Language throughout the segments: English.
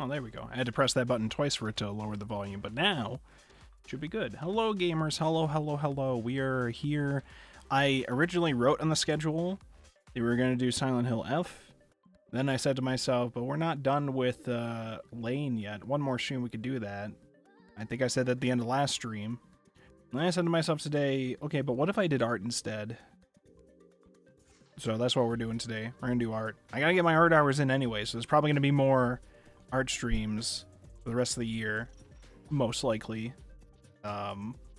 Oh, there we go. I had to press that button twice for it to lower the volume, but now it should be good. Hello, gamers. Hello, hello, hello. We are here. I originally wrote on the schedule that we were going to do Silent Hill F. Then I said to myself, but we're not done with Lane yet. One more stream, we could do that. I think I said that at the end of last stream. And then I said to myself today, okay, but what if I did art instead? So that's what we're doing today. We're going to do art. I got to get my art hours in anyway, so there's probably going to be more art streams for the rest of the year, most likely.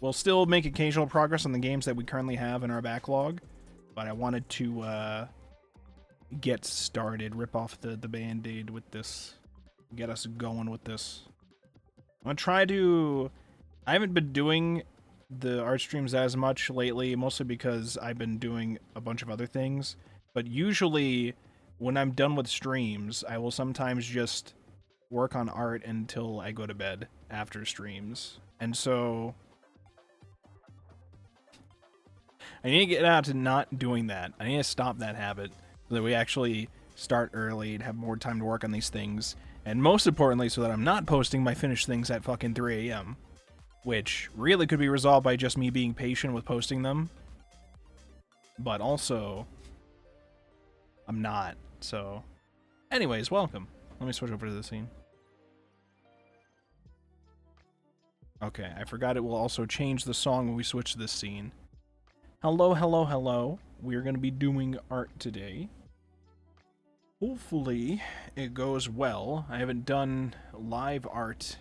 We'll still make occasional progress on the games that we currently have in our backlog, but I wanted to get started, rip off the band-aid with this, get us going with this. I'm going to try to... I haven't been doing the art streams as much lately, mostly because I've been doing a bunch of other things, but usually when I'm done with streams, I will sometimes just work on art until I go to bed after streams. And so I need to get out to not doing that. I need to stop that habit so that we actually start early and have more time to work on these things. And most importantly, so that I'm not posting my finished things at fucking 3 a.m. Which really could be resolved by just me being patient with posting them. But also, I'm not. So, anyways, welcome. Let me switch over to the scene. Okay, I forgot it will also change the song when we switch to this scene. Hello, hello, hello. We're going to be doing art today. Hopefully, it goes well. I haven't done live art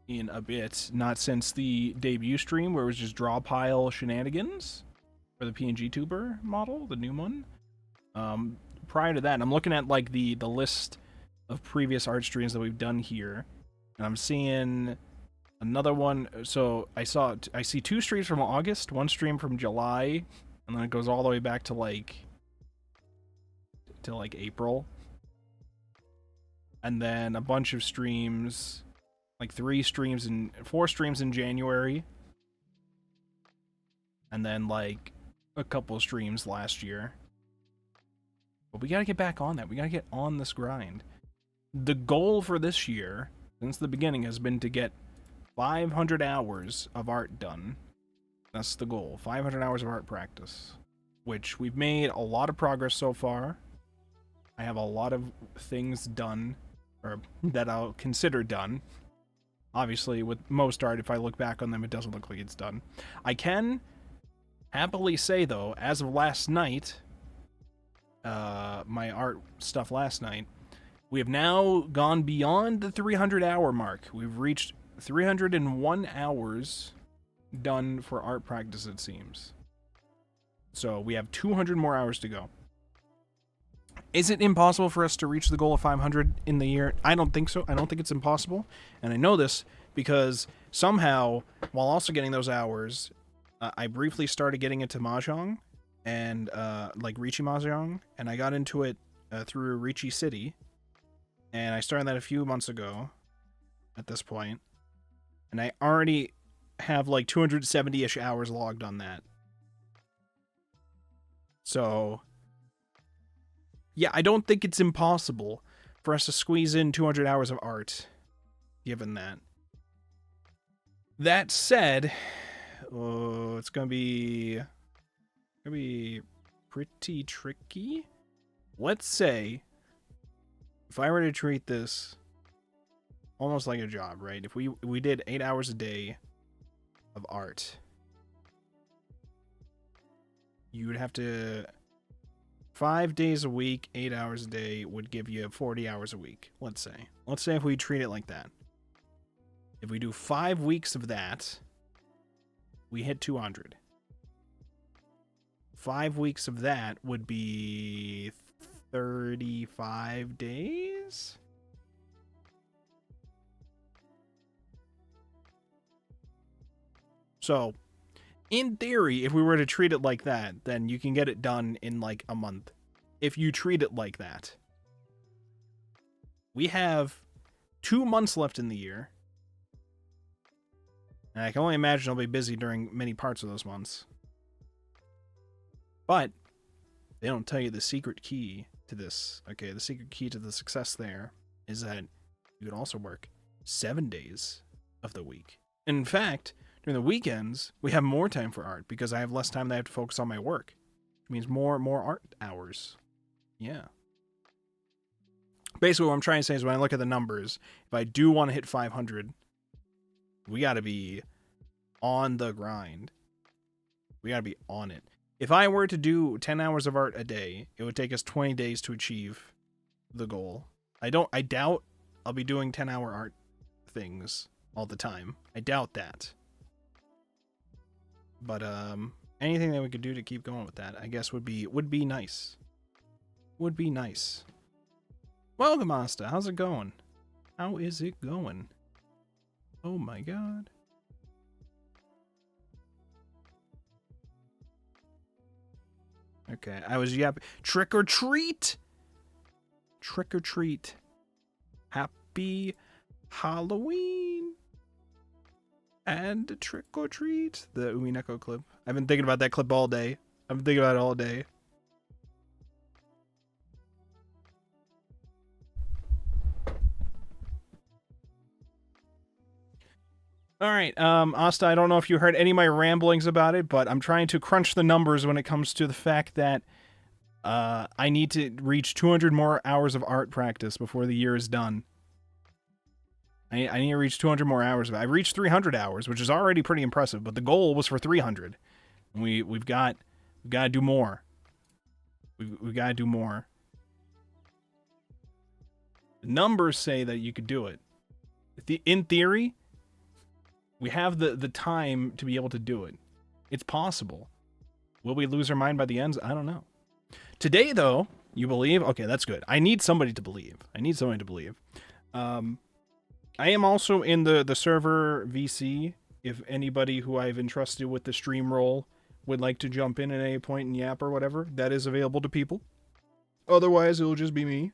in a bit, not since the debut stream where it was just draw pile shenanigans for the PNG tuber model, the new one. Prior to that, I'm looking at like the list of previous art streams that we've done here, and I'm seeing another one. So I see 2 streams from August, 1 stream from July, and then it goes all the way back to like April, and then a bunch of streams. Like 4 streams in January. And then like a couple of streams last year. But we gotta get back on that. We gotta get on this grind. The goal for this year, since the beginning, has been to get 500 hours of art done. That's the goal. 500 hours of art practice. Which we've made a lot of progress so far. I have a lot of things done, or that I'll consider done. Obviously, with most art, if I look back on them, it doesn't look like it's done. I can happily say, though, as of last night, my art stuff last night, we have now gone beyond the 300-hour mark. We've reached 301 hours done for art practice, it seems. So we have 200 more hours to go. Is it impossible for us to reach the goal of 500 in the year? I don't think so. I don't think it's impossible. And I know this because somehow, while also getting those hours, I briefly started getting into Mahjong and like Riichi Mahjong, and I got into it through Riichi City, and I started that a few months ago at this point, and I already have like 270-ish hours logged on that. So yeah, I don't think it's impossible for us to squeeze in 200 hours of art, given that. That said, it's gonna be pretty tricky. Let's say, if I were to treat this almost like a job, right? If we did 8 hours a day of art, you would have to... 5 days a week, 8 hours a day would give you 40 hours a week, let's say. Let's say if we treat it like that. If we do 5 weeks of that, we hit 200. 5 weeks of that would be 35 days? So, in theory, if we were to treat it like that, then you can get it done in like a month. If you treat it like that. We have 2 months left in the year. And I can only imagine I'll be busy during many parts of those months. But they don't tell you the secret key to this. Okay, the secret key to the success there is that You can also work 7 days of the week. In fact, during the weekends, we have more time for art because I have less time that I have to focus on my work. Which means more art hours. Yeah. Basically, what I'm trying to say is when I look at the numbers, if I do want to hit 500, we got to be on the grind. We got to be on it. If I were to do 10 hours of art a day, it would take us 20 days to achieve the goal. I doubt I'll be doing 10-hour art things all the time. I doubt that. But anything that we could do to keep going with that, I guess would be nice. Would be nice. Welcome, Asta. How's it going? How is it going? Oh my god. Okay, I was trick or treat. Trick or treat. Happy Halloween. And trick or treat. The Umineko clip. I've been thinking about that clip all day. I've been thinking about it all day. All right, Asta, I don't know if you heard any of my ramblings about it, but I'm trying to crunch the numbers when it comes to the fact that I need to reach 200 more hours of art practice before the year is done. I need to reach 200 more hours. I reached 300 hours, which is already pretty impressive, but the goal was for 300. We've got to do more. We've got to do more. The numbers say that you could do it. In theory, we have the time to be able to do it. It's possible. Will we lose our mind by the ends? I don't know. Today, though, you believe? Okay, that's good. I need somebody to believe. I am also in the server VC. If anybody who I've entrusted with the stream role would like to jump in at any point and yap or whatever, that is available to people. Otherwise, it'll just be me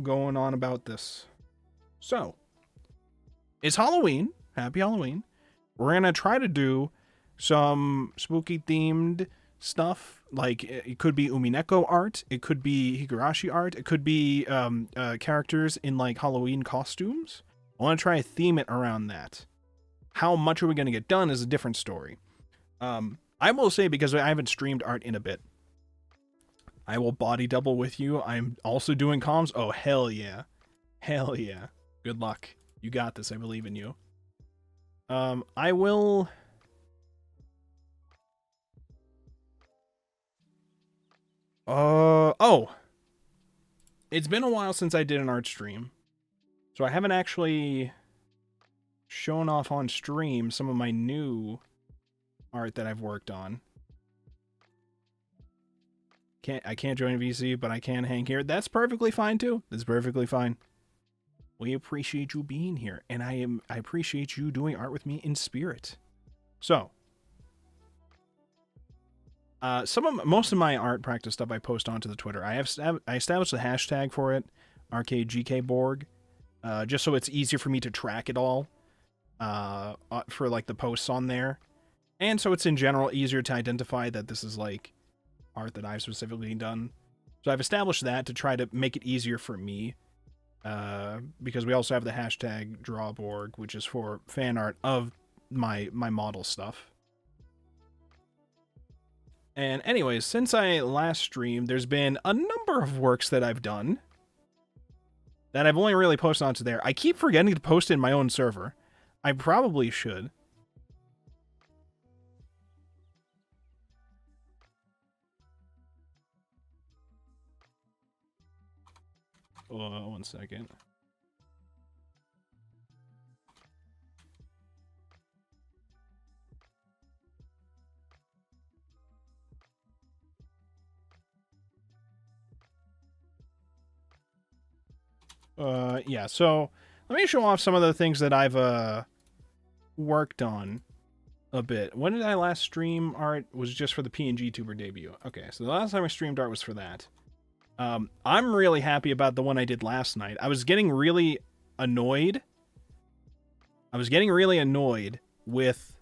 going on about this. So, it's Halloween. Happy Halloween. We're going to try to do some spooky themed stuff. Like, it could be Umineko art. It could be Higurashi art. It could be characters in, like, Halloween costumes. I want to try to theme it around that. How much are we going to get done is a different story. I will say, because I haven't streamed art in a bit, I will body double with you. I'm also doing comms. Oh, hell yeah. Hell yeah. Good luck. You got this. I believe in you. I will... Oh. It's been a while since I did an art stream. So I haven't actually shown off on stream some of my new art that I've worked on. I can't join VC, but I can hang here. That's perfectly fine too. That's perfectly fine. We appreciate you being here, and I appreciate you doing art with me in spirit. So, most of my art practice stuff I post onto the Twitter. I established a hashtag for it, ArcadeGKBorg, just so it's easier for me to track it all, for like the posts on there, and so it's in general easier to identify that this is like art that I've specifically done. So I've established that to try to make it easier for me. Because we also have the hashtag Drawborg, which is for fan art of my model stuff. And anyways, since I last streamed, there's been a number of works that I've done that I've only really posted onto there. I keep forgetting to post it in my own server. I probably should. One second. Yeah, so let me show off some of the things that I've worked on a bit. When did I last stream art? Was just for the PNG Tuber debut. Okay, so the last time I streamed art was for that. I'm really happy about the one I did last night. I was getting really annoyed. With...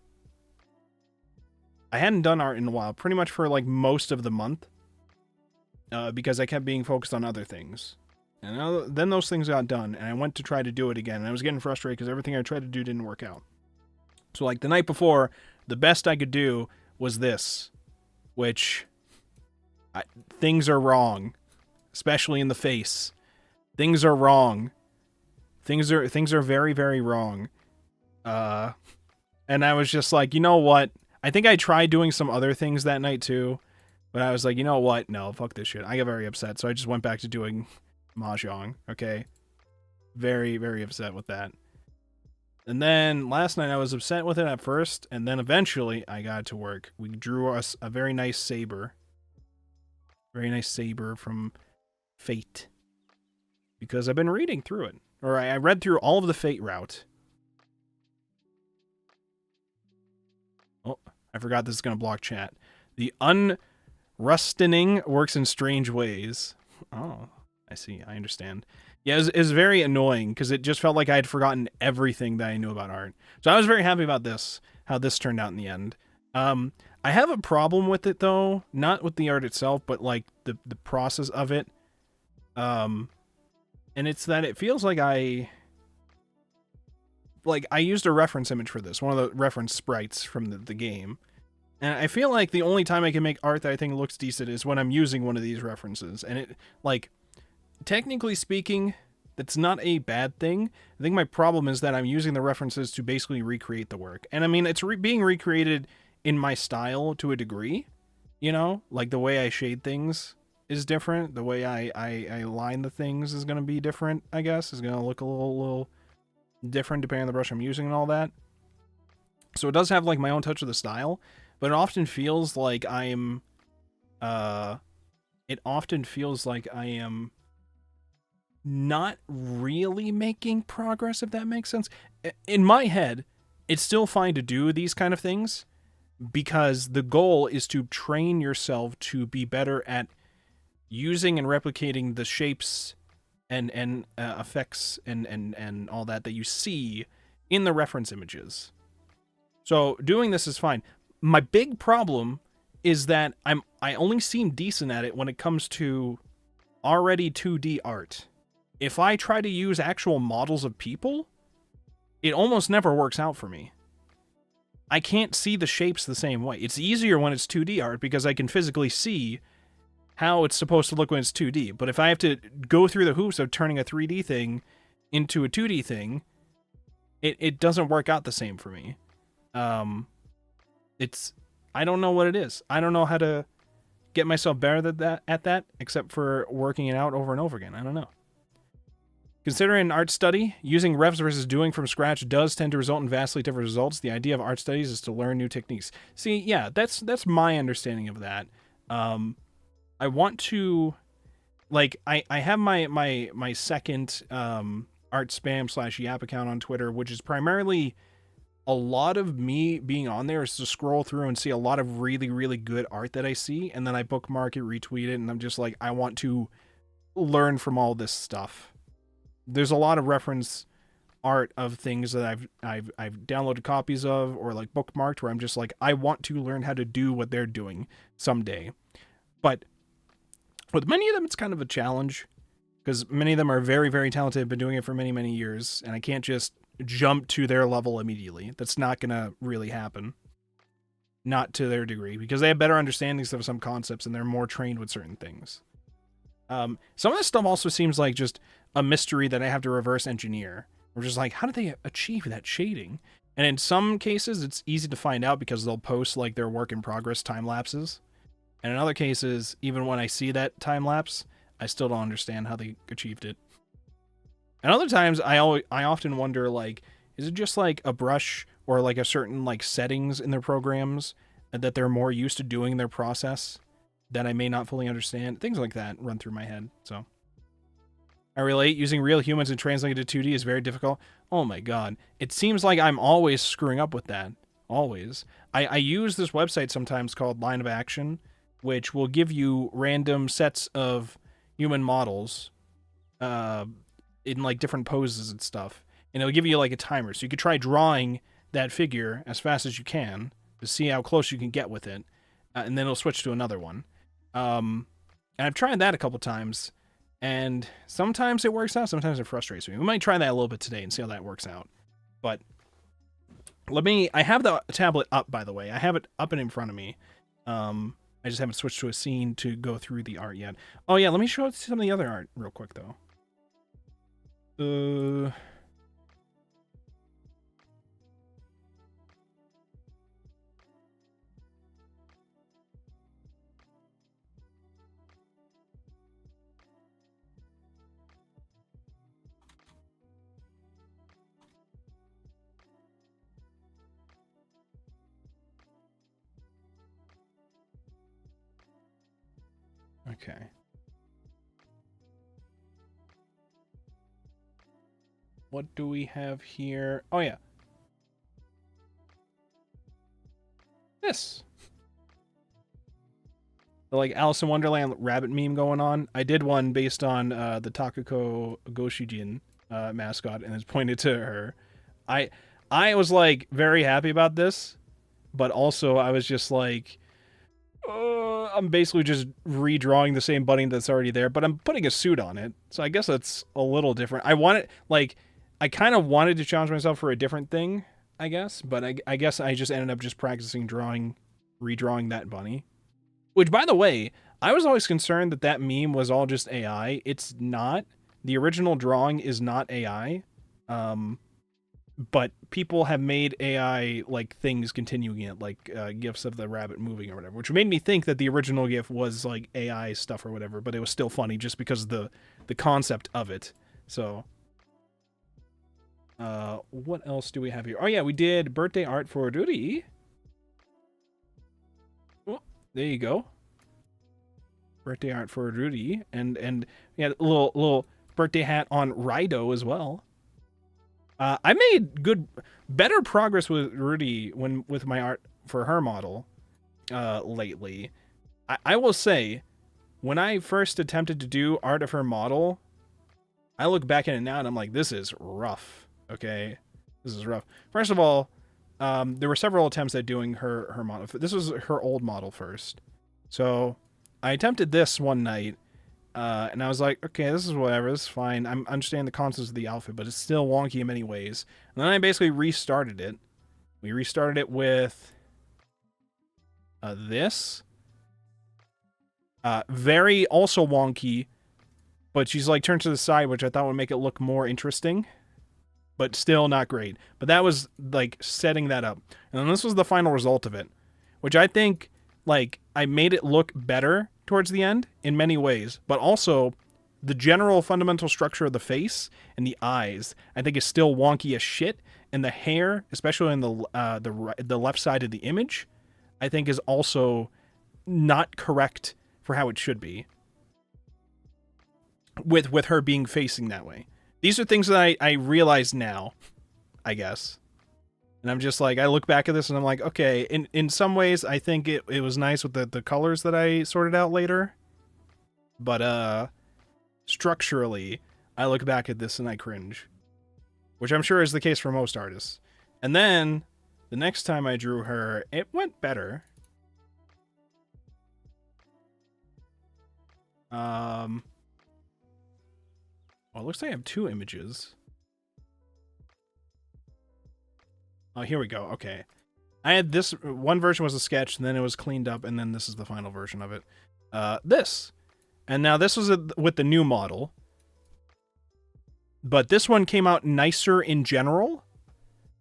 I hadn't done art in a while, pretty much for like most of the month. Because I kept being focused on other things. And then those things got done, and I went to try to do it again, and I was getting frustrated because everything I tried to do didn't work out. So, like, the night before, the best I could do was this, which things are wrong, especially in the face. Things are wrong. Things are very, very wrong. And I was just like, you know what? I think I tried doing some other things that night too, but I was like, you know what? No, fuck this shit. I got very upset, so I just went back to doing mahjong. Okay, very, very upset with that. And then last night I was upset with it at first, and then eventually I got to work. We drew us a very nice saber. Very nice saber from Fate. Because I've been reading through it. Or I read through all of the Fate route. Oh, I forgot this is going to block chat. The unrustining works in strange ways. Oh, I see. I understand. Yeah, it was very annoying because it just felt like I had forgotten everything that I knew about art. So I was very happy about this, how this turned out in the end. I have a problem with it though, not with the art itself, but like the process of it. And it's that it feels like I used a reference image for this, one of the reference sprites from the game. And I feel like the only time I can make art that I think looks decent is when I'm using one of these references. And it, like, technically speaking, that's not a bad thing. I think my problem is that I'm using the references to basically recreate the work. And I mean, it's being recreated in my style to a degree, you know? Like, the way I shade things is different. The way I line the things is going to be different, I guess. Is going to look a little different depending on the brush I'm using and all that. So it does have, like, my own touch of the style, but it often feels like I am not really making progress, if that makes sense. In my head, it's still fine to do these kind of things because the goal is to train yourself to be better at using and replicating the shapes and effects and all that you see in the reference images. So doing this is fine. My big problem is that I only seem decent at it when it comes to already 2D art. If I try to use actual models of people, it almost never works out for me. I can't see the shapes the same way. It's easier when it's 2D art because I can physically see how it's supposed to look when it's 2D. But if I have to go through the hoops of turning a 3D thing into a 2D thing, it doesn't work out the same for me. I don't know what it is. I don't know how to get myself better at that, except for working it out over and over again. I don't know. Considering an art study, using refs versus doing from scratch does tend to result in vastly different results. The idea of art studies is to learn new techniques. See, yeah, that's my understanding of that. I want to, like, I have my second art spam / yap account on Twitter, which is primarily a lot of me being on there is to scroll through and see a lot of really, really good art that I see, and then I bookmark it, retweet it, and I'm just like, I want to learn from all this stuff. There's a lot of reference art of things that I've downloaded copies of or like bookmarked where I'm just like, I want to learn how to do what they're doing someday. But with many of them, it's kind of a challenge because many of them are very, very talented, been doing it for many, many years, and I can't just jump to their level immediately. That's not going to really happen. Not to their degree, because they have better understandings of some concepts and they're more trained with certain things. Some of this stuff also seems like just a mystery that I have to reverse engineer. We're just like, how did they achieve that shading? And in some cases, it's easy to find out because they'll post like their work in progress time lapses. And in other cases, even when I see that time lapse, I still don't understand how they achieved it. And other times, I often wonder, like, is it just like a brush or like a certain like settings in their programs that they're more used to doing their process that I may not fully understand? Things like that run through my head. So I relate. Using real humans and translating it to 2D is very difficult. Oh my god. It seems like I'm always screwing up with that. Always. I use this website sometimes called Line of Action, which will give you random sets of human models in like different poses and stuff. And it'll give you like a timer. So you could try drawing that figure as fast as you can to see how close you can get with it. And then it'll switch to another one. And I've tried that a couple times. And sometimes it works out, sometimes it frustrates me. We might try that a little bit today and see how that works out. But I have the tablet up, by the way. I have it up and in front of me. I just haven't switched to a scene to go through the art yet. Oh yeah, let me show some of the other art real quick though. Okay. What do we have here? Oh yeah. This. The like Alice in Wonderland rabbit meme going on. I did one based on the Takuko Goshijin mascot, and it's pointed to her. I was like very happy about this, but also I was just like, I'm basically just redrawing the same bunny that's already there, but I'm putting a suit on it, so I guess that's a little different. I kind of wanted to challenge myself for a different thing, I guess, but I guess I just ended up just practicing redrawing that bunny. Which, by the way, I was always concerned that that meme was all just AI. It's not. The original drawing is not AI. But people have made AI like things continuing it, like gifs of the rabbit moving or whatever, which made me think that the original gif was like AI stuff or whatever, but it was still funny just because of the concept of it. So what else do we have here? Oh yeah, we did birthday art for Ruri. Oh, there you go. Birthday art for Ruri, and we had a little birthday hat on Raido as well. I made better progress with Ruri with my art for her model lately. I will say, when I first attempted to do art of her model, I look back at it now and I'm like, this is rough. Okay, this is rough. First of all, there were several attempts at doing her model. This was her old model first, so I attempted this one night. And I was like, okay, this is whatever, this is fine. I'm understanding the concepts of the outfit, but it's still wonky in many ways. And then I basically restarted it. We restarted it with this. Very also wonky, but she's like turned to the side, which I thought would make it look more interesting, but still not great. But that was like setting that up. And then this was the final result of it, which I think like I made it look better towards the end in many ways, but also the general fundamental structure of the face and the eyes I think is still wonky as shit, and the hair, especially in the left side of the image, I think is also not correct for how it should be with her being facing that way. These are things that I realize now, I guess. And I'm just like, I look back at this and I'm like, okay, in some ways, I think it was nice with the colors that I sorted out later. But structurally, I look back at this and I cringe. Which I'm sure is the case for most artists. And then, the next time I drew her, it went better. Well, it looks like I have two images. Oh, here we go. Okay. I had this, one version was a sketch, and then it was cleaned up, and then this is the final version of it. This. And now this was with the new model. But this one came out nicer in general,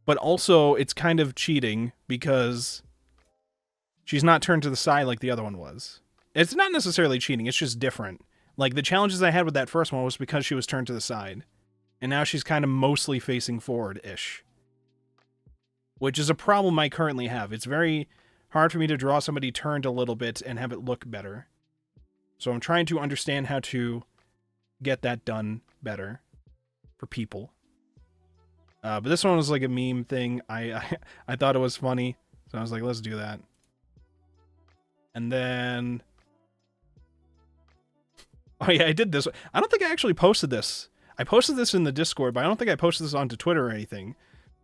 but also it's kind of cheating because she's not turned to the side like the other one was. It's not necessarily cheating, it's just different. Like, the challenges I had with that first one was because she was turned to the side. And now she's kind of mostly facing forward-ish. Which is a problem I currently have. It's very hard for me to draw somebody turned a little bit and have it look better. So I'm trying to understand how to get that done better for people. But this one was like a meme thing. I thought it was funny. So I was like, let's do that. And then... Oh yeah, I did this. I don't think I actually posted this. I posted this in the Discord, but I don't think I posted this onto Twitter or anything.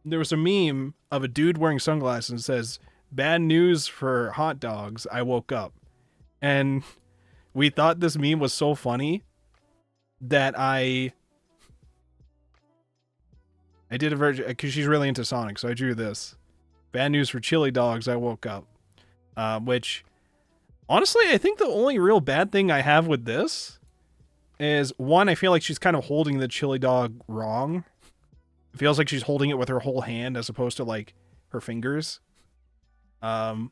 There was a meme of a dude wearing sunglasses and says, "Bad news for hot dogs, I woke up." And we thought this meme was so funny that I did a version because she's really into Sonic, so I drew this. Bad news for chili dogs. I woke up, which honestly I think the only real bad thing I have with this is one. I feel like she's kind of holding the chili dog wrong. It feels like she's holding it with her whole hand as opposed to like her fingers. And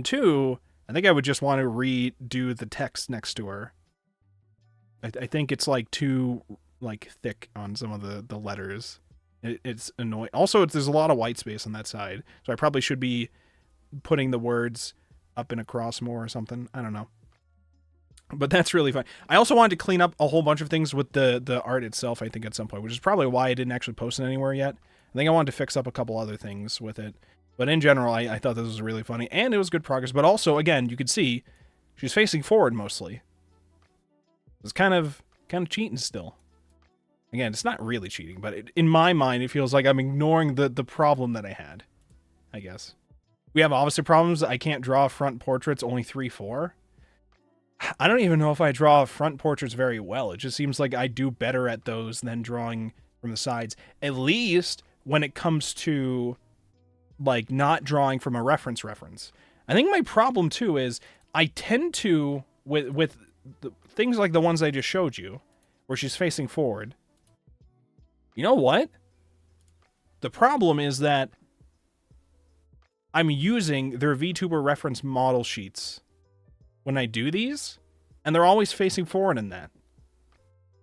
two, I think I would just want to redo the text next to her. I think it's like too like thick on some of the letters. It's annoying. Also, there's a lot of white space on that side, so I probably should be putting the words up and across more or something. I don't know. But that's really fun. I also wanted to clean up a whole bunch of things with the art itself, I think, at some point, which is probably why I didn't actually post it anywhere yet. I think I wanted to fix up a couple other things with it. But in general, I thought this was really funny, and it was good progress. But also, again, you could see she's facing forward mostly. It's kind of cheating still. Again, it's not really cheating, but in my mind, it feels like I'm ignoring the problem that I had, I guess. We have obviously problems. I can't draw front portraits, only 3/4. I don't even know if I draw front portraits very well. It just seems like I do better at those than drawing from the sides. At least when it comes to like not drawing from a reference. I think my problem too is I tend to with the things like the ones I just showed you, where she's facing forward. You know what? The problem is that I'm using their VTuber reference model sheets when I do these, and they're always facing forward in that.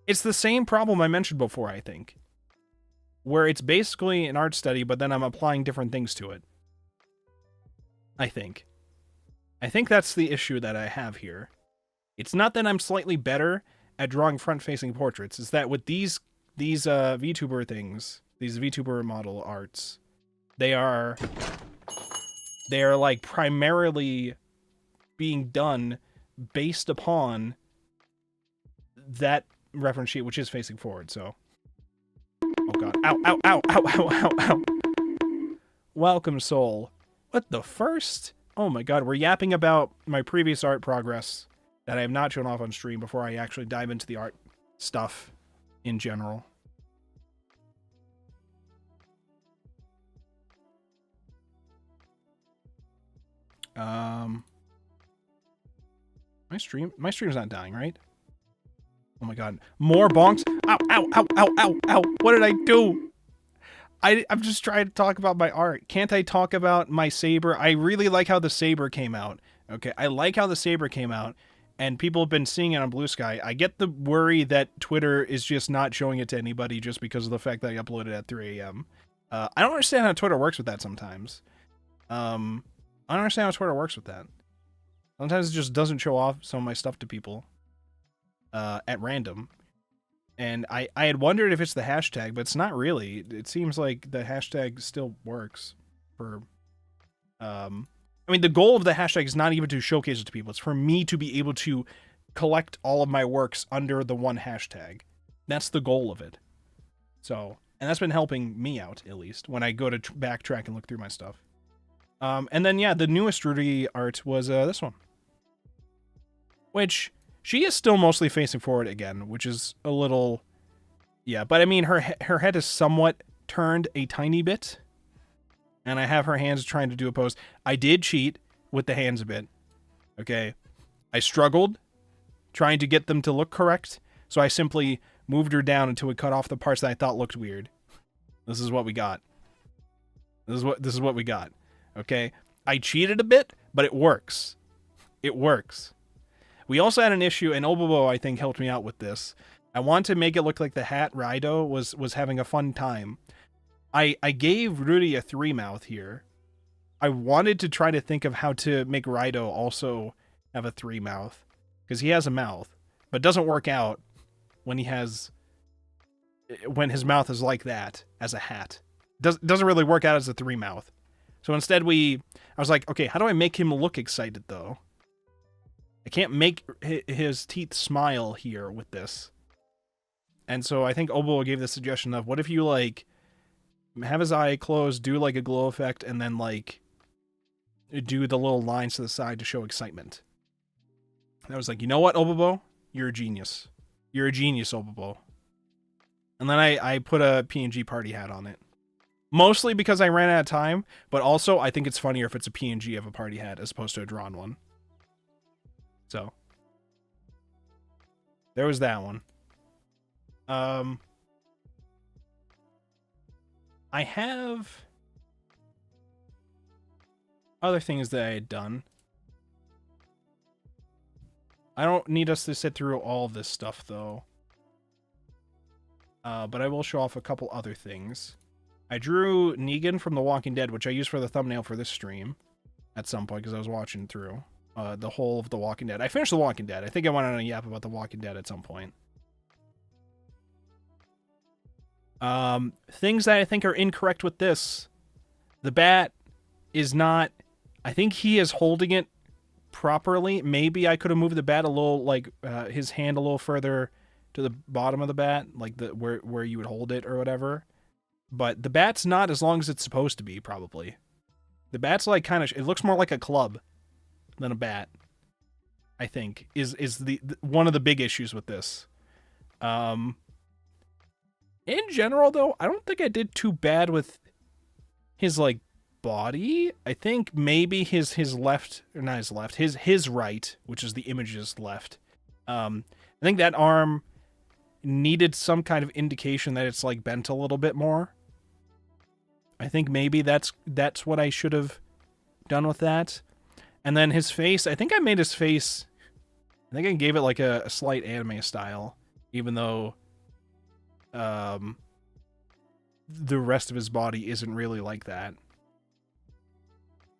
It's the same problem I mentioned before, I think, where it's basically an art study, but then I'm applying different things to it. I think that's the issue that I have here. It's not that I'm slightly better at drawing front-facing portraits. It's that with these VTuber things, these VTuber model arts, they are like primarily being done based upon that reference sheet, which is facing forward. So, oh god, ow, ow, ow, ow, ow, ow, ow. Welcome, soul. What the first? Oh my god, we're yapping about my previous art progress that I have not shown off on stream before I actually dive into the art stuff in general. My stream's not dying, right? Oh my god, more bonks. Ow, ow, ow, ow, ow, ow. What did I do? I'm just trying to talk about my art. Can't I talk about my saber? I really like how the saber came out. Okay, I like how the saber came out, and people have been seeing it on Blue Sky. I get the worry that Twitter is just not showing it to anybody just because of the fact that I uploaded at 3 a.m. I don't understand how Twitter works with that sometimes. I don't understand how Twitter works with that. Sometimes it just doesn't show off some of my stuff to people at random. And I had wondered if it's the hashtag, but it's not really. It seems like the hashtag still works for... I mean, the goal of the hashtag is not even to showcase it to people. It's for me to be able to collect all of my works under the one hashtag. That's the goal of it. So, and that's been helping me out, at least, when I go to backtrack and look through my stuff. And then, yeah, the newest Rudy art was this one. Which, she is still mostly facing forward again, which is a little... Yeah, but I mean, her head is somewhat turned a tiny bit. And I have her hands trying to do a pose. I did cheat with the hands a bit. Okay? I struggled trying to get them to look correct. So I simply moved her down until we cut off the parts that I thought looked weird. This is what we got. This is what we got. Okay? I cheated a bit, but it works. It works. We also had an issue, and Obobo, I think, helped me out with this. I wanted to make it look like the hat Rido was having a fun time. I gave Rudy a 3-mouth here. I wanted to try to think of how to make Rido also have a 3-mouth, because he has a mouth, but it doesn't work out when his mouth is like that as a hat. Doesn't really work out as a 3-mouth. So instead I was like, okay, how do I make him look excited though? I can't make his teeth smile here with this. And so I think Obo gave the suggestion of, what if you like have his eye closed, do like a glow effect, and then like do the little lines to the side to show excitement. And I was like, you know what, Obobo? You're a genius. You're a genius, Obobo. And then I put a PNG party hat on it. Mostly because I ran out of time, but also I think it's funnier if it's a PNG of a party hat as opposed to a drawn one. So, there was that one. I have other things that I had done. I don't need us to sit through all this stuff, though. But I will show off a couple other things. I drew Negan from The Walking Dead, which I used for the thumbnail for this stream at some point because I was watching through the whole of The Walking Dead. I finished The Walking Dead. I think I went on a yap about The Walking Dead at some point. Things that I think are incorrect with this. The bat is not... I think he is holding it properly. Maybe I could have moved the bat a little, like, his hand a little further to the bottom of the bat, like where you would hold it or whatever. But the bat's not as long as it's supposed to be, probably. The bat's like kind of... It looks more like a club than a bat, I think, is the one of the big issues with this. In general, though, I don't think I did too bad with his, like, body. I think maybe his left, or not his left, his right, which is the image's left. I think that arm needed some kind of indication that it's, like, bent a little bit more. I think maybe that's what I should have done with that. And then his face, I think I made his face, I think I gave it, like, a slight anime style, even though the rest of his body isn't really like that.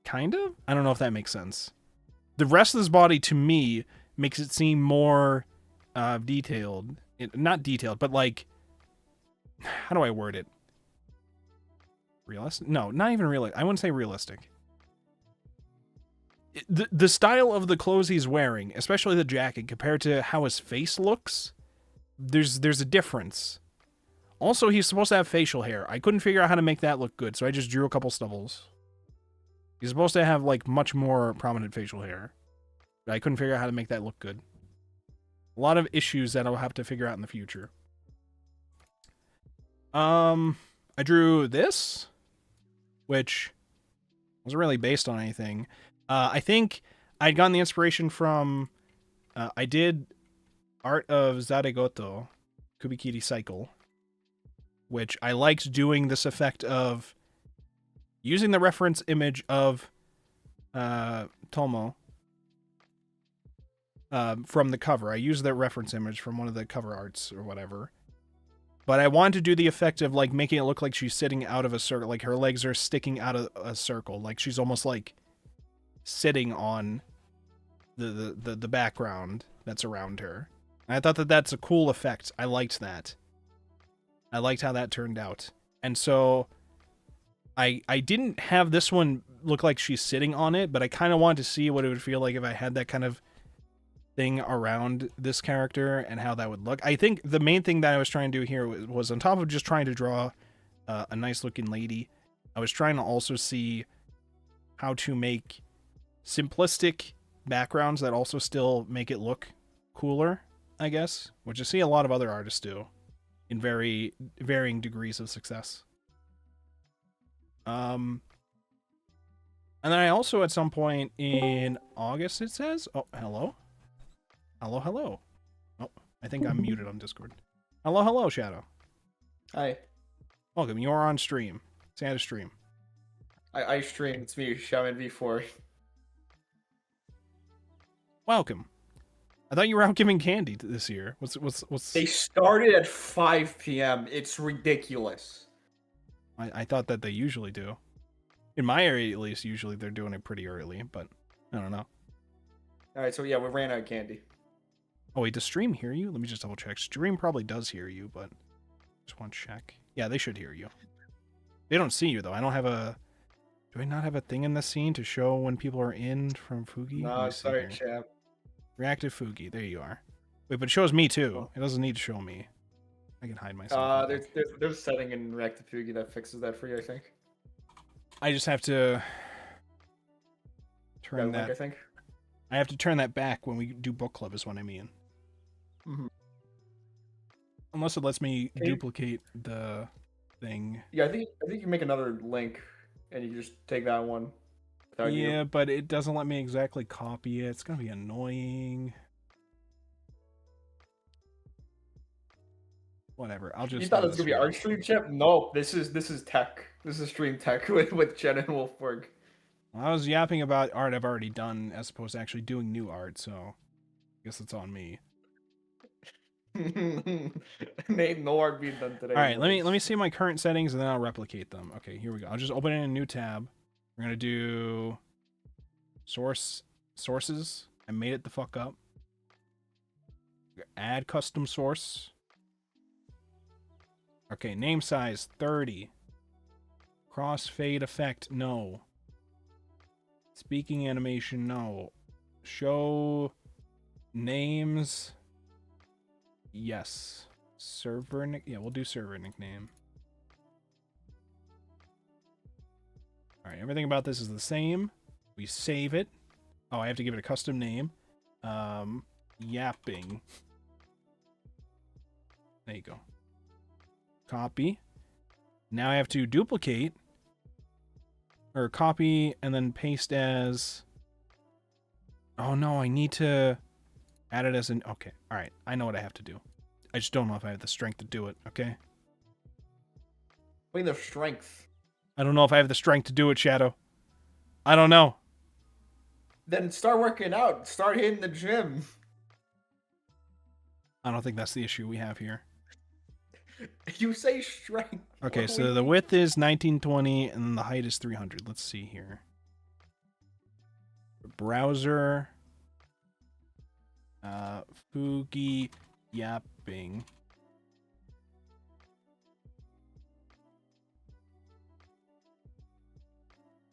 Kind of? I don't know if that makes sense. The rest of his body, to me, makes it seem more detailed. Not detailed, but like... How do I word it? Realistic? No, not even realistic. I wouldn't say realistic. The style of the clothes he's wearing, especially the jacket, compared to how his face looks, there's a difference. Also, he's supposed to have facial hair. I couldn't figure out how to make that look good, so I just drew a couple stubbles. He's supposed to have, like, much more prominent facial hair. But I couldn't figure out how to make that look good. A lot of issues that I'll have to figure out in the future. I drew this, which wasn't really based on anything. I think I'd gotten the inspiration from... I did Art of Zaregoto, Kubikiri Cycle, which I liked doing this effect of using the reference image of Tomo from the cover. I used that reference image from one of the cover arts or whatever. But I wanted to do the effect of, like, making it look like she's sitting out of a circle, like her legs are sticking out of a circle, like she's almost like sitting on the background that's around her. And I thought that that's a cool effect. I liked that. I liked how that turned out. And so I didn't have this one look like she's sitting on it, but I kind of wanted to see what it would feel like if I had that kind of thing around this character and how that would look. I think the main thing that I was trying to do here was on top of just trying to draw a nice looking lady, I was trying to also see how to make simplistic backgrounds that also still make it look cooler, I guess, which I see a lot of other artists do in very varying degrees of success. And then I also, at some point in August, it says, oh, hello. Hello. Oh, I think I'm muted on Discord. Hello, Shadow. Hi. Welcome. You are on stream. Say hi to stream. I stream. It's me, Shaman V4. Welcome. I thought you were out giving candy this year. What's? They started at 5 p.m. It's ridiculous. I thought that they usually do. In my area, at least, usually they're doing it pretty early, but I don't know. All right, so yeah, we ran out of candy. Oh, wait, does stream hear you? Let me just double check. Stream probably does hear you, but just want to check. Yeah, they should hear you. They don't see you, though. I don't have a... Do I not have a thing in the scene to show when people are in from Fugi? No, sorry, chap. Reactive Fugi. There you are. Wait, but it shows me, too. It doesn't need to show me. I can hide myself. There's a setting in Reactive Fugi that fixes that for you, I think. I just have to turn that... I think. I have to turn that back when we do book club is what I mean. Mm-hmm. Unless it lets me Can you- duplicate the thing. Yeah, I think you make another link, and you can just take that one without you. Yeah, but it doesn't let me exactly copy it. It's gonna be annoying. Whatever. I'll You just thought do it was this gonna be here. our stream chat? No, this is tech. This is stream tech with Jen and Wolfborg. I was yapping about art I've already done as opposed to actually doing new art, so I guess it's on me. Ain't no art being done today, All right, let me boys. see my current settings and then I'll replicate them. Okay, here we go. I'll just open it in a new tab. We're gonna do sources. I made it the fuck up. Add custom source. Okay, name size 30. Crossfade effect, no. Speaking animation, no. Show names, yes. Server yeah, we'll do server nickname. All right, everything about this is the same. We save it. Oh, I have to give it a custom name. Yapping. There you go. Copy. Now I have to duplicate or copy and then paste as. Oh no, I need to add it as an. Okay, all right. I know what I have to do. I just don't know if I have the strength to do it. Okay. I mean, their strength. I don't know if I have the strength to do it, Shadow. I don't know. Then start working out. Start hitting the gym. I don't think that's the issue we have here. You say strength. Okay, What do so we the need? width is 1920 and the height is 300. Let's see here. Browser. Fugi yapping.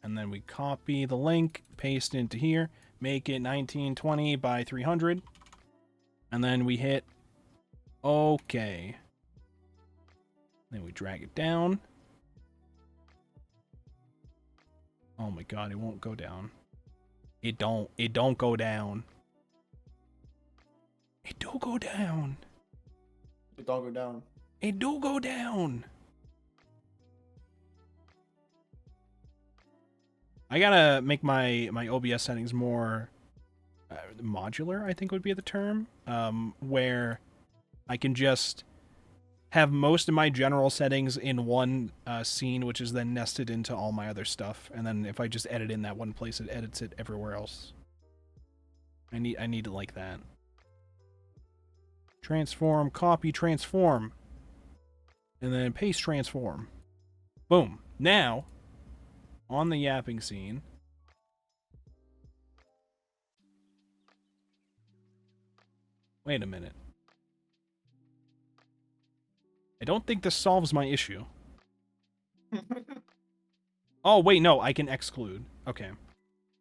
And then we copy the link, paste into here, make it 1920 by 300. And then we hit OK. Then we drag it down. Oh my god, it won't go down. It don't go down. It do go down. It don't go down. It do go down. I gotta make my OBS settings more modular, I think would be the term, where I can just have most of my general settings in one scene, which is then nested into all my other stuff, and then if I just edit in that one place, it edits it everywhere else. I need it like that. Transform, copy, transform, and then paste, transform. Boom. Now, on the yapping scene, wait a minute. I don't think this solves my issue. Oh, wait, no, I can exclude. Okay.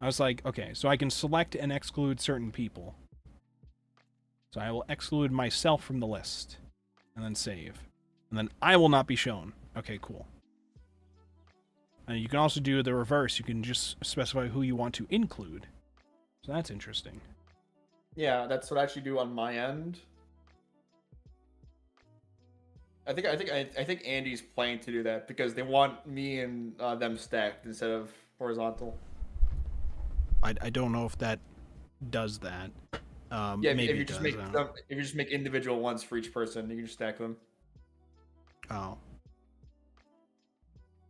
I was like, okay, so I can select and exclude certain people. So I will exclude myself from the list. And then save. And then I will not be shown. Okay, cool. And you can also do the reverse. You can just specify who you want to include. So that's interesting. Yeah, that's what I actually do on my end. I think Andy's planning to do that because they want me and them stacked instead of horizontal. I don't know if that does that. Yeah, Maybe if you it just does. make them, if you just make individual ones for each person, you can just stack them. Oh.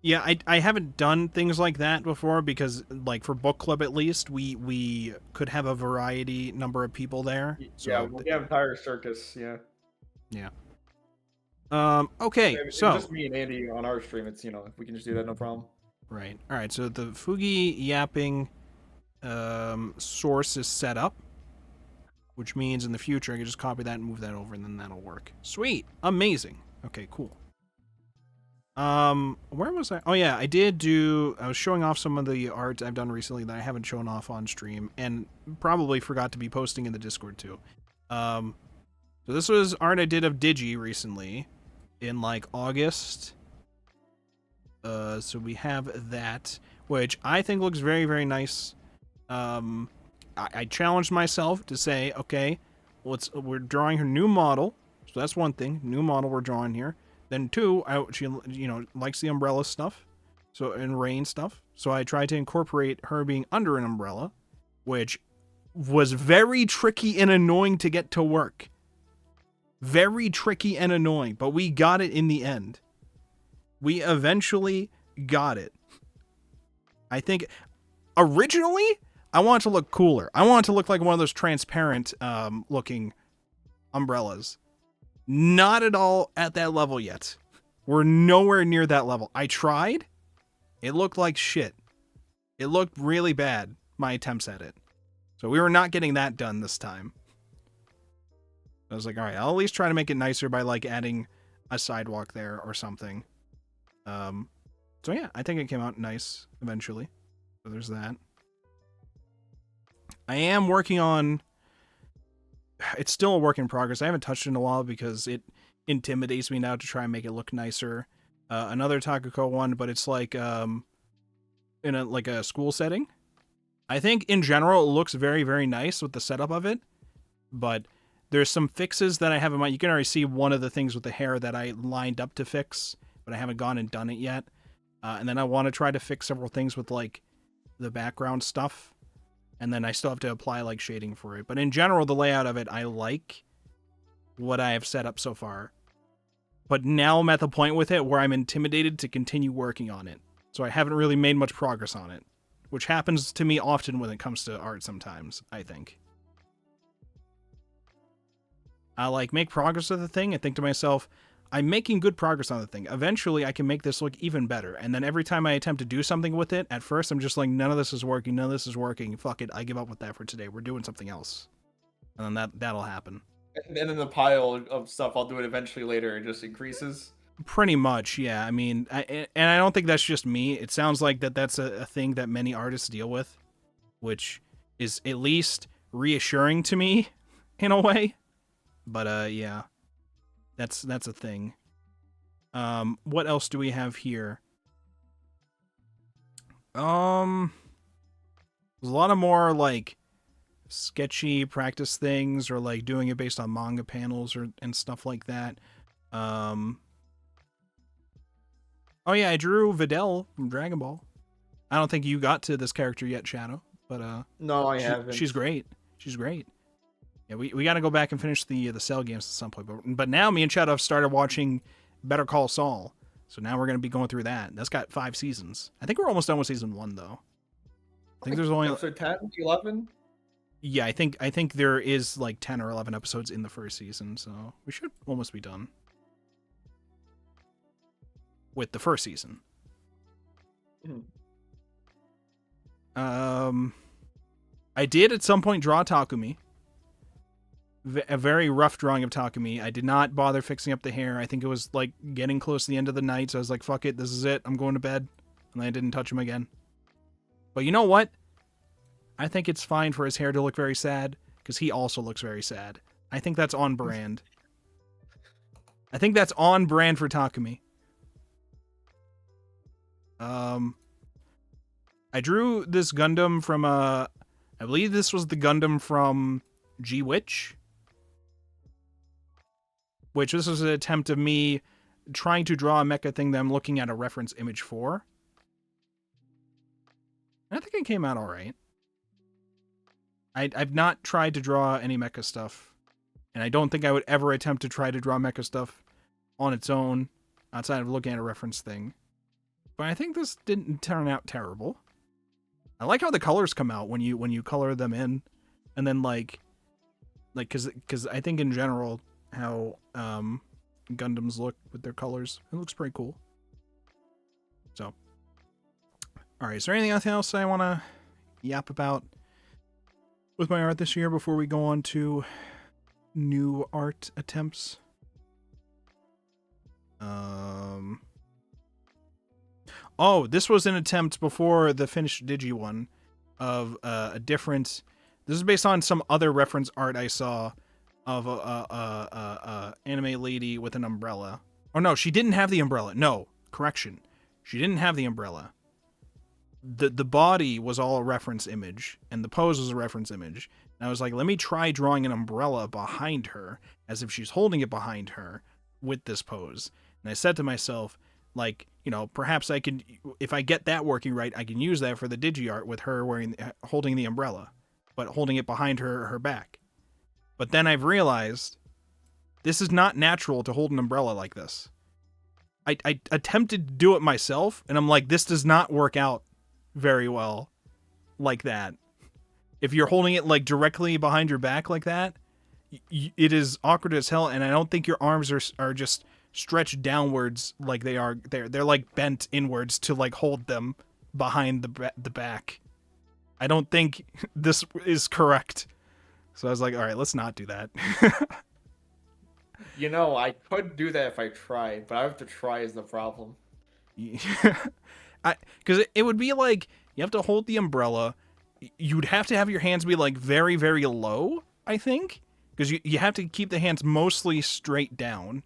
Yeah, I haven't done things like that before because, like, for book club at least, we could have a variety number of people there. So Yeah, we have entire circus. Yeah. yeah. Okay, If it's so just me and Andy on our stream, it's if we can just do that, no problem. right. All right, so the Fugi yapping source is set up, which means in the future I can just copy that and move that over and then that'll work. Sweet. Amazing. Okay, cool. Where was I? Oh yeah, I was showing off some of the art I've done recently that I haven't shown off on stream and probably forgot to be posting in the Discord too. So this was art I did of Digi recently in like August. So we have that, which I think looks very, very nice. I challenged myself to say, okay, we're drawing her new model, So that's one thing. New model we're drawing here. Then two, she likes the umbrella stuff, so and rain stuff. So I tried to incorporate her being under an umbrella, which was very tricky and annoying to get to work. Very tricky and annoying, but we got it in the end. We eventually got it. I think originally I wanted to look cooler. I wanted to look like one of those transparent looking umbrellas. Not at all at that level yet. We're nowhere near that level. I tried. It looked like shit. It looked really bad, my attempts at it. So we were not getting that done this time. I was like, all right, I'll at least try to make it nicer by like adding a sidewalk there or something. So yeah, I think it came out nice eventually. So there's that. I am working on... It's still a work in progress. I haven't touched it in a while because it intimidates me now to try and make it look nicer. Another Takako one, but it's like in a school setting. I think in general it looks very, very nice with the setup of it, but there's some fixes that I have in mind. You can already see one of the things with the hair that I lined up to fix, but I haven't gone and done it yet. And then I want to try to fix several things with like the background stuff. And then I still have to apply like shading for it. But in general, the layout of it, I like what I have set up so far. But now I'm at the point with it where I'm intimidated to continue working on it. So I haven't really made much progress on it, which happens to me often when it comes to art sometimes, I think. I like make progress with the thing and think to myself, I'm making good progress on the thing. Eventually, I can make this look even better. And then every time I attempt to do something with it, at first I'm just like, none of this is working, none of this is working. Fuck it, I give up with that for today. We're doing something else. And then that'll happen. And then the pile of stuff, I'll do it eventually later. It just increases. Pretty much, yeah. I mean, and I don't think that's just me. It sounds like that's a thing that many artists deal with, which is at least reassuring to me in a way. But yeah. That's a thing. What else do we have here? There's a lot of more like sketchy practice things, or like doing it based on manga panels and stuff like that. Oh yeah, I drew Videl from Dragon Ball. I don't think you got to this character yet, Shadow, but no, I haven't. She's great. She's great. Yeah, we got to go back and finish the Cell games at some point. But now me and Shadow have started watching Better Call Saul. So now we're going to be going through that. That's got 5 seasons. I think we're almost done with season 1, though. I think there's only... Episode 10, 11? Yeah, I think there is like 10 or 11 episodes in the first season. So we should almost be done with the first season. I did at some point draw Takumi. A very rough drawing of Takumi. I did not bother fixing up the hair. I think it was like getting close to the end of the night, so I was like, fuck it, this is it. I'm going to bed. And I didn't touch him again. But you know what? I think it's fine for his hair to look very sad, because he also looks very sad. I think that's on brand. I think that's on brand for Takumi. I drew this Gundam from I believe this was the Gundam from G-Witch. Which this was an attempt of me trying to draw a mecha thing that I'm looking at a reference image for. I think it came out alright. I've not tried to draw any mecha stuff. And I don't think I would ever attempt to try to draw mecha stuff on its own, outside of looking at a reference thing. But I think this didn't turn out terrible. I like how the colors come out when you color them in. And then like because I think in general how Gundams look with their colors, it looks pretty cool. So, all right, is there anything else I want to yap about with my art this year before we go on to new art attempts? Oh, this was an attempt before the finished Digi one of a different... This is based on some other reference art I saw of a anime lady with an umbrella. Oh no, she didn't have the umbrella. No, correction. She didn't have the umbrella. The body was all a reference image, and the pose was a reference image. And I was like, let me try drawing an umbrella behind her, as if she's holding it behind her with this pose. And I said to myself, like, perhaps I can, if I get that working right, I can use that for the digi-art with her holding the umbrella, but holding it behind her back. But then I've realized this is not natural to hold an umbrella like this. I attempted to do it myself, and I'm like, this does not work out very well like that. If you're holding it like directly behind your back like that, it is awkward as hell, and I don't think your arms are just stretched downwards like they are. They're like bent inwards to like hold them behind the back. I don't think this is correct. So I was like, all right, let's not do that. I could do that if I tried, but I have to try is the problem. Because it would be like you have to hold the umbrella. You'd have to have your hands be like very, very low, I think, because you have to keep the hands mostly straight down,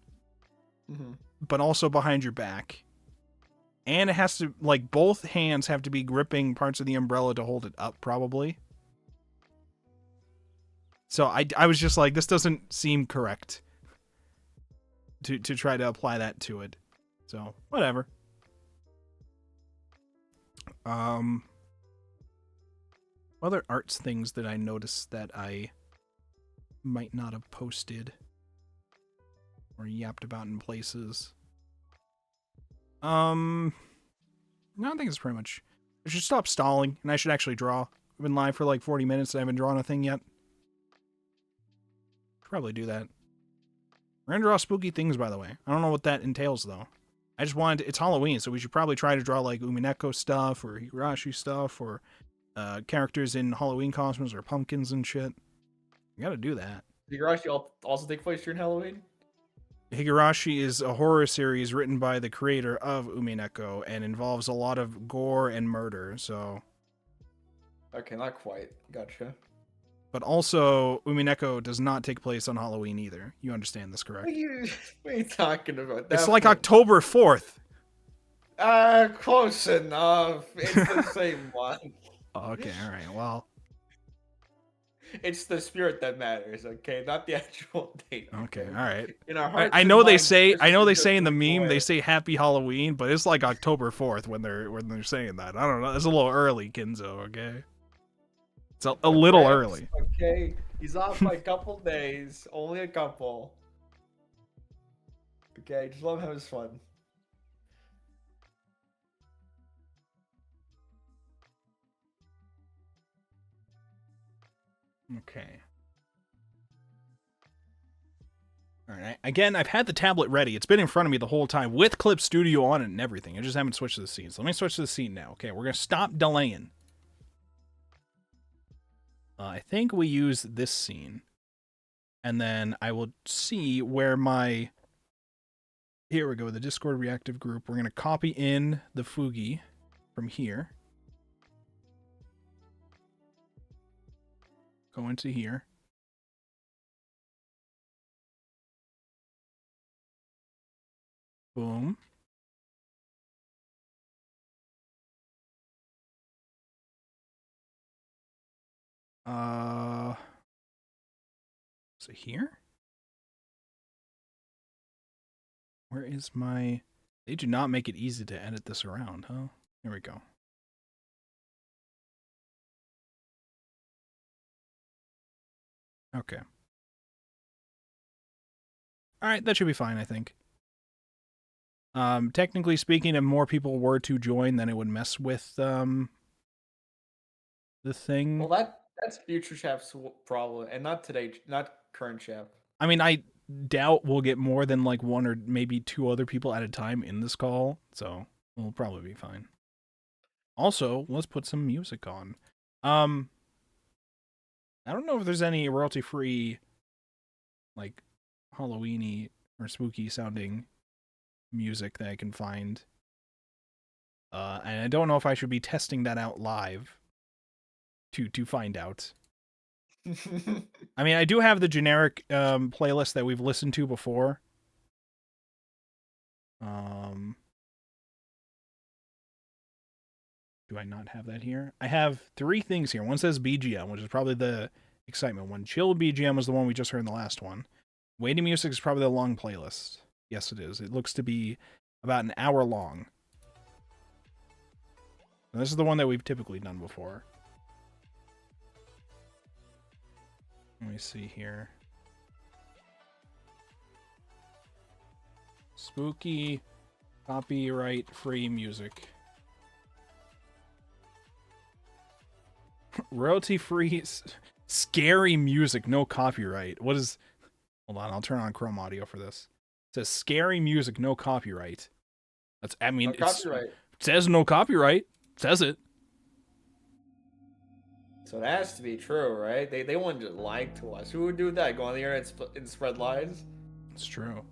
but also behind your back. And it has to, like, both hands have to be gripping parts of the umbrella to hold it up, probably. So I was just like, this doesn't seem correct to try to apply that to it. So, whatever. Other arts things that I noticed that I might not have posted or yapped about in places. No, I think it's pretty much. I should stop stalling, and I should actually draw. I've been live for like 40 minutes, and I haven't drawn a thing yet. Probably do that. We're gonna draw spooky things, by the way. I don't know what that entails, though. I just wanted it's Halloween, so we should probably try to draw like Umineko stuff, or Higurashi stuff, or characters in Halloween costumes, or pumpkins and shit. We gotta do that. Higurashi also take place during Halloween? Higurashi is a horror series written by the creator of Umineko and involves a lot of gore and murder, so... Okay, not quite. Gotcha. But also, Umineko does not take place on Halloween either. You understand this, correct? What are you talking about? It's like October 4th. Close enough. It's the same month. Okay, alright, well... It's the spirit that matters, okay? Not the actual date. Okay, alright. In our hearts I know and they minds, say Christmas is in the just meme joy. they say Happy Halloween, but it's like October 4th when they're saying that. I don't know. It's a little early, Kinzo, okay? It's a little Perhaps, early. Okay, he's off by a couple days, only a couple. Okay, just let him have his fun. Okay. Alright, again, I've had the tablet ready. It's been in front of me the whole time with Clip Studio on it and everything. I just haven't switched to the scene. So let me switch to the scene now. Okay, we're going to stop delaying. I think we use this scene. And then I will see where my... Here we go, the Discord reactive group. We're going to copy in the Fugi from here. Go into here. Boom. Is it here? Where is my... They do not make it easy to edit this around, huh? Here we go. Okay. Alright, that should be fine, I think. Technically speaking, if more people were to join, then it would mess with, the thing. Well, that's future chef's problem, and not today, not current chef. I mean, I doubt we'll get more than like one or maybe two other people at a time in this call, so we'll probably be fine. Also, let's put some music on. I don't know if there's any royalty-free, like, Halloween-y or spooky sounding music that I can find. And I don't know if I should be testing that out live to find out. I mean, I do have the generic playlist that we've listened to before. Do I not have that here? I have three things here. One says BGM, which is probably the excitement one. Chill BGM was the one we just heard in the last one. Waiting music is probably the long playlist. Yes, it is. It looks to be about an hour long. And this is the one that we've typically done before. Let me see here. Spooky, copyright-free music. Royalty-free, scary music, no copyright. What is... Hold on, I'll turn on Chrome Audio for this. It says scary music, no copyright. That's, I mean, No copyright. it says no copyright. It says it. So it has to be true, right? They wouldn't just lie to us. Who would do that? Go on the internet and spread lies? It's true.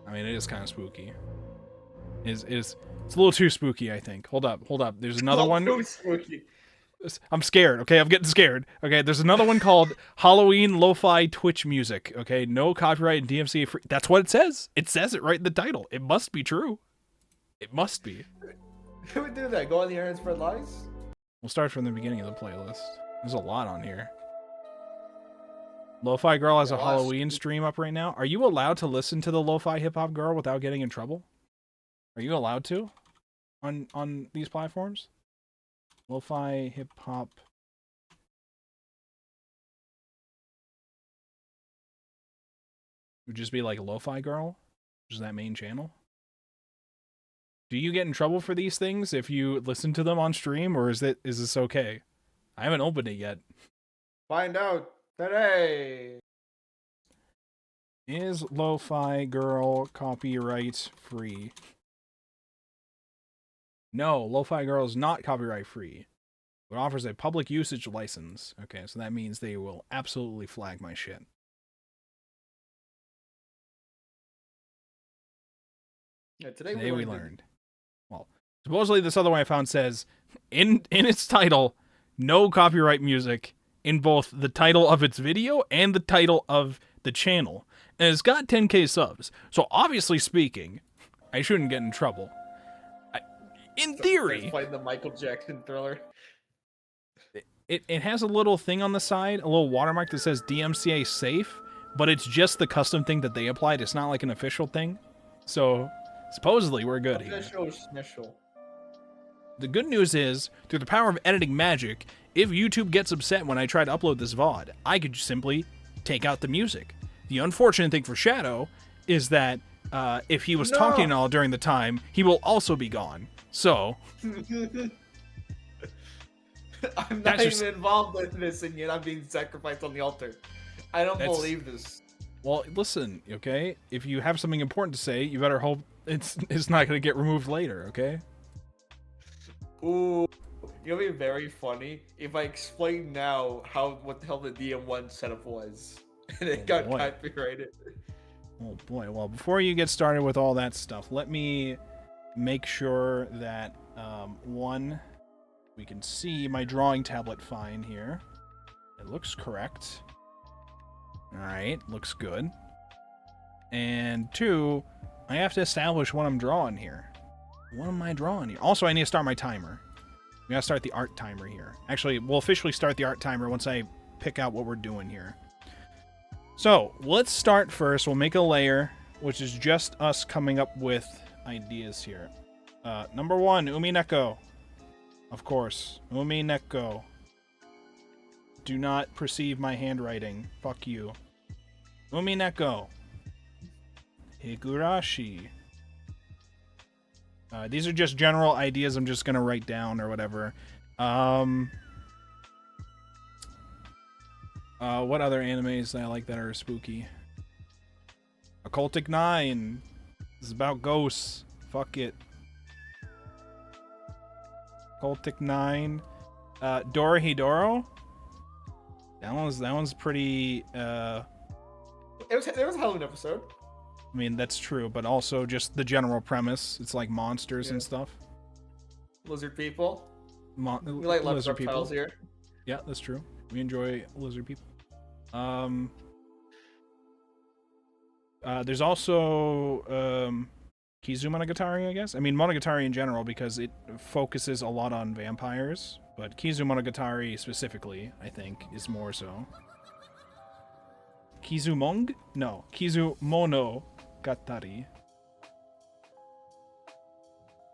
I mean, it is kind of spooky. It's a little too spooky, I think. Hold up. There's another one. Too spooky. I'm scared, okay? I'm getting scared. Okay, there's another one called Halloween Lo-Fi Twitch Music. Okay, no copyright and DMCA free. That's what it says. It says it right in the title. It must be true. It must be. Who would do that? Go on the internet and spread lies? We'll start from the beginning of the playlist. There's a lot on here. Lo-Fi Girl has a Halloween stream up right now. Are you allowed to listen to the Lo-Fi Hip Hop Girl without getting in trouble? Are you allowed to? On these platforms? Lo-Fi Hip Hop. Would just be like Lo-Fi Girl? Which is that main channel? Do you get in trouble for these things if you listen to them on stream, or is this okay? I haven't opened it yet. Find out today. Is Lo-Fi Girl copyright free? No, Lo-Fi Girl is not copyright free. It offers a public usage license. Okay, so that means they will absolutely flag my shit. Yeah, today we learned. Well, supposedly this other one I found says, in its title, no copyright music in both the title of its video and the title of the channel. And it's got 10k subs. So obviously speaking, I shouldn't get in trouble. In theory. Playing the Michael Jackson Thriller. It has a little thing on the side, a little watermark that says DMCA safe, but it's just the custom thing that they applied. It's not like an official thing. So supposedly we're good here. Official. The good news is, through the power of editing magic, if YouTube gets upset when I try to upload this VOD, I could simply take out the music. The unfortunate thing for Shadow is that if he was talking all during the time, he will also be gone. So... I'm not even involved in this, and yet I'm being sacrificed on the altar. I don't believe this. Well, listen, okay? If you have something important to say, you better hope it's not going to get removed later, okay? Ooh, it'll be very funny if I explain now what the hell the DM1 setup was, and it got copyrighted. Oh boy, well, before you get started with all that stuff, let me make sure that, one, we can see my drawing tablet fine here. It looks correct. Alright, looks good. And two, I have to establish what I'm drawing here. What am I drawing here? Also, I need to start my timer. We gotta start the art timer here. Actually, we'll officially start the art timer once I pick out what we're doing here. So, let's start first. We'll make a layer, which is just us coming up with ideas here. Number one, Umineko. Of course. Umineko. Do not perceive my handwriting. Fuck you. Umineko. Higurashi. These are just general ideas I'm just going to write down or whatever. What other animes I like that are spooky? Occultic 9. This is about ghosts. Fuck it. Occultic 9. Dorohedoro. That one's pretty. There was a Halloween episode. I mean, that's true, but also just the general premise. It's like monsters and stuff. Lizard people. We like lizard reptiles here. Yeah, that's true. We enjoy lizard people. There's also Kizu Monogatari, I guess. I mean, Monogatari in general, because it focuses a lot on vampires, but Kizumonogatari specifically, I think, is more so. Kizumong? No, Kizumonogatari.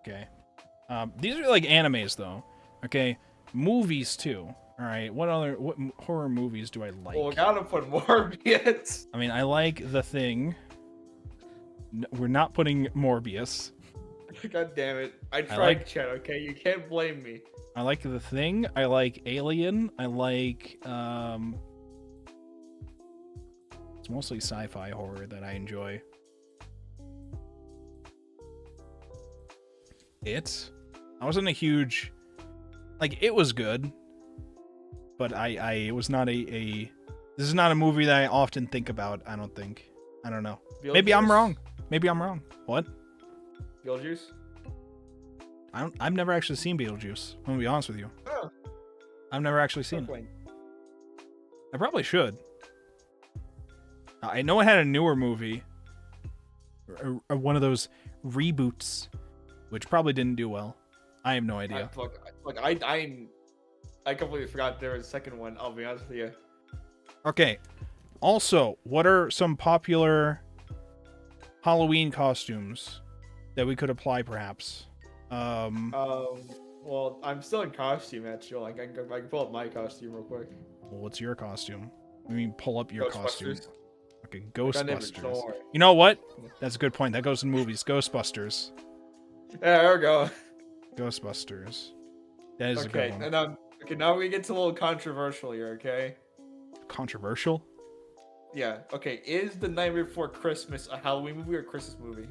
Okay. These are like animes, though. Okay, movies too. All right, what horror movies do I like? Well, we gotta put Morbius. I mean, I like The Thing. We're not putting Morbius. God damn it! I tried, like- Chad. Okay, you can't blame me. I like The Thing. I like Alien. I like it's mostly sci-fi horror that I enjoy. I wasn't a huge like. It was good, but it was not a. This is not a movie that I often think about. I don't think. I don't know. Maybe I'm wrong. Maybe I'm wrong. What? Beetlejuice? I've never actually seen Beetlejuice. I'm gonna be honest with you. Oh. I've never actually seen it. I probably should. I know it had a newer movie, or one of those reboots, which probably didn't do well. I have no idea. I completely forgot there was a second one. I'll be honest with you. Okay. Also, what are some popular Halloween costumes that we could apply, perhaps? Well, I'm still in costume, actually. Like, I can pull up my costume real quick. Well, what's your costume? I mean, pull up your costume. Okay, Ghostbusters. Ghostbusters. You know what? That's a good point. That goes in movies. Ghostbusters. Yeah, there we go. Ghostbusters. That is a good one. And okay, now we get to a little controversial here, okay? Controversial? Yeah, okay. Is The Nightmare Before Christmas a Halloween movie or a Christmas movie?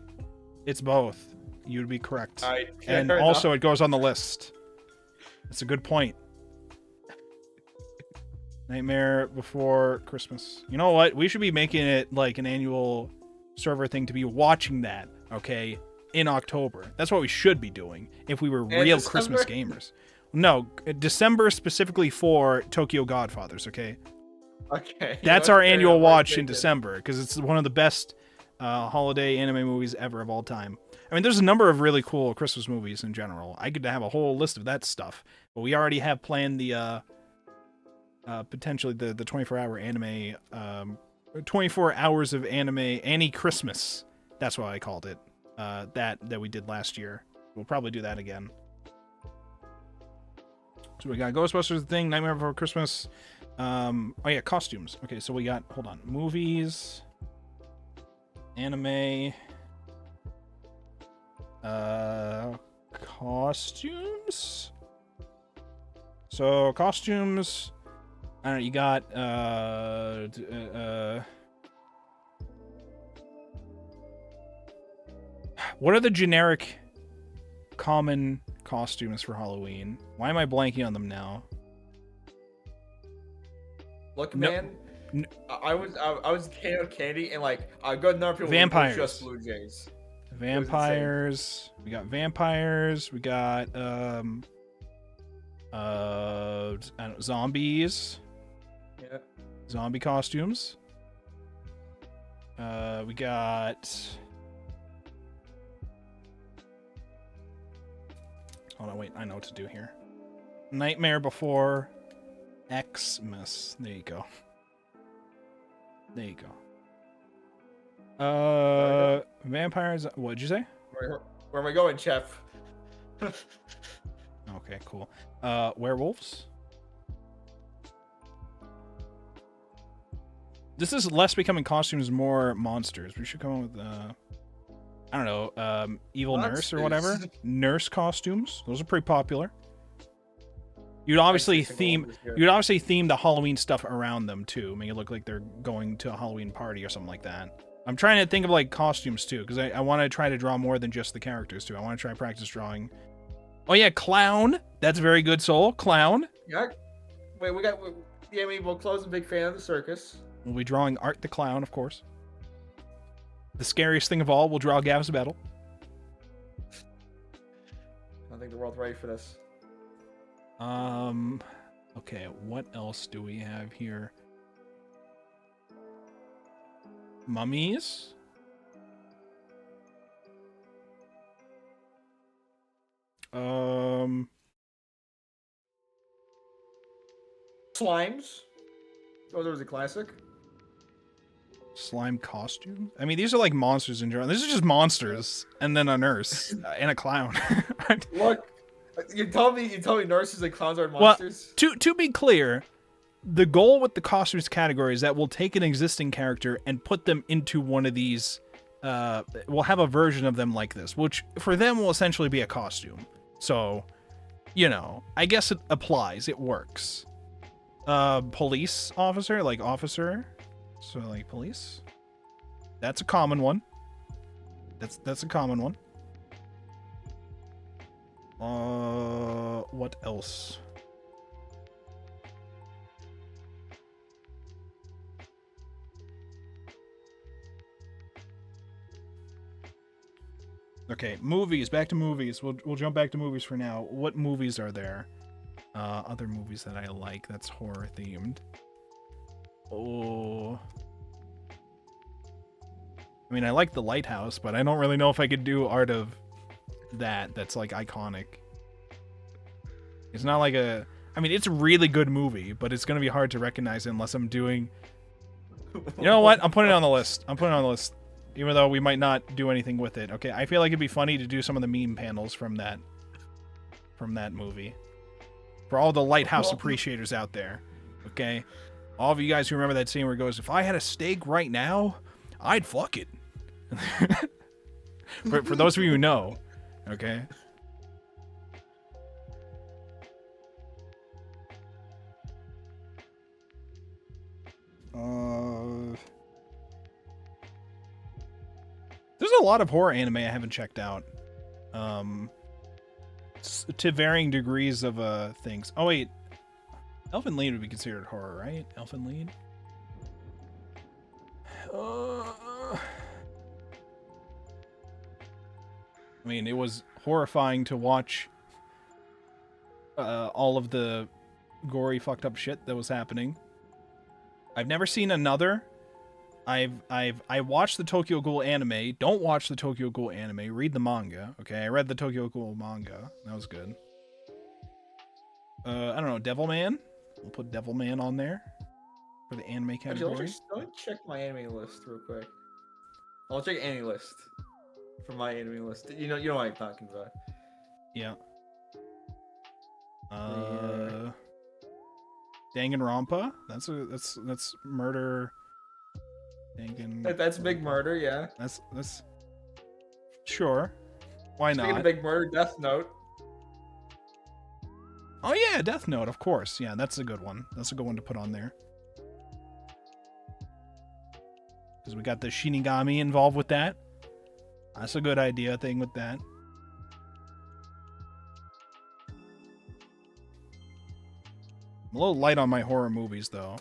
It's both. You'd be correct. And fair also, enough. it goes on the list. It's a good point. Nightmare Before Christmas. You know what? We should be making it like an annual server thing to be watching that, okay, in October. That's what we should be doing if we were real December? Christmas gamers. No, December specifically for Tokyo Godfathers, okay? Okay. That's our fair annual enough. watch in December because it's one of the best holiday anime movies ever of all time. I mean, there's a number of really cool Christmas movies in general. I could have a whole list of that stuff, but we already have planned the potentially the 24-hour anime, 24 hours of anime Christmas. That's what I called it. That we did last year. We'll probably do that again. So we got Ghostbusters, The Thing, Nightmare Before Christmas. Oh yeah, costumes. Okay, so we got, hold on, movies, anime, costumes. So costumes, I don't know, you got what are the generic common costumes for Halloween? Why am I blanking on them now? Look, No- man, I was handing out candy and like a good number of people Vampires. were just Blue Jays. Vampires. We got vampires. We got I don't know, zombies. Yeah. Zombie costumes. We got. Hold on, wait. I know what to do here. Nightmare Before Xmas. There you go. There you go. Vampires. What'd you say? Where am I going, chef? Okay, cool. Werewolves. This is less becoming costumes, more monsters. We should come up with I don't know, evil nurse or whatever. Monsters. Nurse costumes. Those are pretty popular. You'd obviously theme the Halloween stuff around them too. Make it look like they're going to a Halloween party or something like that. I'm trying to think of like costumes too, because I want to try to draw more than just the characters too. I want to try practice drawing. Oh yeah, clown. That's very good, Soul. Clown. Yeah. Wait, yeah, I mean, well, Chloe's a big fan of the circus. We'll be drawing Art the Clown, of course. The scariest thing of all, we'll draw Gav's Battle. I don't think the world's ready for this. Okay, what else do we have here? Mummies? Slimes. Oh, there was a classic. Slime costume? I mean, these are like monsters in general. These are just monsters, and then a nurse and a clown. Look, you tell me nurses and clowns are Well, monsters. to be clear, the goal with the costumes category is that we'll take an existing character and put them into one of these. We'll have a version of them like this, which for them will essentially be a costume. So, you know, I guess it applies. It works. Police officer, like officer. So like police. That's a common one. That's a common one. What else? Okay, movies. Back to movies. We'll jump back to movies for now. What movies are there? Other movies that I like that's horror themed. Oh. I mean, I like The Lighthouse, but I don't really know if I could do art of that. That's like iconic. It's not like a. I mean, it's a really good movie, but it's gonna be hard to recognize unless I'm doing. You know what? I'm putting it on the list. I'm putting it on the list, even though we might not do anything with it. Okay, I feel like it'd be funny to do some of the meme panels from that movie. For all the Lighthouse appreciators out there, okay, all of you guys who remember that scene where it goes, "If I had a steak right now, I'd fuck it." for those of you who know, okay. There's a lot of horror anime I haven't checked out. To varying degrees of things. Oh wait, Elfen Lied would be considered horror, right? Elfen Lied. I mean, it was horrifying to watch all of the gory, fucked up shit that was happening. I've never seen another. I watched the Tokyo Ghoul anime. Don't watch the Tokyo Ghoul anime. Read the manga. Okay, I read the Tokyo Ghoul manga. That was good. I don't know, Devilman. We'll put Devilman on there for the anime category. Let me check my anime list real quick. I'll check any list for my anime list. You know what I'm talking about. Yeah. Danganronpa. That's murder. That's big murder, yeah. That's sure. Why not? Speaking of big murder, Death Note. Oh yeah, Death Note, of course. Yeah, that's a good one. That's a good one to put on there. Because we got the Shinigami involved with that. That's a good idea thing with that. I'm a little light on my horror movies, though.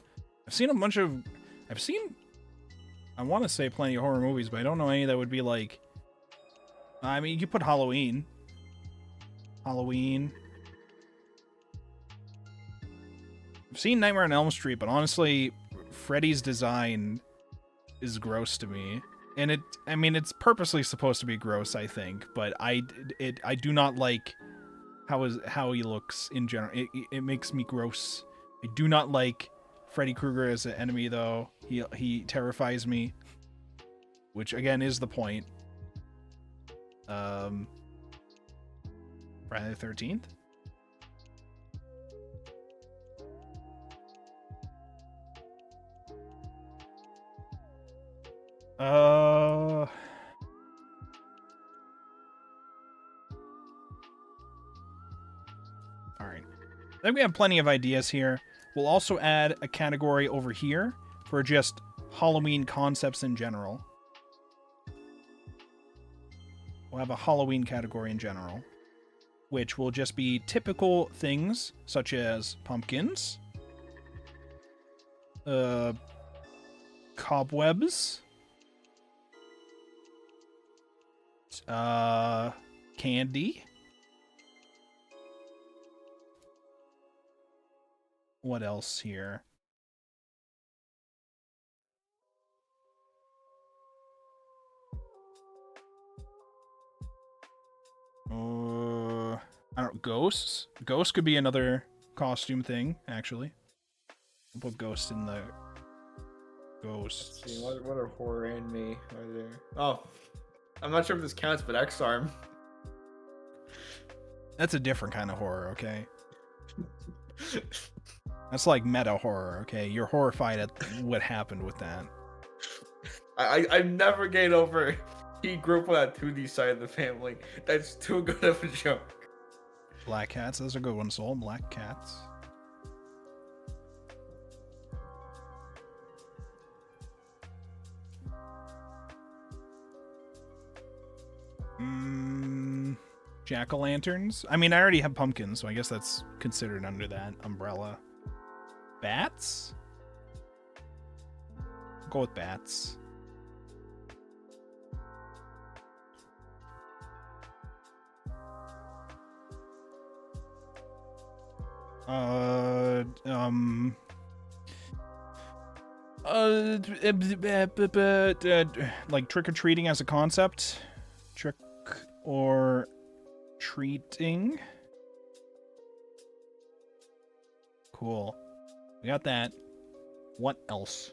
I want to say plenty of horror movies, but I don't know any that would be like... I mean, you could put Halloween. I've seen Nightmare on Elm Street, but honestly, Freddy's design is gross to me. And it's purposely supposed to be gross, I think, but I do not like how he looks in general. It makes me gross. I do not like Freddy Krueger as an enemy, though. He terrifies me, which again is the point. Friday the 13th. All right. I think we have plenty of ideas here. We'll also add a category over here for just Halloween concepts in general. We'll have a Halloween category in general, which will just be typical things such as pumpkins, cobwebs, candy. What else here? I don't know, ghosts? Ghosts could be another costume thing, actually. Put Ghost in the Let's see, Ghosts. what are horror anime are there? Oh, I'm not sure if this counts, but X-Arm. That's a different kind of horror, okay? That's like meta horror, okay? You're horrified at what happened with that. I never get over he grew up on that 2D side of the family. That's too good of a joke. Black Cats, those are good ones. All Black Cats. Jack-o'-lanterns. I mean, I already have pumpkins, so I guess that's considered under that umbrella. Bats? I'll go with bats. Like trick-or-treating as a concept. Trick or treating. Cool. We got that. What else?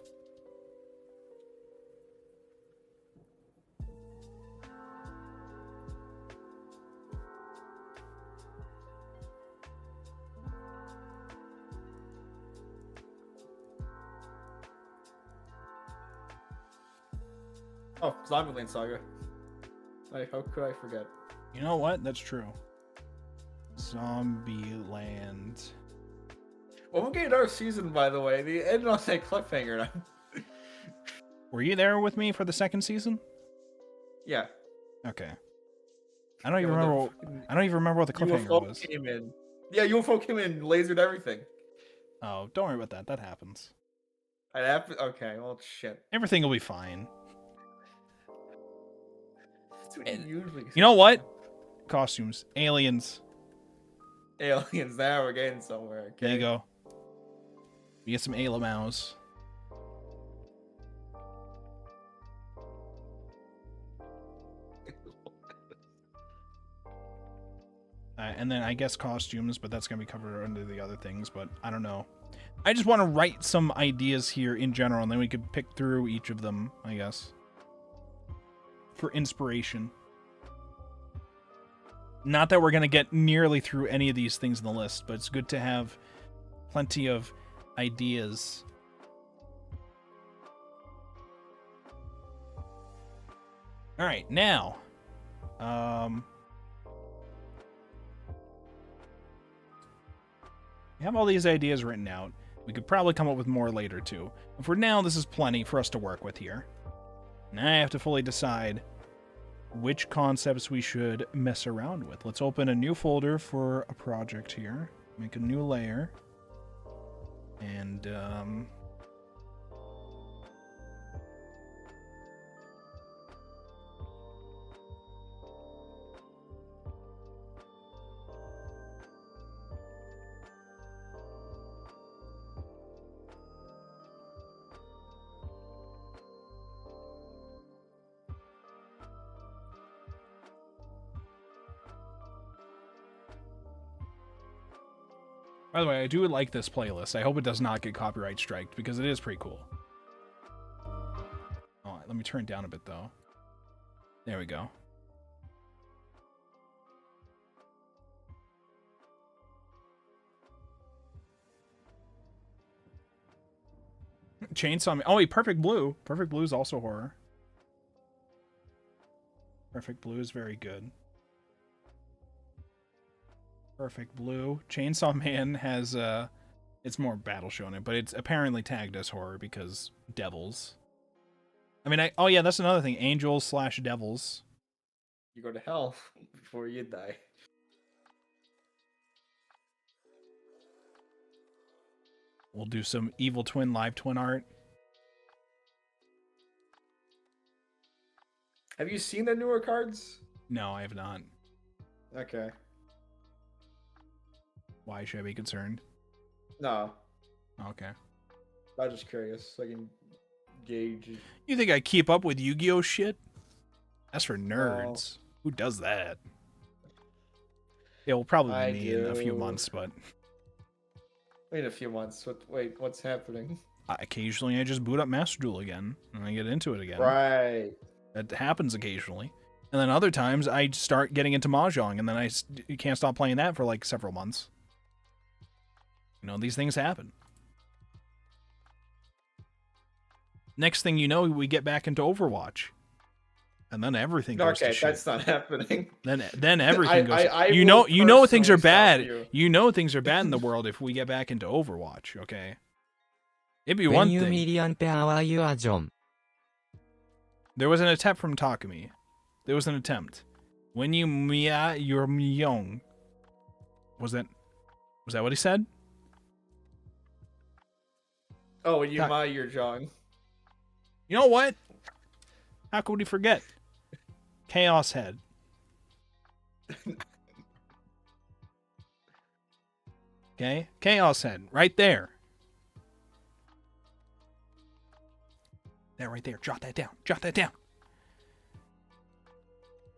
Oh, Zombieland Saga. Like, how could I forget? You know what? That's true. Zombieland. Well, we're getting our season, by the way. The end on that cliffhanger now. Were you there with me for the second season? Yeah. Okay. I don't even when the remember. fucking I don't even remember what the cliffhanger UFO was. came in. Yeah, UFO came in and lasered everything. Oh, don't worry about that. That happens. Okay, well, shit. Everything will be fine. That's what you usually You know what? Costumes. Aliens. Aliens. Now we're getting somewhere. Okay. There you go. We get some Alamos. And then I guess costumes, but that's going to be covered under the other things, but I don't know. I just want to write some ideas here in general, and then we could pick through each of them, I guess. For inspiration. Not that we're going to get nearly through any of these things in the list, but it's good to have plenty of ideas. All right, now. We have all these ideas written out. We could probably come up with more later, too. But for now, this is plenty for us to work with here. Now I have to fully decide which concepts we should mess around with. Let's open a new folder for a project here. Make a new layer. And, by the way, I do like this playlist. I hope it does not get copyright striked because it is pretty cool. Oh, let me turn it down a bit though. There we go. Chainsaw Man. Oh, wait, Perfect Blue. Perfect Blue is also horror. Perfect Blue is very good. Perfect Blue. Chainsaw Man has it's more battle shonen, but it's apparently tagged as horror because devils. I mean, oh yeah, that's another thing. Angels / devils. You go to hell before you die. We'll do some Evil Twin live twin art. Have you seen the newer cards? No, I have not. Okay. Why should I be concerned? No. Okay. I'm just curious. So I can gauge. You think I keep up with Yu-Gi-Oh shit? That's for nerds. Who does that? It will probably be me in a few months, but Wait a few months. Wait, what's happening? Occasionally, I just boot up Master Duel again and I get into it again. Right. That happens occasionally. And then other times, I start getting into Mahjong, and then I can't stop playing that for like several months. You know, these things happen. Next thing you know, we get back into Overwatch. And then everything goes to Okay, shit. that's not happening. Then everything goes. I you know things are personally stop bad. you. You know things are bad in the world if we get back into Overwatch. Okay, it'd be one When you thing. million per hour you are John. There was an attempt from Takumi. There was an attempt. When you mia, you're young. Was that what he said? Oh, when you your John. You know what? How could we forget? Chaos Head. Okay? Chaos Head. Right there. That right there. Jot that down. Jot that down.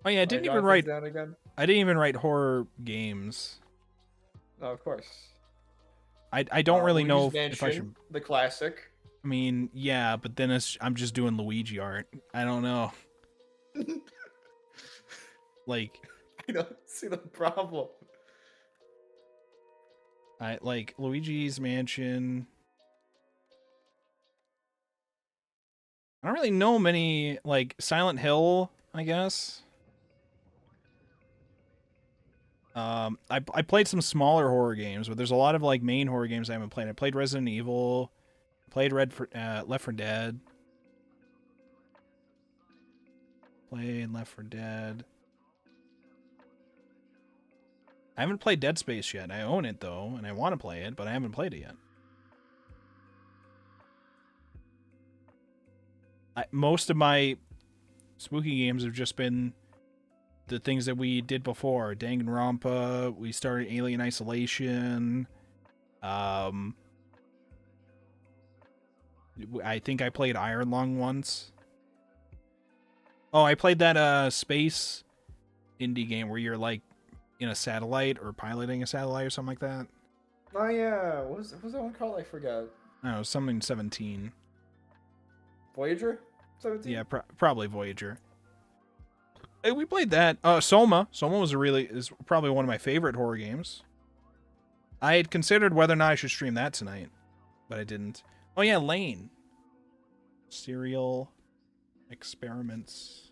Oh yeah, I didn't even write. Down again? I didn't even write horror games. Oh, of course. I don't really know Luigi's if I should. Mansion, the classic. I mean, yeah, but then I'm just doing Luigi art. I don't know. Like, I don't see the problem. I like Luigi's Mansion. I don't really know many, like Silent Hill, I guess. I played some smaller horror games, but there's a lot of like main horror games I haven't played. I played Resident Evil, played Left 4 Dead, played Left 4 Dead. I haven't played Dead Space yet. I own it though, and I want to play it, but I haven't played it yet. Most of my spooky games have just been the things that we did before. Danganronpa, we started Alien Isolation. I think I played Iron Lung once. Oh, I played that space indie game where you're like in a satellite or piloting a satellite or something like that. Oh yeah, what was that one called? I forgot. I don't know, something 17. Voyager? 17? Yeah, probably Voyager. Hey, we played that. Soma. Soma is probably one of my favorite horror games. I had considered whether or not I should stream that tonight, but I didn't. Oh yeah, Lane. Serial experiments.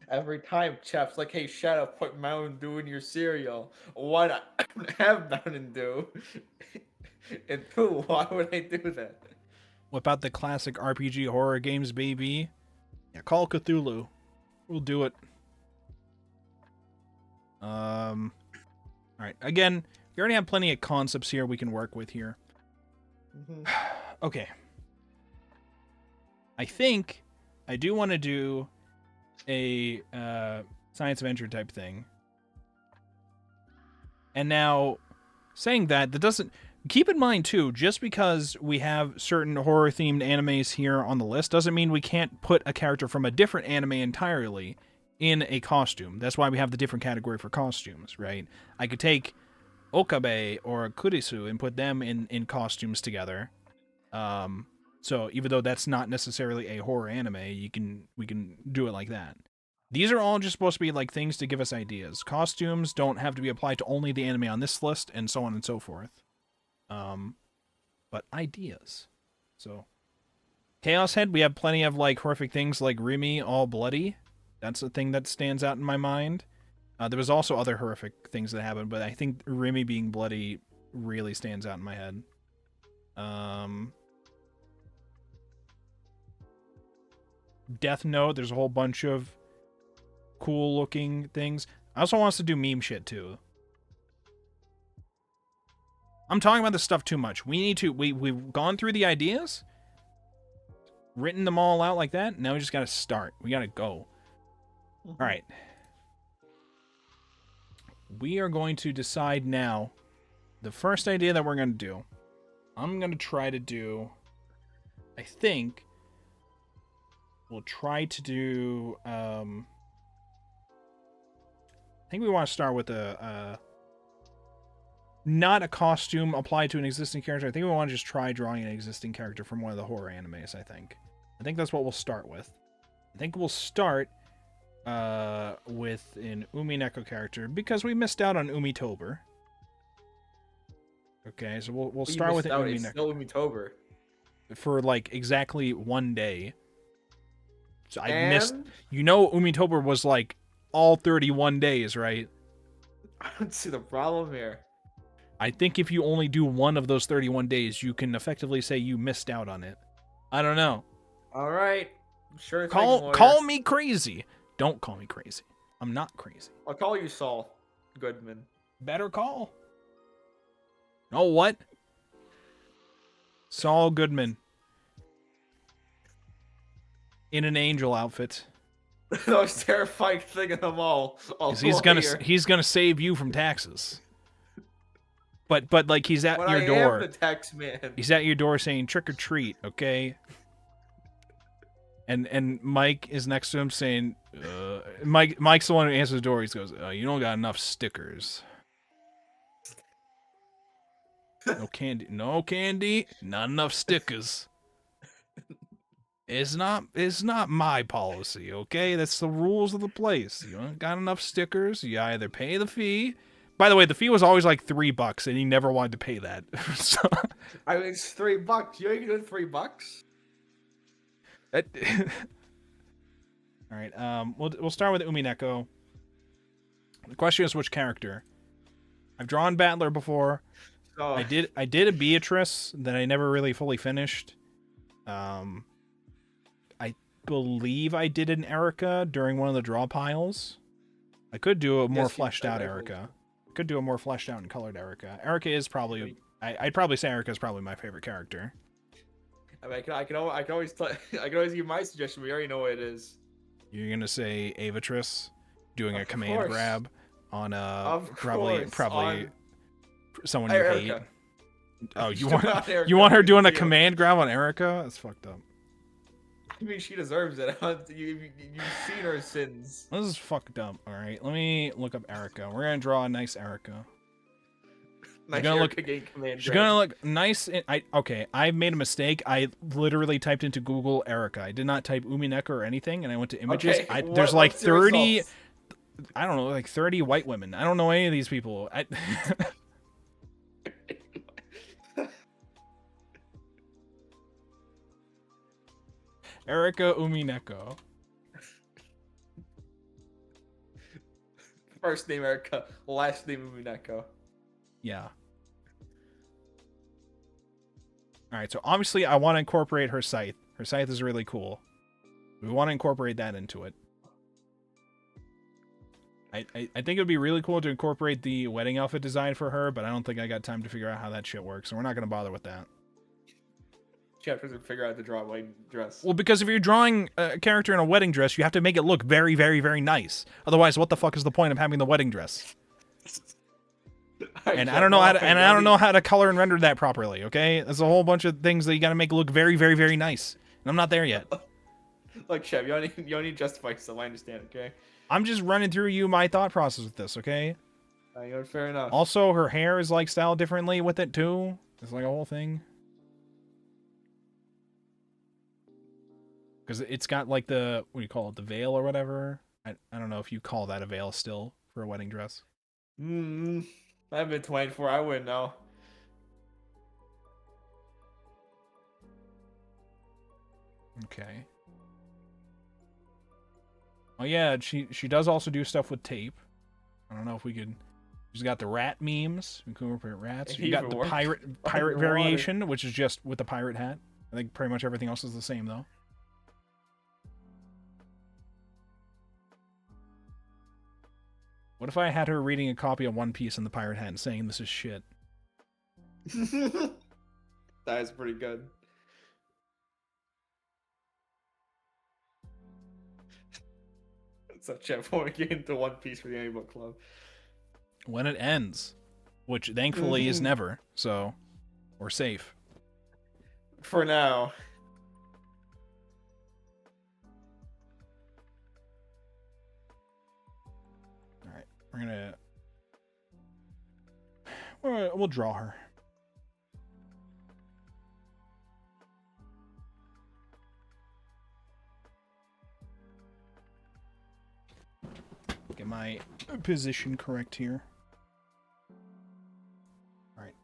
Every time Chap's like, hey, shut up, put Mountain Dew in your cereal. One, I don't have Mountain Dew. And two, why would I do that? Whip out the classic RPG horror games, baby. Yeah, Call of Cthulhu. We'll do it. Alright, again, we already have plenty of concepts here we can work with here. Mm-hmm. Okay. I think I do want to do a science adventure type thing. And now, saying that doesn't... Keep in mind, too, just because we have certain horror-themed animes here on the list doesn't mean we can't put a character from a different anime entirely in a costume. That's why we have the different category for costumes, right? I could take Okabe or Kurisu and put them in costumes together. So even though that's not necessarily a horror anime, we can do it like that. These are all just supposed to be like things to give us ideas. Costumes don't have to be applied to only the anime on this list, and so on and so forth. But ideas. So, Chaos Head, we have plenty of like horrific things like Rimi all bloody. That's a thing that stands out in my mind. There was also other horrific things that happened, but I think Rimi being bloody really stands out in my head. Death Note, there's a whole bunch of cool looking things. I also want us to do meme shit too. I'm talking about this stuff too much. We need to... We've gone through the ideas, written them all out like that. Now we just gotta start. We gotta go. Mm-hmm. All right. We are going to decide now the first idea that we're going to do. I'm going to try to do... I think we'll try to do... I think we want to start with a not a costume applied to an existing character. I think we want to just try drawing an existing character from one of the horror animes, I think that's what we'll start with. I think we'll start with an Umineko character because we missed out on Umitober. Okay, so we'll start with an It's Umineko still Umitober. for like exactly 1 day. So I missed. And Umitober was like all 31 days, right? I don't see the problem here. I think if you only do one of those 31 days, you can effectively say you missed out on it. I don't know. All right. Sure. Call me crazy. Don't call me crazy. I'm not crazy. I'll call you Saul Goodman. Better call. Oh, what? Saul Goodman. In an angel outfit. The most terrifying thing of them all. 'Cause he's gonna save you from taxes. But like he's at your door. I am the tax man. He's at your door saying trick or treat, okay? And Mike is next to him saying, Mike's the one who answers the door. He goes, you don't got enough stickers. No candy, not enough stickers. It's not my policy, okay? That's the rules of the place. You don't got enough stickers. You either pay the fee. By the way, the fee was always like $3, and he never wanted to pay that. So, I mean, it's $3. You ain't doing $3. all right. We'll start with Umineko. The question is which character. I've drawn Battler before. Oh. I did a Beatrice that I never really fully finished. I believe I did an Erica during one of the draw piles. I could do a more fleshed out Erica. I could do a more fleshed out and colored Erica. Erica is probably I'd probably say Erica is probably my favorite character. I mean, I can always give my suggestion. We already know what it is. You're gonna say Avatrice doing a command course. grab on Probably someone you Erica. hate. Oh, you Erica, want her doing a you. command grab on Erica? That's fucked up. I mean, she deserves it. You've seen her sins. This is fucked up. All right, let me look up Erica. We're gonna draw a nice Erica. Nice gonna Erica getting command She's grab. gonna look nice. I made a mistake. I literally typed into Google Erica. I did not type Umineko or anything, and I went to images. Okay, There's like what's your 30. results? I don't know, like 30 white women. I don't know any of these people. Erica Umineko. First name Erica, last name Umineko. Yeah. All right, so obviously I want to incorporate her scythe. Her scythe is really cool. We want to incorporate that into it. I think it would be really cool to incorporate the wedding outfit design for her, but I don't think I got time to figure out how that shit works, so we're not going to bother with that. Chapter to figure out the draw wedding dress. Well, because if you're drawing a character in a wedding dress, you have to make it look very, very, very nice. Otherwise, what the fuck is the point of having the wedding dress? And I don't know how to color and render that properly, okay? There's a whole bunch of things that you got to make look very, very, very nice. And I'm not there yet. Look, Chev, you don't need to justify yourself. I understand, okay? I'm just running through my thought process with this, okay? Fair enough. Also, her hair is like styled differently with it too. It's like a whole thing. Because it's got like the, what do you call it, the veil or whatever? I don't know if you call that a veil still for a wedding dress. I've been 24. I wouldn't know. Okay. Oh yeah, she does also do stuff with tape. I don't know if we could. She's got the rat memes. We can incorporate rats. You got the pirate variation, which is just with the pirate hat. I think pretty much everything else is the same though. What if I had her reading a copy of One Piece in the pirate hat and saying this is shit? That is pretty good. So, Chev, when we get into One Piece for the Anime Book Club. When it ends, which thankfully is never, so we're safe. For now. All right, We'll draw her. Get my position correct here. All right.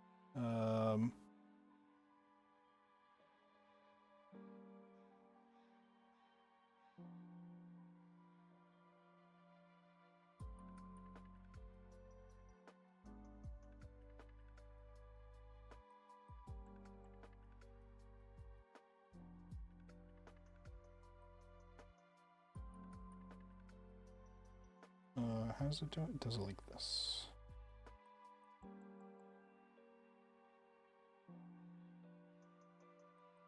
How does it do it? It does it like this.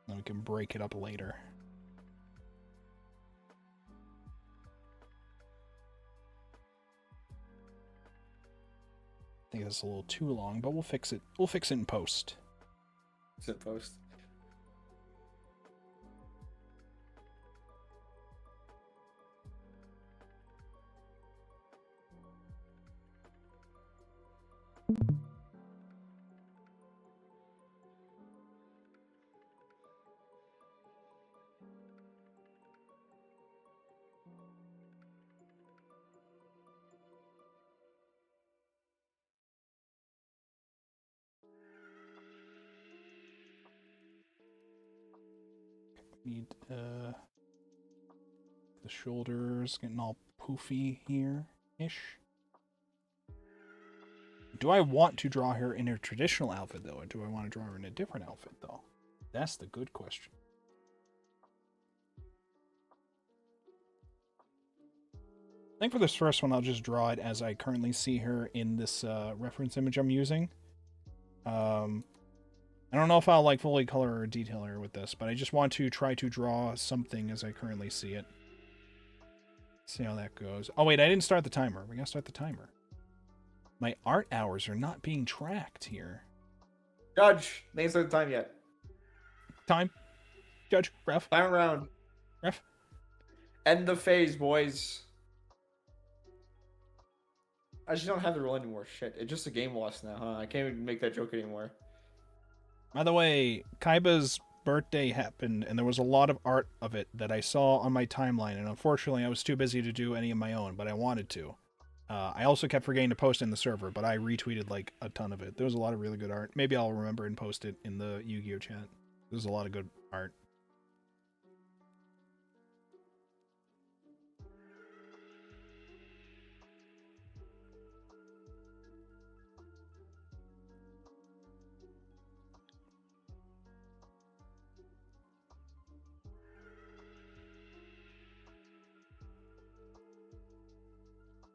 Then we can break it up later. I think that's a little too long, but we'll fix it. We'll fix it in post. It's in post. Need the shoulders getting all poofy here-ish. Do I want to draw her in her traditional outfit, though, or do I want to draw her in a different outfit, though? That's the good question. I think for this first one, I'll just draw it as I currently see her in this reference image I'm using. I don't know if I'll like fully color or detail her with this, but I just want to try to draw something as I currently see it. See how that goes. Oh wait, I didn't start the timer. We gotta start the timer. My art hours are not being tracked here. Judge, they ain't started the time yet. Time. Judge. Ref. Time around. Ref. End the phase, boys. I just don't have the rule anymore. Shit, it's just a game loss now, huh? I can't even make that joke anymore. By the way, Kaiba's birthday happened, and there was a lot of art of it that I saw on my timeline, and unfortunately I was too busy to do any of my own, but I wanted to. I also kept forgetting to post in the server, but I retweeted like a ton of it. There was a lot of really good art. Maybe I'll remember and post it in the Yu-Gi-Oh chat. There's a lot of good art.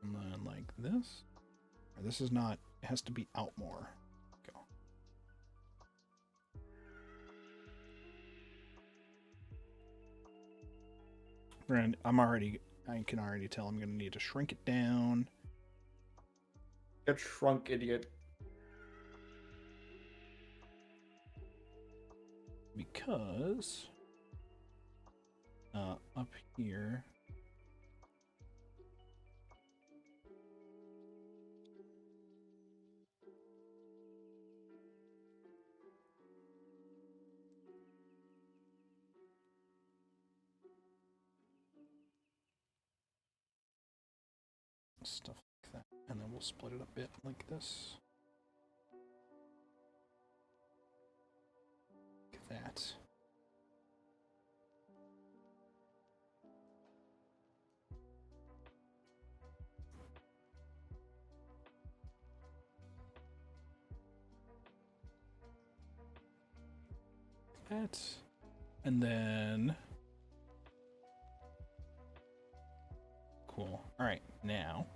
And then like this. Or this is not, it has to be out more. Go. And I can already tell I'm gonna need to shrink it down. Get shrunk, idiot. Because up here stuff like that, and then we'll split it a bit like this. Like that. That. And then cool. All right, now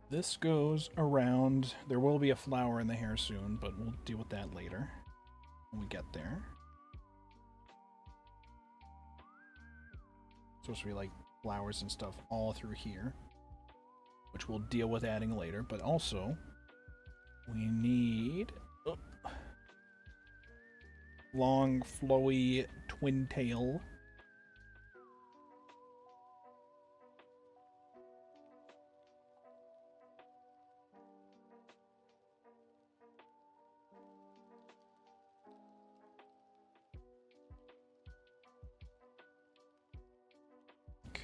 this goes around. There will be a flower in the hair soon, but we'll deal with that later when we get there. Supposed to be like flowers and stuff all through here, which we'll deal with adding later, but also we need long, flowy twin tail.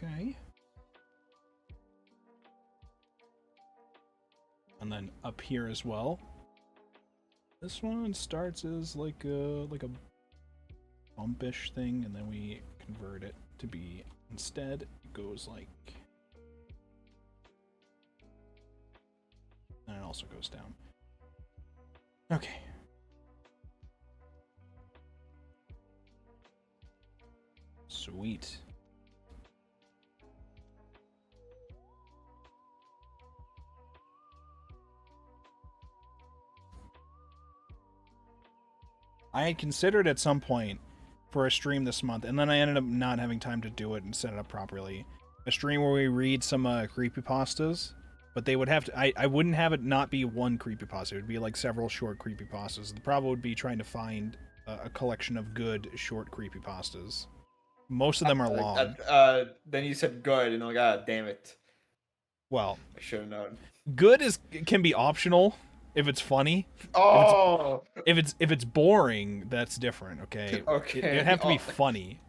Okay. And then up here as well. This one starts as like a bumpish thing, and then we convert it to be, instead it goes like, and it also goes down. Okay. Sweet. I had considered at some point for a stream this month, and then I ended up not having time to do it and set it up properly. A stream where we read some creepypastas, but they would have to. I wouldn't have it not be one creepypasta. It would be like several short creepypastas. The problem would be trying to find a collection of good short creepypastas. Most of them are long. Then you said good, and I'm like, ah, damn it. Well, I should have known. good can be optional if it's funny. Oh, If it's boring, that's different. Okay. Okay. It'd have to be funny.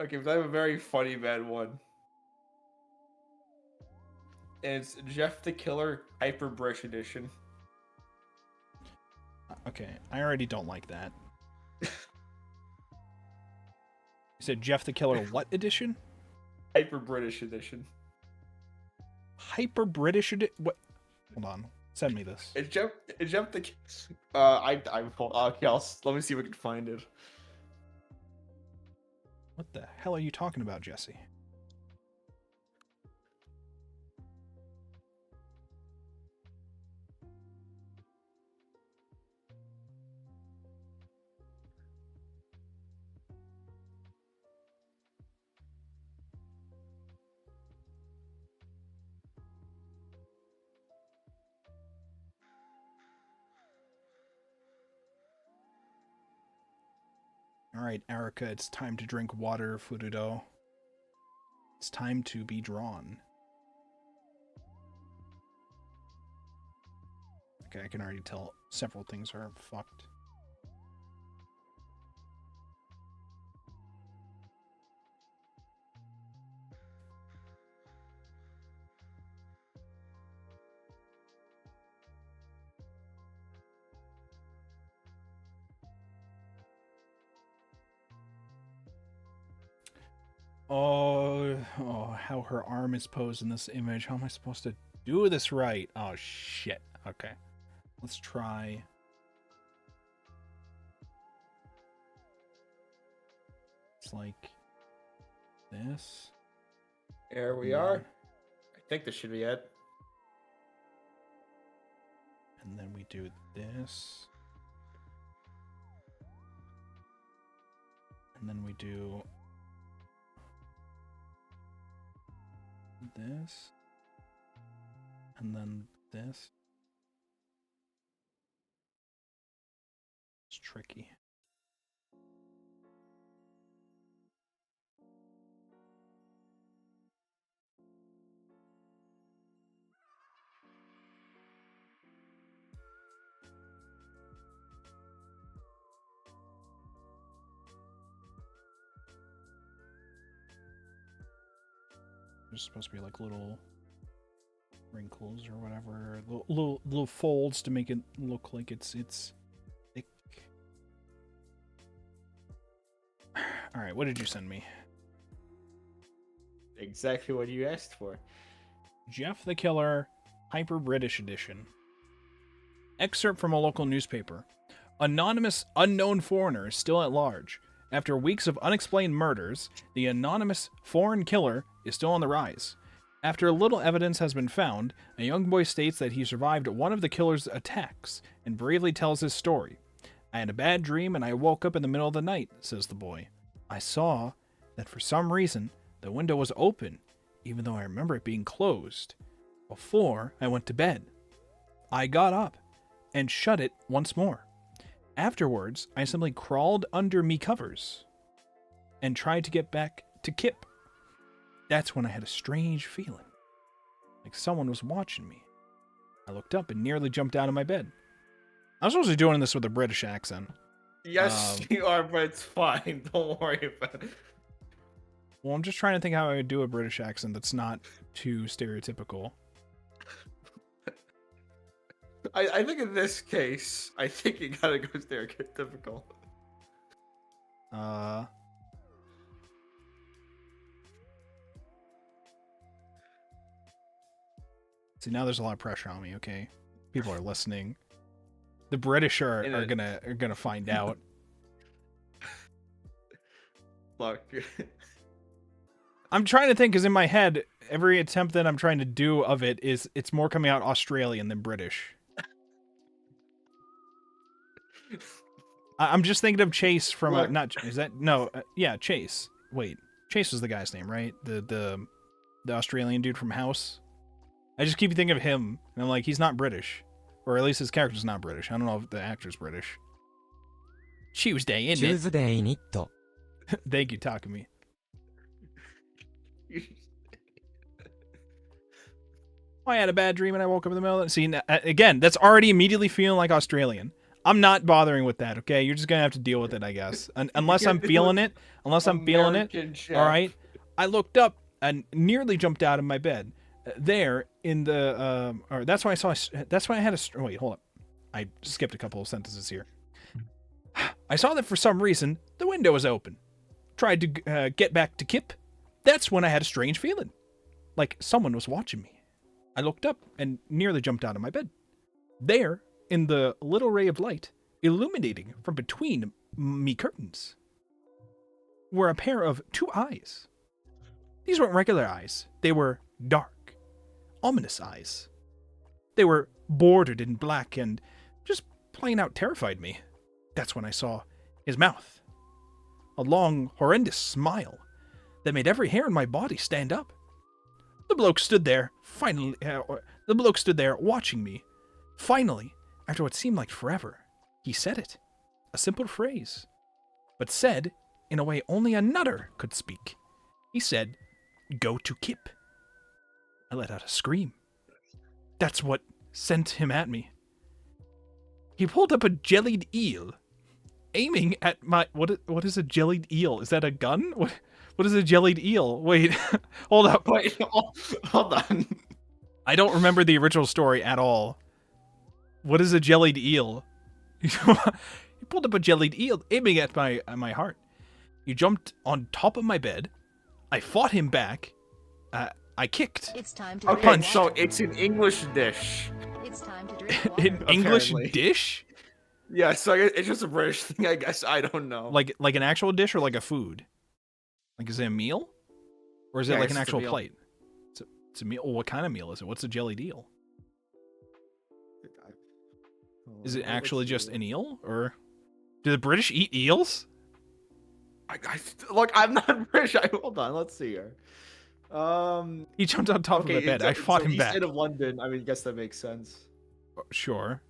Okay, but I have a very funny bad one. And it's Jeff the Killer Hyper Brush Edition. Okay, I already don't like that. You said Jeff the Killer what edition? Hyper British Edition. Hyper British edition? What? Hold on. Send me this. It's Jeff the. Okay, let me see if we can find it. What the hell are you talking about, Jesse? Alright, Erica, it's time to drink water, Furudo. It's time to be drawn. Okay, I can already tell several things are fucked. Oh, how her arm is posed in this image. How am I supposed to do this right? Oh, shit. Okay. Let's try. It's like this. There we are. I think this should be it. And then we do this. And then we do this. And then this. It's tricky. There's supposed to be like little wrinkles or whatever, little folds to make it look like it's thick. All right, what did you send me? Exactly what you asked for. Jeff the Killer, Hyper British Edition. Excerpt from a local newspaper. Anonymous unknown foreigner is still at large. After weeks of unexplained murders, the anonymous foreign killer is still on the rise. After little evidence has been found, a young boy states that he survived one of the killer's attacks and bravely tells his story. I had a bad dream and I woke up in the middle of the night, says the boy. I saw that for some reason the window was open, even though I remember it being closed, before I went to bed. I got up and shut it once more. Afterwards, I simply crawled under me covers and tried to get back to Kip. That's when I had a strange feeling, like someone was watching me. I looked up and nearly jumped out of my bed. I'm supposed to be doing this with a British accent. Yes, you are, but it's fine. Don't worry about it. Well, I'm just trying to think how I would do a British accent that's not too stereotypical. I think in this case, I think you gotta go stereotypical. See, now there's a lot of pressure on me. Okay, people are listening. The British are gonna find out. Look, I'm trying to think, because in my head, every attempt that I'm trying to do of it's more coming out Australian than British. I'm just thinking of Chase from Chase. Wait, Chase was the guy's name, right? The Australian dude from House. I just keep thinking of him, and I'm like, he's not British, or at least his character's not British. I don't know if the actor's British. Tuesday, isn't it? Tuesday にと Thank you, Takumi. I had a bad dream and I woke up in the middle of the... See, again, that's already immediately feeling like Australian. I'm not bothering with that, okay? You're just going to have to deal with it, I guess. Unless I'm feeling it. Unless I'm feeling it. Chef. All right? I looked up and nearly jumped out of my bed. There in the... that's why I had a... Wait, hold up. I skipped a couple of sentences here. I saw that for some reason, the window was open. Tried to get back to Kip. That's when I had a strange feeling. Like someone was watching me. I looked up and nearly jumped out of my bed. There, in the little ray of light, illuminating from between me curtains, were a pair of 2 eyes. These weren't regular eyes. They were dark, ominous eyes. They were bordered in black and just plain out terrified me. That's when I saw his mouth. A long, horrendous smile that made every hair in my body stand up. The bloke stood there, watching me. Finally, after what seemed like forever, he said it. A simple phrase, but said in a way only a nutter could speak. He said, "Go to Kip." I let out a scream. That's what sent him at me. He pulled up a jellied eel, aiming at my... What is a jellied eel? Is that a gun? What is a jellied eel? Wait, hold up. Wait, hold on. I don't remember the original story at all. What is a jellied eel? He pulled up a jellied eel, aiming at my heart. He jumped on top of my bed. I fought him back. I kicked. It's time to Okay, so it's an English dish. It's time to drink water. An English Apparently. dish? Yeah, so it's just a British thing, I guess. I don't know. Like an actual dish or like a food? Like, is it a meal? Or is it Yeah, like it's an just a actual meal. plate? It's a meal. Well, what kind of meal is it? What's a jellied eel? Is it actually just an eel? Or do the British eat eels? Look, I'm not British. Hold on, let's see here. He jumped on top of my bed. I fought him back. Instead of London, I mean, I guess that makes sense. Sure.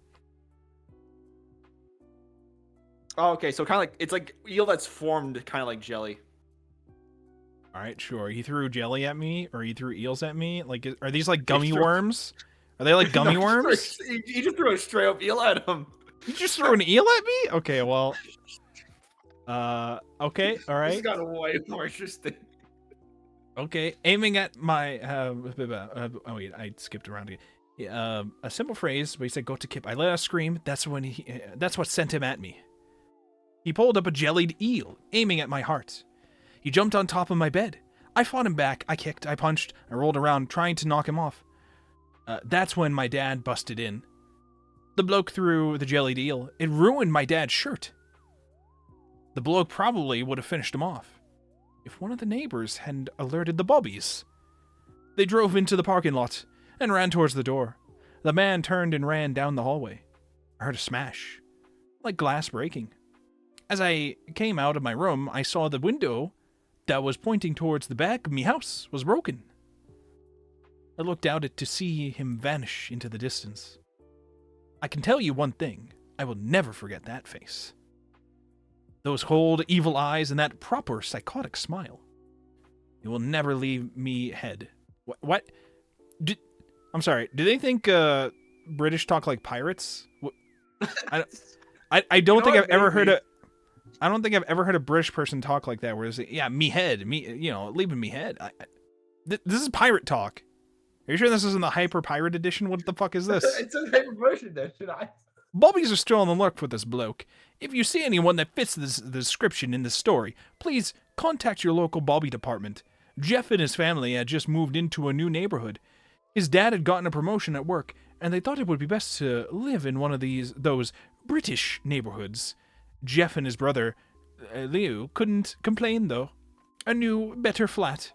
Oh, okay, so kind of like it's like eel that's formed kind of like jelly. All right, sure. He threw jelly at me, or he threw eels at me. Like, are these like gummy threw- worms? Are they like gummy No, worms? You just threw a straight up eel at him. You just threw an eel at me? Okay, well. Okay, all This right. got way more interesting. Okay, aiming at my. Oh wait, I skipped around again. A simple phrase, but he said, "Go to Kip." I let out a scream. That's what sent him at me. He pulled up a jellied eel, aiming at my heart. He jumped on top of my bed. I fought him back. I kicked. I punched. I rolled around, trying to knock him off. That's when my dad busted in. The bloke threw the jellied eel. It ruined my dad's shirt. The bloke probably would have finished him off if one of the neighbors hadn't alerted the bobbies. They drove into the parking lot and ran towards the door. The man turned and ran down the hallway. I heard a smash, like glass breaking. As I came out of my room, I saw the window that was pointing towards the back of me house was broken. I looked out to see him vanish into the distance. I can tell you one thing, I will never forget that face. Those cold, evil eyes and that proper psychotic smile. It will never leave me head. What? I'm sorry, do they think British talk like pirates? I don't think I've ever heard a... I don't think I've ever heard a British person talk like that, where it's, yeah, me head, leaving me head. This is pirate talk. Are you sure this isn't the hyper pirate edition? What the fuck is this? It's a hyper version there, should I? Bobbies are still on the look for this bloke. If you see anyone that fits the description in this story, please contact your local Bobby department. Jeff and his family had just moved into a new neighborhood. His dad had gotten a promotion at work, and they thought it would be best to live in one of those British neighborhoods. Jeff and his brother, Leo, couldn't complain, though. A new, better flat.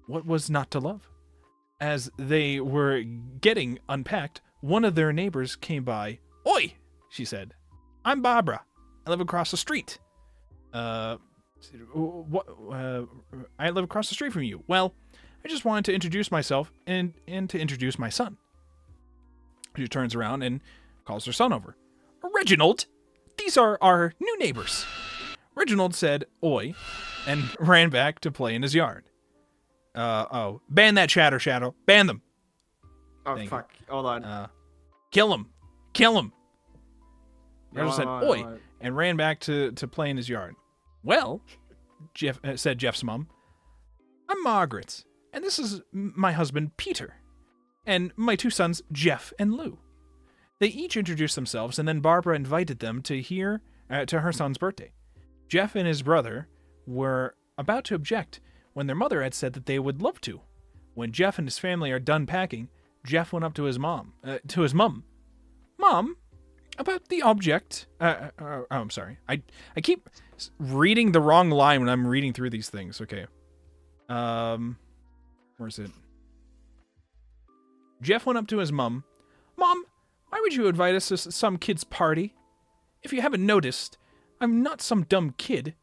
What was not to love? As they were getting unpacked, one of their neighbors came by. Oi, she said. I'm Barbara. I live across the street. I live across the street from you. Well, I just wanted to introduce myself and to introduce my son. She turns around and calls her son over. Reginald, these are our new neighbors. Reginald said, oi, and ran back to play in his yard. Ban that chatter, Shadow. Ban them. Oh, Thank fuck. Hold on. Kill him. Kill him. Reginald said, on, oi, and ran back to play in his yard. Well, Jeff said Jeff's mom, I'm Margaret, and this is my husband, Peter, and my two sons, Jeff and Lou. They each introduced themselves, and then Barbara invited them to her son's birthday. Jeff and his brother were about to object when their mother had said that they would love to. When Jeff and his family are done packing, Jeff went up to his mom. Mom, about the object. I'm sorry. I keep reading the wrong line when I'm reading through these things. Okay. Where's it? Jeff went up to his mom. Mom, why would you invite us to some kid's party? If you haven't noticed, I'm not some dumb kid.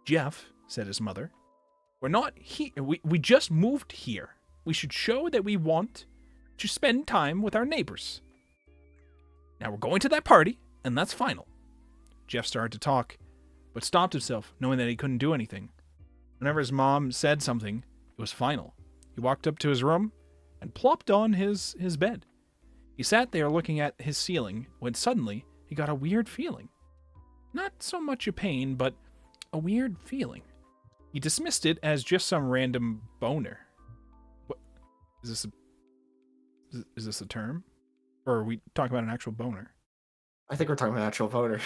Jeff, said his mother. We're not here. We just moved here. We should show that we want to spend time with our neighbors. Now we're going to that party, and that's final. Jeff started to talk, but stopped himself, knowing that he couldn't do anything. Whenever his mom said something, it was final. He walked up to his room and plopped on his bed. He sat there looking at his ceiling when suddenly he got a weird feeling. Not so much a pain, but a weird feeling. He dismissed it as just some random boner. What is this a term? Or are we talking about an actual boner? I think we're talking about actual voter.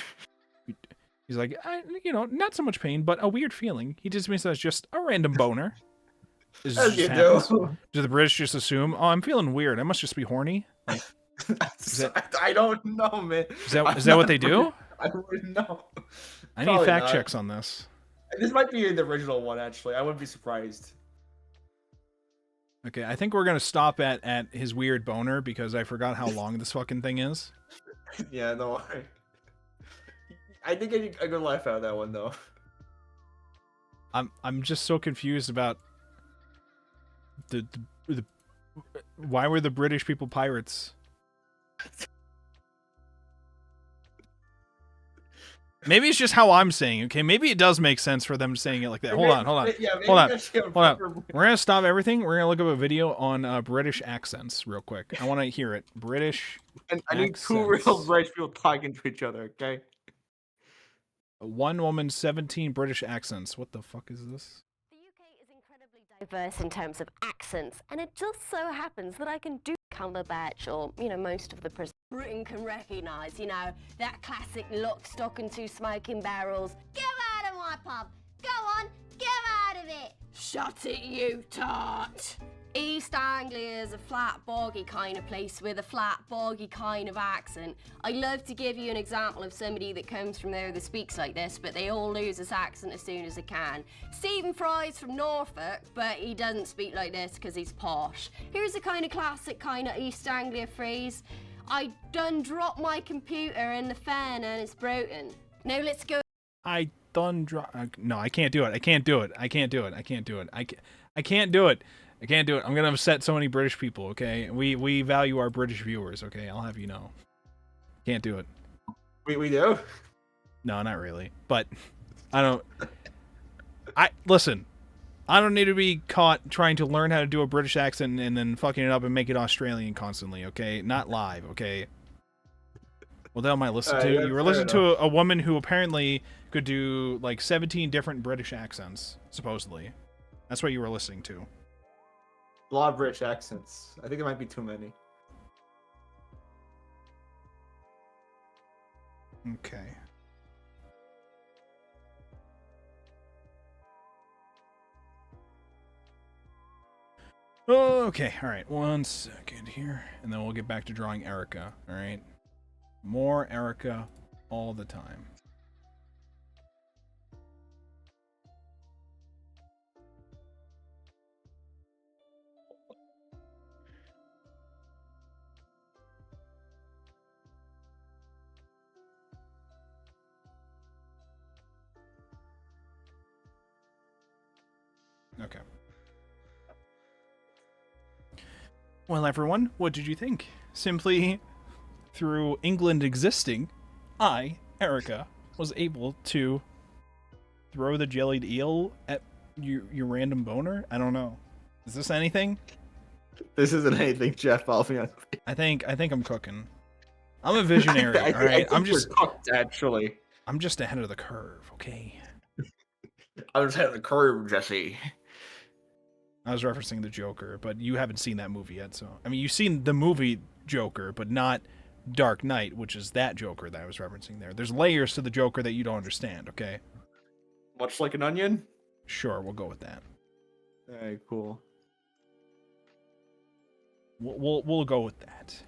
He's like, not so much pain, but a weird feeling. He dismissed it as just a random boner. As you do. Do the British just assume, oh, I'm feeling weird. I must just be horny? Like, I don't know, man. Is that what they do? I wouldn't know. I need fact checks on this. This might be the original one, actually. I wouldn't be surprised. Okay, I think we're going to stop at his weird boner because I forgot how long this fucking thing is. Yeah, no. I think I get a good laugh out of that one, though. I'm just so confused about the why were the British people pirates? Maybe it's just how I'm saying, okay? Maybe it does make sense for them saying it like that. Hold on. We're going to stop everything. We're going to look up a video on British accents real quick. I want to hear it. British And I need two real British people talking to each other, okay? One woman, 17 British accents. What the fuck is this? The UK is incredibly diverse in terms of accents, and it just so happens that I can do Cumberbatch or, most of the prisoners. Britain can recognise, that classic lock, stock and two smoking barrels. Get out of my pub! Go on, get out of it! Shut it, you tart! East Anglia is a flat, boggy kind of place with a flat, boggy kind of accent. I love to give you an example of somebody that comes from there that speaks like this, but they all lose this accent as soon as they can. Stephen Fry's from Norfolk, but he doesn't speak like this because he's posh. Here's a kind of classic kind of East Anglia phrase. I done dropped my computer in the fan and it's broken. Now let's go. I done drop. No, I can't do it. I can't do it. I can't do it. I can't do it. I can't do it. I can't do it. I'm gonna upset so many British people. Okay, we value our British viewers. Okay, I'll have you know. Can't do it. We do. No, not really. But I don't. Listen. I don't need to be caught trying to learn how to do a British accent and then fucking it up and make it Australian constantly. Okay, not live. Okay. Well, that might listen to. Yeah, You were fair listening to enough. a woman who apparently could do like 17 different British accents, supposedly. That's what you were listening to. A lot of British accents. I think it might be too many. Okay. Okay, alright, 1 second here, and then we'll get back to drawing Erica, alright? More Erica all the time. Okay. Well, everyone, what did you think? Simply through England existing, I, Erica, was able to throw the jellied eel at your random boner? I don't know. Is this anything? This isn't anything, Jeff. I'll be honest. I think I'm cooking. I'm a visionary, I all right? think you're cooked, actually. I'm just ahead of the curve, okay? I was ahead of the curve, Jesse. I was referencing the Joker, but you haven't seen that movie yet, so I mean you've seen the movie Joker, but not Dark Knight, which is that Joker that I was referencing there. There's layers to the Joker that you don't understand, okay? Much like an onion? Sure, we'll go with that. Alright, cool. We'll go with that.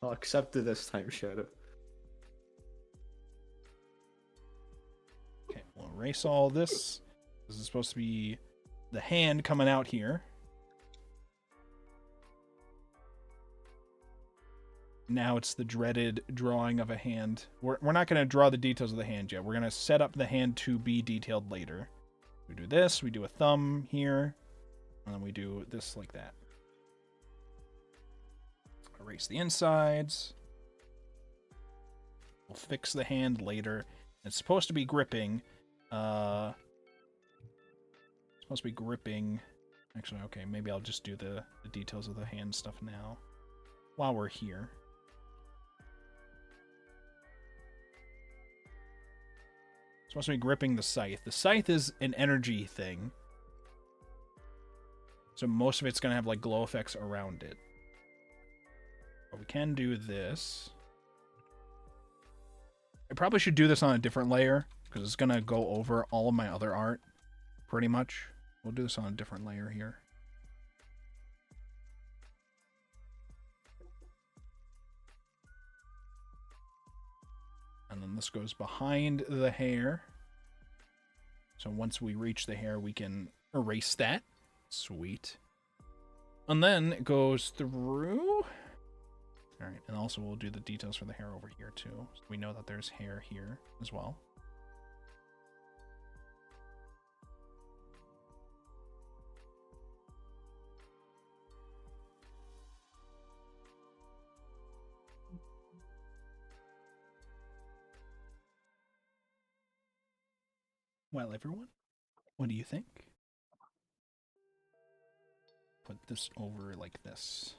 I'll accept it this time, Shadow. Okay, we'll erase all this. This is supposed to be the hand coming out here. Now it's the dreaded drawing of a hand. We're not going to draw the details of the hand yet. We're going to set up the hand to be detailed later. We do this, we do a thumb here, and then we do this like that. Erase the insides. We'll fix the hand later. It's supposed to be gripping. Supposed to be gripping. Actually, okay, maybe I'll just do the details of the hand stuff now while we're here. It's supposed to be gripping the scythe. The scythe is an energy thing, so most of it's going to have like glow effects around it. But we can do this. I probably should do this on a different layer because it's going to go over all of my other art pretty much. We'll do this on a different layer here. And then this goes behind the hair. So once we reach the hair, we can erase that. Sweet. And then it goes through. All right, and also we'll do the details for the hair over here too. So we know that there's hair here as well. Well, everyone, what do you think? Put this over like this.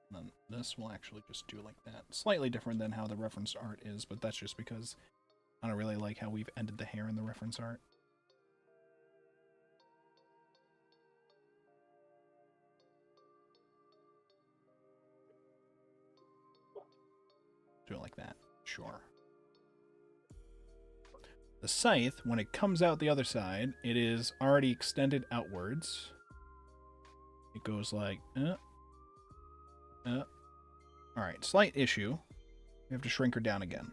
And then this will actually just do like that. Slightly different than how the reference art is, but that's just because I don't really like how we've ended the hair in the reference art. Do it like that. Sure. The scythe, when it comes out the other side, it is already extended outwards. It goes like, Alright, slight issue. We have to shrink her down again.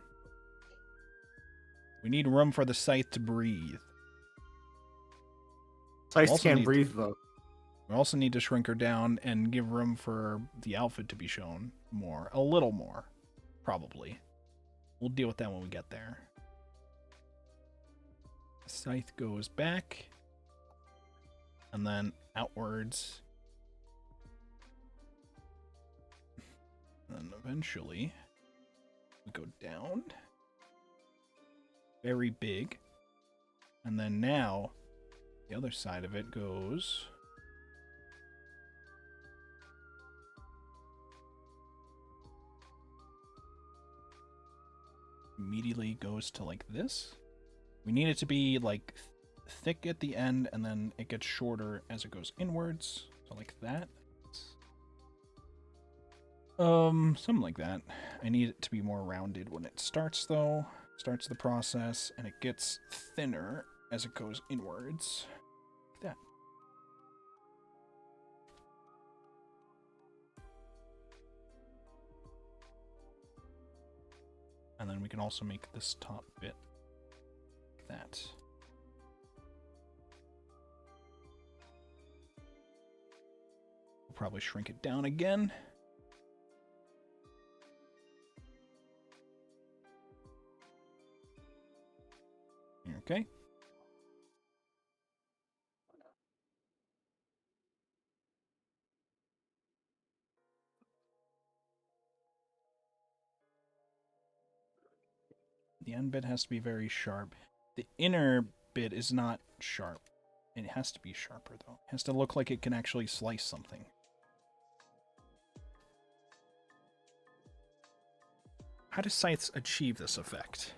We need room for the scythe to breathe. Scythe can't breathe, though. We also need to shrink her down and give room for the outfit to be shown more. A little more, probably. We'll deal with that when we get there. The scythe goes back. And then outwards. And then eventually, we go down. Very big. And then now, the other side of it goes... immediately goes to like this. We need it to be like thick at the end, and then it gets shorter as it goes inwards. So like that. Something like that. I need it to be more rounded when it starts, though. Starts the process, and it gets thinner as it goes inwards. Like that. And then we can also make this top bit like that. We'll probably shrink it down again. Okay. The end bit has to be very sharp. The inner bit is not sharp. It has to be sharper, though. It has to look like it can actually slice something. How do scythes achieve this effect?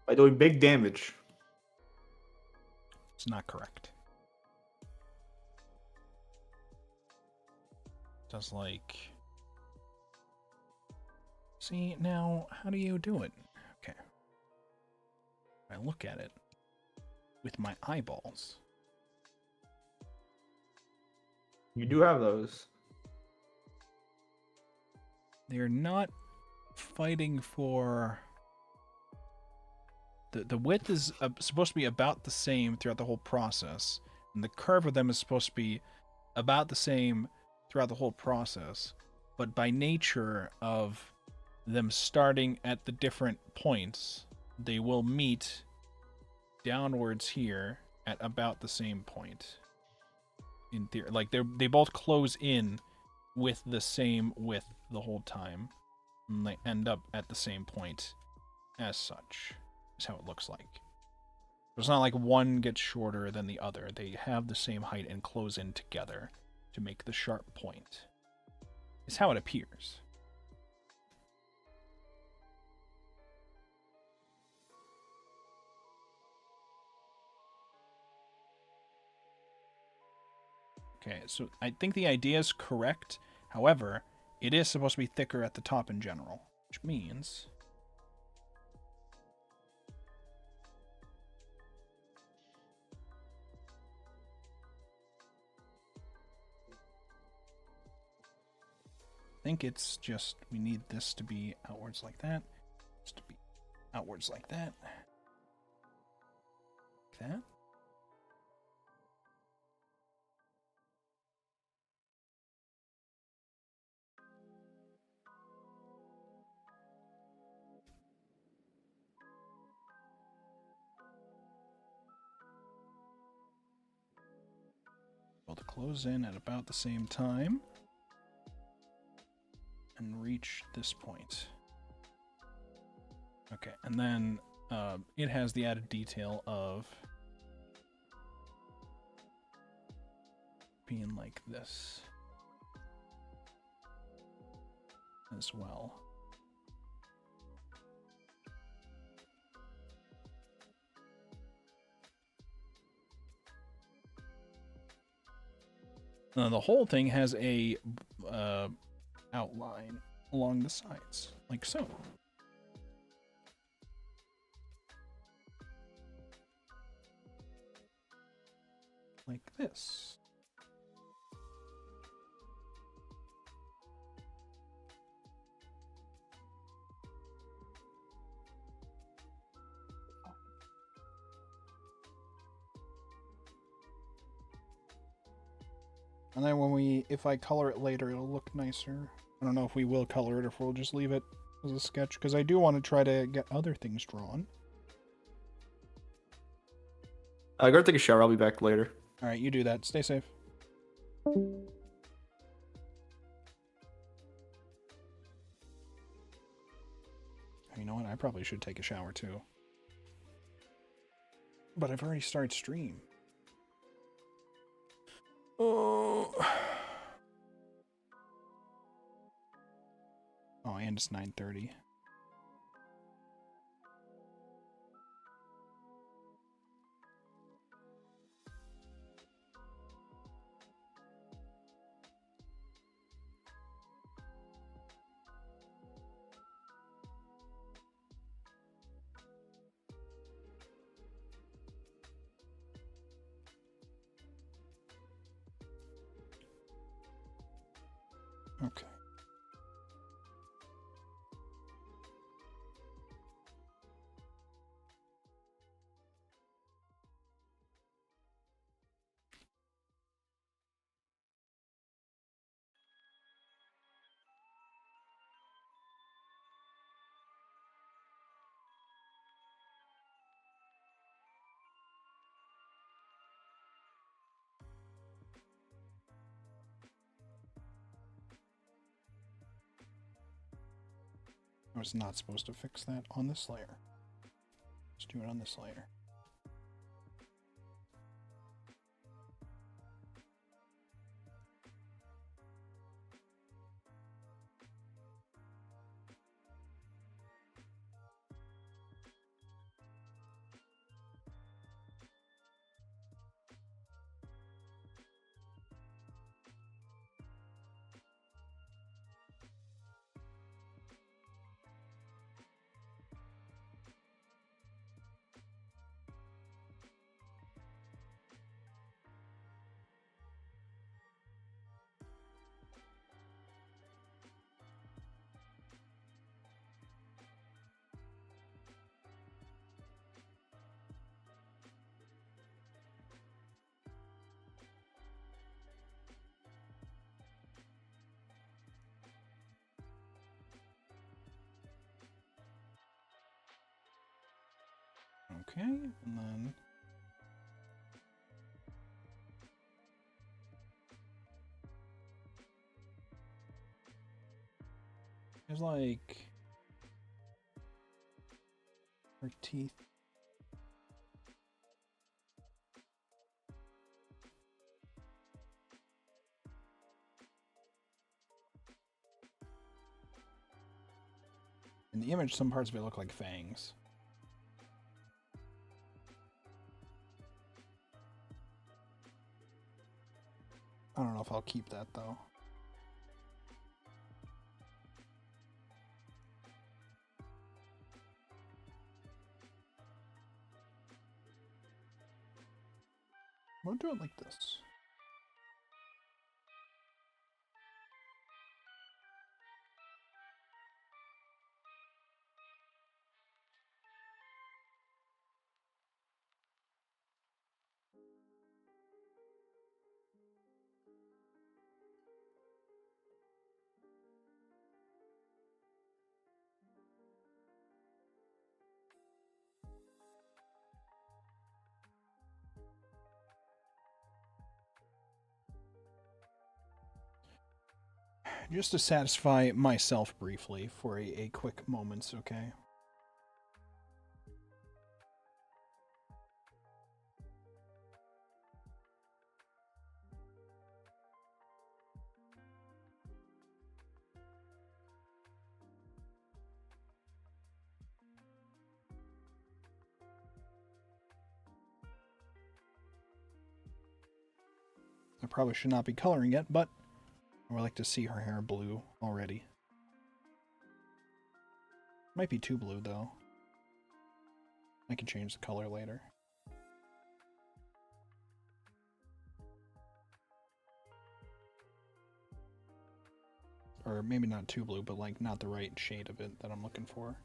By doing big damage. It's not correct. It does like... See, now, how do you do it? Okay. I look at it with my eyeballs. You do have those. They're not fighting for... The width is supposed to be about the same throughout the whole process, and the curve of them is supposed to be about the same throughout the whole process, but by nature of them starting at the different points, they will meet downwards here at about the same point. In theory, like they both close in with the same width the whole time, and they end up at the same point as such. Is how it looks like. It's not like one gets shorter than the other. They have the same height and close in together to make the sharp point. Is how it appears. Okay, so I think the idea is correct. However, it is supposed to be thicker at the top in general, which means... I think it's just we need this to be outwards like that. This to be outwards like that. Like that. Both close in at about the same time. And reach this point. Okay, and then it has the added detail of being like this as well. Now, the whole thing has a outline along the sides, like so. Like this. And then if I color it later, it'll look nicer. I don't know if we will color it or if we'll just leave it as a sketch, because I do want to try to get other things drawn. I gotta take a shower. I'll be back later. Alright, you do that. Stay safe. You know what? I probably should take a shower too. But I've already started stream. Oh, and it's 9:30. Okay. I was not supposed to fix that on this layer. Let's do it on this layer. Okay, and then there's like her teeth. In the image, some parts of it look like fangs. I don't know if I'll keep that though. We'll do it like this. Just to satisfy myself briefly for a quick moment, okay? I probably should not be coloring it, but I would like to see her hair blue already. Might be too blue, though. I can change the color later. Or maybe not too blue, but like not the right shade of it that I'm looking for.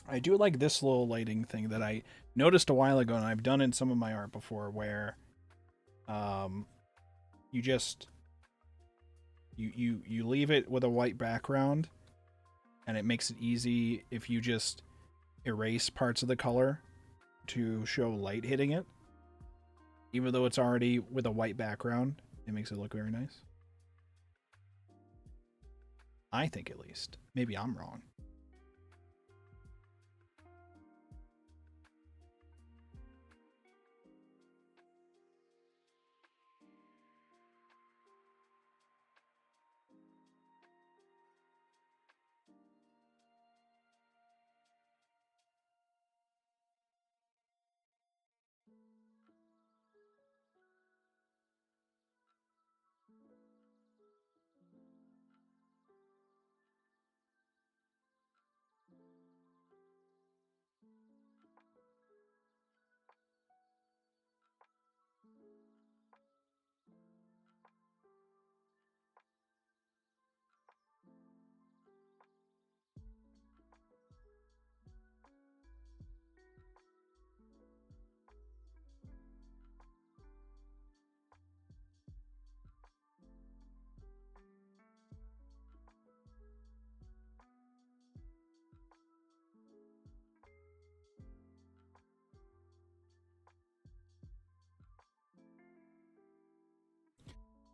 I do like this little lighting thing that I noticed a while ago, and I've done in some of my art before, where you just you leave it with a white background, and it makes it easy if you just erase parts of the color to show light hitting it. Even though it's already with a white background, it makes it look very nice. I think, at least. Maybe I'm wrong.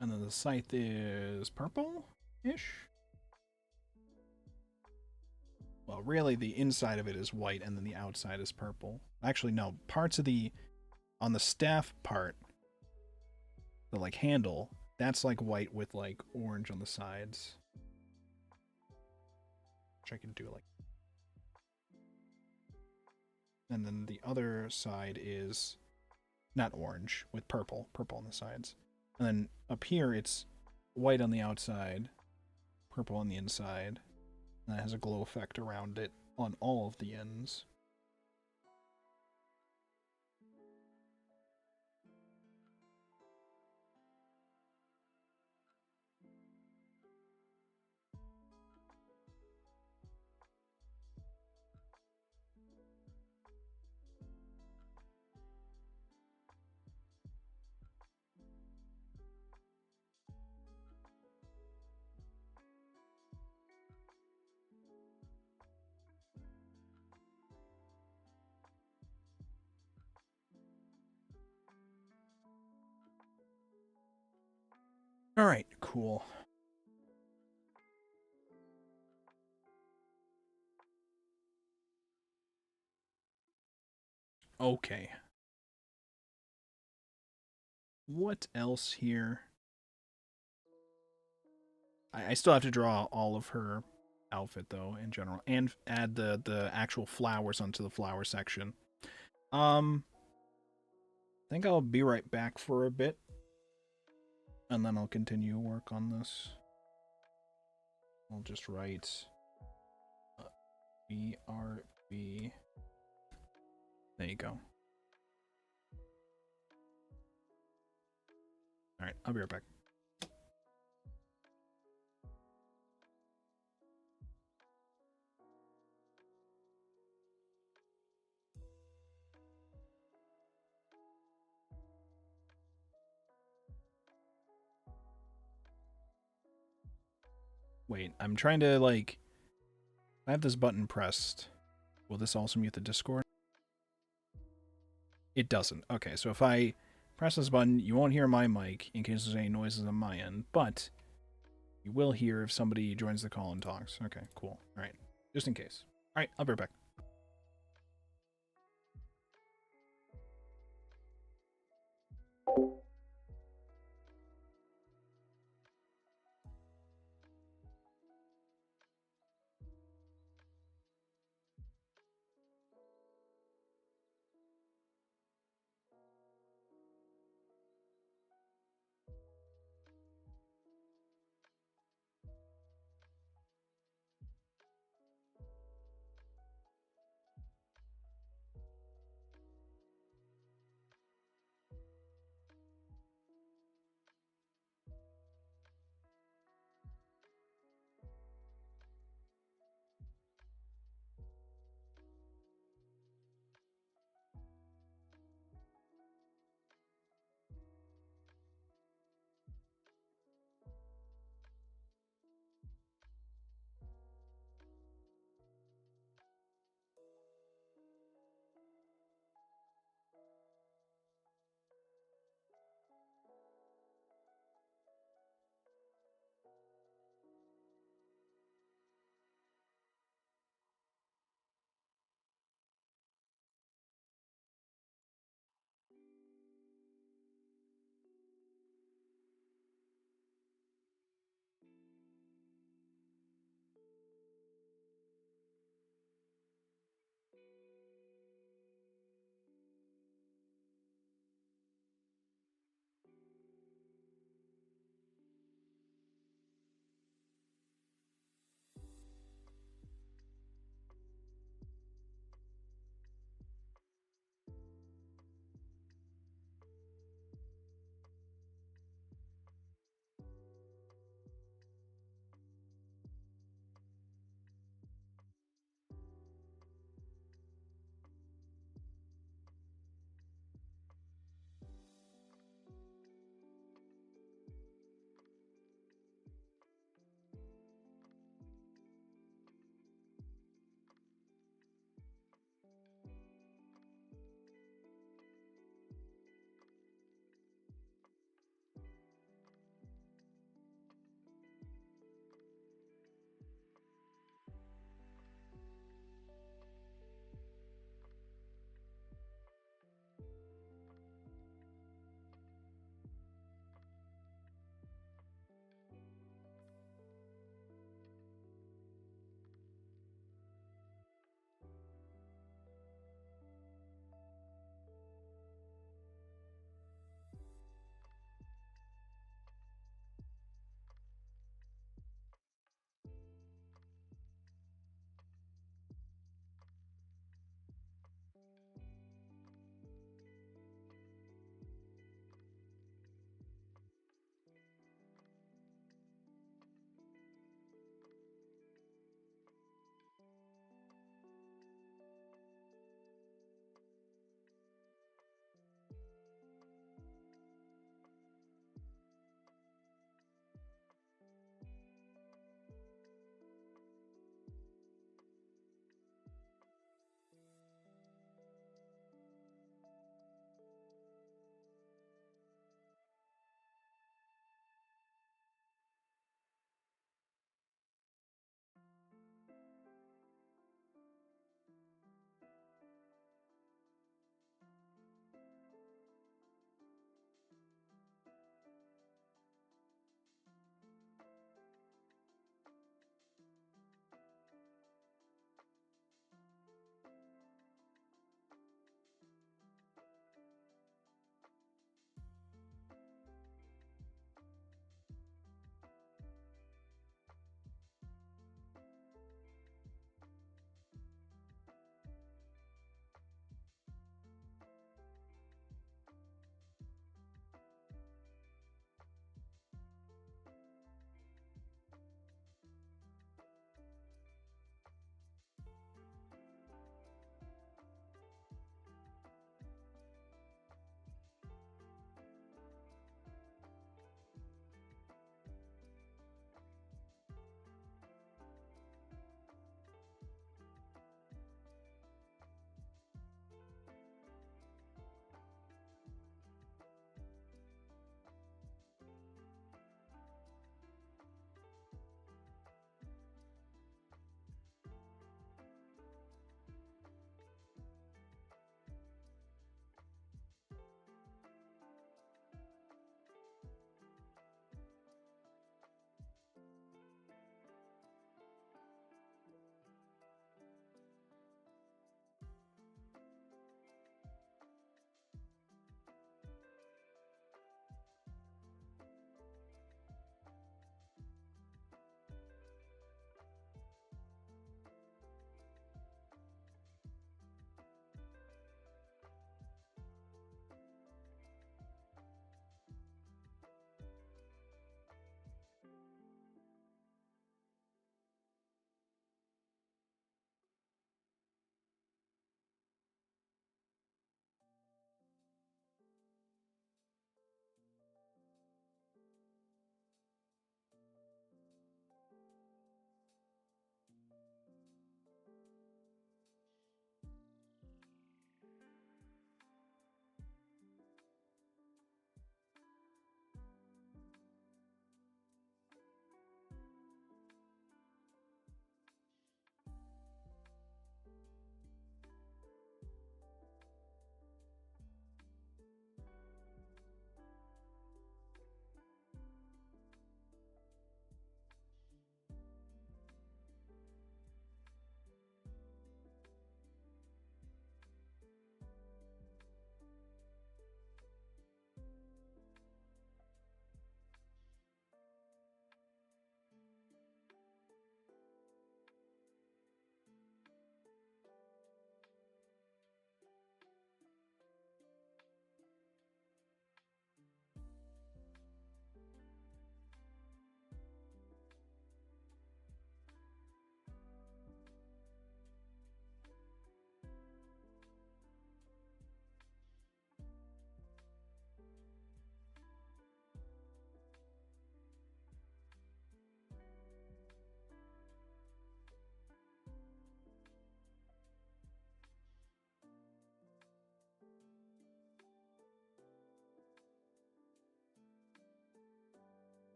And then the scythe is purple-ish? Well, really, the inside of it is white, and then the outside is purple. Actually, no. Parts of the... On the staff part, the, like, handle, that's, like, white with, like, orange on the sides. Which I can do, like... And then the other side is not orange, with purple on the sides. And then up here, it's white on the outside, purple on the inside, and that has a glow effect around it on all of the ends. Alright, cool. Okay. What else here? I still have to draw all of her outfit, though, in general. And add the actual flowers onto the flower section. I think I'll be right back for a bit. And then I'll continue work on this. I'll just write BRB. There you go. Alright, I'll be right back. Wait, I'm trying to, like... I have this button pressed. Will this also mute the Discord? It doesn't. Okay, so if I press this button, you won't hear my mic in case there's any noises on my end, but you will hear if somebody joins the call and talks. Okay, cool. Alright, just in case. Alright, I'll be right back.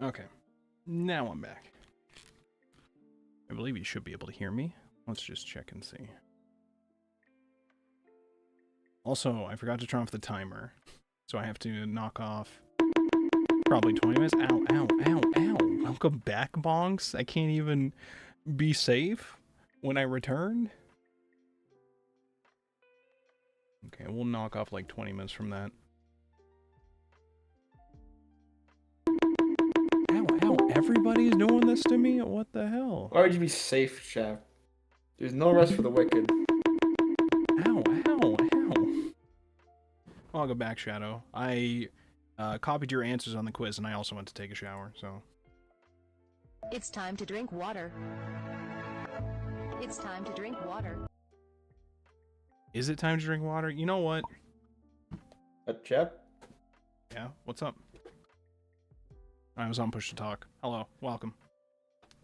Okay. Now I'm back. I believe you should be able to hear me. Let's just check and see. Also, I forgot to turn off the timer. So I have to knock off probably 20 minutes. Ow, ow, ow, ow. Welcome back, bonks. I can't even be safe when I return. Okay, we'll knock off like 20 minutes from that. Ow, ow, everybody's doing this to me? What the hell? Why would you be safe, chap? There's no rest for the wicked. Ow, ow, ow. Welcome back, Shadow. I copied your answers on the quiz, and I also went to take a shower, so... It's time to drink water. It's time to drink water. Is it time to drink water? You know what? Chap? Yeah, what's up? I was on push to talk. Hello, welcome.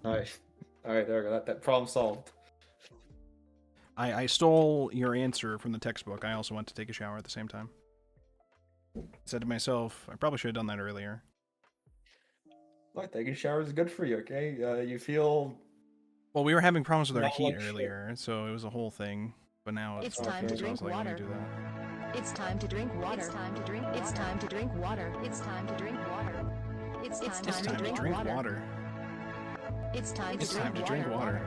Alright, there we go. That problem solved. I stole your answer from the textbook. I also went to take a shower at the same time. Said to myself, I probably should have done that earlier. Look, taking showers is good for you, okay? You feel... Well, we were having problems with our Not heat like shit. earlier, so it was a whole thing. But now It's okay, time to so I was drink like, let me water. do that. It's time to drink water. It's time to drink water. It's time to drink water. It's time to drink water. It's time to drink water. It's time to drink water.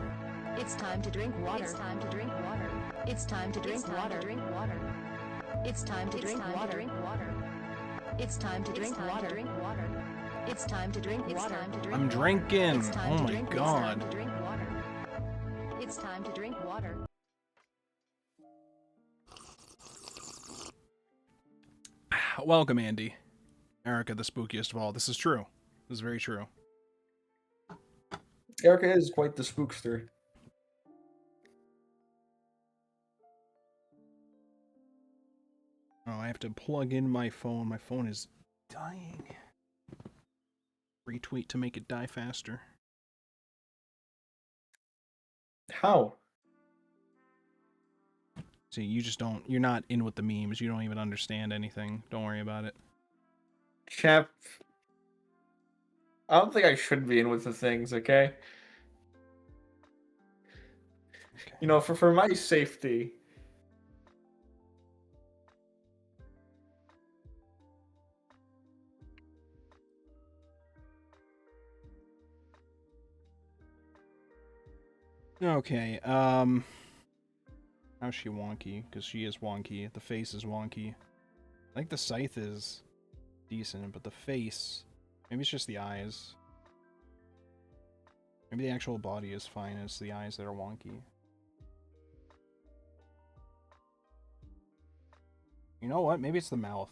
It's time to drink water. It's time to drink water. It's time to drink water. It's time to drink water. It's time to drink water. It's time to drink water. I'm drinking. It's time Oh to my drink god. water. It's time to drink water. Welcome, Andy. Erica, the spookiest of all. This is true. This is very true. Erica is quite the spookster. Oh, I have to plug in my phone. My phone is dying. Retweet to make it die faster. How? See, you just don't... You're not in with the memes. You don't even understand anything. Don't worry about it. Chap... I don't think I should be in with the things, okay? Okay. You know, for my safety... Okay, how's she wonky? Because she is wonky. The face is wonky. I think the scythe is decent, but the face... Maybe it's just the eyes. Maybe the actual body is fine, it's the eyes that are wonky. You know what? Maybe it's the mouth.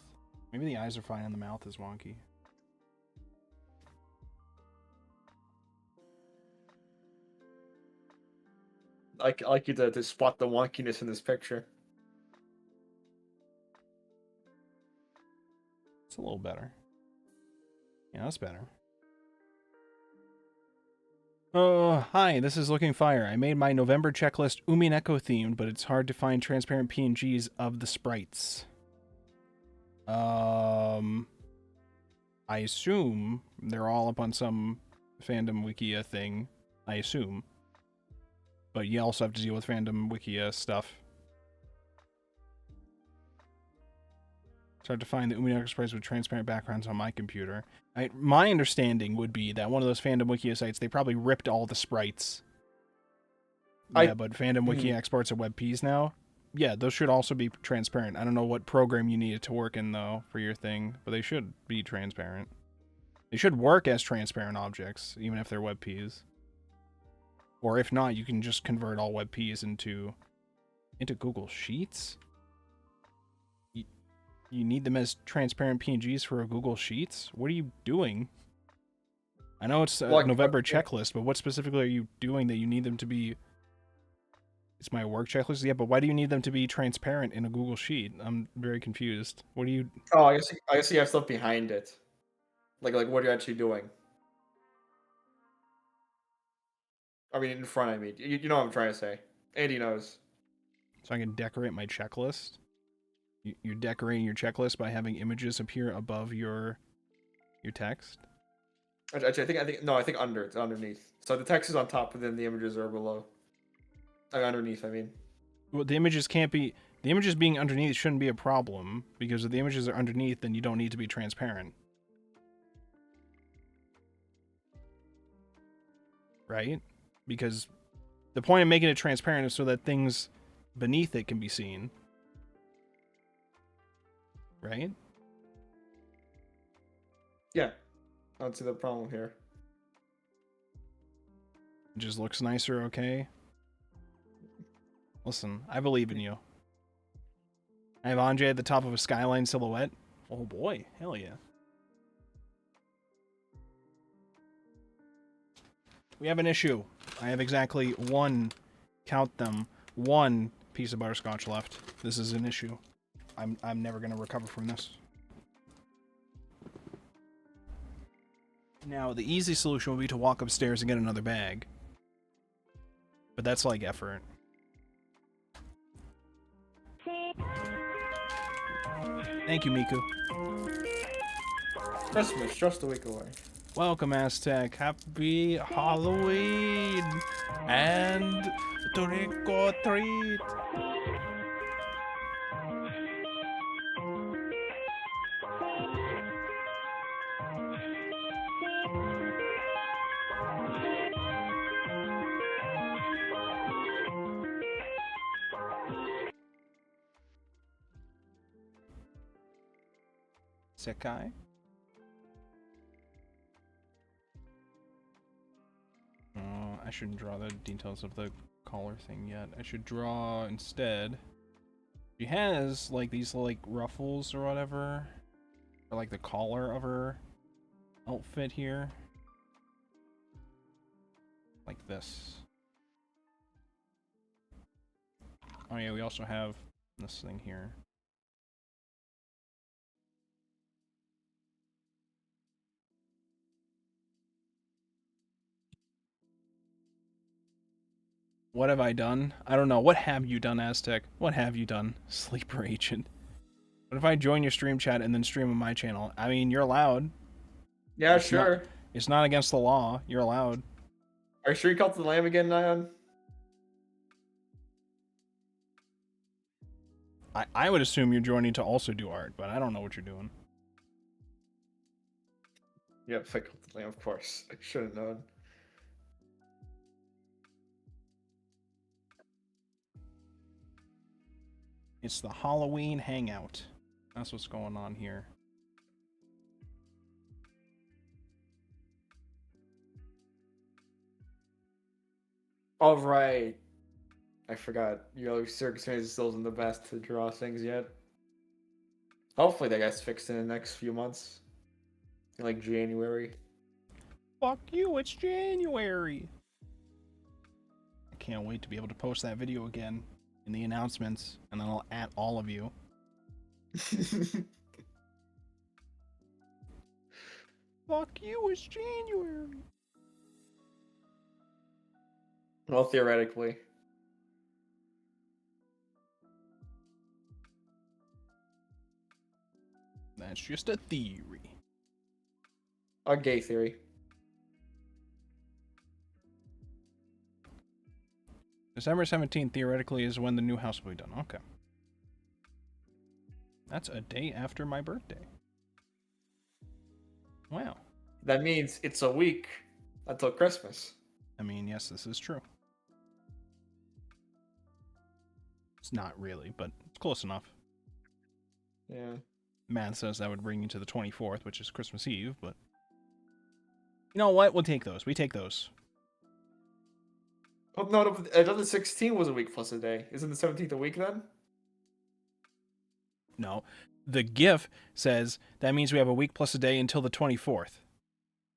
Maybe the eyes are fine and the mouth is wonky. I like you to spot the wonkiness in this picture. It's a little better. Yeah, that's better. Oh, hi, this is Looking Fire. I made my November checklist Umineko themed, but it's hard to find transparent PNGs of the sprites. I assume they're all up on some fandom wikia thing. I assume. But you also have to deal with fandom wikia stuff. It's hard to find the Umineko sprites with transparent backgrounds on my computer. My understanding would be that one of those fandom wikia sites, they probably ripped all the sprites. Yeah, but fandom wiki exports are WebPs now. Yeah, those should also be transparent. I don't know what program you need it to work in, though, for your thing, but they should be transparent. They should work as transparent objects, even if they're WebPs. Or if not, you can just convert all WebPs into Google Sheets? You need them as transparent PNGs for a Google Sheets? What are you doing? I know it's a November checklist, but what specifically are you doing that you need them to be... It's my work checklist? Yeah, but why do you need them to be transparent in a Google Sheet? I'm very confused. What do you... Oh, I guess you have stuff behind it. Like what are you actually doing? I mean, in front, I mean. You know what I'm trying to say. Andy knows. So I can decorate my checklist? You're decorating your checklist by having images appear above your text? Actually, I think under. It's underneath. So the text is on top, and then the images are below. Underneath, I mean. Well, the images can't be. The images being underneath shouldn't be a problem, because if the images are underneath, then you don't need to be transparent. Right? Because the point of making it transparent is so that things beneath it can be seen. Right? Yeah. I don't see the problem here. It just looks nicer, okay? Listen, I believe in you. I have Andre at the top of a skyline silhouette. Oh boy, hell yeah. We have an issue. I have exactly one, count them, one piece of butterscotch left. This is an issue. I'm never gonna recover from this. Now, the easy solution would be to walk upstairs and get another bag. But that's like effort. Thank you, Miku. Christmas, just a week away. Welcome, Aztec. Happy Halloween! And trick or treat! Sekai? I shouldn't draw the details of the collar thing yet. I should draw instead. She has like these like ruffles or whatever, or like the collar of her outfit here, like this. Oh yeah, we also have this thing here. What have I done? I don't know. What have you done, Aztec? What have you done, Sleeper Agent? What if I join your stream chat and then stream on my channel? I mean, you're allowed. Yeah, It's sure. It's not against the law. You're allowed. Are you sure you called the lamb again, Nyan? I would assume you're joining to also do art, but I don't know what you're doing. Yep, I called the lamb, of course. I should have known. It's the Halloween hangout. That's what's going on here. All right. I forgot. Your circus maze still isn't the best to draw things yet. Hopefully that gets fixed in the next few months. In like January. Fuck you, it's January. I can't wait to be able to post that video again in the announcements, and then I'll at all of you. Fuck you, it's January. Well, theoretically. That's just a theory. A gay theory. December 17th, theoretically, is when the new house will be done. Okay. That's a day after my birthday. Wow. That means it's a week until Christmas. I mean, yes, this is true. It's not really, but it's close enough. Yeah. Math says that would bring you to the 24th, which is Christmas Eve, but... You know what? We'll take those. We take those. Oh, no, another 16 was a week plus a day. Isn't the 17th a week then? No. The GIF says that means we have a week plus a day until the 24th.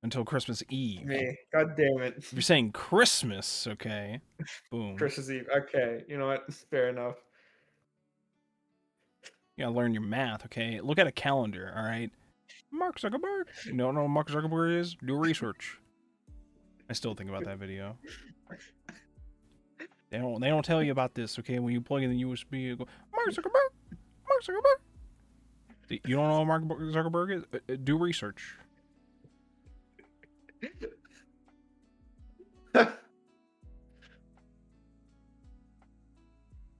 Until Christmas Eve. Me. God damn it. You're saying Christmas, okay? Boom. Christmas Eve. Okay. You know what? Fair enough. You gotta learn your math, okay? Look at a calendar, alright? Mark Zuckerberg. You don't know who Mark Zuckerberg is? Do research. I still think about that video. They don't tell you about this, okay? When you plug in the USB, you go, Mark Zuckerberg! Mark Zuckerberg! You don't know who Mark Zuckerberg is? Do research.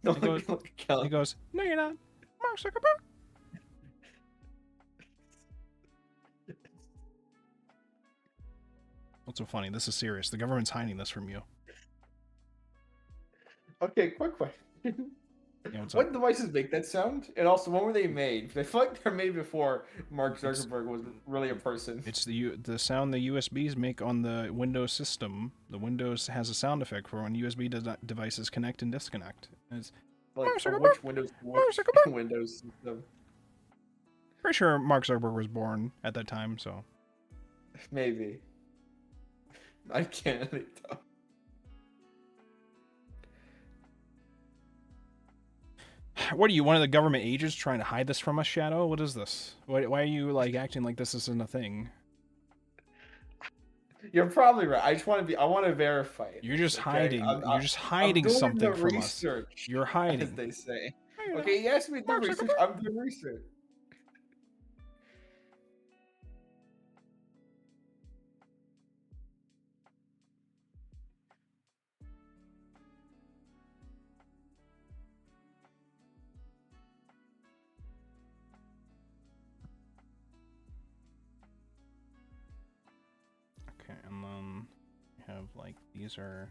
No, He goes, he goes, no, you're not. Mark Zuckerberg. What's so funny? This is serious. The government's hiding this from you. Okay, quick question. Yeah, what's What up? devices make that sound? And also, when were they made? I feel like they're made before Mark It's- Zuckerberg was really a person. It's the sound the USBs make on the Windows system. The Windows has a sound effect for when USB devices connect and disconnect. It's Like, Mark from Zuckerberg. which Windows? Mark Which Zuckerberg. Windows system? pretty sure Mark Zuckerberg was born at that time, so. Maybe. I can't. What are you, one of the government agents trying to hide this from us, Shadow? What is this? Why are you like acting like this isn't a thing? You're probably right. I just want to be. I want to verify it. You're just okay? hiding. You're just hiding I'm doing something the from us. research, You're as hiding. they say. You know, Okay, you asked me to do Mark research. Zuckerberg. I'm doing research. Okay, and then we have like these are.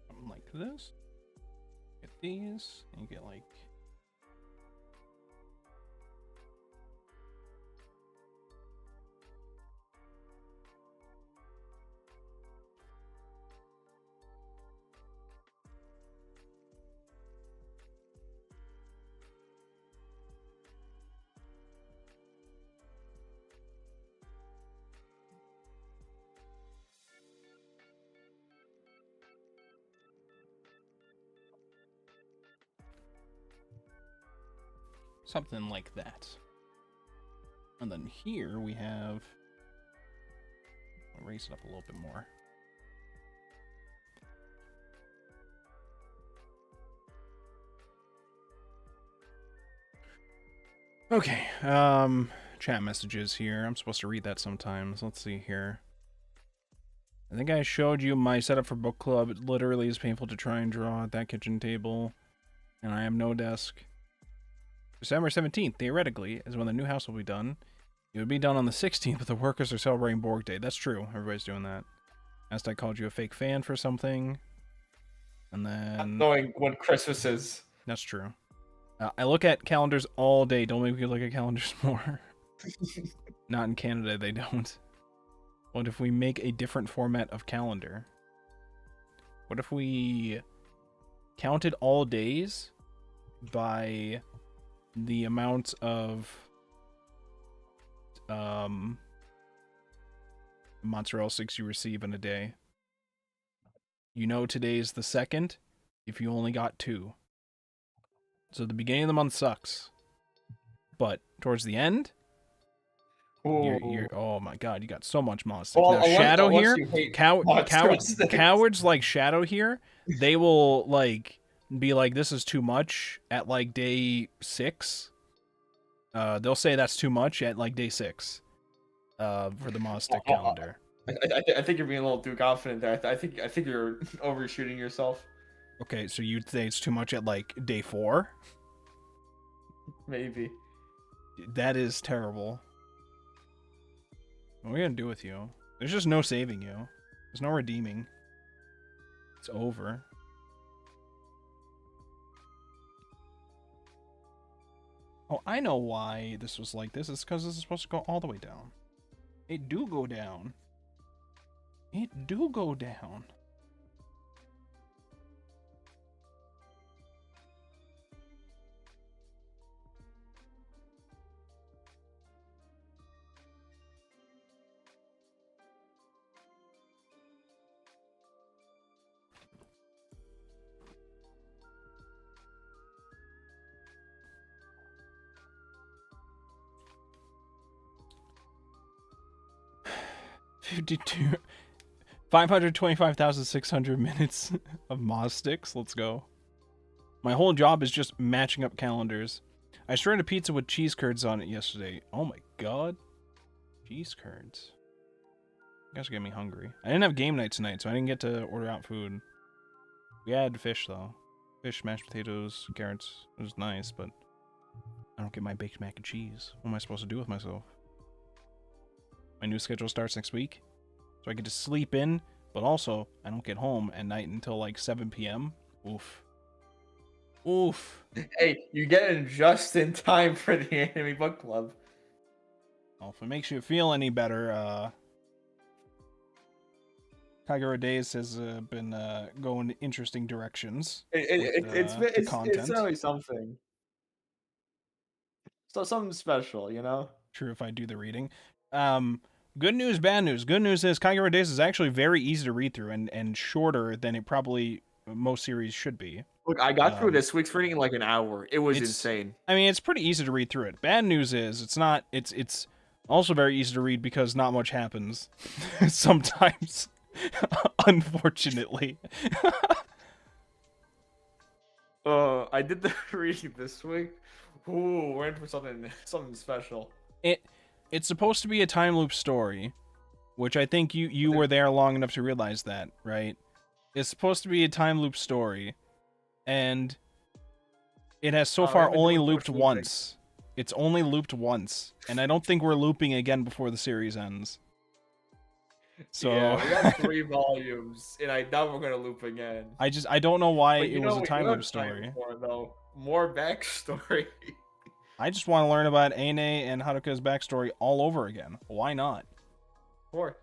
Something like this. Get these, and you get like. Something like that. And then here we have. I'll raise it up a little bit more. Okay, chat messages here. I'm supposed to read that sometimes. Let's see here. I think I showed you my setup for book club. It literally is painful to try and draw at that kitchen table. And I have no desk. December 17th, theoretically, is when the new house will be done. It would be done on the 16th, but the workers are celebrating Borg Day. That's true. Everybody's doing that. Last I called you a fake fan for something. And then... Knowing what Christmas is. That's true. I look at calendars all day. Don't make me look at calendars more. Not in Canada, they don't. What if we make a different format of calendar? What if we counted all days by the amount of mozzarella sticks you receive in a day? You know today's the 2nd if you only got 2. So the beginning of the month sucks. But towards the end, you're oh my god, you got so much moss sticks. Well, Now Shadow here, mozzarella sticks. cowards like Shadow here, they will like be like, this is too much at like day 6. They'll say that's too much at like day 6. For the moss stick calendar. I think you're being a little too confident there. I think you're overshooting yourself. Okay, so you'd say it's too much at like day 4? Maybe. That is terrible. What are we gonna do with you? There's just no saving you. There's no redeeming. It's over. Oh, I know why this was like this. It's because this is supposed to go all the way down. It do go down. It do go down. 52 525,600 minutes of Moz sticks. Let's go. My whole job is just matching up calendars. I started a pizza with cheese curds on it yesterday. Oh my god. Cheese curds. You guys are getting me hungry. I didn't have game night tonight, so I didn't get to order out food. We had fish, though. Fish, mashed potatoes, carrots. It was nice, but I don't get my baked mac and cheese. What am I supposed to do with myself? My new schedule starts next week, so I get to sleep in, but also I don't get home at night until like 7 p.m. Oof. Oof. Hey, you get it just in time for the anime book club. Well, if it makes you feel any better, Kagura Days has been going interesting directions. It's content. really something. So something special, you know? True, if I do the reading. Good news, bad news. Good news is Kagura Days is actually very easy to read through and shorter than it probably most series should be. Look, I got through this week's reading in like an hour. It was insane. I mean, it's pretty easy to read through it. Bad news is it's not. It's also very easy to read because not much happens sometimes, unfortunately. I did the reading this week. Ooh, we're in for something special. It's supposed to be a time loop story, which I think you were there long enough to realize that, right? It's supposed to be a time loop story, and it has so far only looped once. It's only looped once, and I don't think we're looping again before the series ends. So yeah, we got 3 volumes, and I doubt we're gonna loop again. I don't know why it was a time loop story. More backstory. I just want to learn about Aine and Haruka's backstory all over again. Why not? Of course.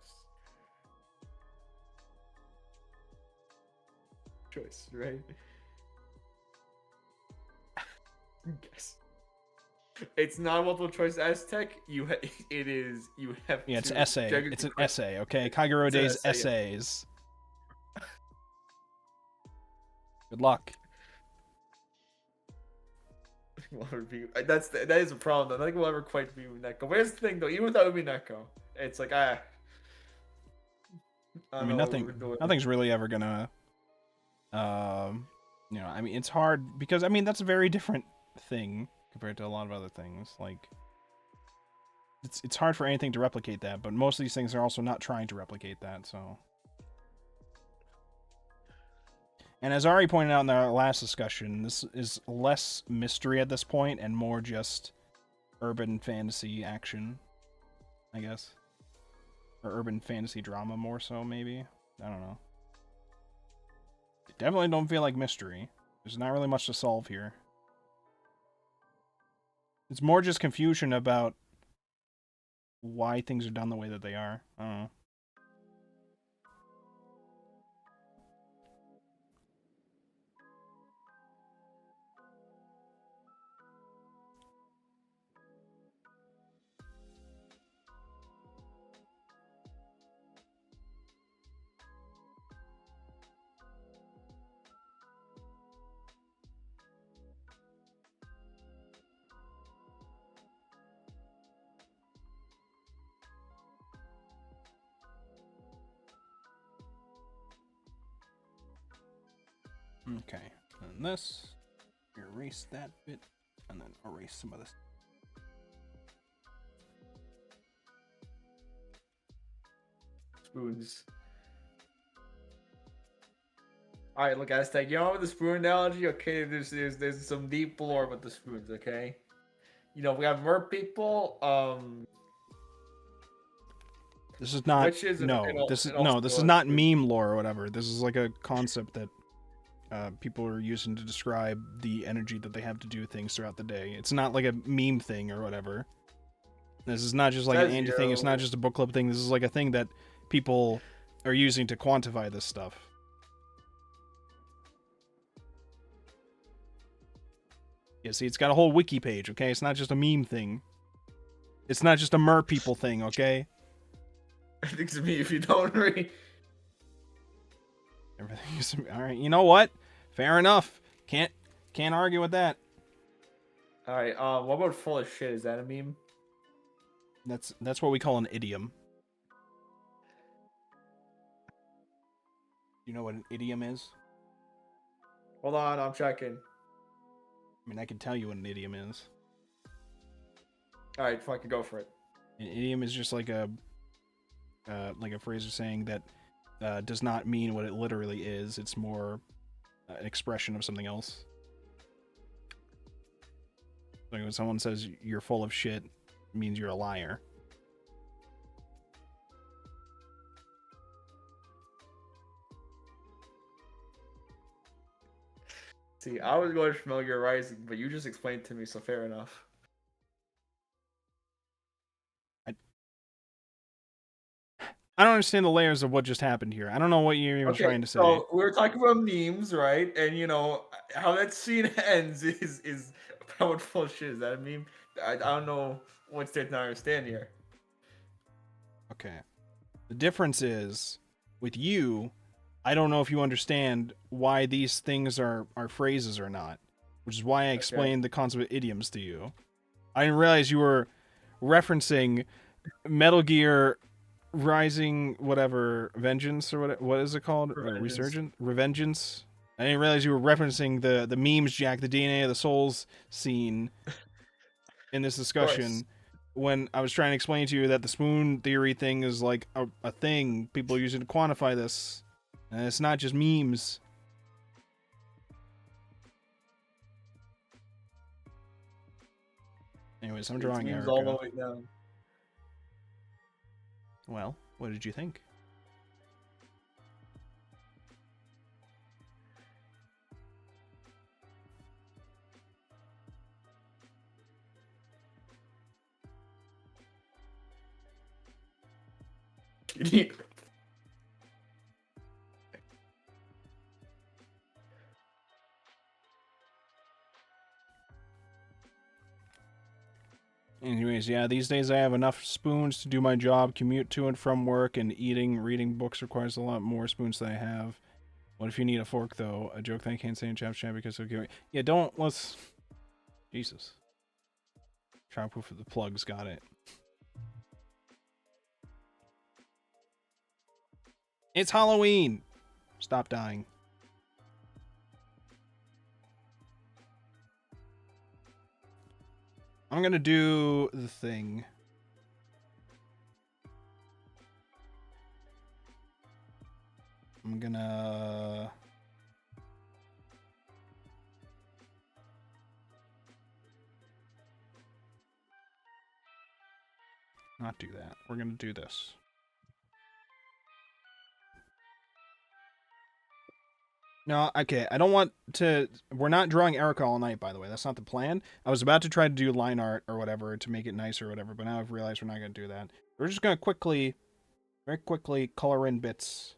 Choice, right? Guess. It's not multiple choice Aztec. It is. You have. Yeah, it's essay. It's an essay. Okay, Kagura Days essays. Yeah. Good luck. That is a problem. I don't think we'll ever quite be Neko. But here's the thing, though. Even without Neko, it's like I mean, nothing's really ever gonna. I mean, it's hard because I mean that's a very different thing compared to a lot of other things. Like, it's hard for anything to replicate that, but most of these things are also not trying to replicate that. So, and as Ari pointed out in our last discussion, this is less mystery at this point and more just urban fantasy action, I guess, or urban fantasy drama more so maybe. I don't know. Definitely don't feel like mystery. There's not really much to solve here. It's more just confusion about why things are done the way that they are. I don't know. Okay, and this, erase that bit, and then erase some of this. Spoons. Alright, look, Aztec, you know with the spoon analogy, okay, there's some deep lore with the spoons, okay? You know, we have mer people, This is not, this is not meme lore or whatever. This is like a concept that people are using to describe the energy that they have to do things throughout the day. It's not like a meme thing or whatever. This is not just like an Andy thing. It's not just a book club thing. This is like a thing that people are using to quantify this stuff. Yeah, see, it's got a whole wiki page, okay? It's not just a meme thing. It's not just a mer people thing, okay? I think it's me if you don't read. Everything is all right. You know what? Fair enough. Can't argue with that. All right. What about full of shit? Is that a meme? That's what we call an idiom. You know what an idiom is? Hold on, I'm checking. I mean, I can tell you what an idiom is. All right, fucking go for it. An idiom is just like a phrase of saying that does not mean what it literally is. It's more an expression of something else. Like when someone says you're full of shit, it means you're a liar. See, I was going familiarizing, but you just explained to me, so fair enough. I don't understand the layers of what just happened here. I don't know what you're even trying to say. So we were talking about memes, right? And you know how that scene ends is powerful shit. Is that a meme? I don't know what's there to understand here. Okay. The difference is, with you, I don't know if you understand why these things are phrases or not, which is why I explained the concept of idioms to you. I didn't realize you were referencing Metal Gear Rising, whatever, Vengeance, or what is it called? Revengeance? I didn't realize you were referencing the memes, Jack, the DNA of the Souls scene in this discussion. When I was trying to explain to you that the spoon theory thing is like a thing people use it to quantify this, and it's not just memes. Anyways, I'm drawing memes Erica. all the way down. Well, what did you think? Anyways, yeah, these days I have enough spoons to do my job, commute to and from work, and reading books requires a lot more spoons than I have. What if you need a fork, though? A joke that I can't say in chat because it'll give me... Yeah, let's... Jesus. Childproof for the plugs, got it. It's Halloween! Stop dying. I'm gonna do the thing. I'm gonna... not do that. We're gonna do this. No, okay, I don't want to... We're not drawing Erica all night, by the way. That's not the plan. I was about to try to do line art or whatever to make it nice or whatever, but now I've realized we're not going to do that. We're just going to very quickly color in bits.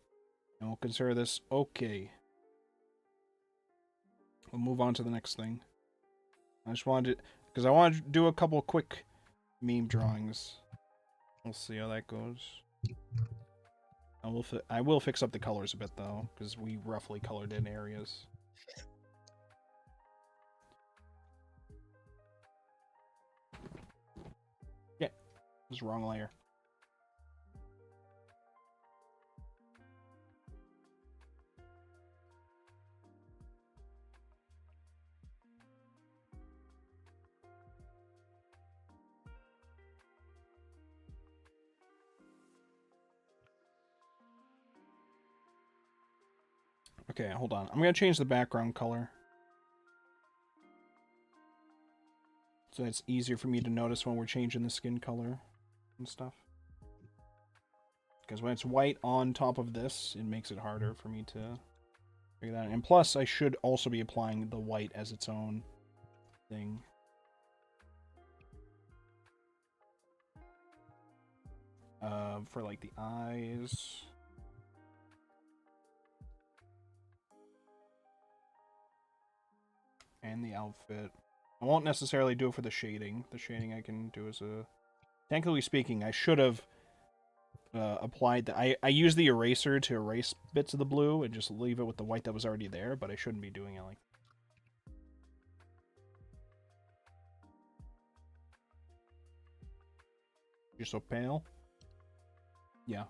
And we'll consider this okay. We'll move on to the next thing. I just wanted to... because I wanted to do a couple quick meme drawings. We'll see how that goes. I will fix up the colors a bit, though, because we roughly colored in areas. Yeah, it was the wrong layer. Okay, hold on. I'm going to change the background color. So it's easier for me to notice when we're changing the skin color and stuff. Because when it's white on top of this, it makes it harder for me to figure that out. And plus, I should also be applying the white as its own thing. For like the eyes... and the outfit. I won't necessarily do it for the shading. The shading I can do as a... Technically speaking, I should have applied the... I used the eraser to erase bits of the blue and just leave it with the white that was already there, but I shouldn't be doing it like... You're so pale? Yeah.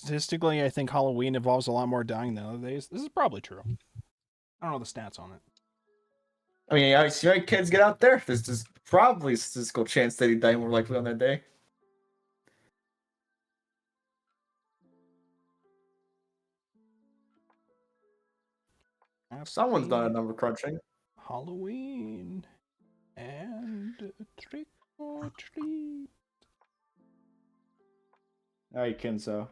statistically, I think Halloween involves a lot more dying than other days. This is probably true. I don't know the stats on it. I mean, I see how many kids get out there. There's probably a statistical chance that he die more likely on that day. Someone's done a number crunching. Halloween and trick or treat. I can so.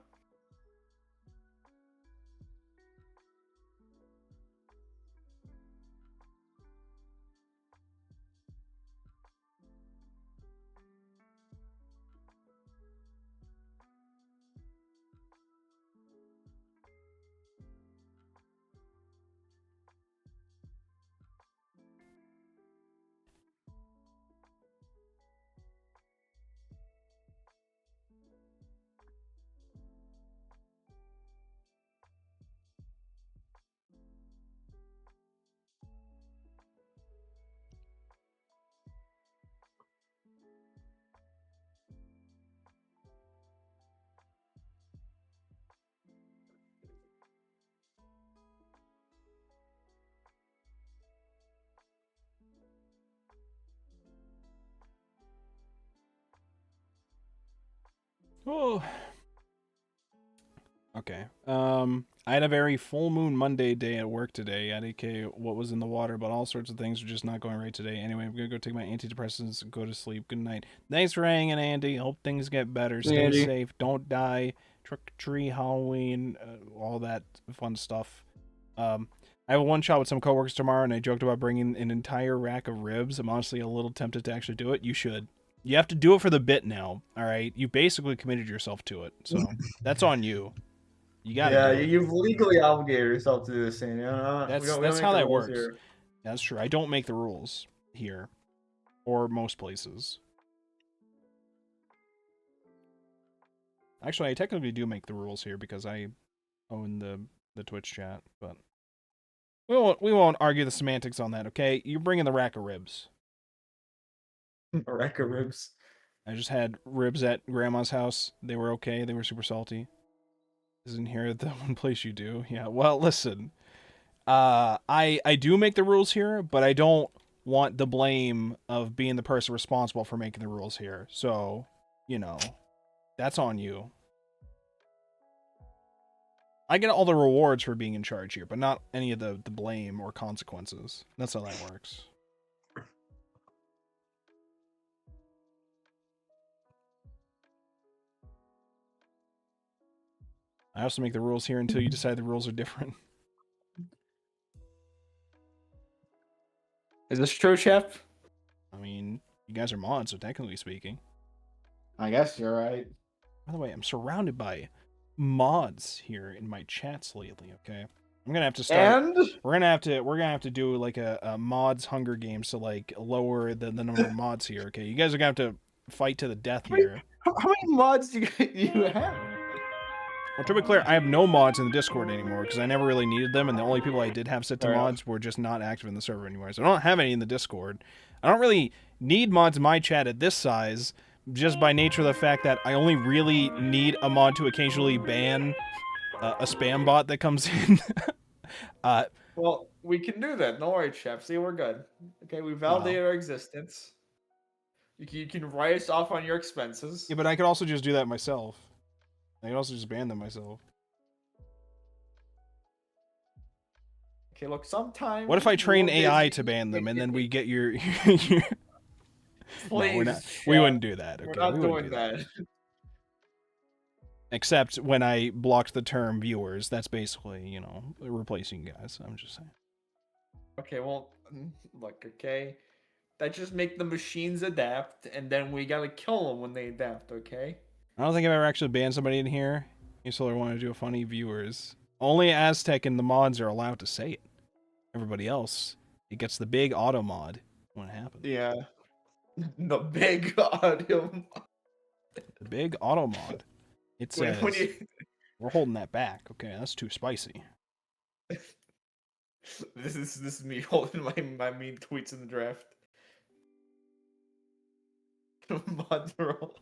Oh. Okay. I had a very full moon Monday day at work today. I didn't care what was in the water, but all sorts of things are just not going right today. Anyway, I'm gonna go take my antidepressants and go to sleep. Good night. Thanks for hanging, Andy. Hope things get better. Stay Andy. safe. Don't die. Trick or treat, Halloween, all that fun stuff. I have a one shot with some coworkers tomorrow, and I joked about bringing an entire rack of ribs. I'm honestly a little tempted to actually do it. You should. You have to do it for the bit now. All right. You basically committed yourself to it, so that's on you. You gotta Yeah, do it. you've legally obligated yourself to do this thing. That's how that works. Here. That's true. I don't make the rules here, or most places. Actually, I technically do make the rules here because I own the Twitch chat, but we won't argue the semantics on that. Okay, you bring in the rack of ribs. A rack of ribs. I just had ribs at Grandma's house. They were okay. They were super salty. Isn't here the one place you do? Yeah. Well, listen. I do make the rules here, but I don't want the blame of being the person responsible for making the rules here. So, you know, that's on you. I get all the rewards for being in charge here, but not any of the blame or consequences. That's how that works. I also make the rules here until you decide the rules are different. Is this true, Chef? I mean, you guys are mods, so technically speaking. I guess you're right. By the way, I'm surrounded by mods here in my chats lately, okay? I'm gonna have to start. And We're gonna have to do like a mods Hunger Games to like lower the number of mods here, okay? You guys are gonna have to fight to the death here. how many mods do you have? Well, to be clear, I have no mods in the Discord anymore because I never really needed them, and the only people I did have set to mods were just not active in the server anymore. So I don't have any in the Discord. I don't really need mods in my chat at this size, just by nature of the fact that I only really need a mod to occasionally ban a spam bot that comes in. Well, we can do that. No worries, Chef. See, we're good. Okay, we validated our existence. You can write us off on your expenses. Yeah, but I could also just do that myself. I could also just ban them myself. Okay, look, sometimes... What if I train AI to ban them, and then we get your... your... Please, no, we wouldn't do that. Okay? We're not we doing that. Except when I blocked the term viewers. That's basically, you know, replacing guys. I'm just saying. Okay, well, look, okay? That just make the machines adapt, and then we gotta kill them when they adapt, okay? I don't think I've ever actually banned somebody in here. You still want to do a funny viewers. Only Aztec and the mods are allowed to say it. Everybody else, it gets the big auto mod when it happens. Yeah. The big audio mod. The big auto mod. It says, we're holding that back. Okay, that's too spicy. This is me holding my mean tweets in the draft. Mods are all...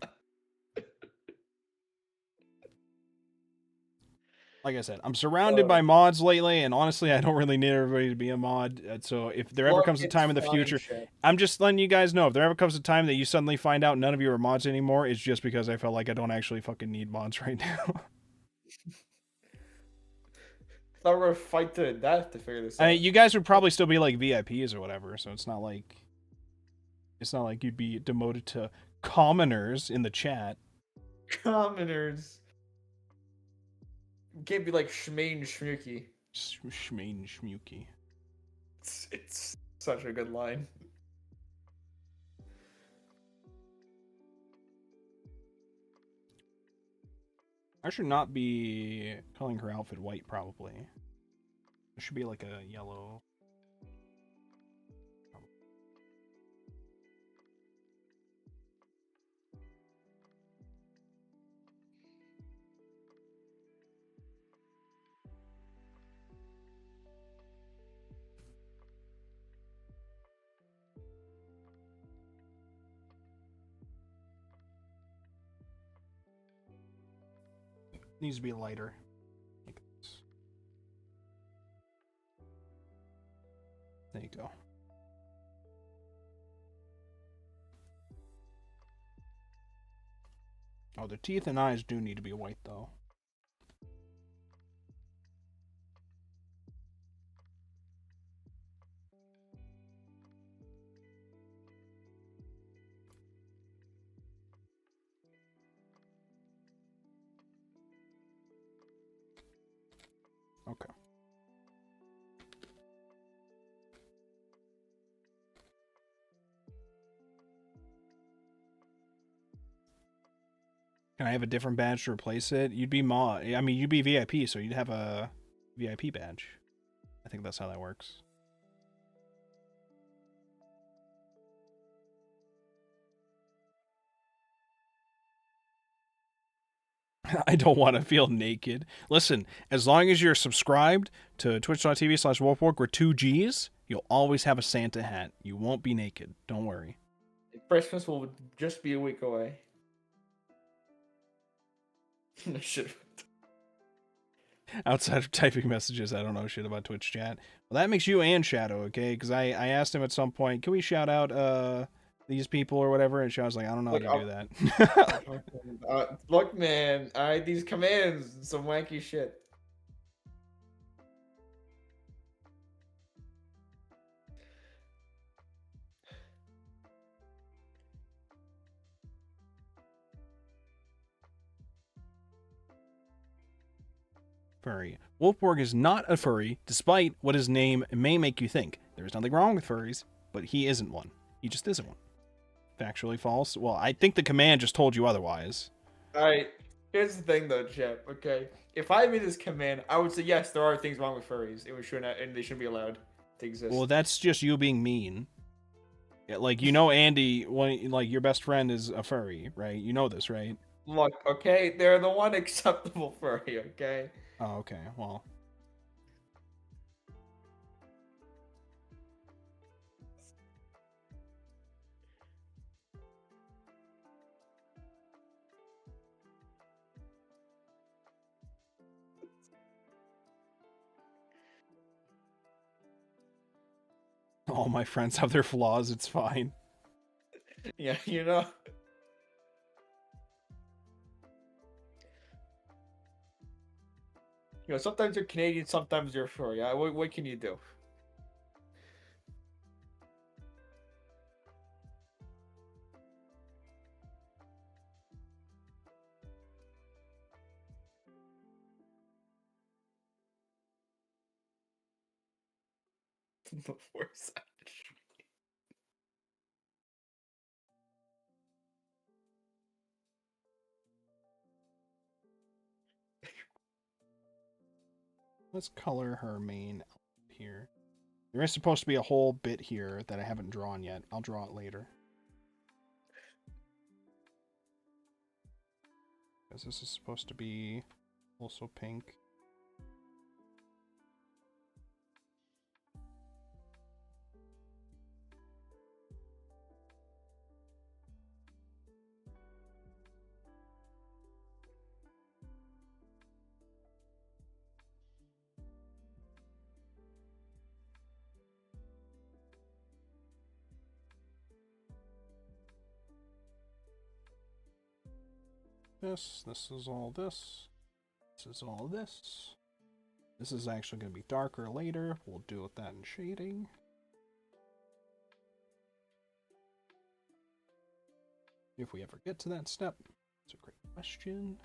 like I said, I'm surrounded by mods lately, and honestly, I don't really need everybody to be a mod. So if there ever Look, comes a it's time in the fine, future, shit. I'm just letting you guys know, if there ever comes a time that you suddenly find out none of you are mods anymore, it's just because I felt like I don't actually fucking need mods right now. Thought we were fight to the death to figure this out. I mean, you guys would probably still be like VIPs or whatever, so it's not like you'd be demoted to commoners in the chat. Commoners. You can't be like Shmaine Shmuki. Shmaine Shmuki. It's such a good line. I should not be calling her outfit white, probably. It should be like a yellow. Needs to be lighter. Like this. There you go. Oh, the teeth and eyes do need to be white, though. Okay. Can I have a different badge to replace it? You'd be mod. I mean, you'd be VIP, so you'd have a VIP badge. I think that's how that works. I don't want to feel naked. Listen, as long as you're subscribed to twitch.tv/Wolfborg, we're 2 Gs, you'll always have a Santa hat. You won't be naked. Don't worry. Christmas will just be a week away. Shit. Outside of typing messages, I don't know shit about Twitch chat. Well, that makes you and Shadow, okay? Because I asked him at some point, can we shout out these people or whatever? And Shadow's like, I don't know how to do that. Look, man, these commands, some wanky shit. Furry. Wolfborg is not a furry, despite what his name may make you think. There is nothing wrong with furries, but he isn't one. He just isn't one. Factually false? Well, I think the command just told you otherwise. Alright, here's the thing though, Chip, okay? If I made this command, I would say yes, there are things wrong with furries, and they shouldn't be allowed to exist. Well, that's just you being mean. Yeah, like, you know Andy, like, your best friend is a furry, right? You know this, right? Look, okay, they're the one acceptable furry, okay? Oh, okay, well. All my friends have their flaws, it's fine. Yeah, you know? You know, sometimes you're Canadian, sometimes you're furry. Yeah, what can you do? The worst. Let's color her main here. There is supposed to be a whole bit here that I haven't drawn yet. I'll draw it later. Because this is supposed to be also pink. this. This is all this. This is all this. This is actually going to be darker later. We'll deal with that in shading. If we ever get to that step. It's a great question.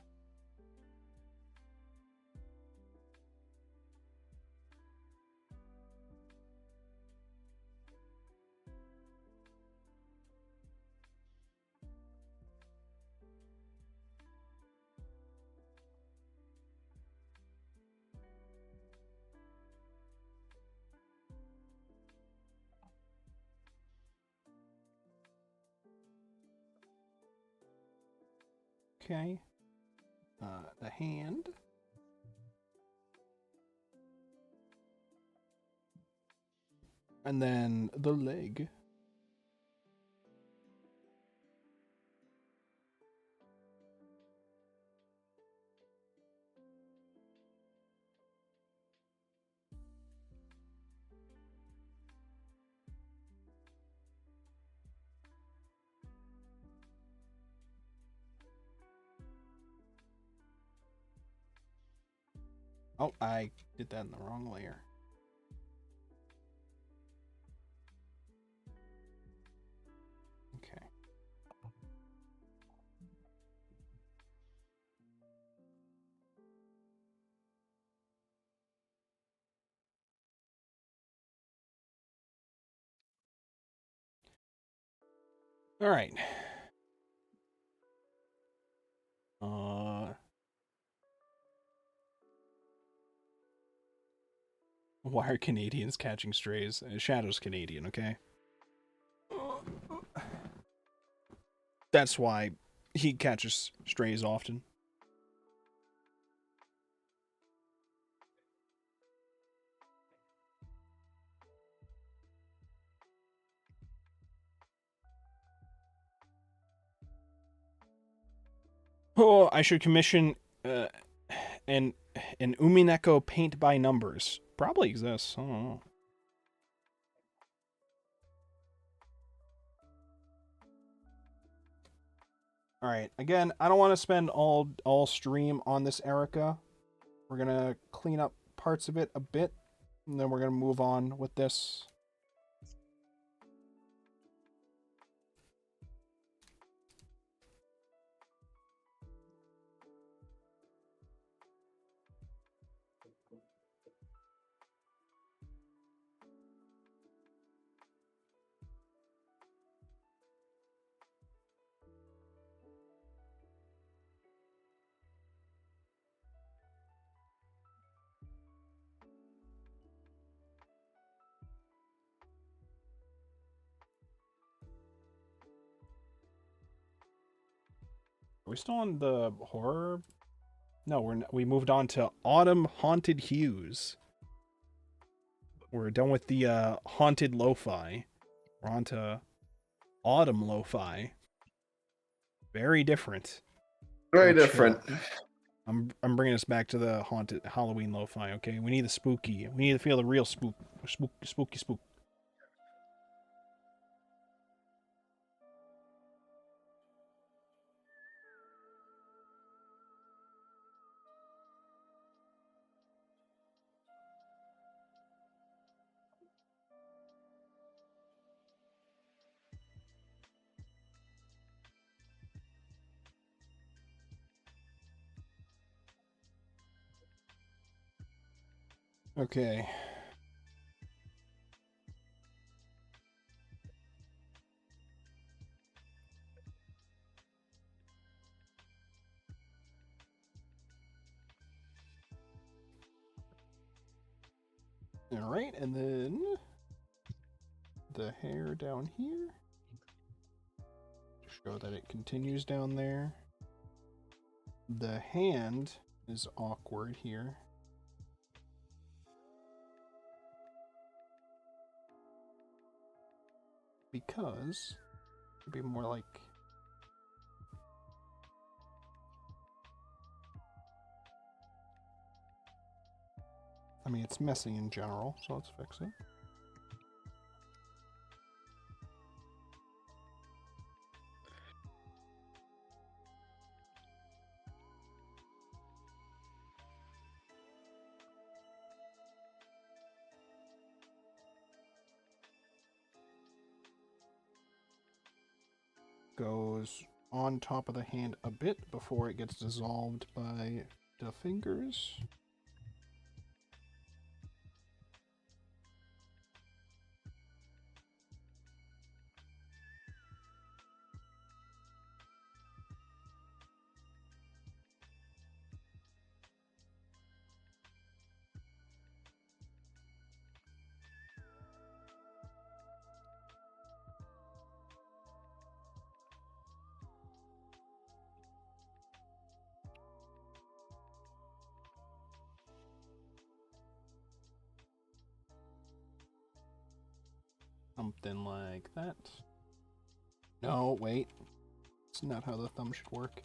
Okay. The hand. And then the leg. Oh, I did that in the wrong layer. Okay. All right. Why are Canadians catching strays? Shadow's Canadian, okay? That's why he catches strays often. Oh, I should commission an Umineko paint by numbers. Probably exists. I don't know. All right. Again, I don't want to spend all stream on this Erica. We're gonna clean up parts of it a bit, and then we're gonna move on with this. Are we still on the horror? No, we moved on to Autumn Haunted Hues. We're done with the haunted lo-fi. We're on to Autumn lo-fi. Very different. Very different. I'm bringing us back to the haunted Halloween lo-fi. Okay, we need the spooky. We need to feel the real spooky. Okay. All right, and then the hair down here. Show that it continues down there. The hand is awkward here. Because it'd be more like I mean, it's messy in general, so let's fix it. goes on top of the hand a bit before it gets dissolved by the fingers. Something like that. No, wait. It's not how the thumb should work.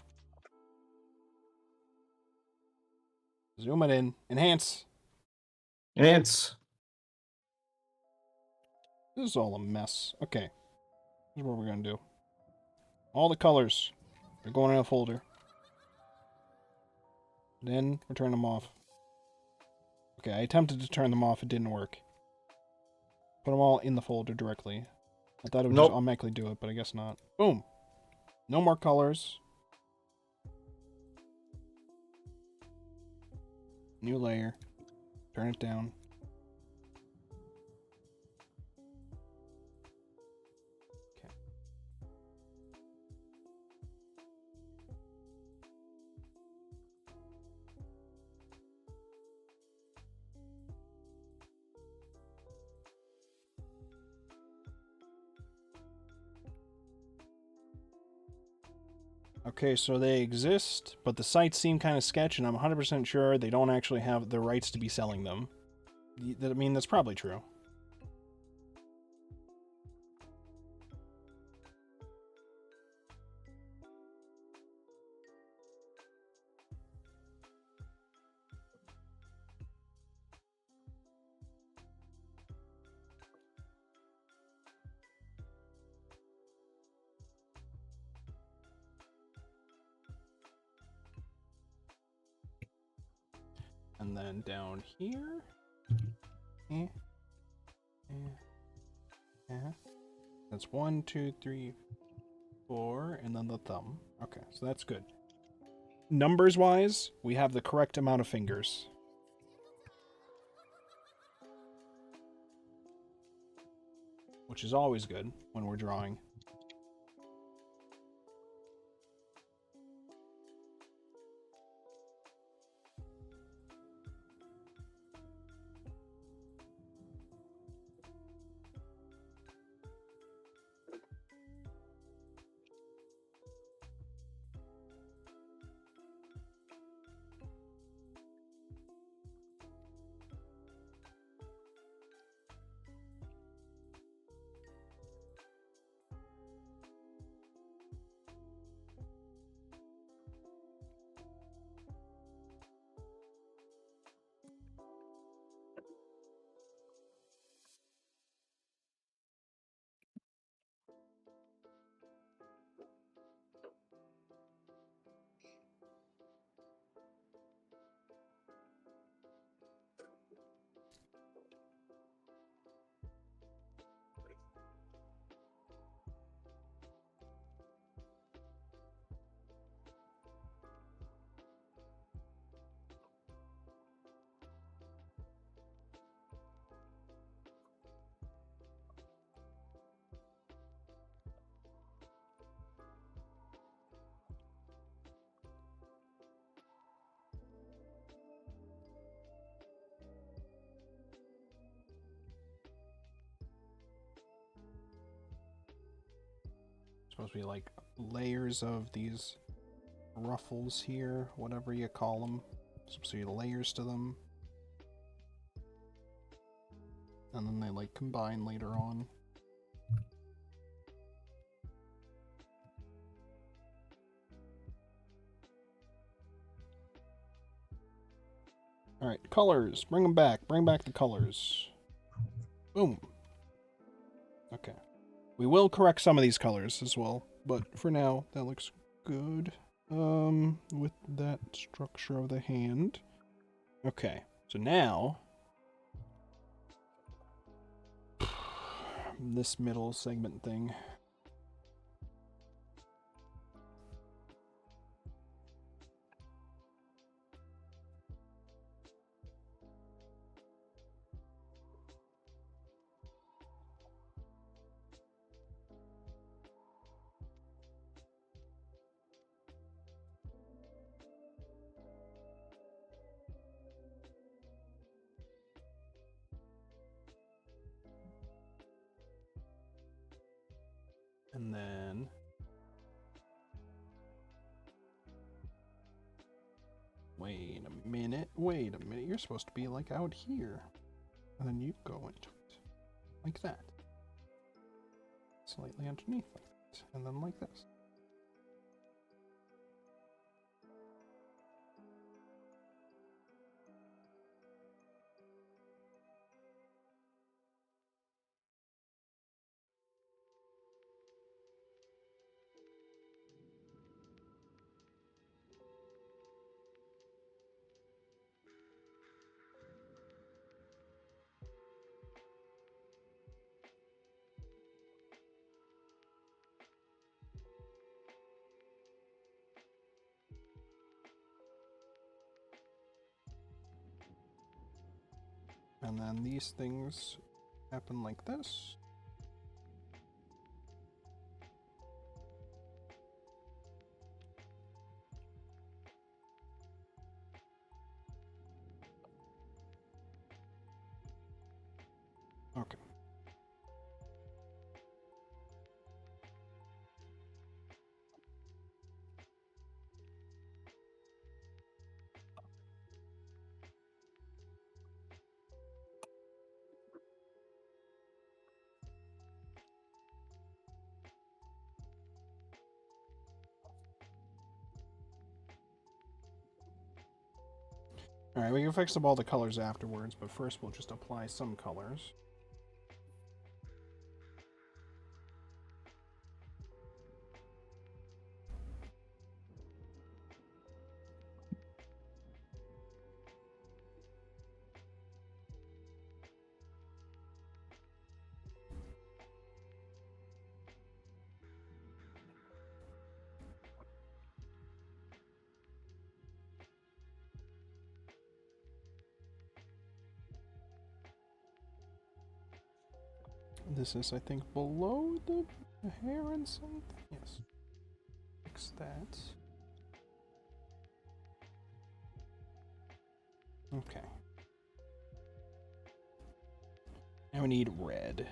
Zoom it in. Enhance. Ants. This is all a mess. Okay. Here's what we're going to do. All the colors are going in a folder. Then we turn them off. Okay, I attempted to turn them off. It didn't work. Put them all in the folder directly. I thought it would just automatically do it, but I guess not. Boom. No more colors. New layer. Turn it down. Okay. Okay, so they exist, but the sites seem kind of sketch, and I'm 100% sure they don't actually have the rights to be selling them. I mean, that's probably true. And then down here. That's 1, 2, 3, 4, and then the thumb. Okay, so that's good. Numbers-wise, we have the correct amount of fingers. Which is always good when we're drawing. Supposed to be like layers of these ruffles here, whatever you call them. Supposed to be layers to them. And then they like combine later on. Alright, colors. Bring them back. Bring back the colors. Boom. Okay. We will correct some of these colors as well, but for now, that looks good. With that structure of the hand. Okay, so now this middle segment thing. minute, wait a minute, you're supposed to be like out here. And then you go into it. Like that. Slightly underneath like that. And then like this. And then these things happen like this. Okay. Alright, we can fix up all the colors afterwards, but first we'll just apply some colors. This is, I think, below the hair and something. Yes. Fix that. Okay. Now we need red.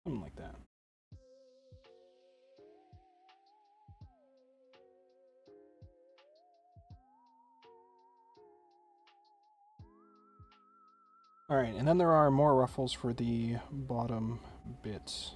Something like that. Alright, and then there are more ruffles for the bottom bits.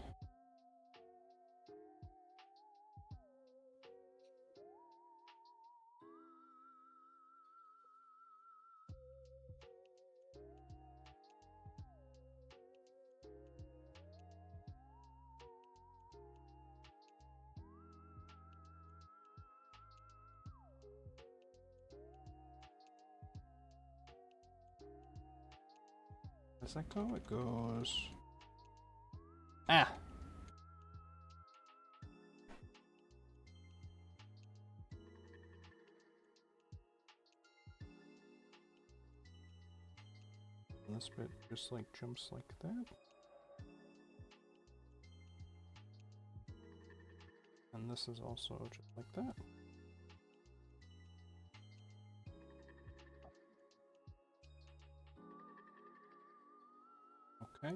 Does that go? It goes... Ah! And this bit just like jumps like that. And this is also just like that. Okay.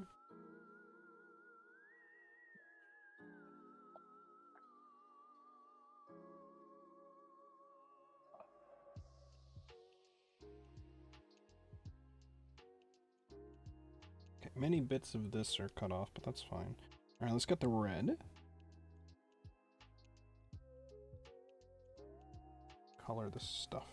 Okay, many bits of this are cut off, but that's fine. Alright, let's get the red. Color this stuff.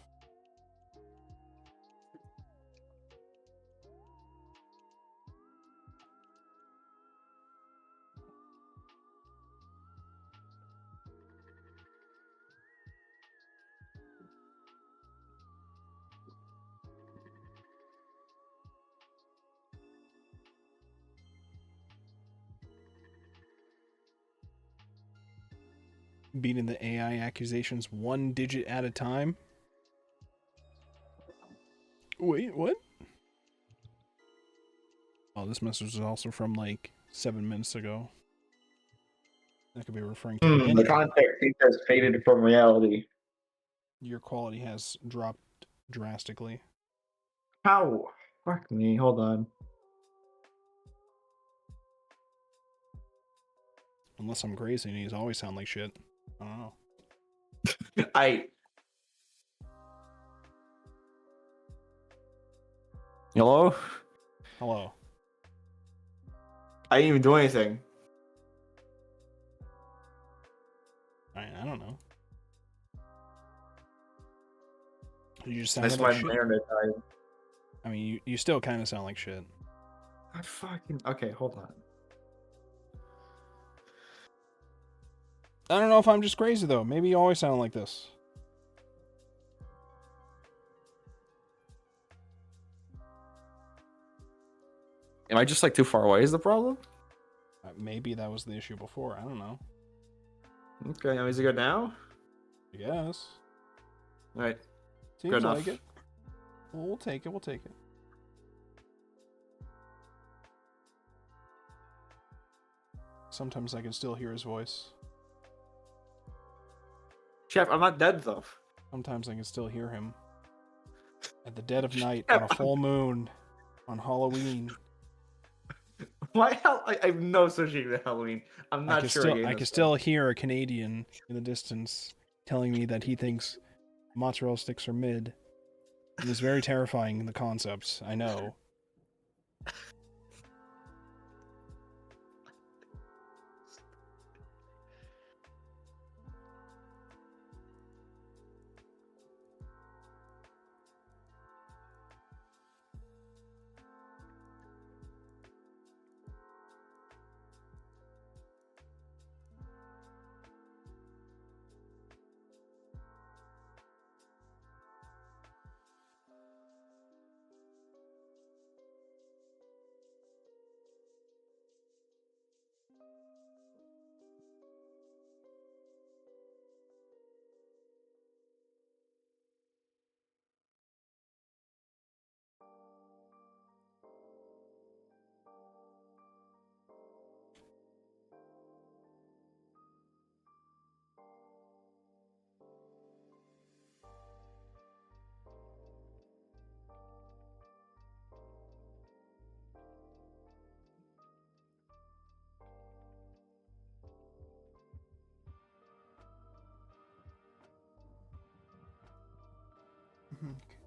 Beating the AI accusations one digit at a time. Wait, what? Oh, this message is also from like 7 minutes ago. That could be referring to The contact has faded from reality. Your quality has dropped drastically. How? Fuck me. Hold on. Unless I'm crazy and he's always sound like shit. I don't know. Hello? Hello. I didn't even do anything. I don't know. You just That's sound my like shit. internet died. I mean, you still kind of sound like shit. I fucking... Okay, hold on. I don't know if I'm just crazy though. Maybe you always sound like this. Am I just like too far away is the problem? Maybe that was the issue before. I don't know. Okay, is it good now? I guess. Alright. Seems Good like enough. it. Well, we'll take it. We'll take it. Sometimes I can still hear his voice. Chef, I'm not dead though. Sometimes I can still hear him. At the dead of night, Chef, on a full moon, on Halloween. Why hell? I have no association with Halloween. I'm not sure. I can still hear a Canadian in the distance telling me that he thinks mozzarella sticks are mid. It is very terrifying, the concepts. I know.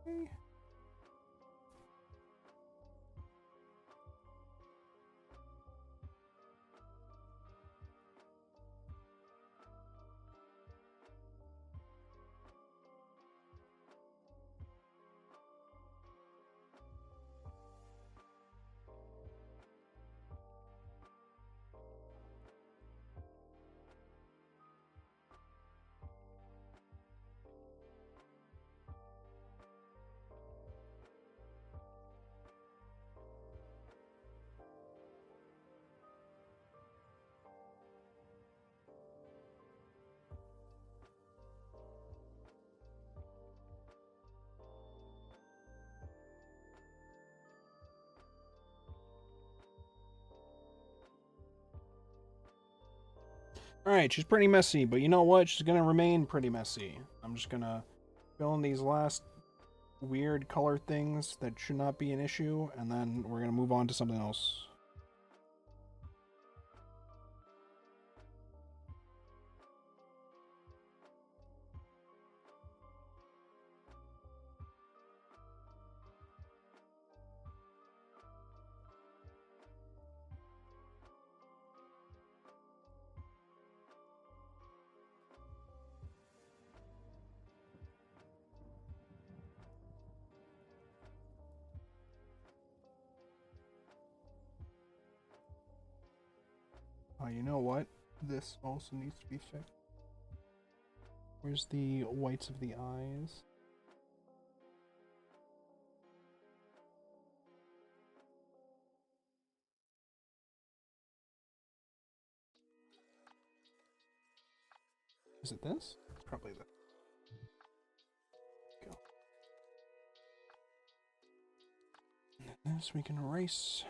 Okay. Alright, she's pretty messy, but you know what? She's gonna remain pretty messy. I'm just gonna fill in these last weird color things that should not be an issue, and then we're gonna move on to something else. You know what? This also needs to be fixed. Where's the whites of the eyes? Is it this? It's probably this. Go. And then this we can erase.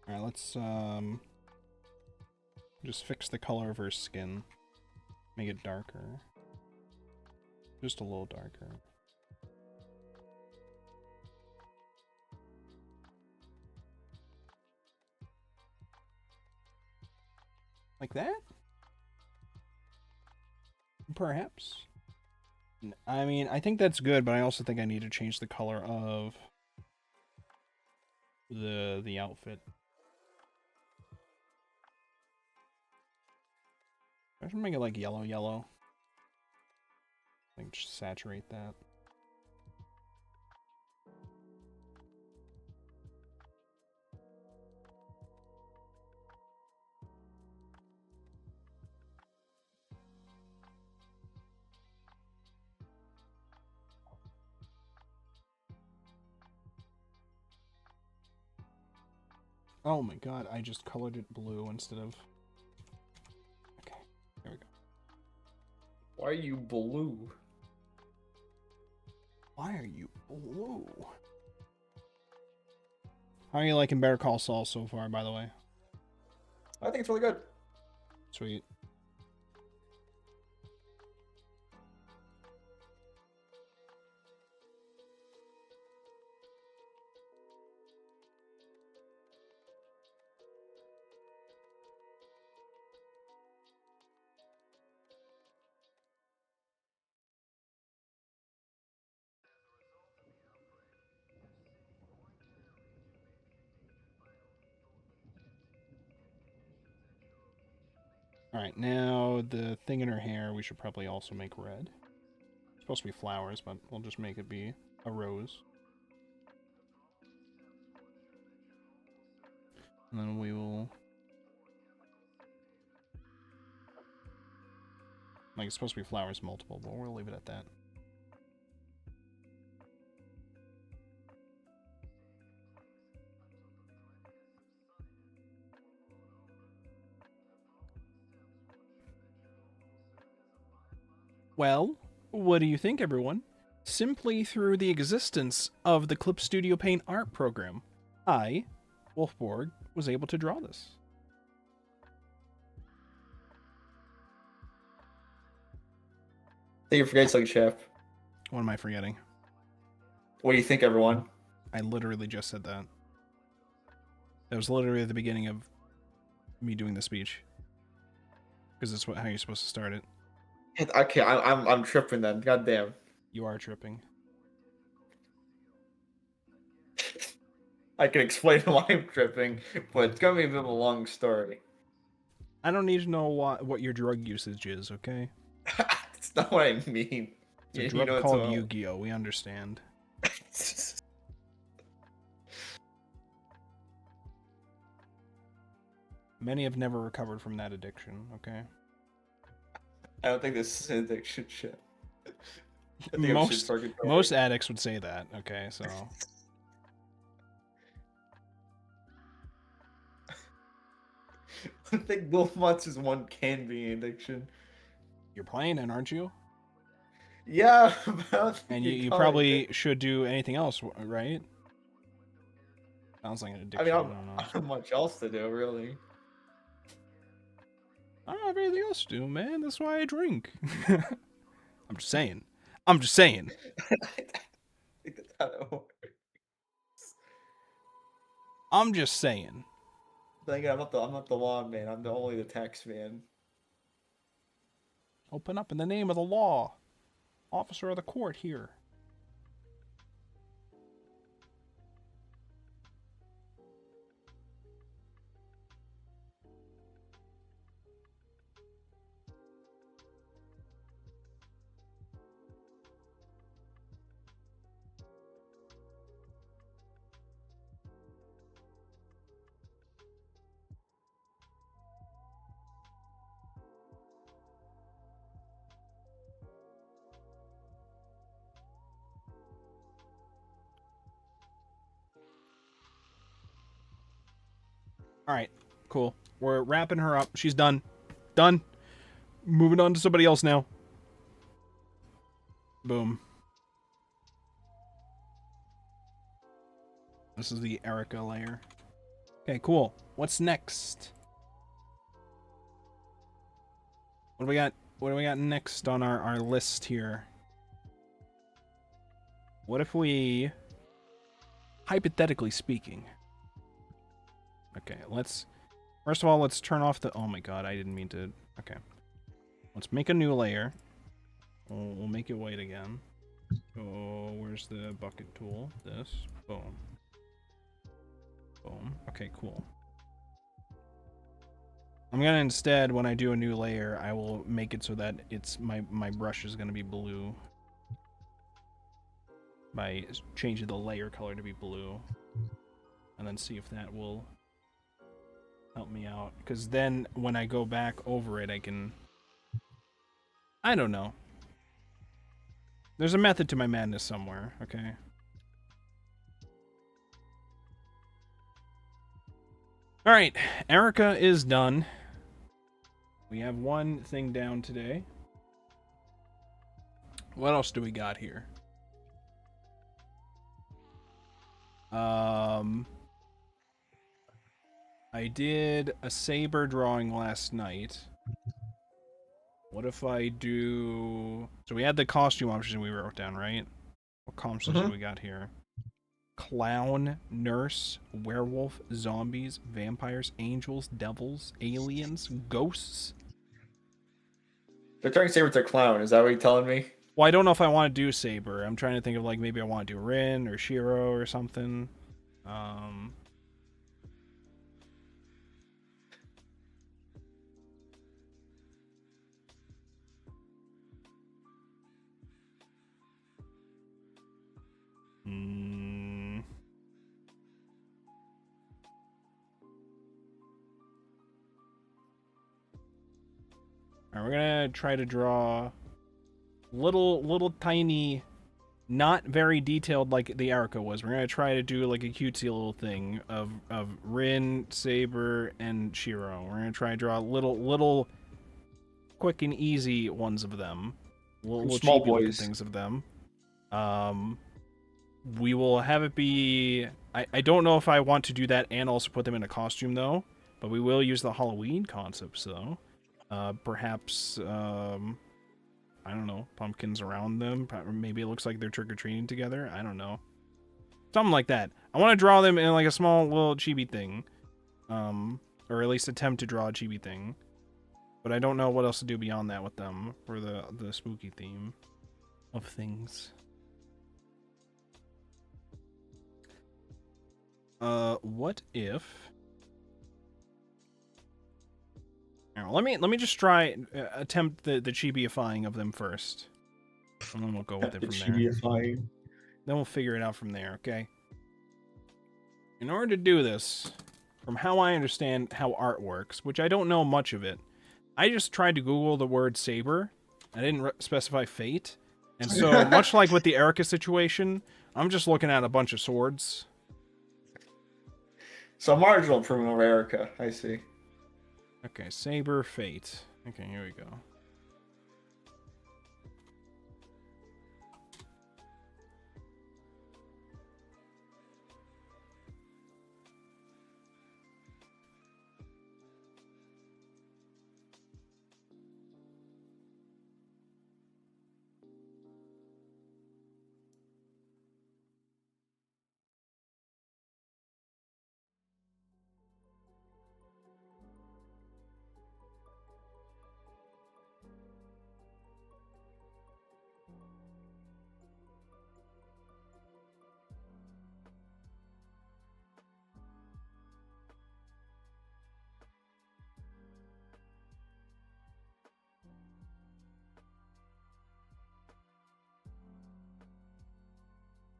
Alright, let's just fix the color of her skin. Make it darker. Just a little darker. Like that? Perhaps. I mean, I think that's good, but I also think I need to change the color of the outfit. I should make it like yellow. I think just saturate that. Oh my god, I just colored it blue instead of... Okay, there we go. Why are you blue? Why are you blue? How are you liking Better Call Saul so far, by the way? I think it's really good. Sweet. Alright, now the thing in her hair we should probably also make red. It's supposed to be flowers, but we'll just make it be a rose. And then we will... Like, it's supposed to be flowers multiple, but we'll leave it at that. Well, what do you think, everyone? Simply through the existence of the Clip Studio Paint art program, I, Wolfborg, was able to draw this. I think you're forgetting something, Chef. What am I forgetting? What do you think, everyone? I literally just said that. That was literally at the beginning of me doing the speech. Because that's how you're supposed to start it. Okay, I'm tripping then. God damn. You are tripping. I can explain why I'm tripping, but it's gonna be a bit of a long story. I don't need to know what your drug usage is, okay? That's not what I mean. It's a You drug know called all- Yu-Gi-Oh! We understand. Many have never recovered from that addiction, okay? I don't think this is an addiction shit. I think I'm just fucking Most addicts would say that, okay, so... I think Wolf Monsters 1 can be an addiction. You're playing it, aren't you? Yeah, but I don't think And you'd you call it probably addiction. should do anything else, right? Sounds like an I addiction, mean, I don't know. I don't have much else to do, really. I don't have anything else to do, man. That's why I drink. I'm just saying. I'm just saying. I think that's how that works. I'm just saying. Then again, I'm not the law man. I'm only the tax man. Open up in the name of the law. Officer of the court here. Alright, cool. We're wrapping her up. She's done. Done. Moving on to somebody else now. Boom. This is the Erica layer. Okay, cool. What's next? What do we got? What do we got next on our list here? What if we, hypothetically speaking, okay, first of all, let's turn off the, oh my god, I didn't mean to, okay. Let's make a new layer. We'll make it white again. Oh, where's the bucket tool? This. Boom. Boom. Okay, cool. I'm gonna instead, when I do a new layer, I will make it so that it's my brush is gonna be blue. By changing the layer color to be blue. And then see if that will help me out. Because then when I go back over it, I can... I don't know. There's a method to my madness somewhere, okay? Alright, Erica is done. We have one thing down today. What else do we got here? I did a saber drawing last night. What if I do... So we had the costume options we wrote down, right? What costumes do we got here? Clown, nurse, werewolf, zombies, vampires, angels, devils, aliens, ghosts. They're turning Saber to a clown. Is that what you're telling me? Well, I don't know if I want to do Saber. I'm trying to think of, like, maybe I want to do Rin or Shiro or something. Alright, we're gonna try to draw little tiny, not very detailed like the Erica was. We're gonna try to do like a cutesy little thing of Rin, Saber, and Shiro. We're gonna try to draw little quick and easy ones of them. Little Small cheapy looking boys. things of them. We will have it be... I don't know if I want to do that and also put them in a costume, though. But we will use the Halloween concepts, though. Perhaps, I don't know, pumpkins around them. Maybe it looks like they're trick-or-treating together. I don't know. Something like that. I want to draw them in, like, a small little chibi thing. Or at least attempt to draw a chibi thing. But I don't know what else to do beyond that with them for the spooky theme of things. What if... Now, let me just try attempt the chibiifying of them first, and then we'll go with it from there. Then we'll figure it out from there. Okay. In order to do this, from how I understand how art works, which I don't know much of it, I just tried to Google the word saber. I didn't specify fate, and so much like with the Erica situation, I'm just looking at a bunch of swords. So marginal improvement over Erica. I see. Okay, saber, fate. Okay, here we go.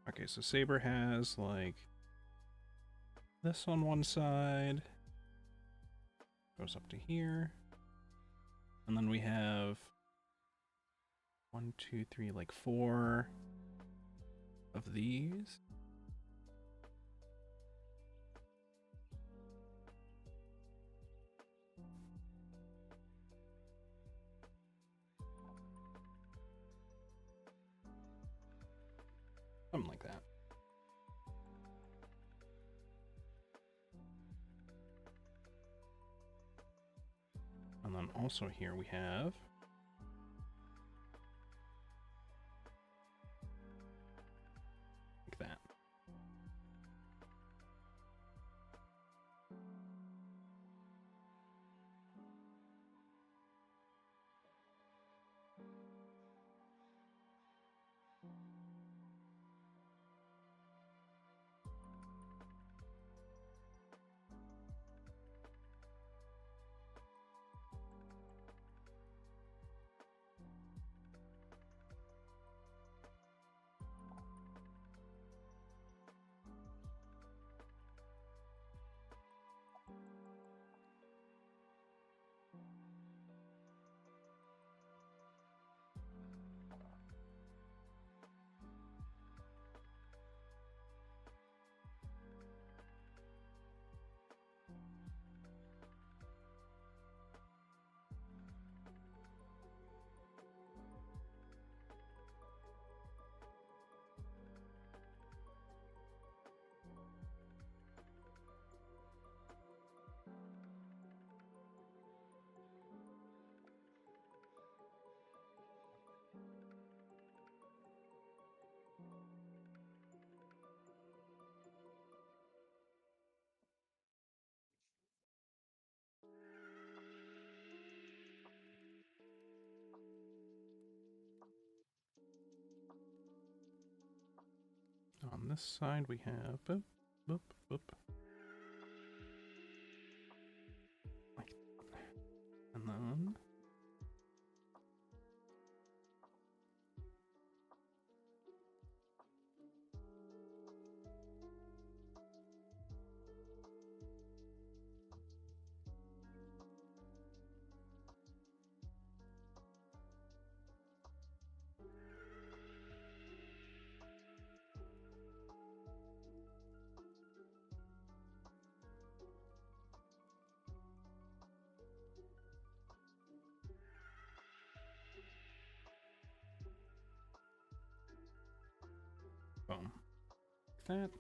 Okay, so saber has, like, this on one side. Goes up to here. And then we have 1, 2, 3, like 4 of these. Something like that. also here we have like that. On this side we have boop, boop, boop. Like, and then boom. Like that.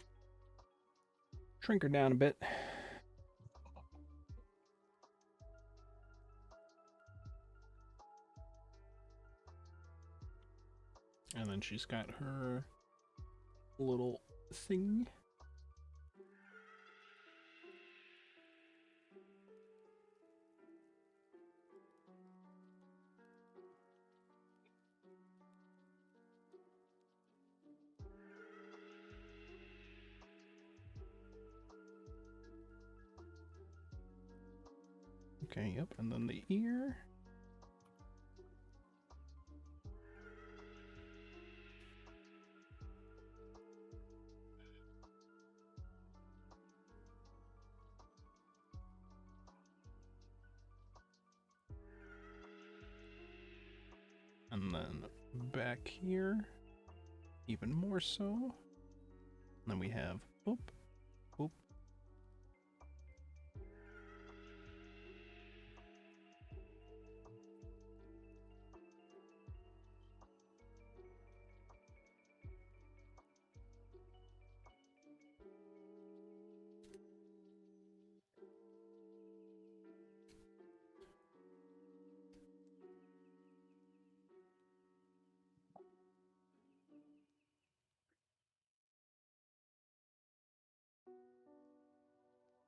Shrink her down a bit. And then she's got her little thing. Okay, yep, and then the ear. And then back here, even more so. And then we have boop, boop.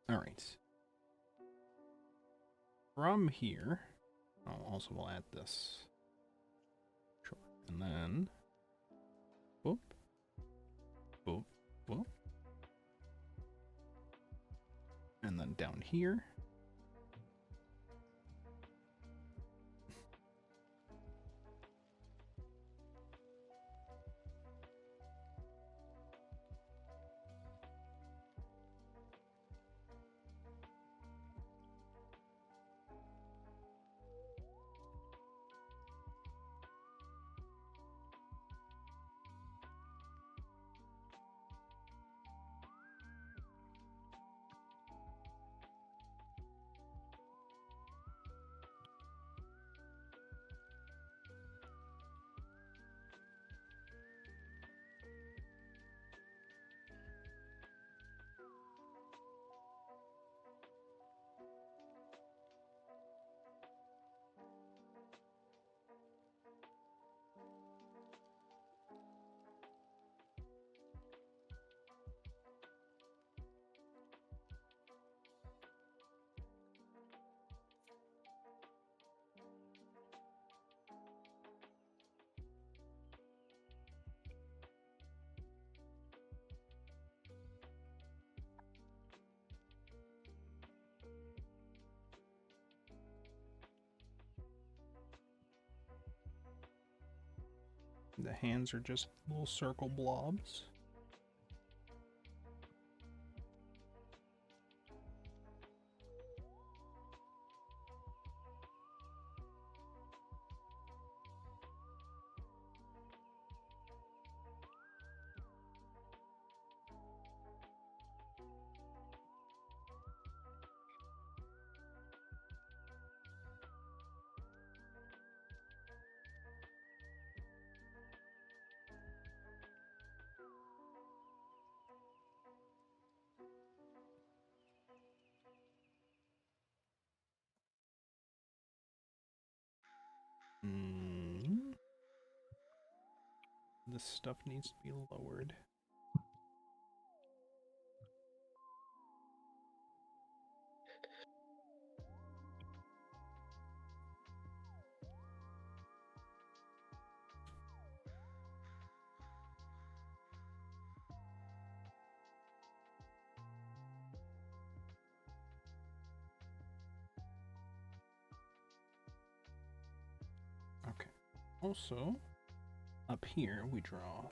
All right. From here, also we'll add this. Sure. And then, boop, boop, boop. And then down here. hands are just little circle blobs. This stuff needs to be lowered. Okay. Also, up here we draw.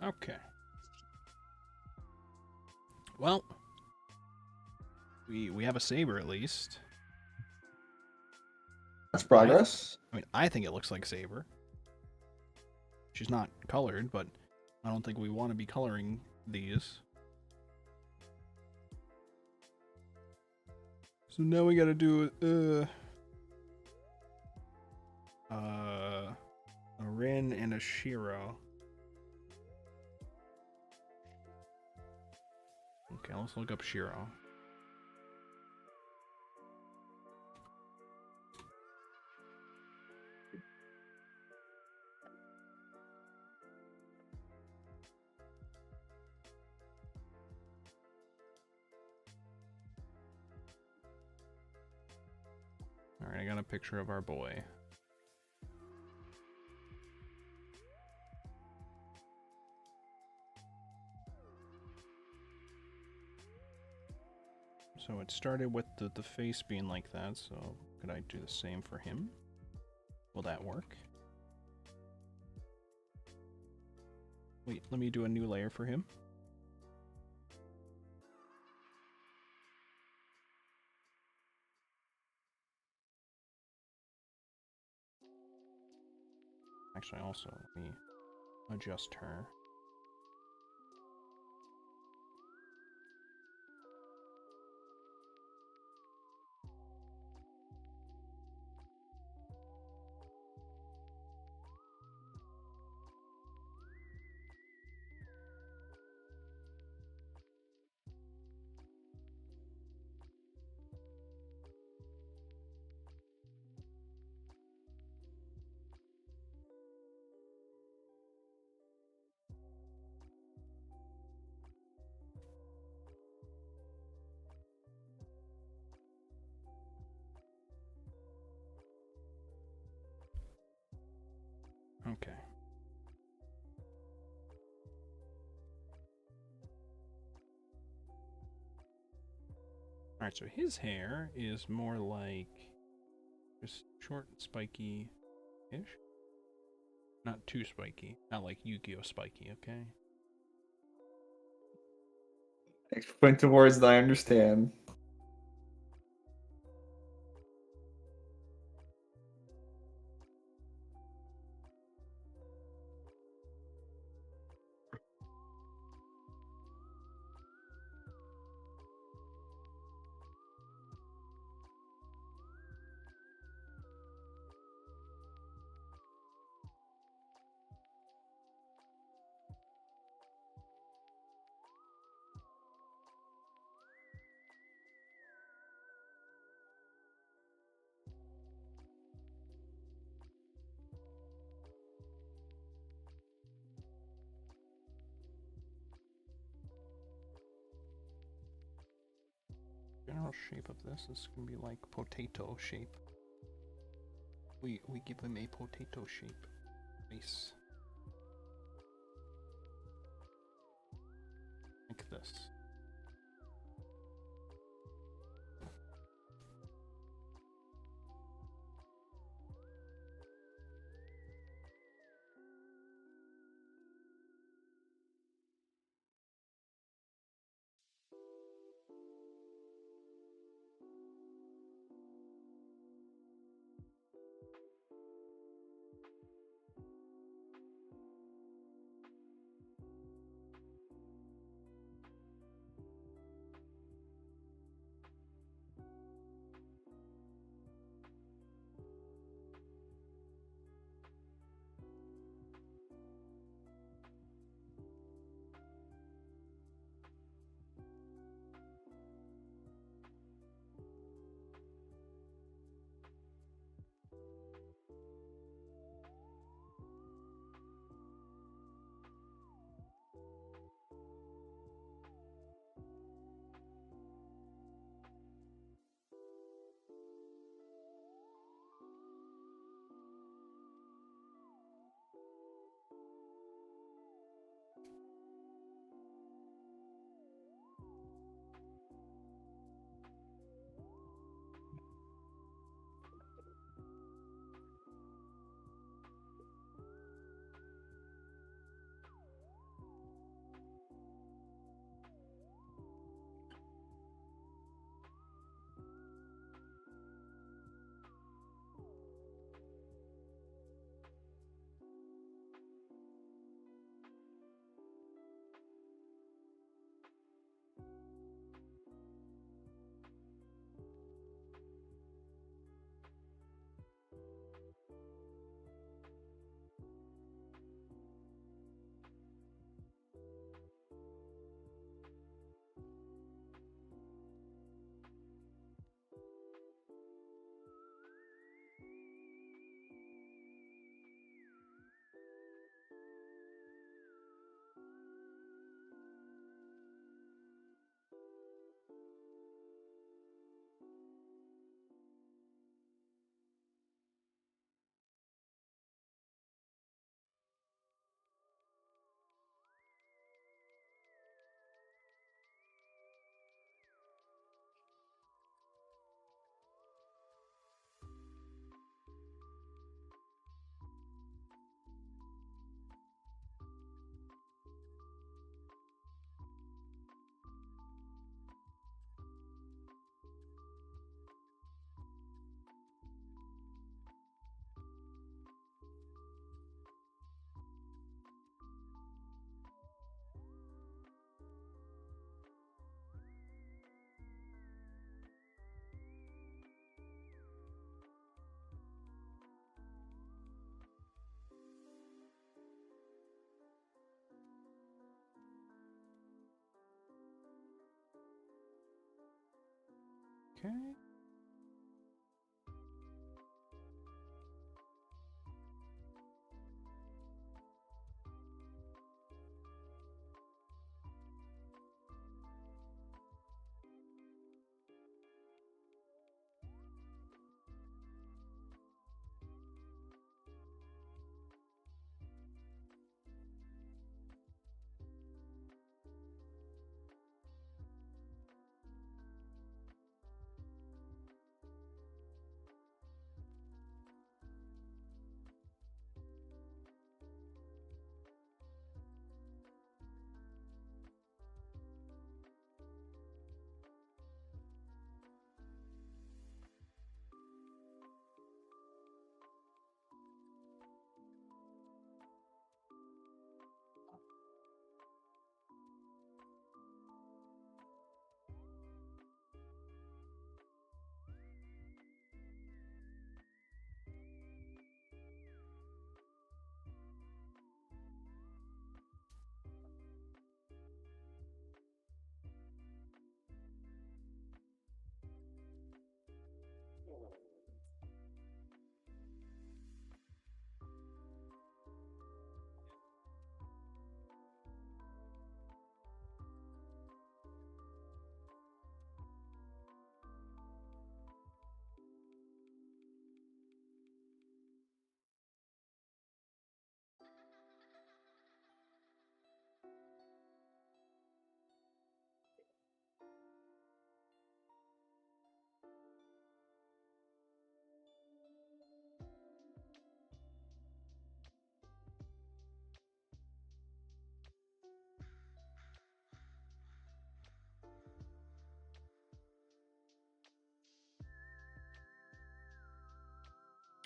Okay. Well, we have a saber at least. That's progress. I mean, I think it looks like saber. She's not colored, but I don't think we want to be coloring these. So now we gotta do a Rin and a Shiro. Okay, let's look up Shiro. Alright, I got a picture of our boy. So it started with the face being like that, so could I do the same for him? Will that work? Wait, let me do a new layer for him. Actually, also, let me adjust her. Okay. Alright, so his hair is more like just short and spiky-ish. Not too spiky. Not like Yu-Gi-Oh! Spiky, okay? Thanks for putting into words that I understand. General shape of this is gonna be like potato shape. We give him a potato shape face. Like this. Okay.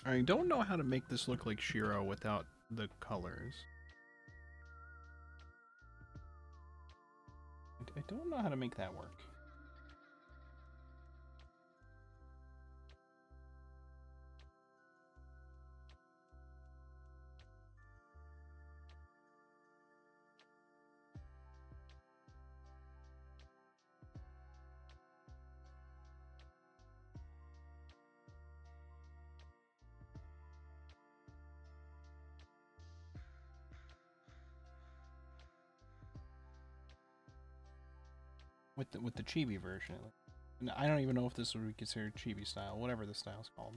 I don't know how to make this look like Shiro without the colors. I don't know how to make that work. With the chibi version. And I don't even know if this would be considered chibi style, whatever the style's called.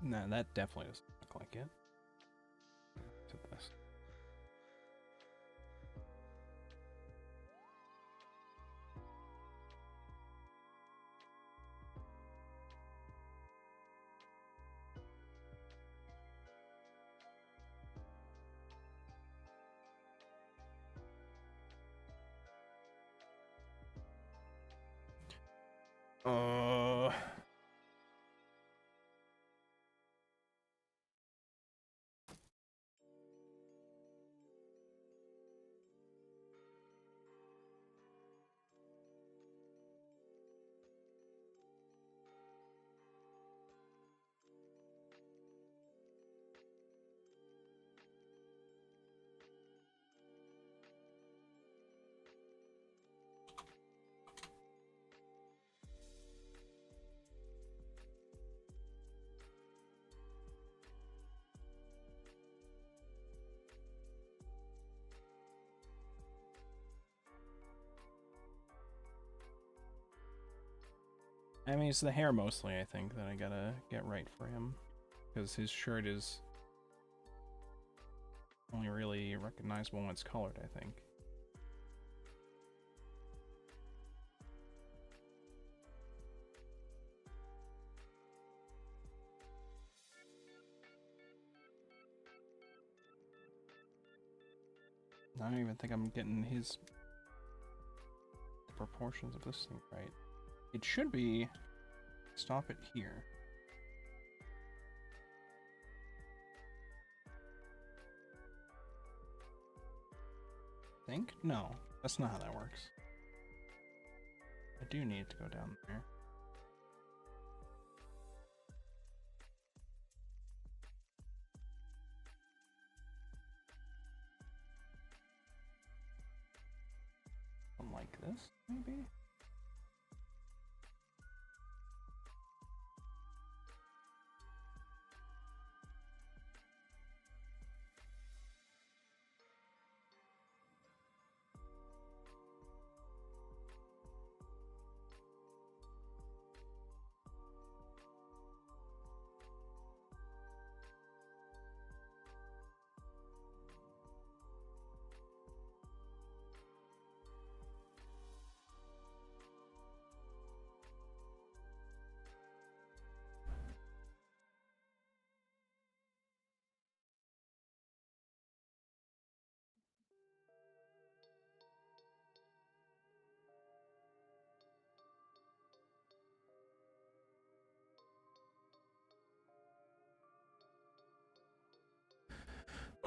No, that definitely doesn't look like it. To this. Uh... I mean, it's the hair mostly, I think, that I gotta get right for him. Because his shirt is only really recognizable when it's colored, I think. I don't even think I'm getting the proportions of this thing right. It should be, stop it here. Think? No, that's not how that works. I do need to go down there. Something like this, maybe?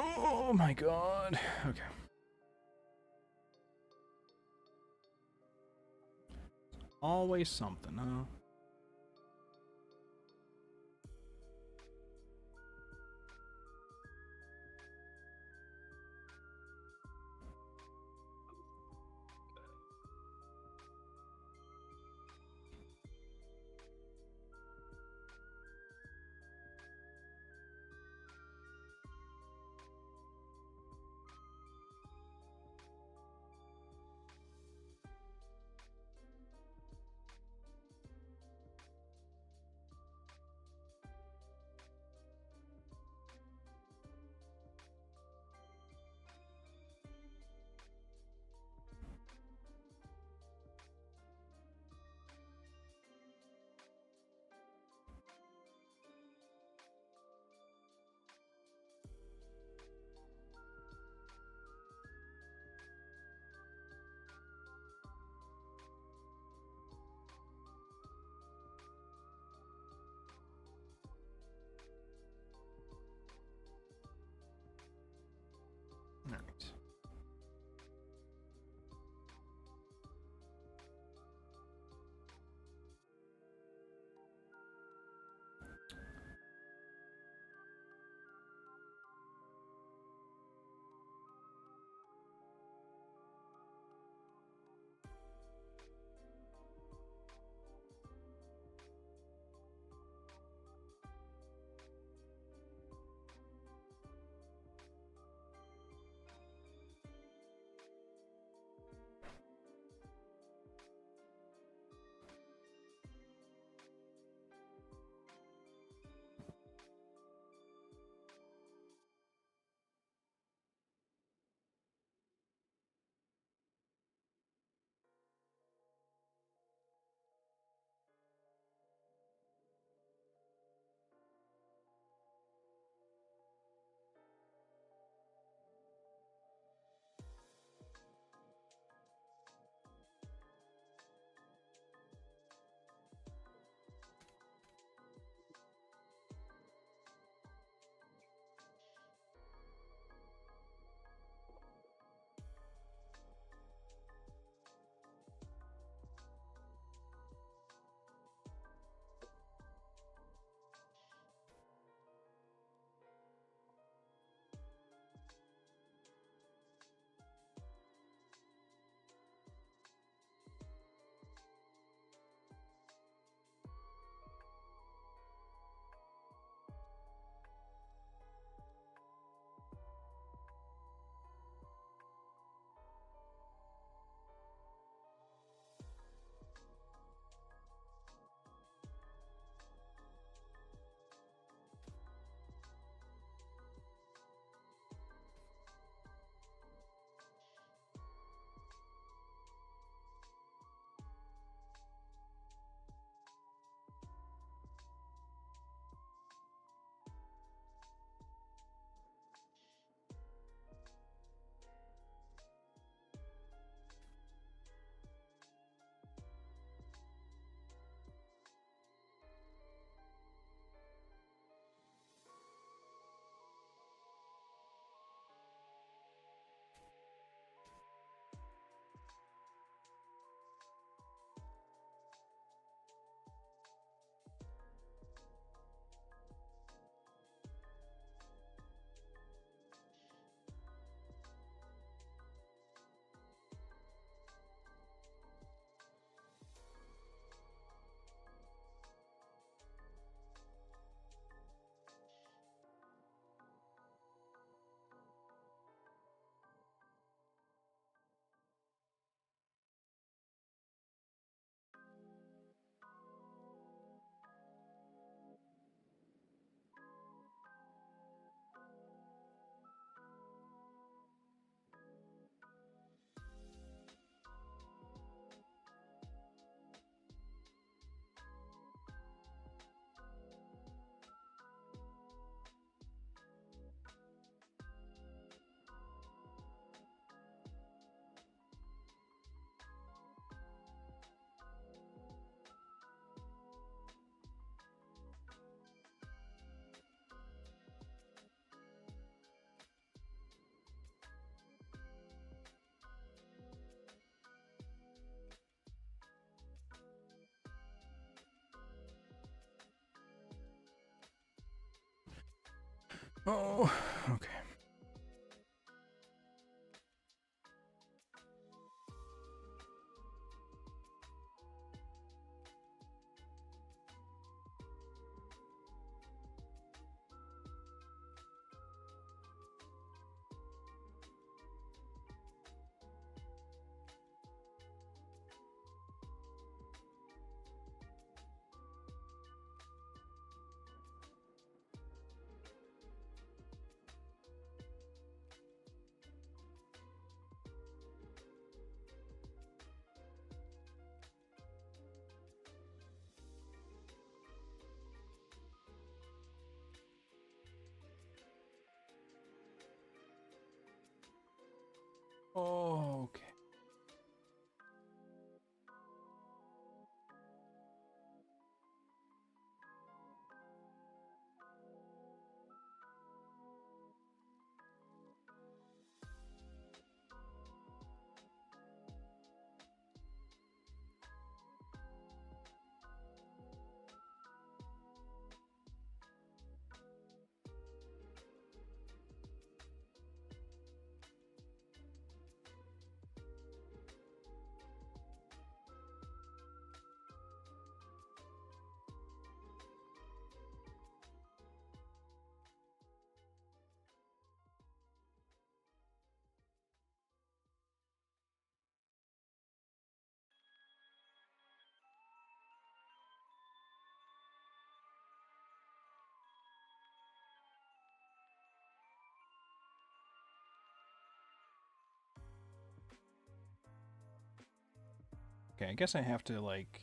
Oh my god. Okay. Always something, huh? Oh, okay. Okay. Okay, I guess I have to like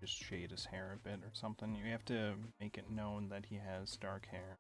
just shade his hair a bit or something. You have to make it known that he has dark hair.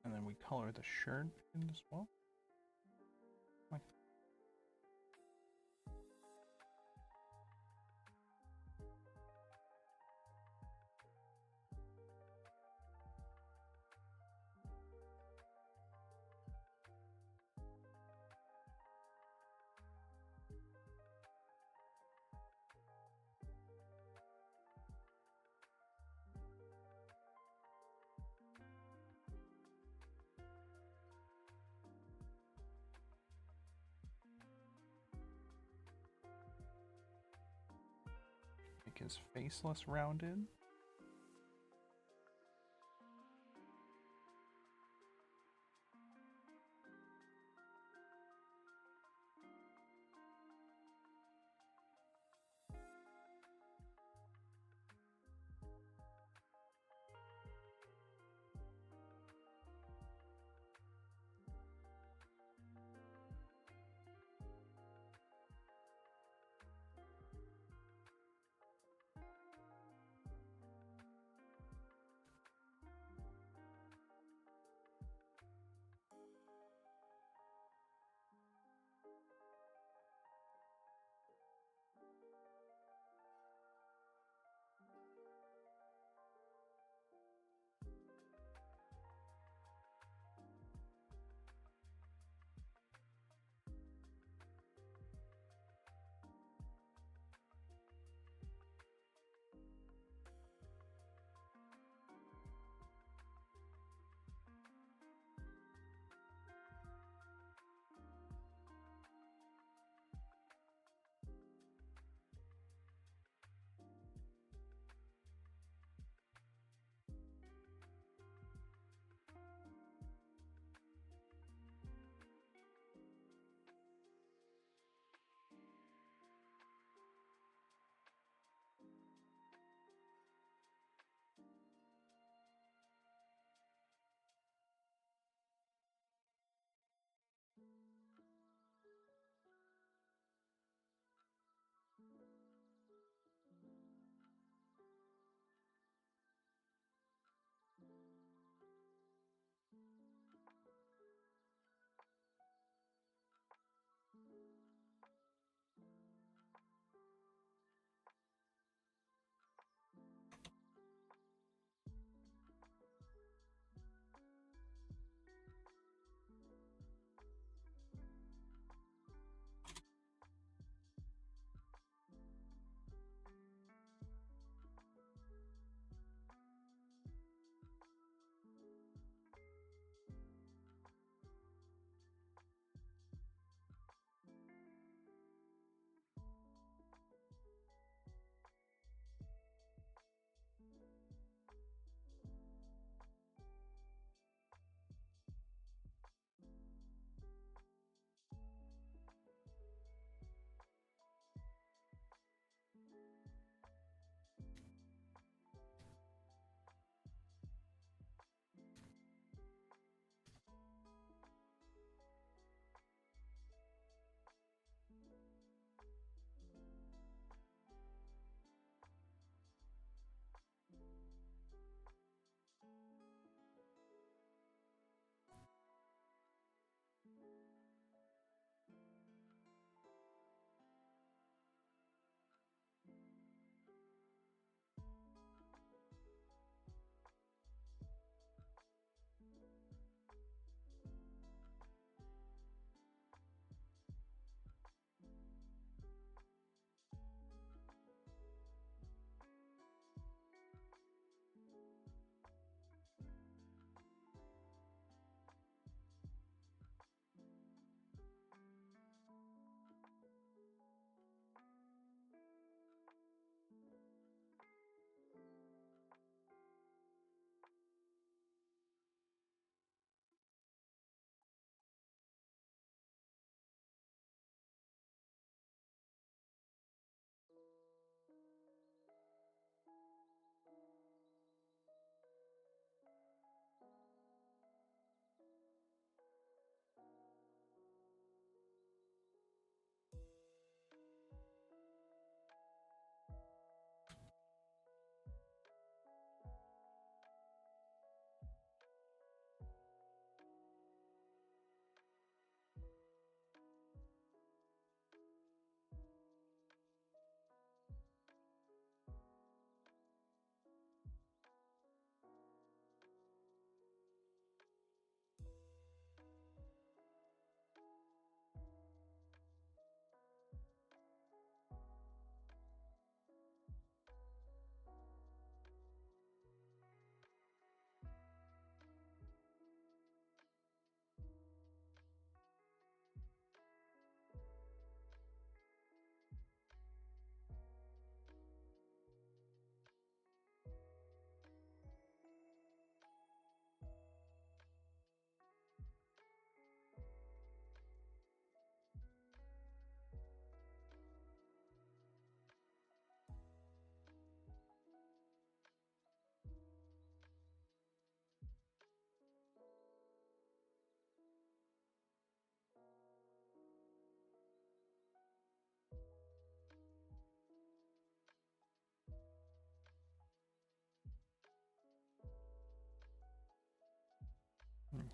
And then we color the shirt in as well. Like make his face less rounded.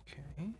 Okay.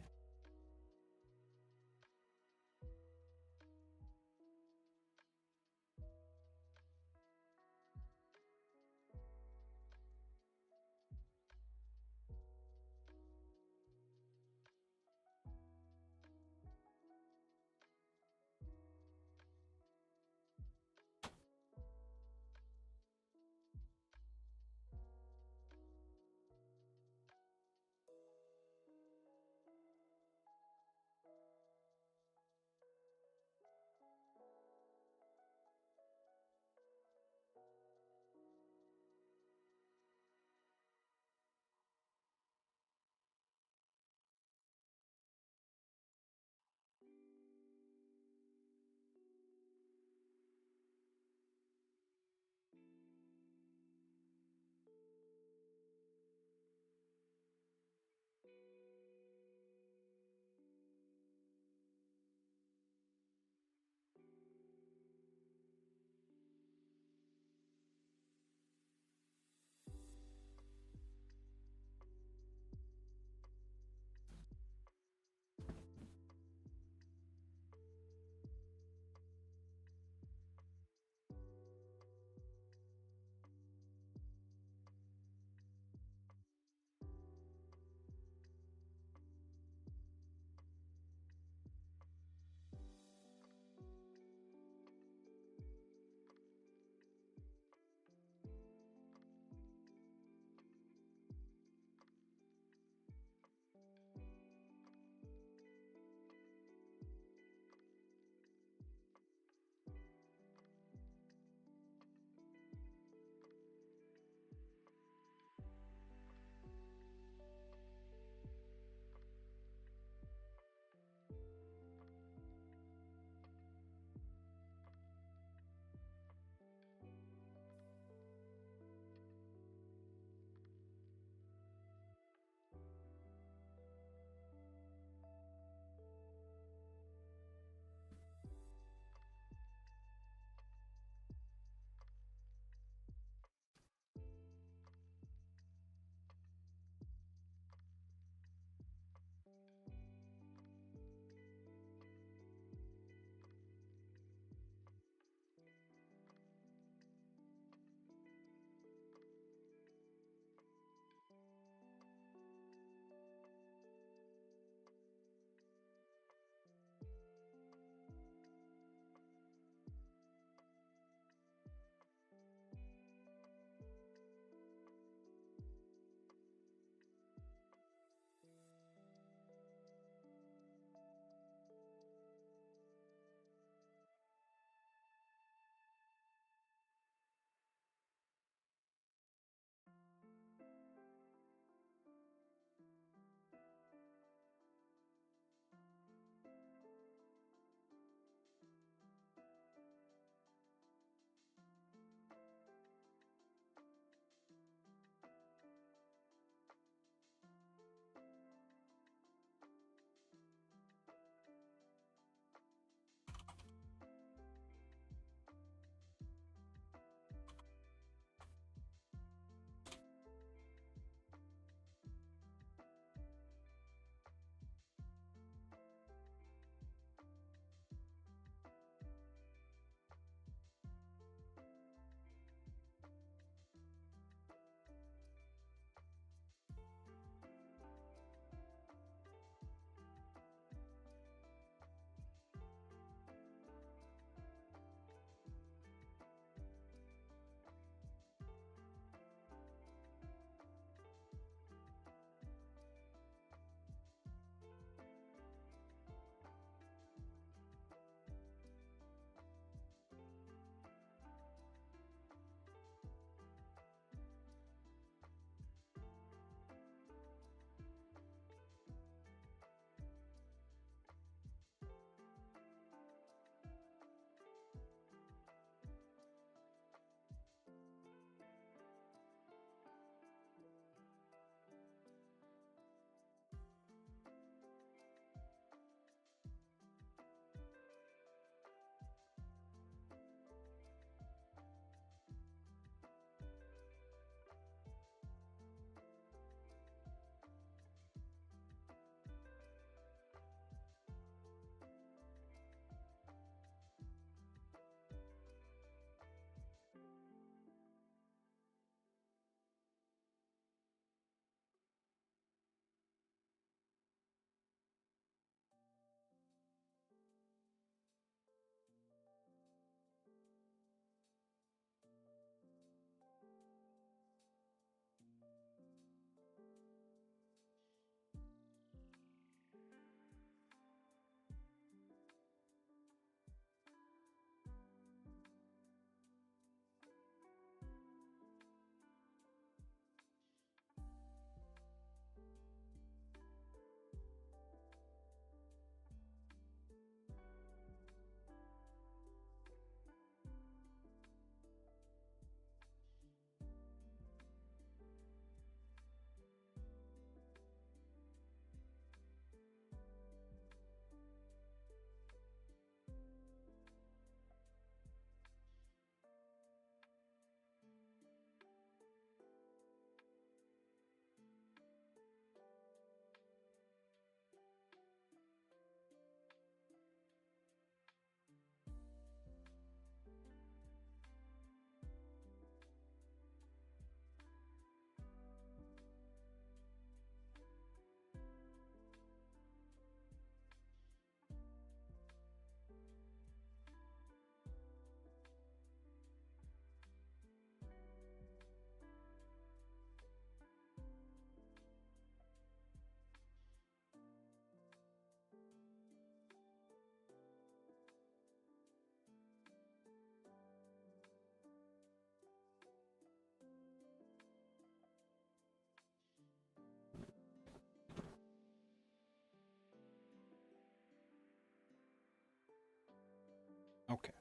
Okay.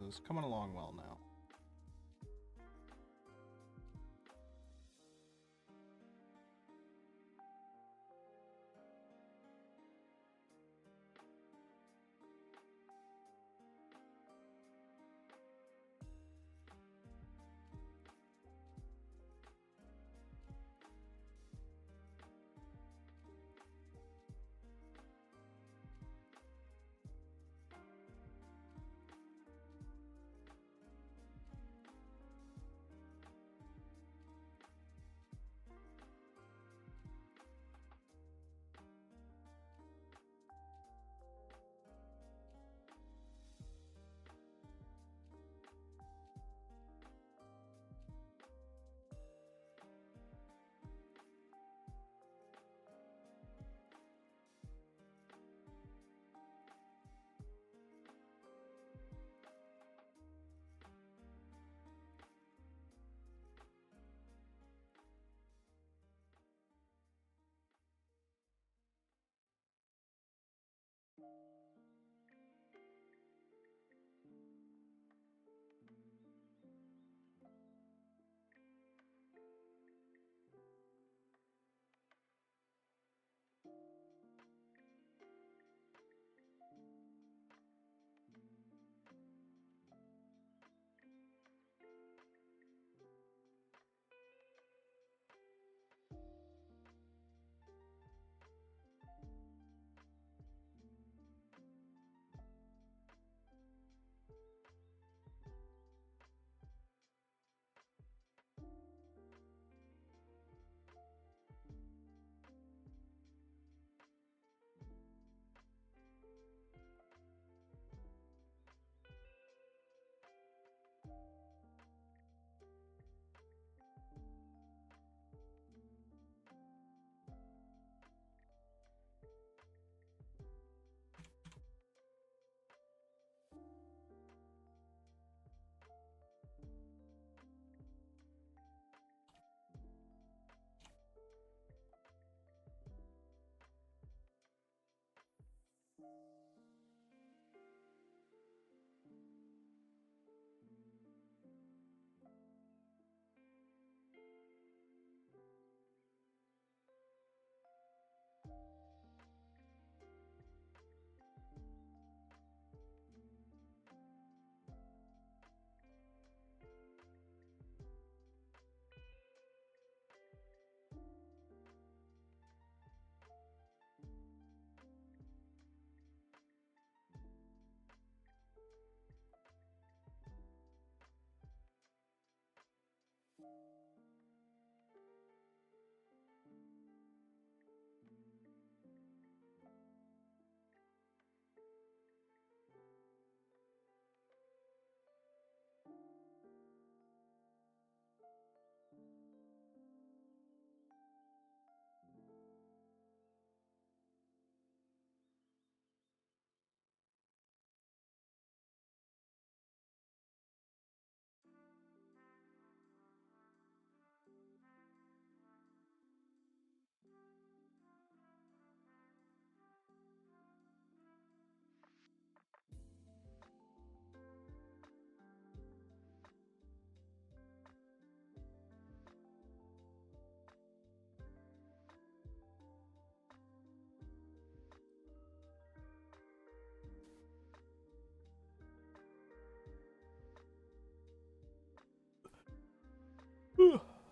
is coming along well now.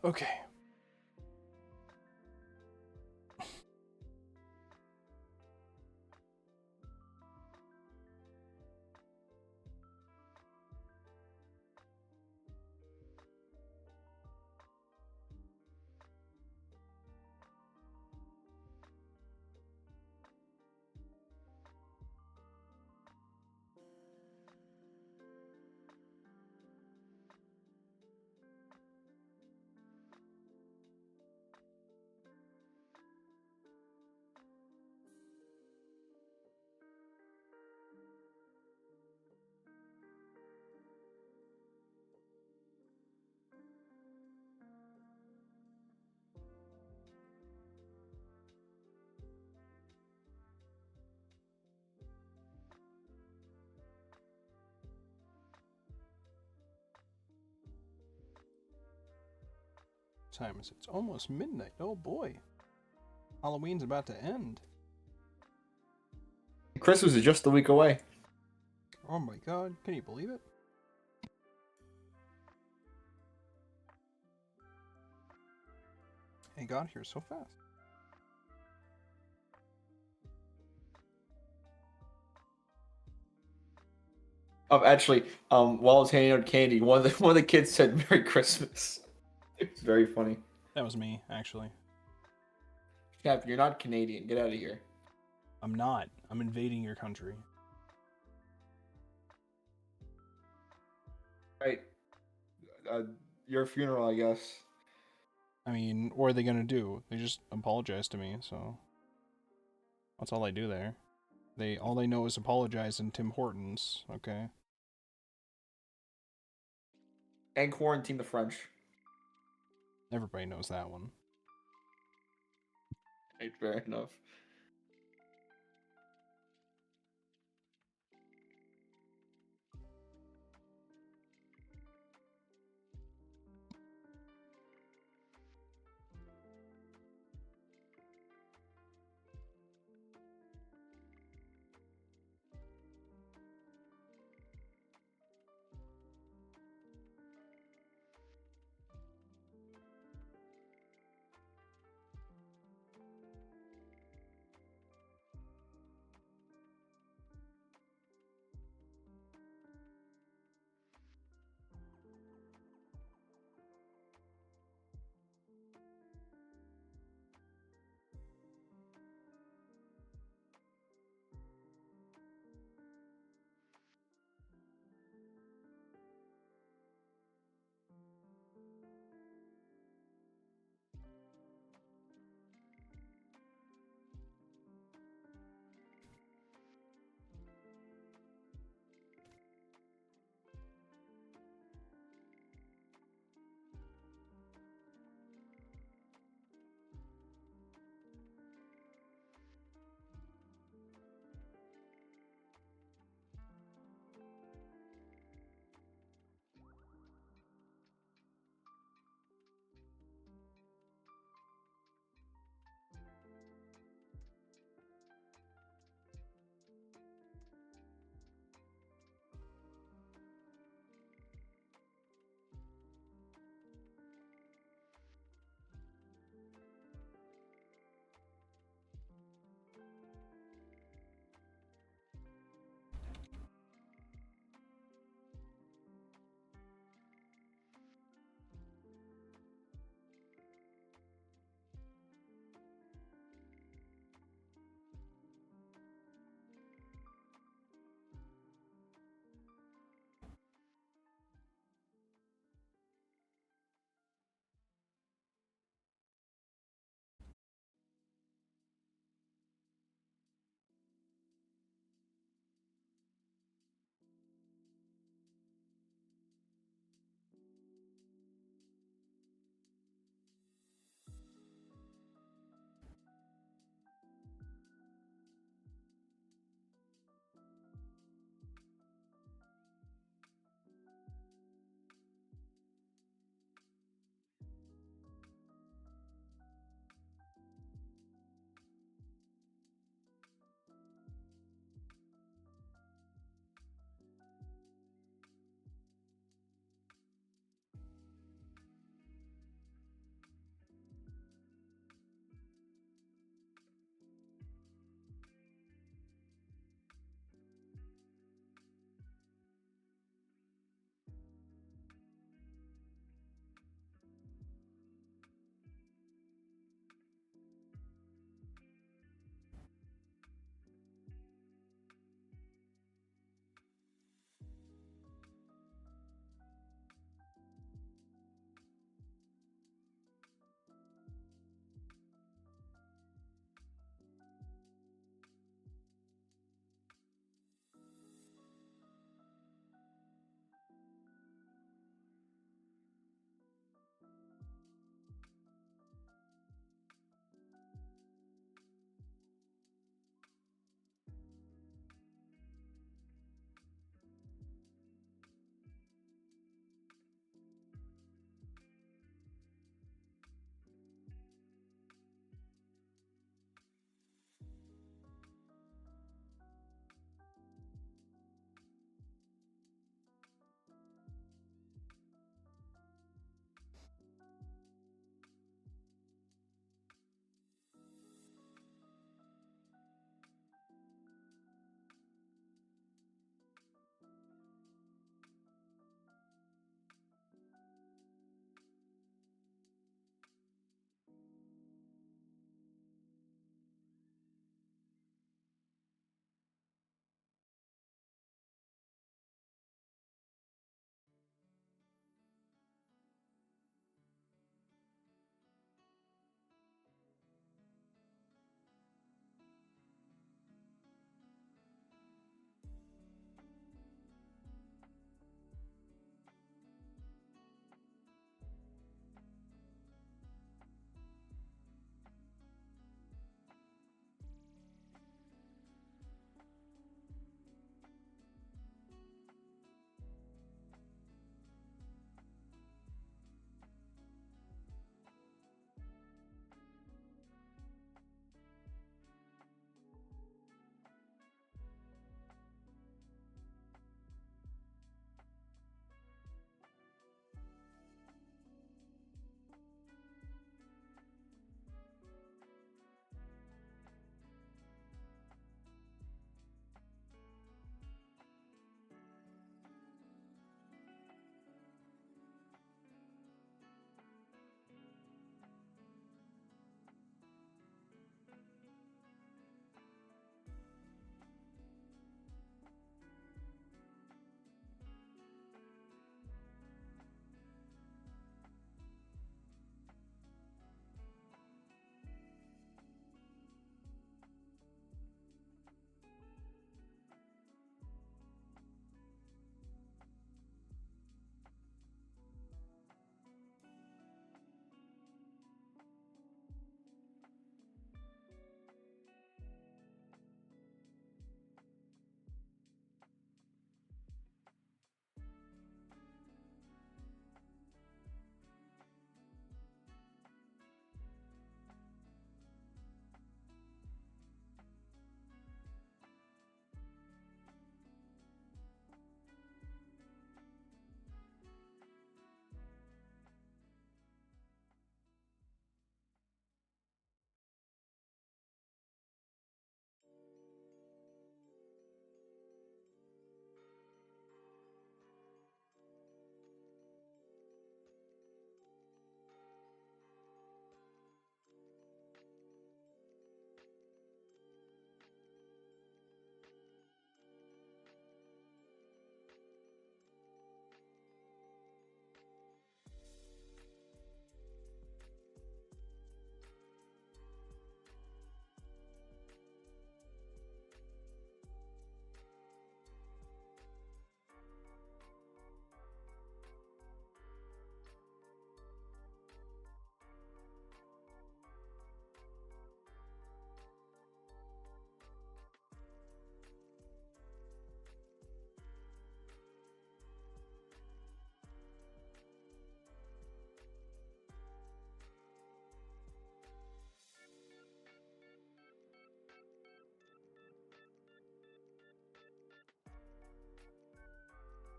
Okay. time is it? It's almost midnight. Oh boy. Halloween's about to end. Christmas is just a week away. Oh my god, can you believe it? It got here so fast. Actually, while I was handing out candy, one of the kids said "Merry Christmas." It's very funny. That was me, actually. Cap, you're not Canadian. Get out of here. I'm not. I'm invading your country. Right. Your funeral, I guess. I mean, what are they gonna do? They just apologize to me, so that's all I do there. All they know is apologize in Tim Hortons, okay? And quarantine the French. Everybody knows that one. Right, fair enough.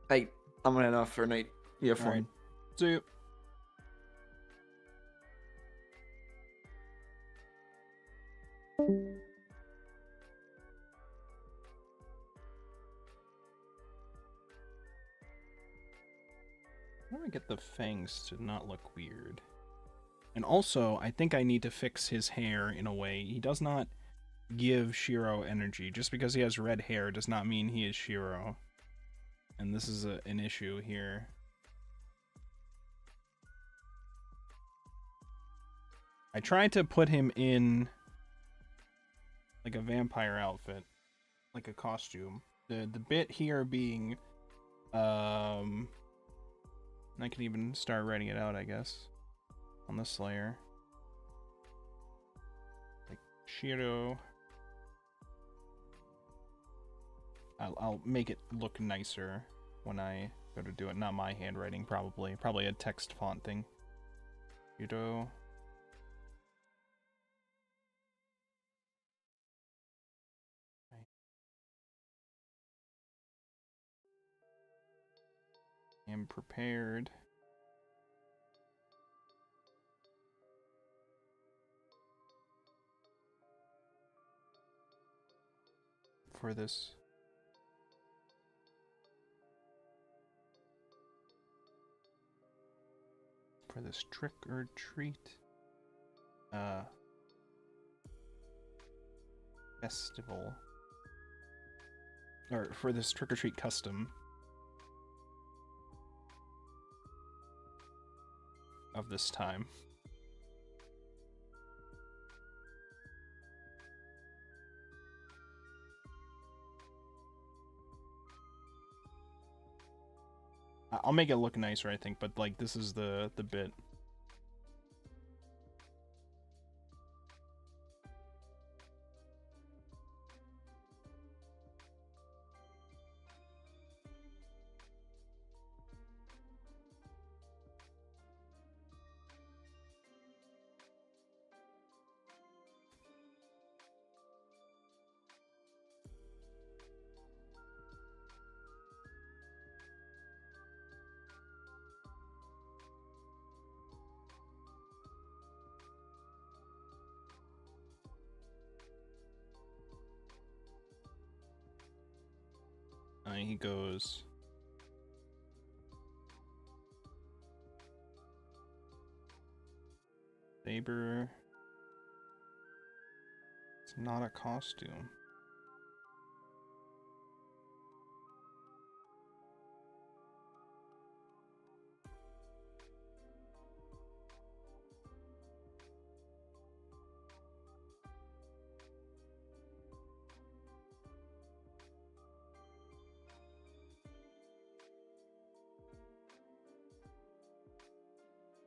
Hey, I'm gonna head off for a night. You have All fun. right. See you. How do I get the fangs to not look weird? And also, I think I need to fix his hair in a way. He does not give Shiro energy. Just because he has red hair does not mean he is Shiro. And this is an issue here. I tried to put him in like a vampire outfit, like a costume. The bit here being, I can even start writing it out, I guess, on the Slayer. Like Shiro. I'll make it look nicer when I go to do it. Not my handwriting, probably a text font thing. Shiro. I am prepared. For this. For this trick or treat. Festival. Or for this trick or treat custom. Of this time. I'll make it look nicer, I think, but like this is the bit. He goes. Saber. It's not a costume.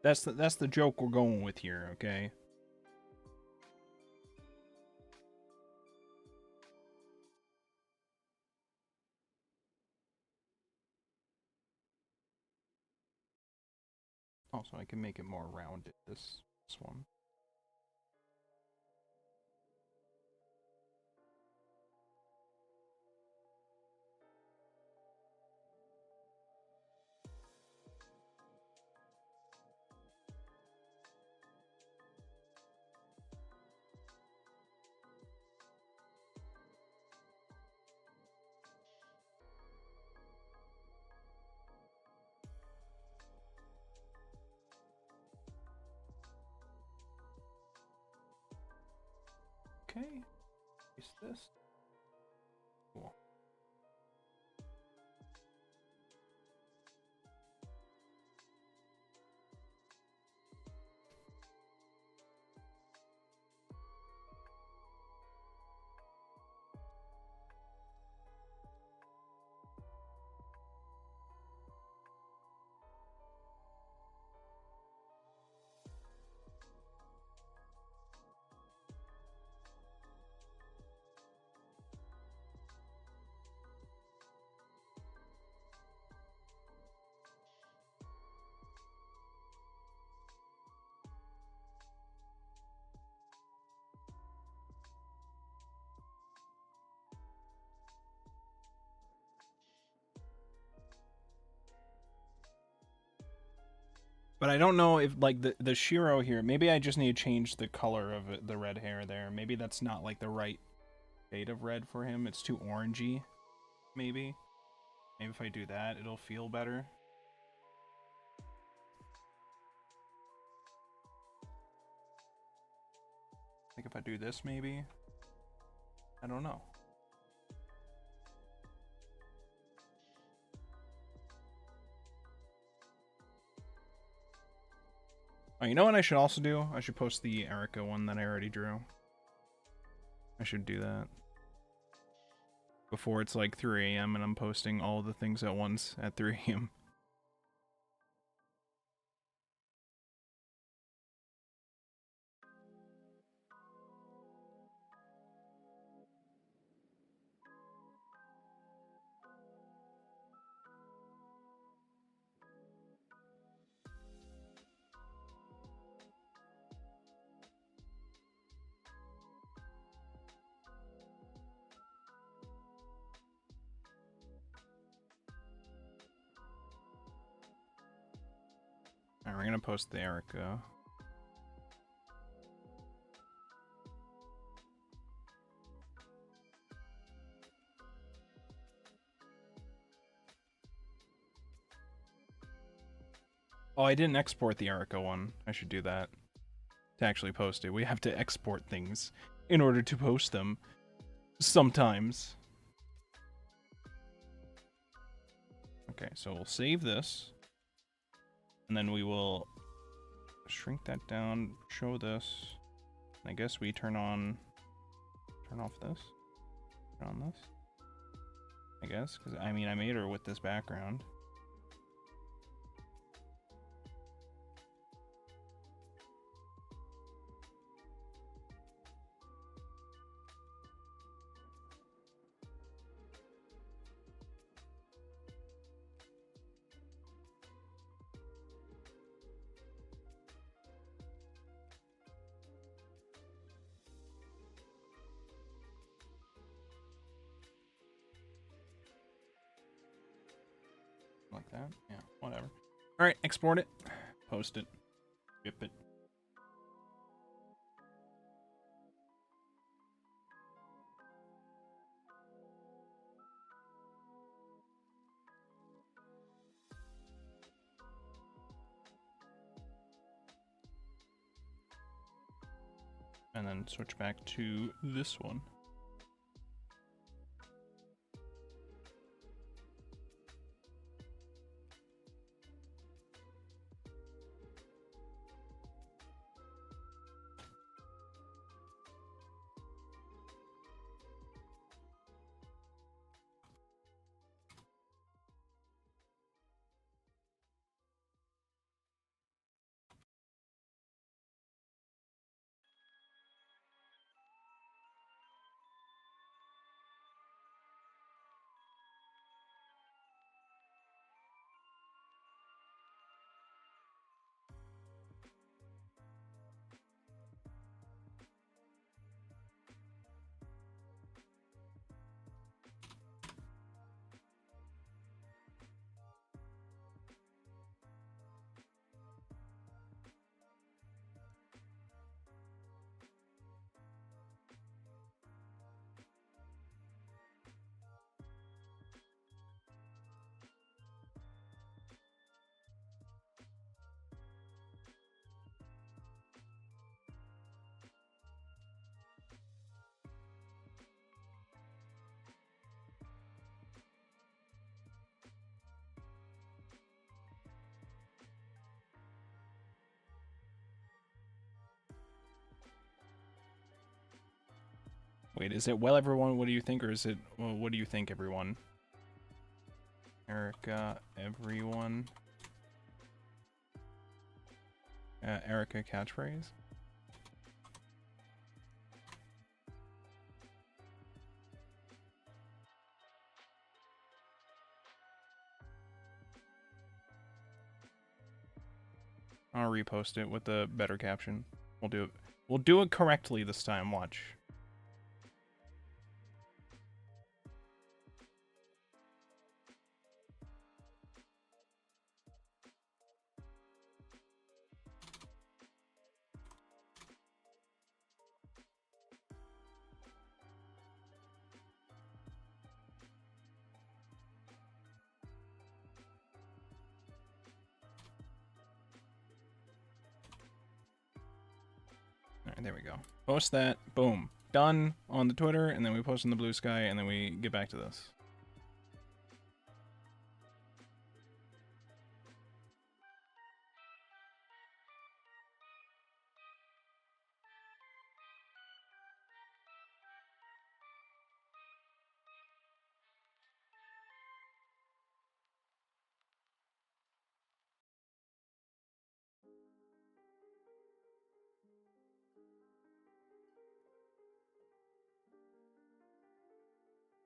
That's the joke we're going with here, okay? Also, I can make it more rounded, this one. Okay. Is this? Cool. But I don't know if, like, the Shiro here, maybe I just need to change the color of it, the red hair there. Maybe that's not, like, the right shade of red for him. It's too orangey, maybe. Maybe if I do that, it'll feel better. I think if I do this, maybe. I don't know. Oh, you know what I should also do? I should post the Erica one that I already drew. I should do that. Before it's like 3 a.m. and I'm posting all the things at once at 3 a.m. Alright, we're gonna post the Erica. Oh, I didn't export the Erica one. I should do that to actually post it. We have to export things in order to post them sometimes. Okay, so we'll save this. And then we will shrink that down, show this. I guess we turn off this. Turn on this. I guess, because I mean, I made her with this background. Like that? Yeah, whatever. Alright, export it. Post it. Ship it. And then switch back to this one. Wait, is it well everyone, what do you think, or is it, well, what do you think everyone? Erica, everyone. Erica catchphrase? I'll repost it with a better caption. We'll do it. We'll do it correctly this time, watch. And there we go. Post that. Boom. Done on the Twitter, and then we post in the Blue Sky, and then we get back to this.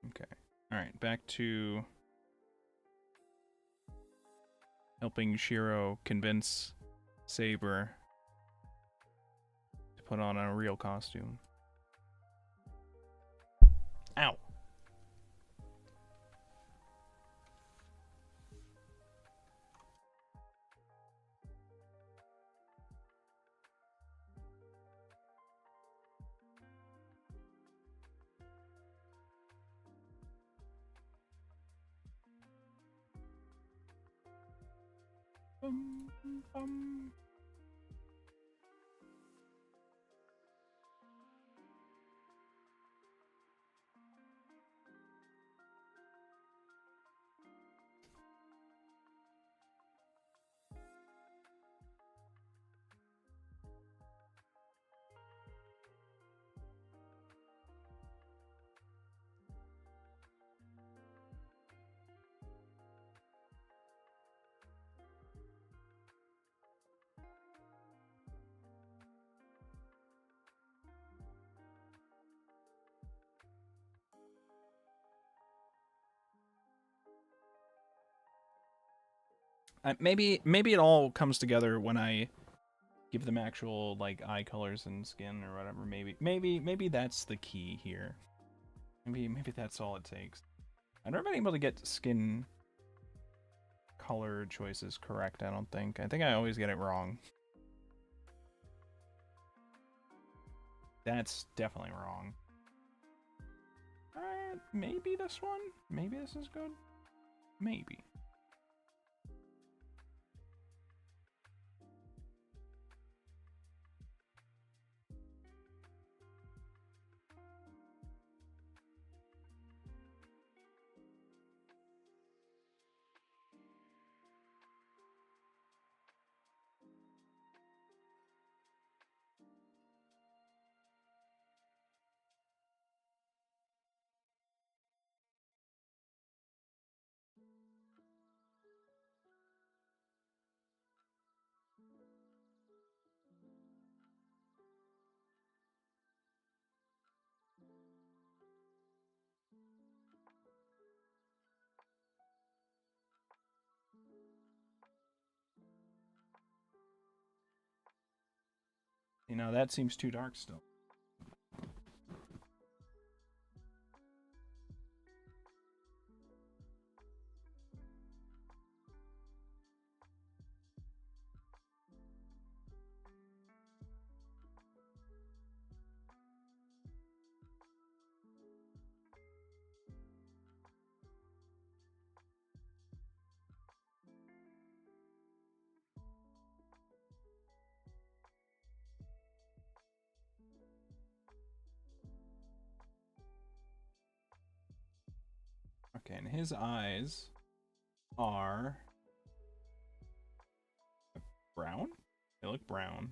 Okay. Alright, back to helping Shiro convince Saber to put on a real costume. Ow! Bum, bum. Maybe it all comes together when I give them actual like eye colors and skin or whatever. Maybe that's the key here. Maybe that's all it takes. I've never been able to get skin color choices correct, I don't think. I think I always get it wrong. That's definitely wrong. Alright, maybe this one? Maybe this is good? Maybe. You know, that seems too dark still. Okay, and his eyes are brown? They look brown.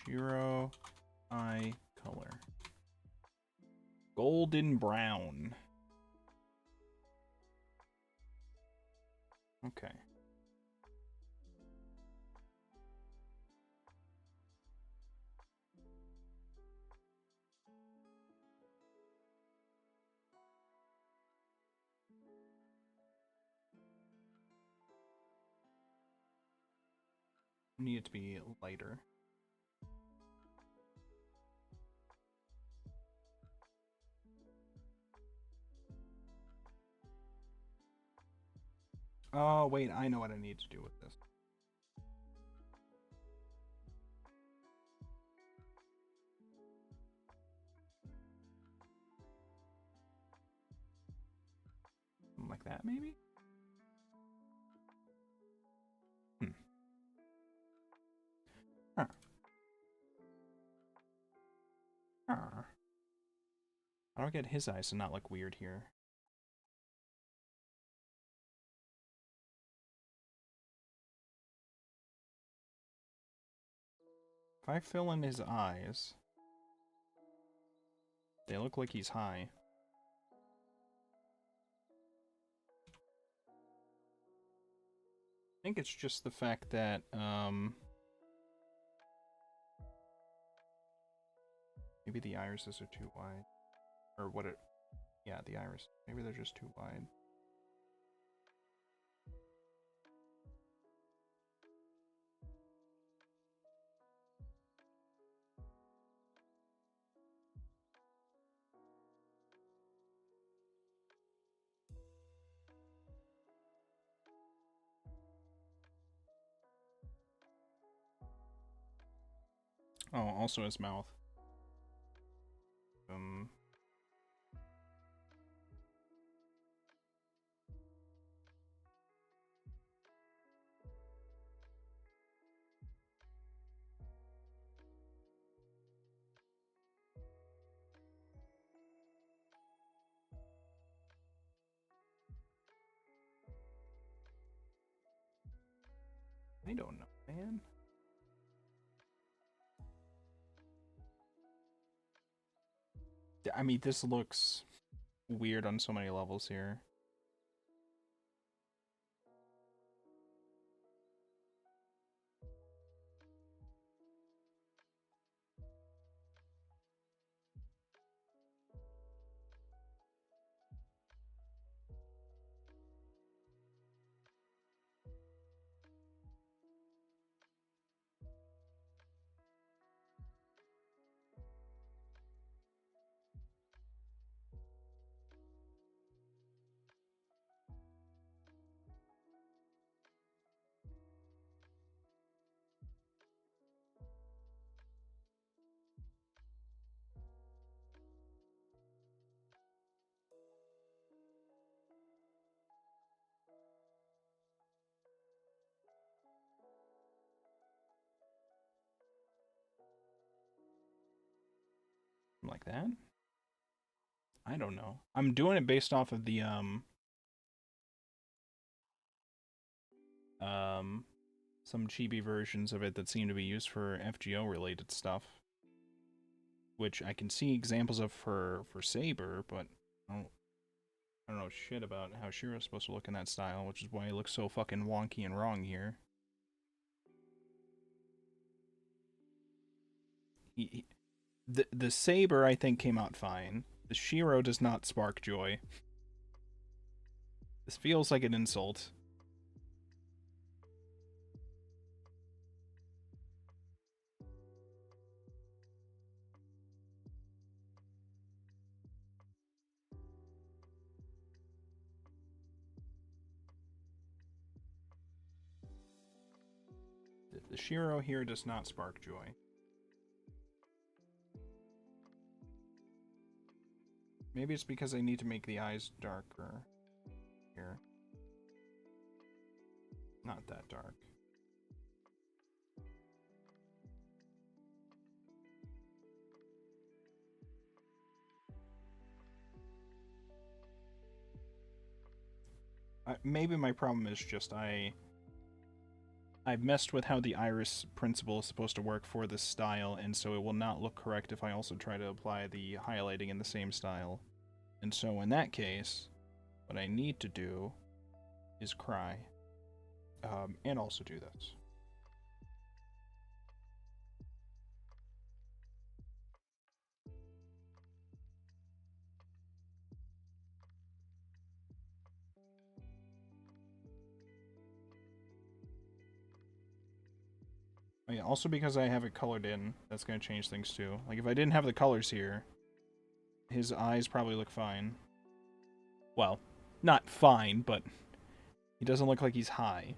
Shiro eye color. Golden brown. Okay. Need it to be lighter. Oh, wait, I know what I need to do with this. Something like that, maybe? Huh. How do I get his eyes to not look weird here? If I fill in his eyes, they look like he's high. I think it's just the fact that, maybe the irises are too wide. Or what it... Yeah, the iris. Maybe they're just too wide. Oh, also his mouth. I don't know, man. I mean, this looks weird on so many levels here. Like that? I don't know. I'm doing it based off of the, some chibi versions of it that seem to be used for FGO related stuff. Which I can see examples of for Saber, but I don't know shit about how Shiro's supposed to look in that style, which is why he looks so fucking wonky and wrong here. The Saber, I think, came out fine. The Shiro does not spark joy. This feels like an insult. The Shiro here does not spark joy. Maybe it's because I need to make the eyes darker here. Not that dark. Maybe my problem is just I've messed with how the iris principle is supposed to work for this style, and so it will not look correct if I also try to apply the highlighting in the same style. And so in that case, what I need to do is cry. And also do this. Oh yeah, also because I have it colored in, that's going to change things too. Like, if I didn't have the colors here, his eyes probably look fine. Well, not fine, but he doesn't look like he's high.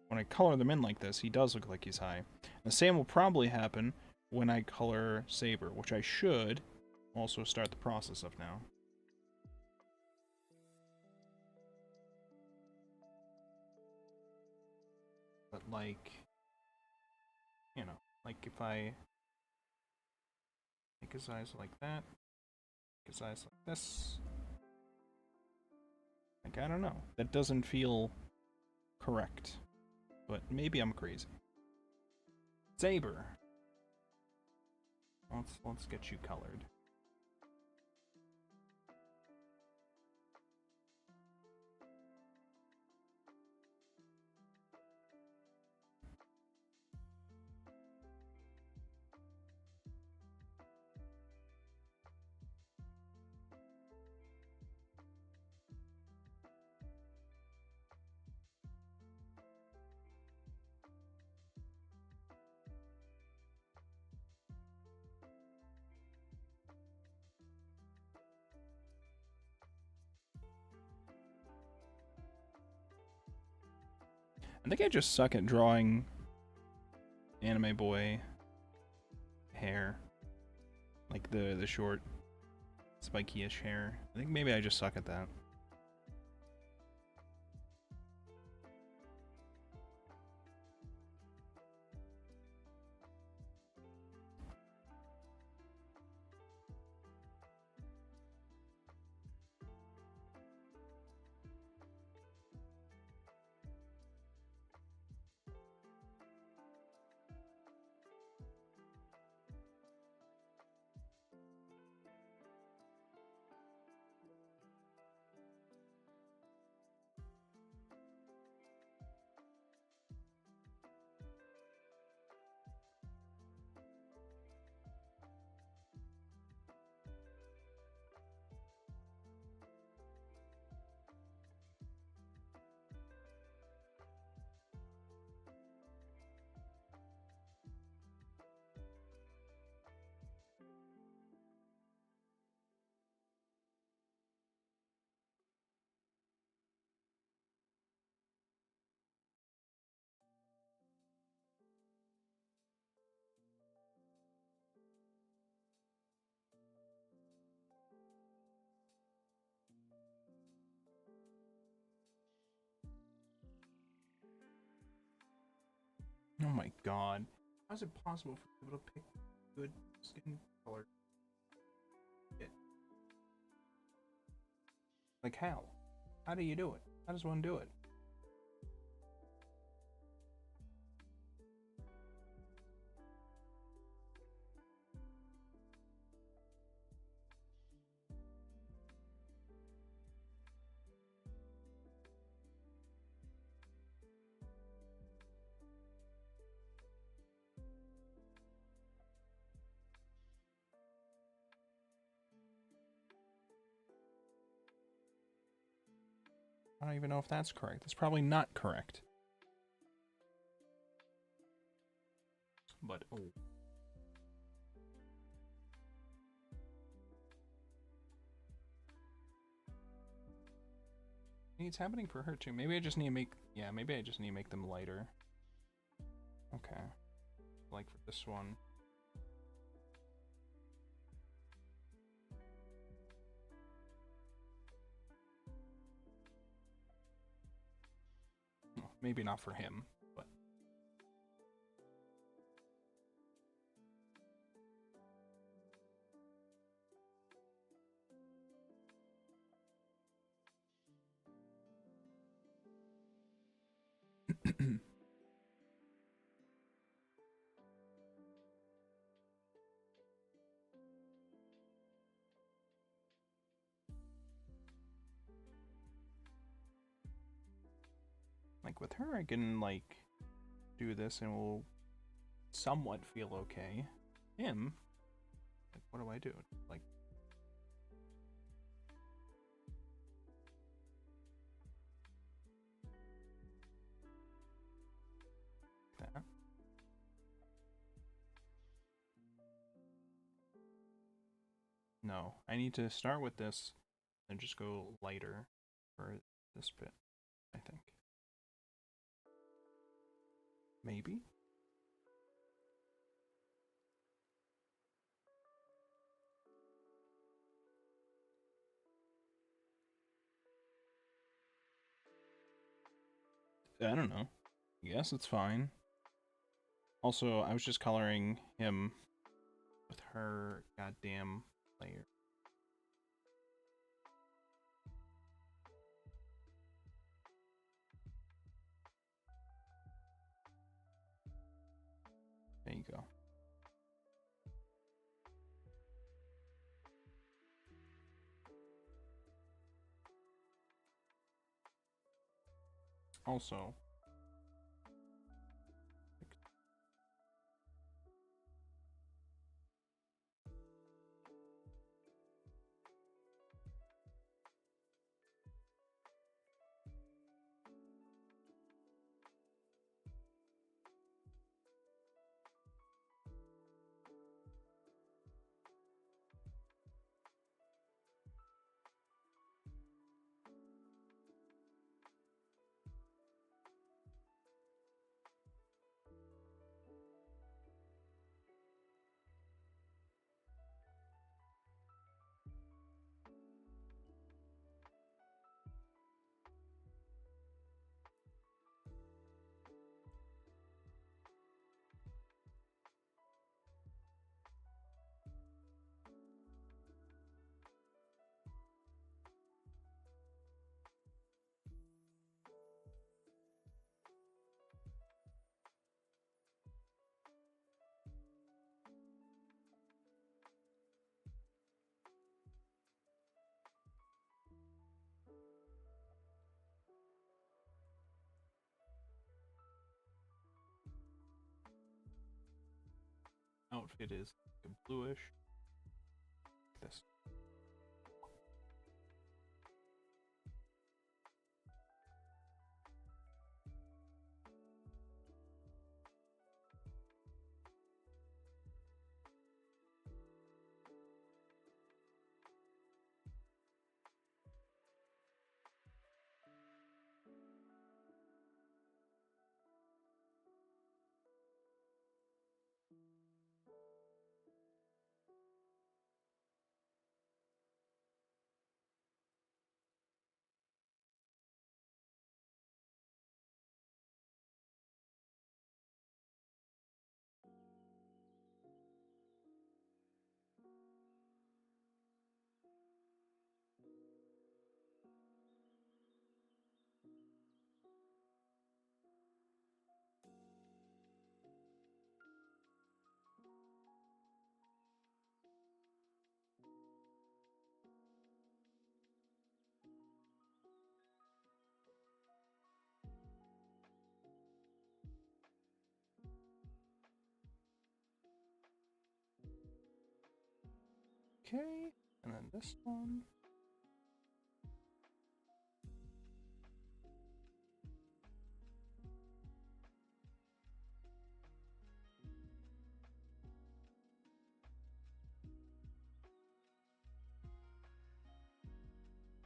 When I color them in like this, he does look like he's high. The same will probably happen when I color Saber, which I should also start the process of now. But like, you know, like if I make his eyes like that, his eyes like this. Like, I don't know. That doesn't feel correct. But maybe I'm crazy. Saber. Let's get you colored. I think I just suck at drawing anime boy hair. Like the short, spiky-ish hair. I think maybe I just suck at that. Oh my god. How is it possible for people to pick good skin color? Like how? How do you do it? How does one do it? I don't even know if that's correct. It's probably not correct. But, oh. It's happening for her too. Maybe I just need to make, yeah, maybe I just need to make them lighter. Okay. Like for this one. Maybe not for him, but like with her I can like do this and we'll somewhat feel okay. Him, like, what do I do? Like that. No, I need to start with this and just go lighter for this bit, I think. Maybe? I don't know. I guess it's fine. Also, I was just coloring him with her goddamn layer. go. Also, outfit is like a bluish. This. Okay, and then this one.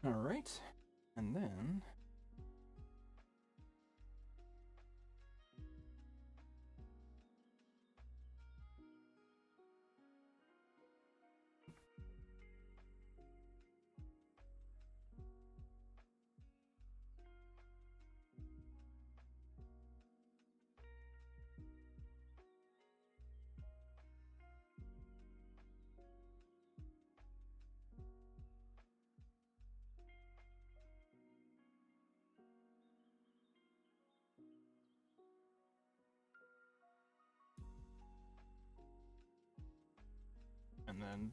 All right, and then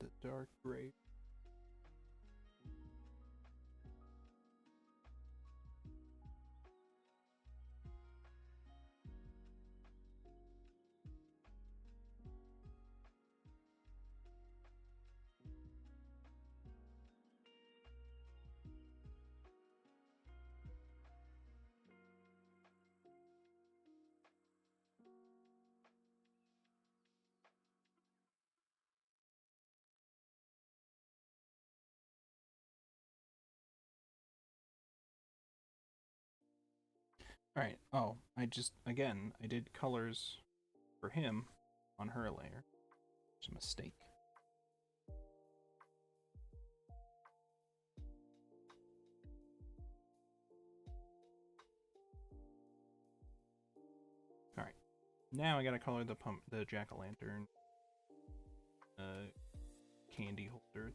the dark gray. All right. Oh, I did colors for him on her layer. It's a mistake. All right. Now I gotta color the jack-o'-lantern candy holder.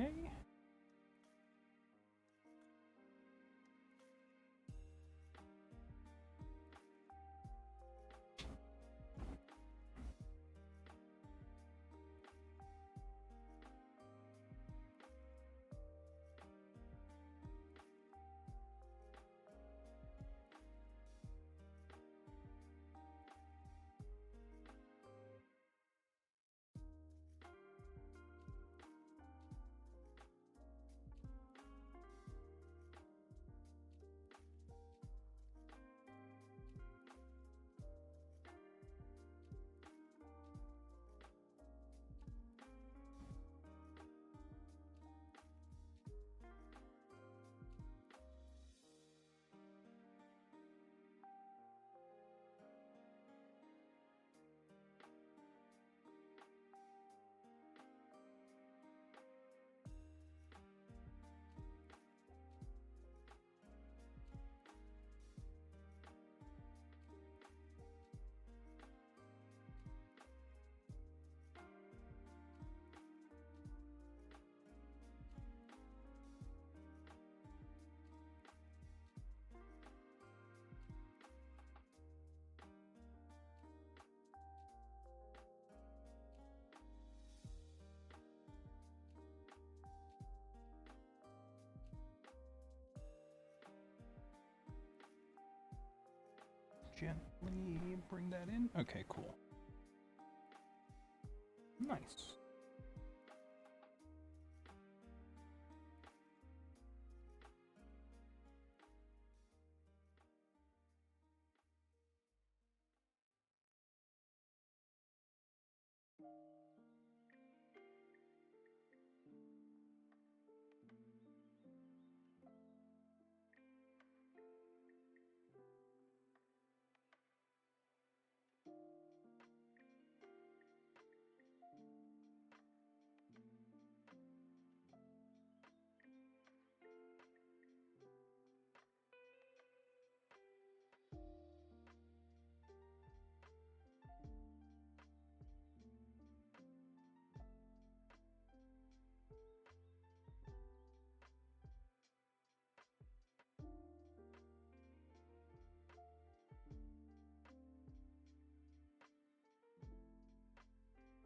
Okay. Gently bring that in. Okay, cool. Nice.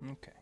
Okay.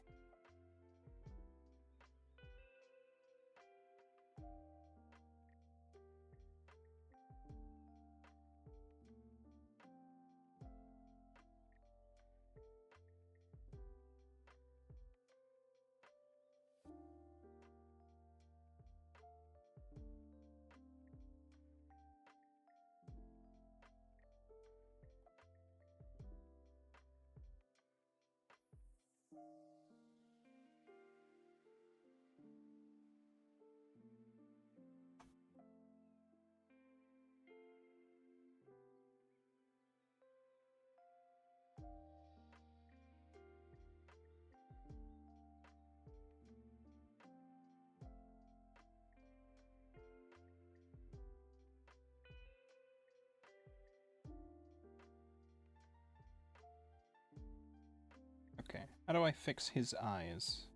Okay. How do I fix his eyes?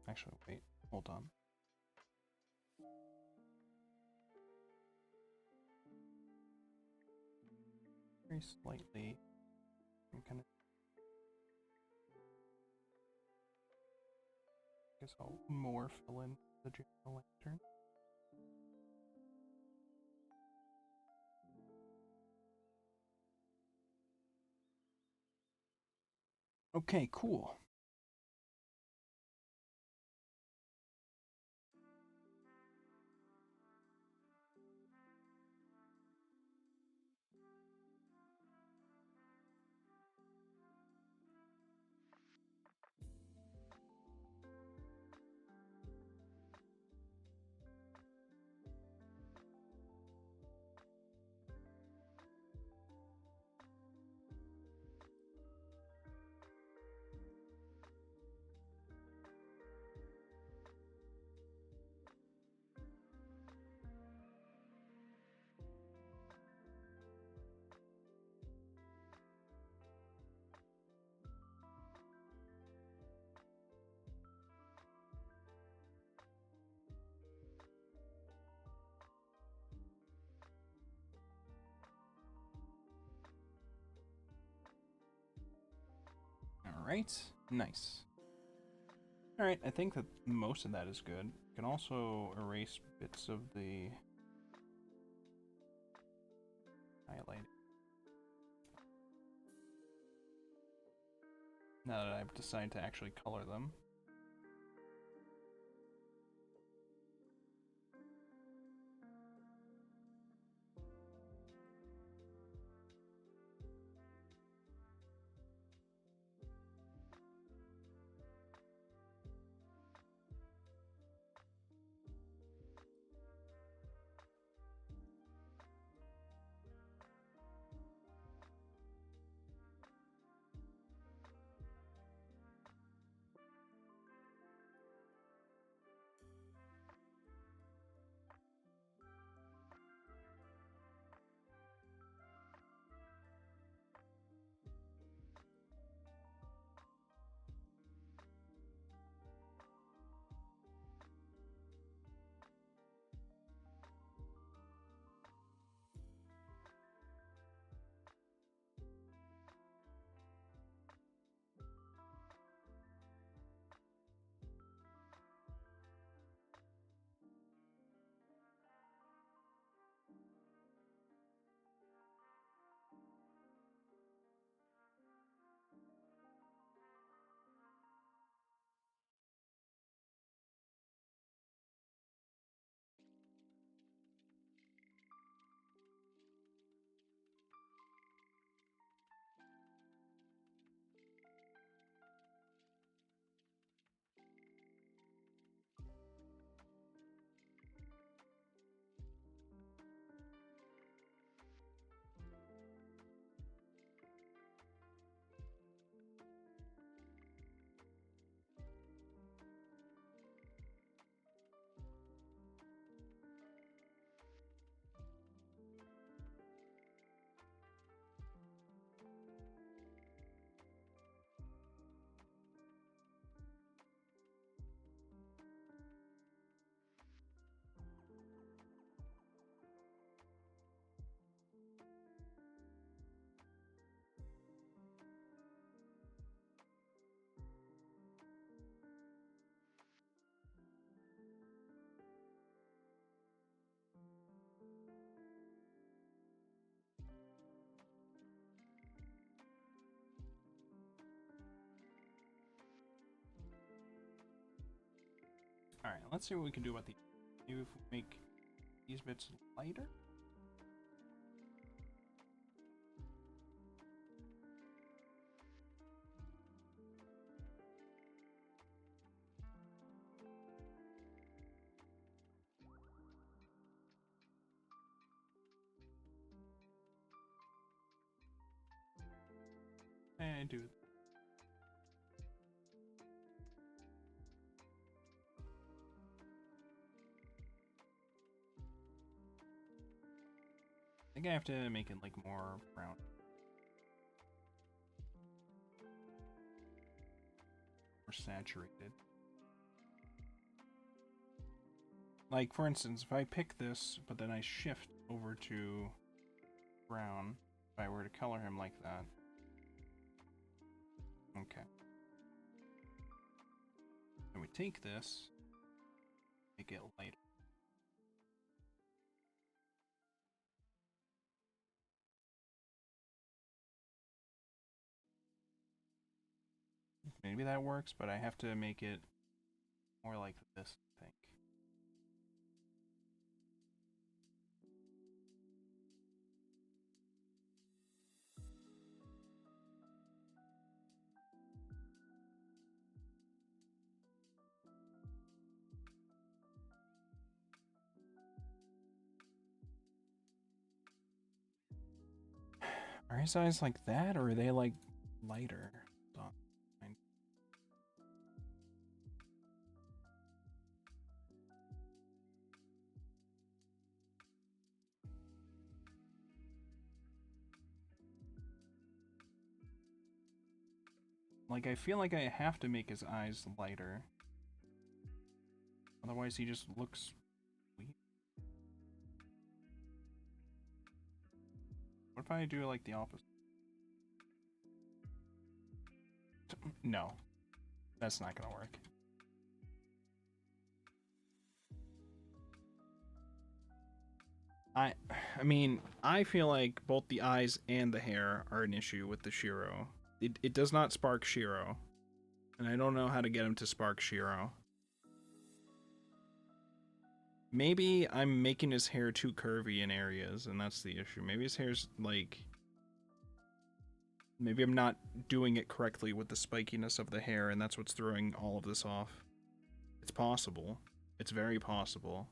Actually, wait. Hold on. Very slightly. I'm gonna. Guess I'll more fill in the jack-o'-lantern. Okay, cool. right? Nice. Alright, I think that most of that is good. You can also erase bits of the highlight. Now that I've decided to actually color them. Alright, let's see what we can do about the. Maybe if we make these bits lighter? I do. I think I have to make it like more brown. More saturated. Like, for instance, if I pick this, but then I shift over to brown, if I were to color him like that. Okay. And we take this, make it lighter. Maybe that works, but I have to make it more like this, I think. Are his eyes like that, or are they like lighter? Like, I feel like I have to make his eyes lighter. Otherwise, he just looks weird. What if I do like the opposite? No, that's not gonna work. I mean, I feel like both the eyes and the hair are an issue with the Shiro. It does not spark Shiro, and I don't know how to get him to spark Shiro. Maybe I'm making his hair too curvy in areas, and that's the issue. Maybe his hair's like... Maybe I'm not doing it correctly with the spikiness of the hair, and that's what's throwing all of this off. It's possible. It's very possible.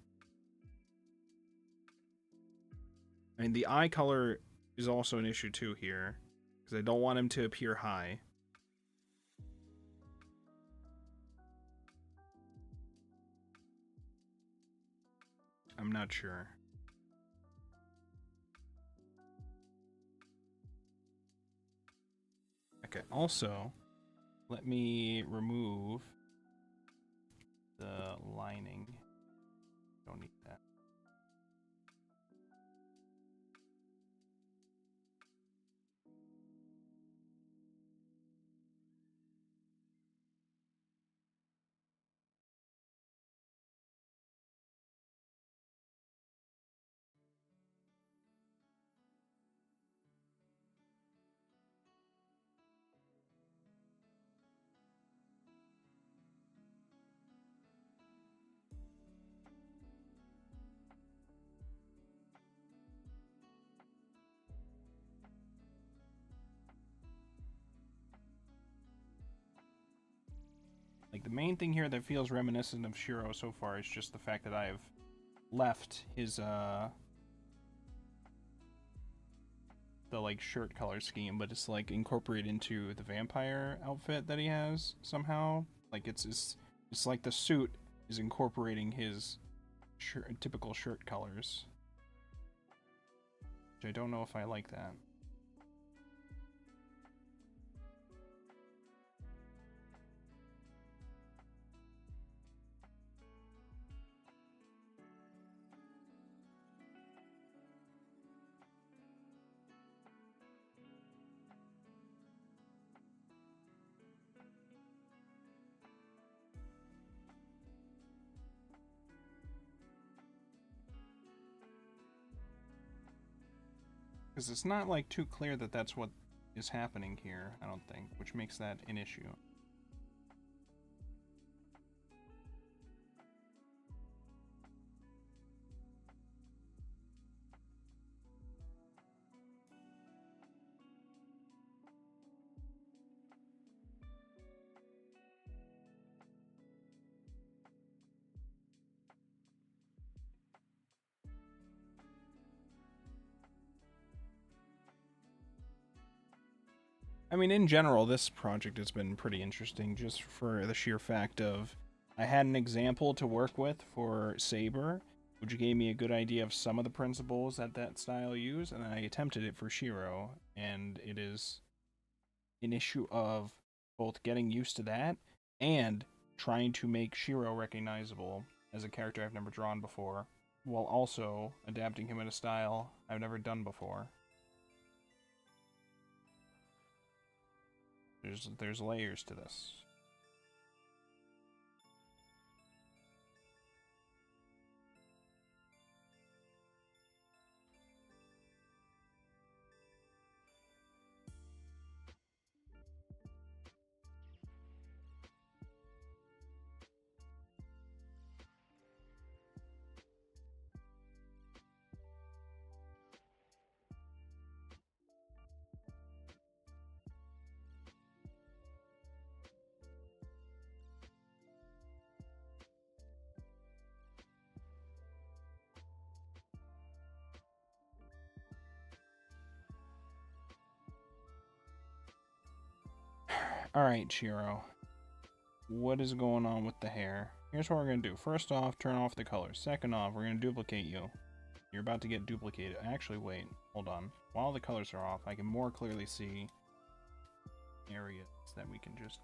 I mean, the eye color is also an issue too here, because I don't want him to appear high. I'm not sure. Okay, also, let me remove the lining. Don't need that. Like, the main thing here that feels reminiscent of Shiro so far is just the fact that I have left his, the, like, shirt color scheme, but it's, like, incorporated into the vampire outfit that he has, somehow. Like, it's like the suit is incorporating his typical shirt colors. Which I don't know if I like that. Because it's not, like, too clear that that's what is happening here, I don't think, which makes that an issue. I mean, in general, this project has been pretty interesting, just for the sheer fact of I had an example to work with for Saber, which gave me a good idea of some of the principles that that style use, and I attempted it for Shiro, and it is an issue of both getting used to that and trying to make Shiro recognizable as a character I've never drawn before, while also adapting him in a style I've never done before. There's layers to this. Alright, Shiro. What is going on with the hair? Here's what we're going to do. First off, turn off the color. Second off, we're going to duplicate you. You're about to get duplicated. Actually, wait. Hold on. While the colors are off, I can more clearly see areas that we can just...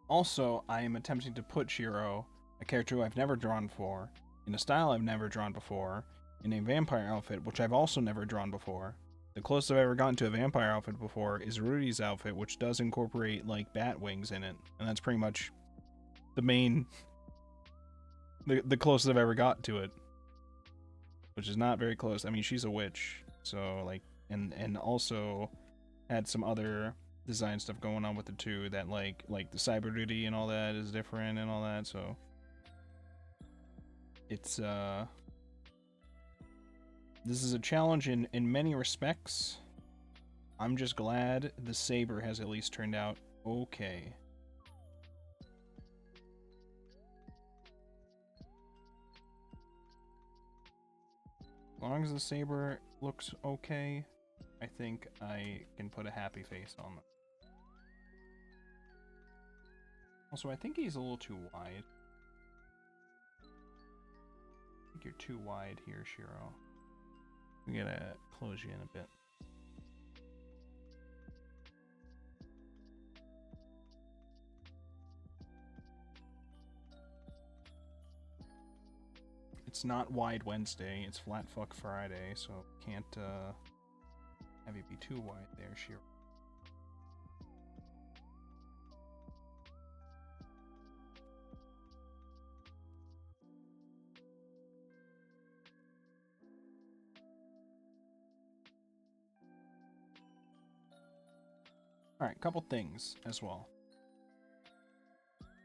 Also, I am attempting to put Shiro, a character who I've never drawn before, in a style I've never drawn before, in a vampire outfit, which I've also never drawn before. The closest I've ever gotten to a vampire outfit before is Rudy's outfit, which does incorporate, like, bat wings in it. And that's pretty much the main... The closest I've ever got to it. Which is not very close. I mean, she's a witch, so, like... And also had some other design stuff going on with it, too, that, like the Cyber Rudy and all that is different and all that, so... It's, This is a challenge in many respects. I'm just glad the saber has at least turned out okay. As long as the saber looks okay, I think I can put a happy face on them. Also, I think he's a little too wide. I think you're too wide here, Shiro. We gotta close you in a bit. It's not Wide Wednesday, it's Flat Fuck Friday, so can't have you be too wide there, Shiro. Alright, couple things as well.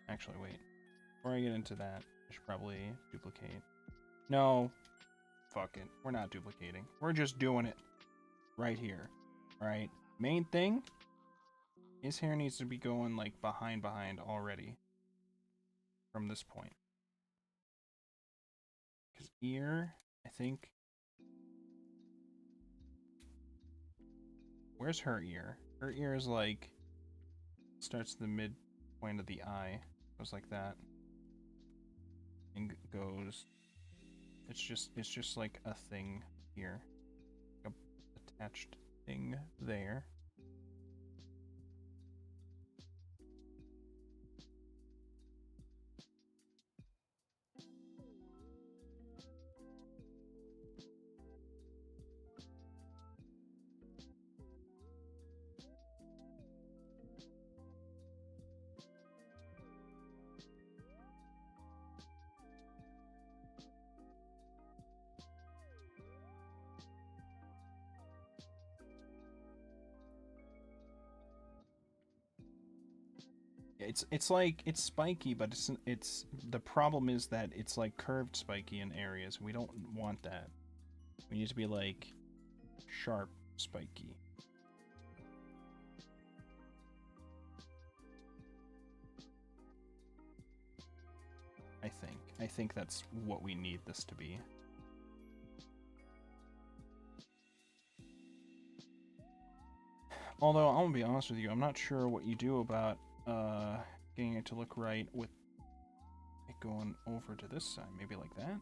Actually, wait. Before I get into that, I should probably duplicate. No. Fuck it. We're not duplicating. We're just doing it right here. Alright? Main thing, his hair needs to be going, like, behind already. From this point. Because ear, I think... Where's her ear? Her ear is like starts the midpoint of the eye, goes like that, and goes. It's just like a thing here, a attached thing there. It's like it's spiky, but it's the problem is that it's like curved spiky in areas. We don't want that. We need to be like sharp spiky. I think that's what we need this to be. Although I'm gonna be honest with you, I'm not sure what you do about getting it to look right with it going over to this side. Maybe like that?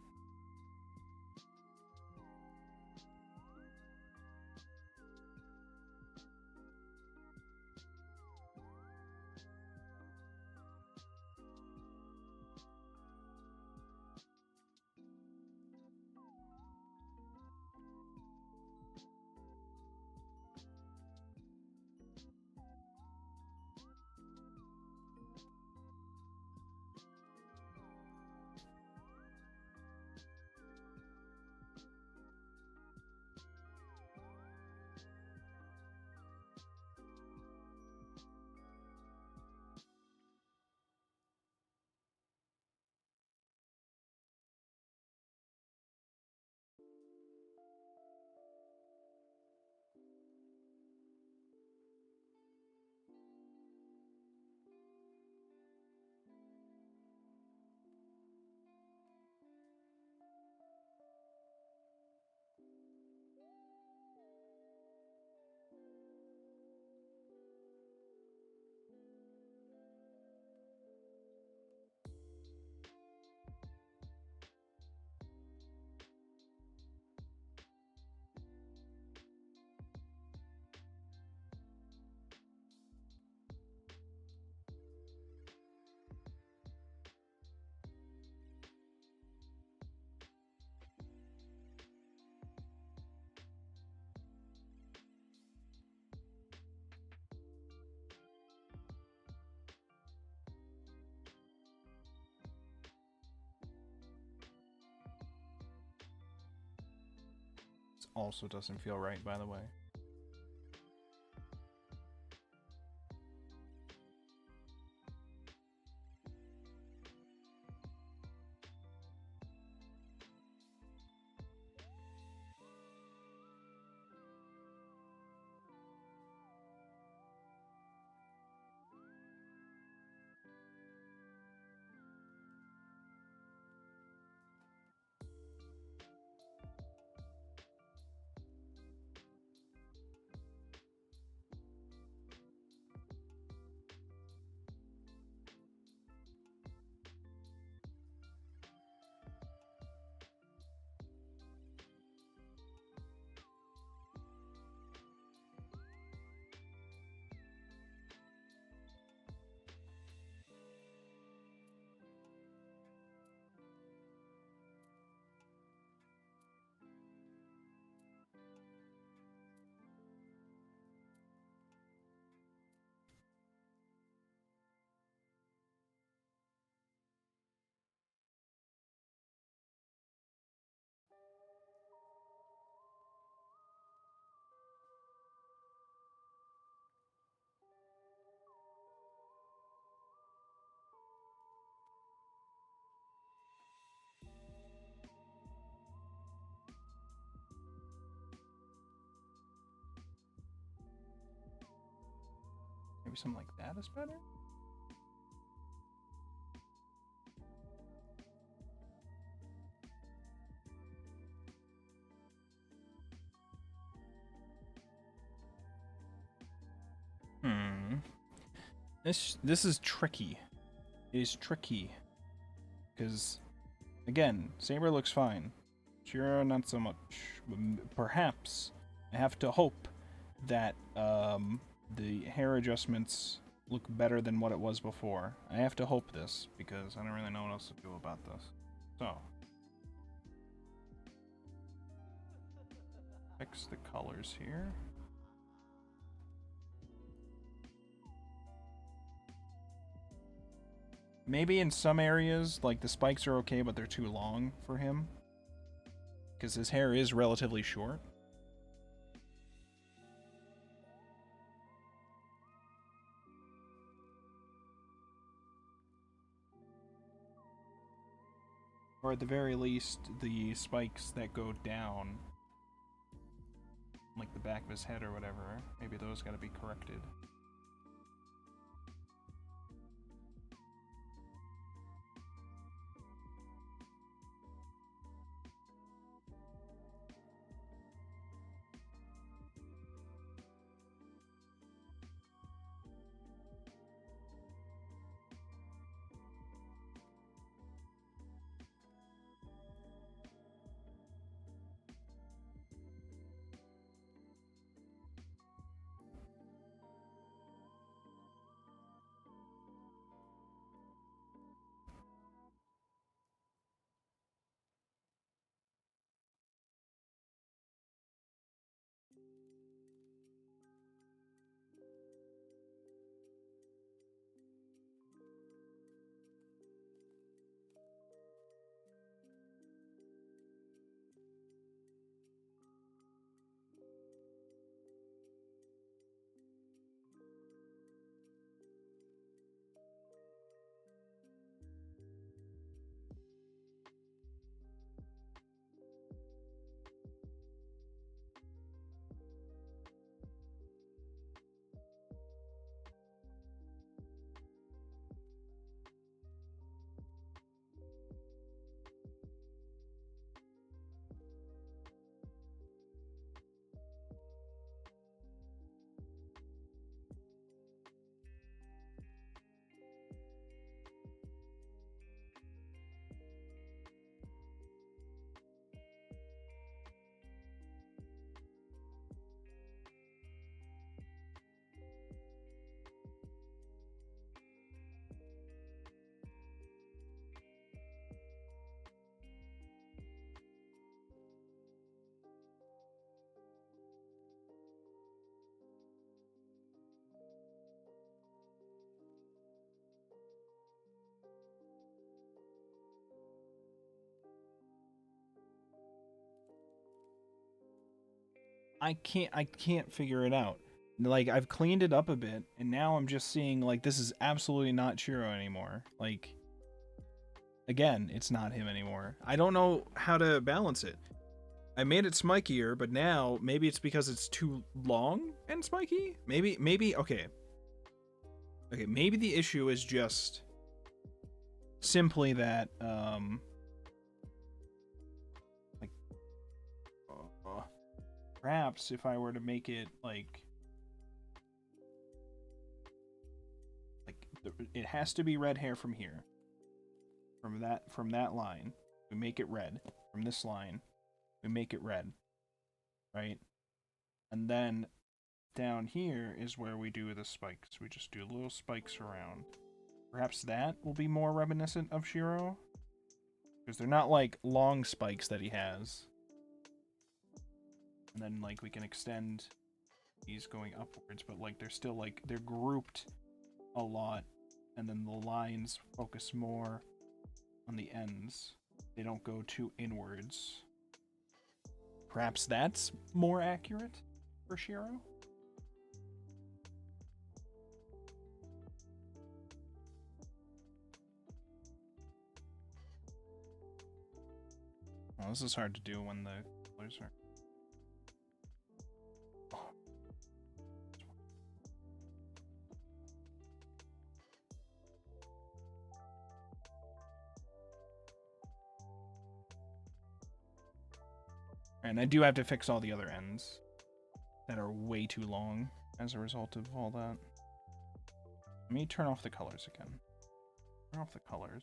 also doesn't feel right, by the way. Maybe something like that is better? This is tricky. It is tricky. Because, again, Saber looks fine. Shira, not so much. Perhaps I have to hope that the hair adjustments look better than what it was before. I have to hope this, because I don't really know what else to do about this. So. Fix the colors here. Maybe in some areas, like the spikes are okay, but they're too long for him. Because his hair is relatively short. Or at the very least, the spikes that go down, like the back of his head or whatever, maybe those gotta be corrected. I can't figure it out. Like, I've cleaned it up a bit, and now I'm just seeing, like, this is absolutely not Shiro anymore. Like, again, it's not him anymore. I don't know how to balance it. I made it spikier, but now maybe it's because it's too long and spiky? Maybe, okay. Okay, maybe the issue is just simply that, like, perhaps if I were to make it, like it has to be red hair from here. From that line, we make it red. From this line, we make it red. Right? And then down here is where we do the spikes. We just do little spikes around. Perhaps that will be more reminiscent of Shiro? Because they're not like long spikes that he has. And then like we can extend these going upwards, but like they're still like they're grouped a lot. And then the lines focus more on the ends. They don't go too inwards. Perhaps that's more accurate for Shiro? Well, this is hard to do when the colors are... And I do have to fix all the other ends that are way too long as a result of all that. Let me turn off the colors again. Turn off the colors.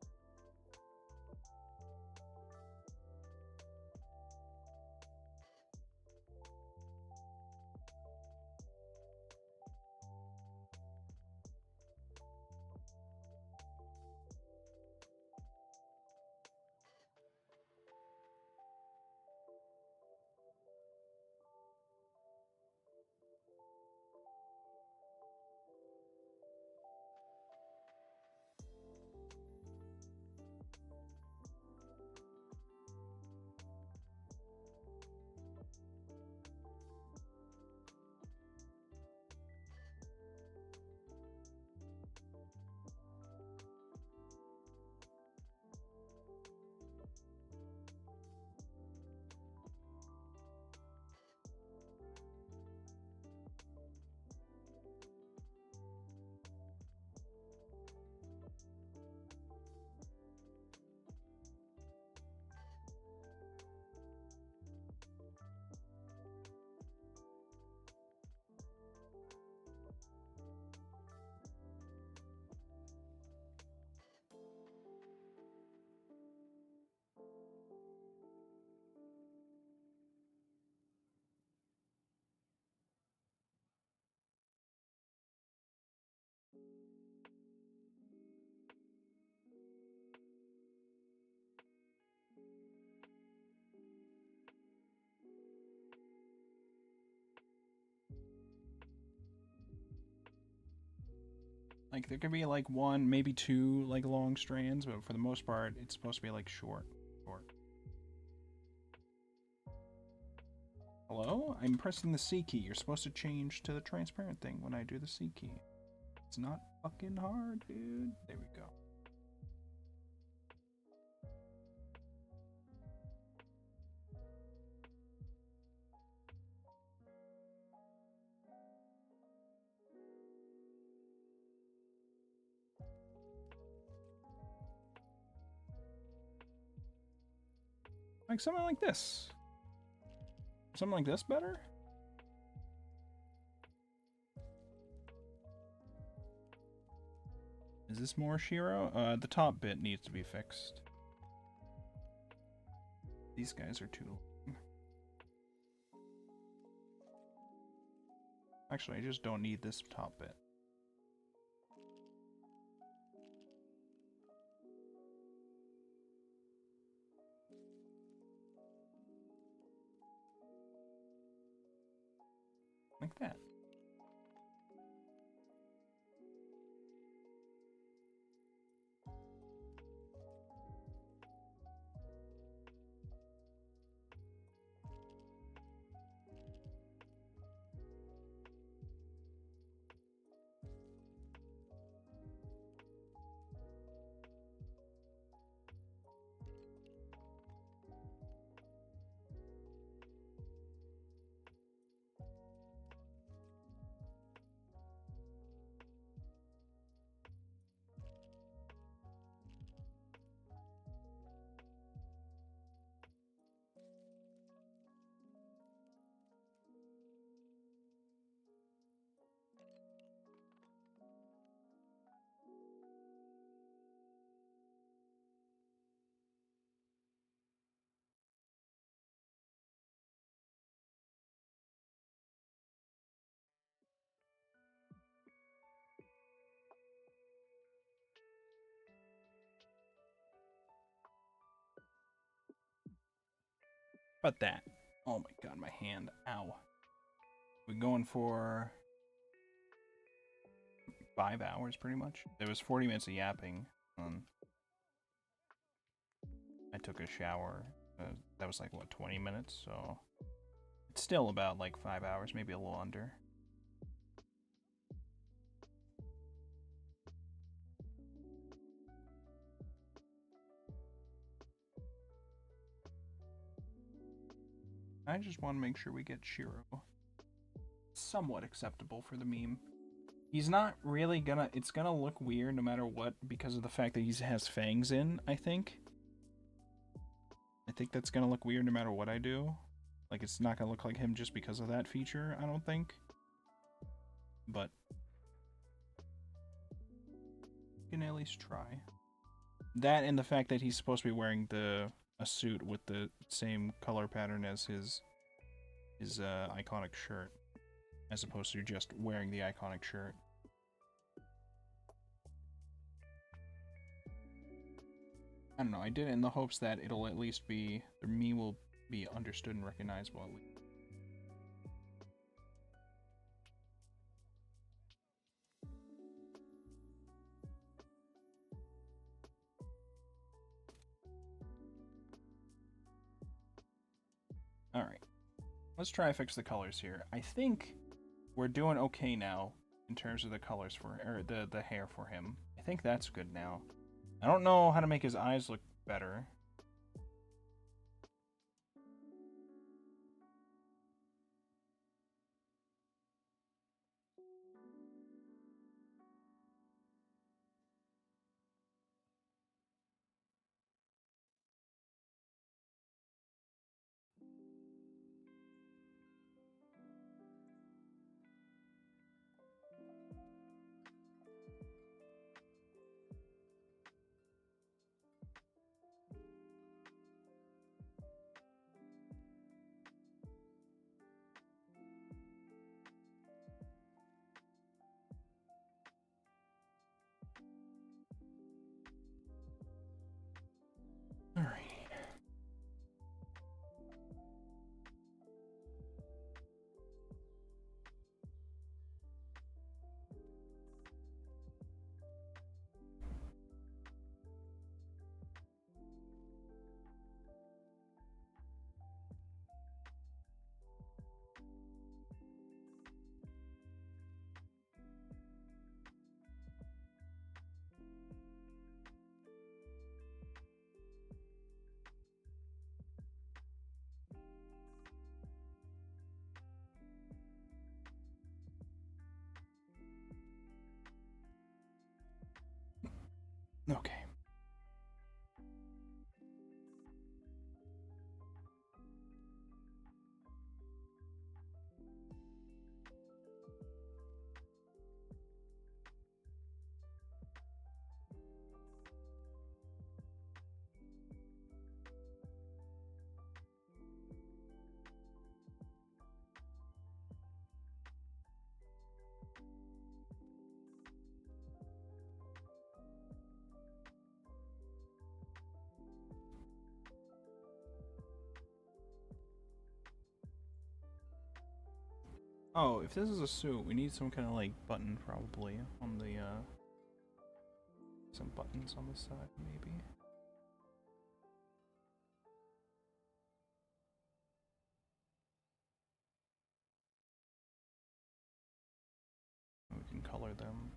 Like, there could be, like, one, maybe two, like, long strands, but for the most part, it's supposed to be, like, short. Hello? I'm pressing the C key. You're supposed to change to the transparent thing when I do the C key. It's not fucking hard, dude. There we go. Like something like this. Something like this better? Is this more Shiro? The top bit needs to be fixed. These guys are too long. Actually, I just don't need this top bit. Like that. about that? Oh my god, my hand. Ow. We're going for 5 hours, pretty much. There was 40 minutes of yapping. I took a shower. That was like, what, 20 minutes? So it's still about like 5 hours, maybe a little under. I just want to make sure we get Shiro somewhat acceptable for the meme. He's not really gonna... It's gonna look weird no matter what because of the fact that he has fangs in, I think. I think that's gonna look weird no matter what I do. Like, it's not gonna look like him just because of that feature, I don't think. But you can at least try. That and the fact that he's supposed to be wearing a suit with the same color pattern as his iconic shirt, as opposed to just wearing the iconic shirt. I don't know, I did it in the hopes that it'll at least be, the meme will be understood and recognizable at least. Alright, let's try to fix the colors here. I think we're doing okay now in terms of the colors for, or the hair for him. I think that's good now. I don't know how to make his eyes look better. Alright. Okay. Oh, if this is a suit, we need some kind of like button probably on the some buttons on the side maybe. We can color them.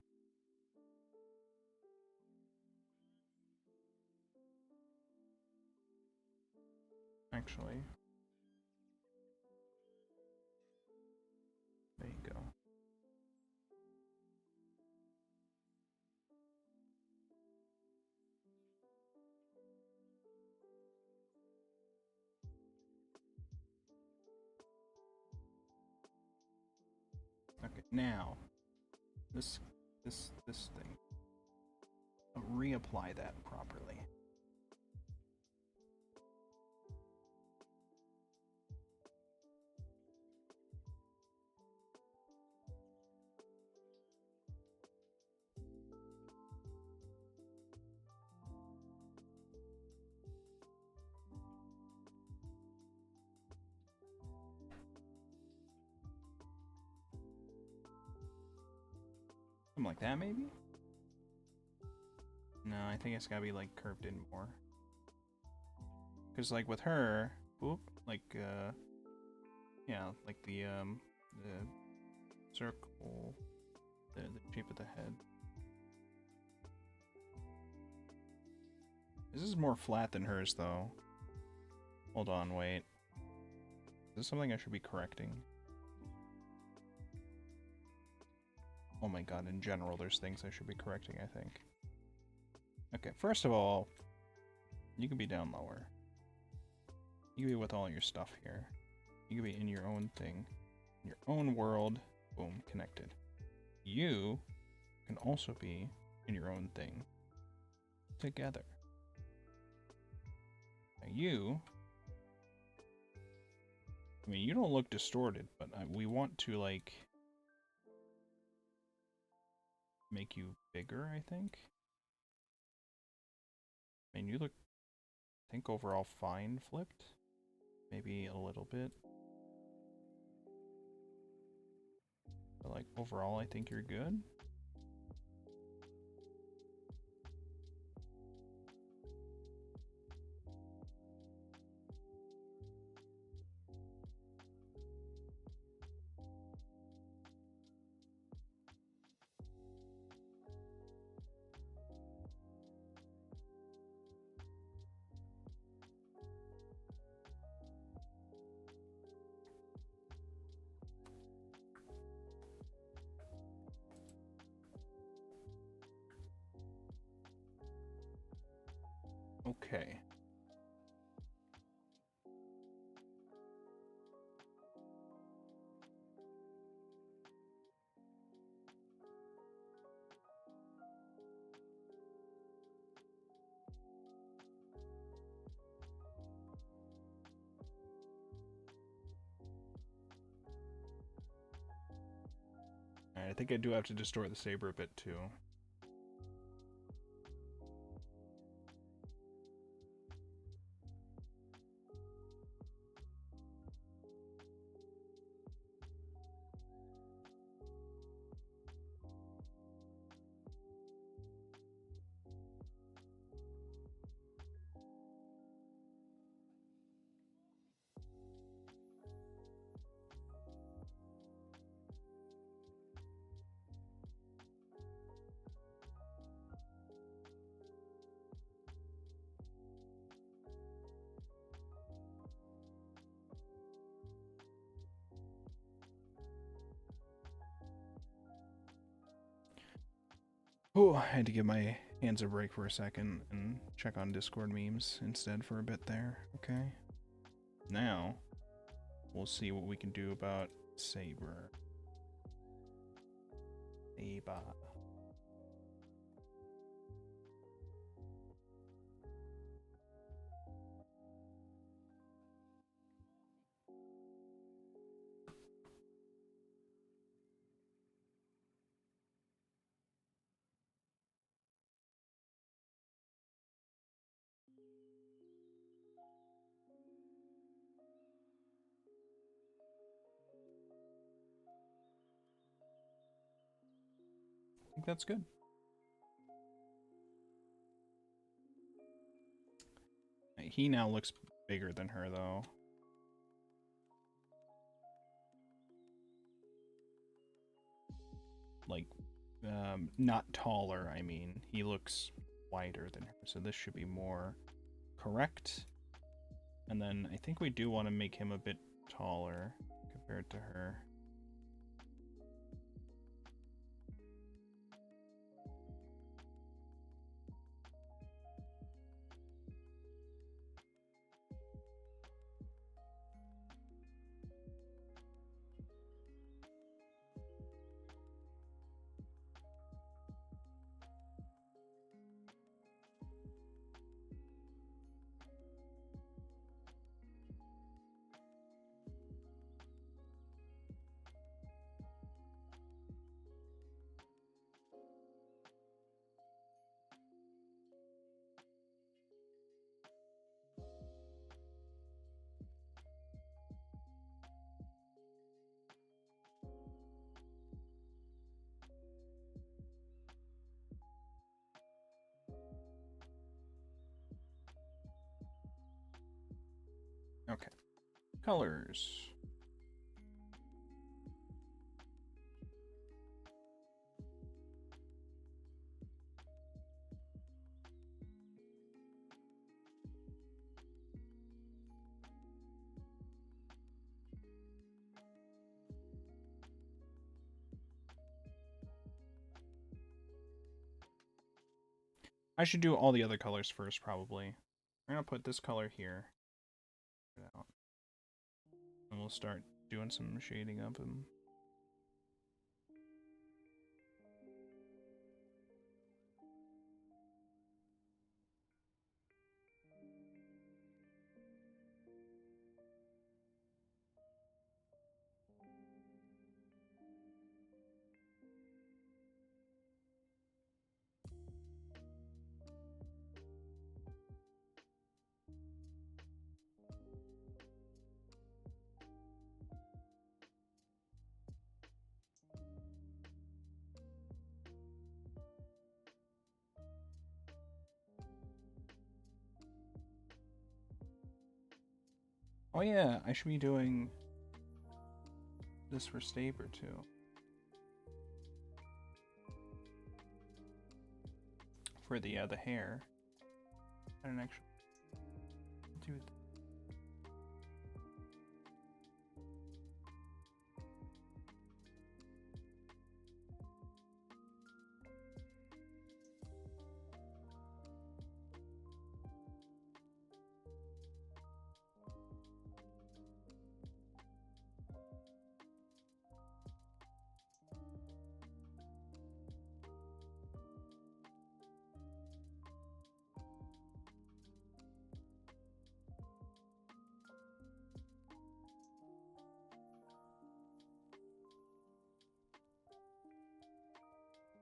Actually, there you go. Okay, now this thing. I'll reapply that properly. like that, maybe? No, I think it's gotta be, like, curved in more. Because, like, with her, whoop, like, yeah, like the circle, the shape of the head. This is more flat than hers, though. Hold on, wait. Is this something I should be correcting? Oh my god, in general, there's things I should be correcting, I think. Okay, first of all, you can be down lower. You can be with all your stuff here. You can be in your own thing. In your own world. Boom, connected. You can also be in your own thing. Together. Now you... I mean, you don't look distorted, but we want to, like... make you bigger, I think. I mean, you look, I think, overall fine flipped. Maybe a little bit. But, like, overall, I think you're good. Okay. Alright, I think I do have to distort the saber a bit too. Oh, I had to give my hands a break for a second and check on Discord memes instead for a bit there. Okay. Now, we'll see what we can do about Saber. Saber. I think that's good. He now looks bigger than her, though. Like, not taller, I mean. He looks wider than her, so this should be more correct. And then I think we do want to make him a bit taller compared to her. Okay. Colors. I should do all the other colors first, probably. I'm gonna put this color here. And we'll start doing some shading of them. Oh yeah, I should be doing this for Staper too. For the hair. I don't actually do it.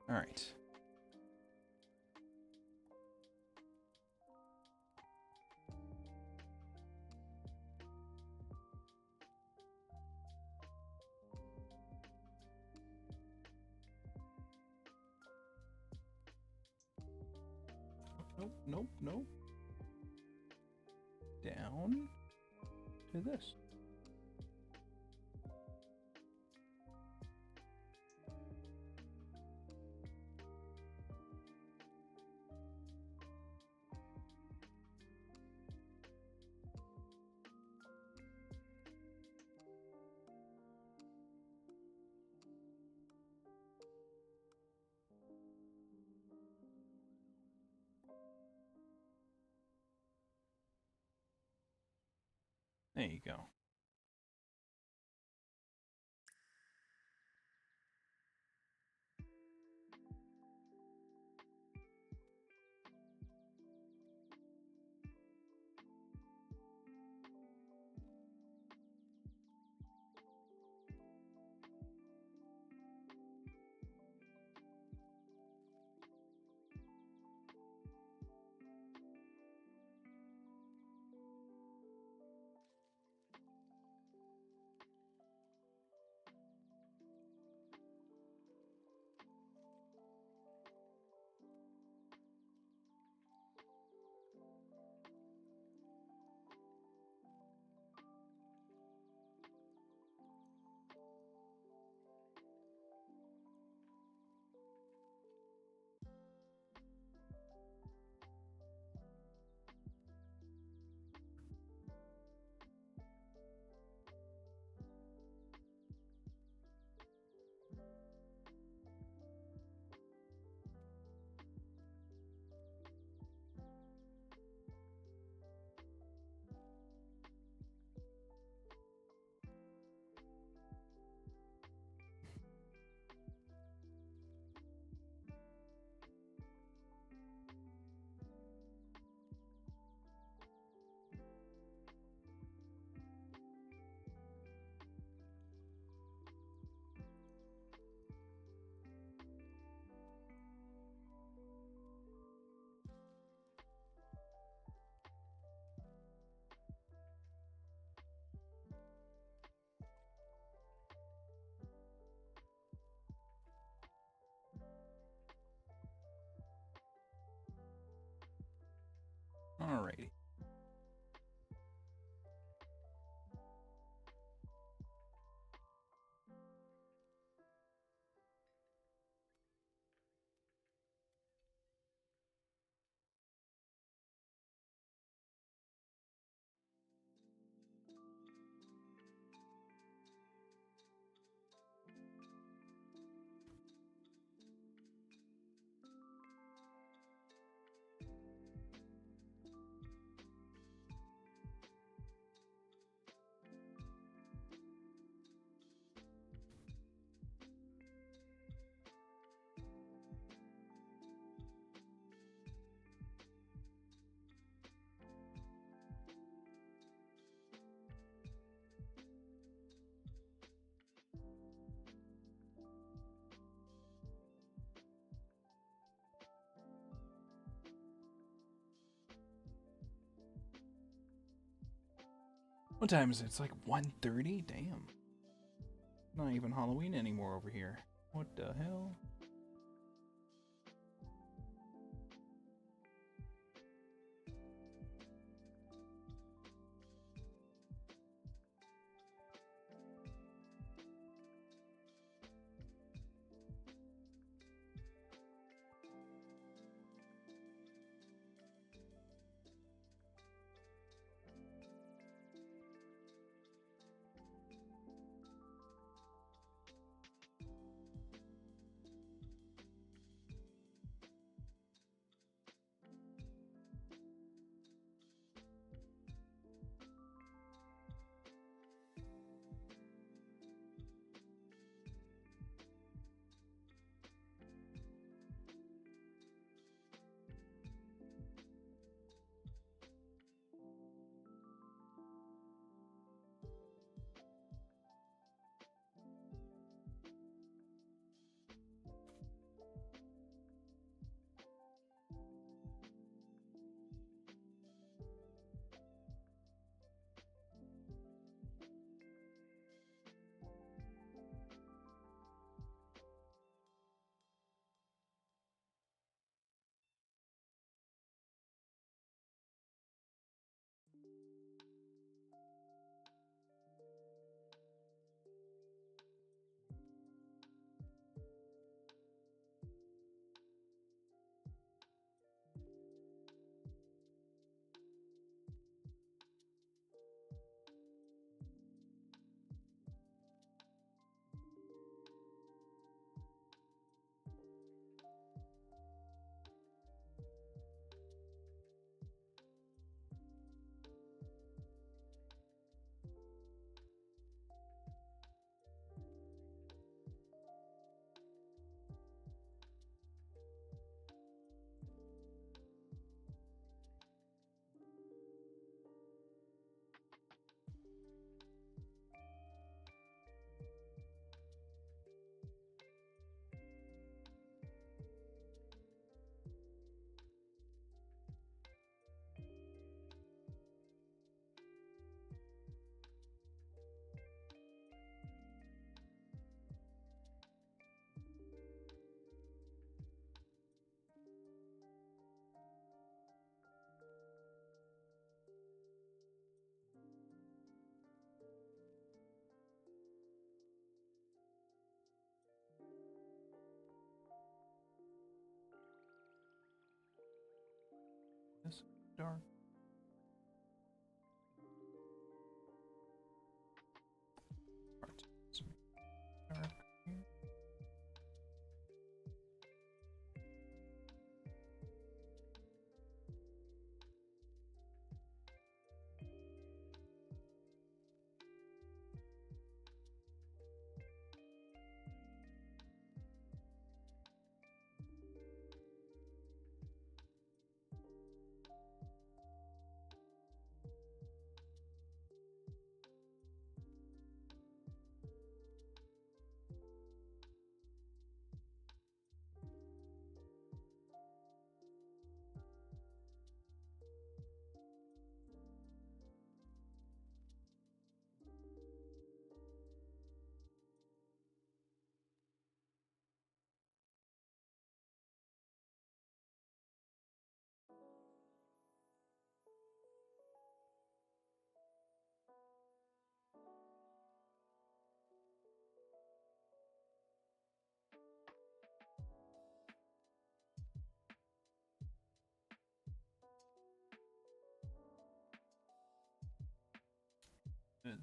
All right. Nope, nope, nope. Down to this. There you go. Alrighty. What time is it? It's like 1:30? Damn. Not even Halloween anymore over here. What the hell? This dark. Parts dark here.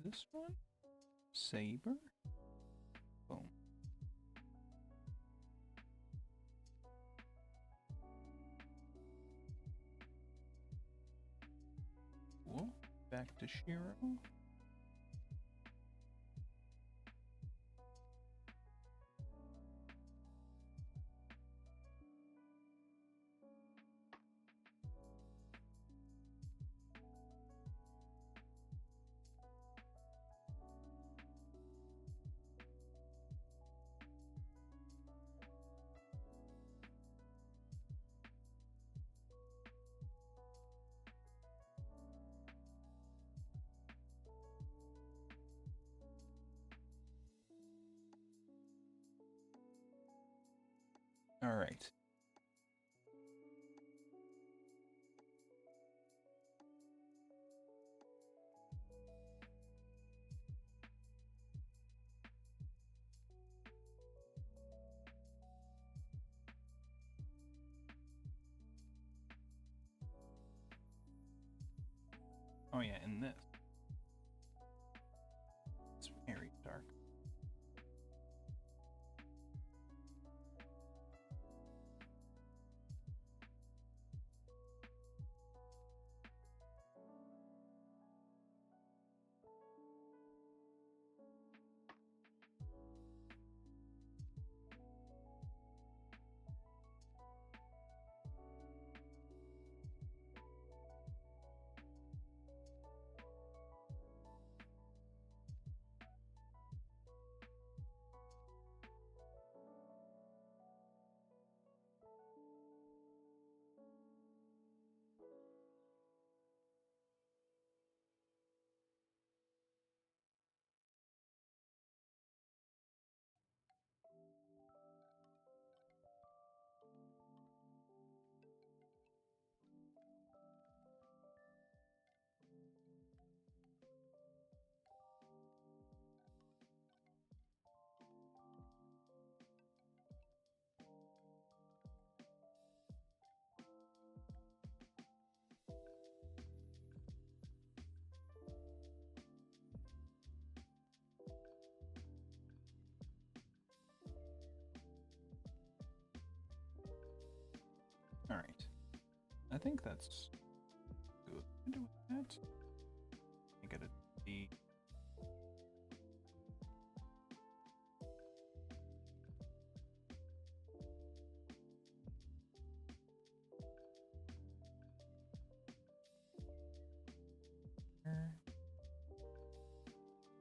This one? Saber? Boom. Cool. Back to Shiro. All right. Oh yeah, and this. It's very dark. All right. I think that's good with that. I gotta see.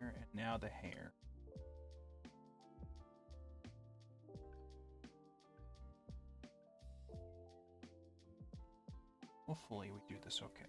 And now the hair. Hopefully we do this okay.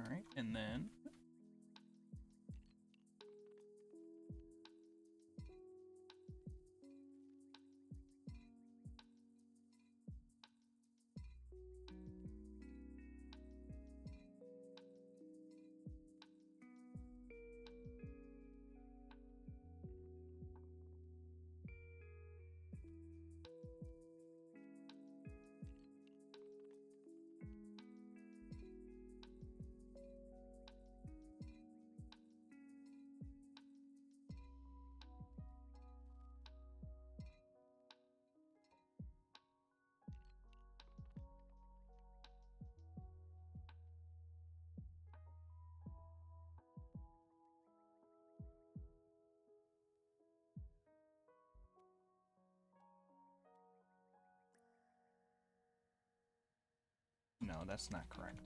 All right, and then no, that's not correct.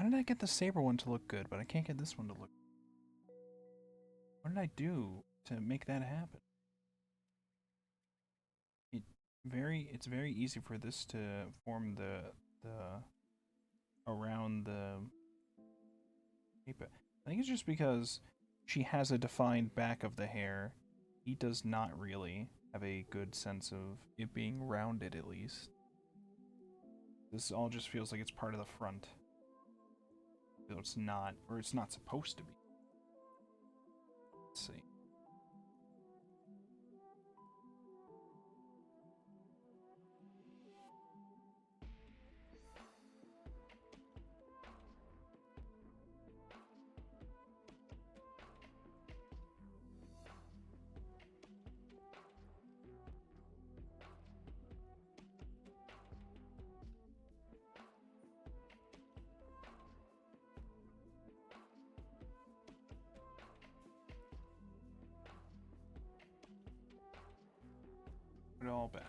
Why did I get the saber one to look good, but I can't get this one to look good? What did I do to make that happen? It's very easy for this to form the around the shape. I think it's just because she has a defined back of the hair. He does not really have a good sense of it being rounded, at least. This all just feels like it's part of the front. Though it's not, or it's not supposed to be. Let's see. Put it all back.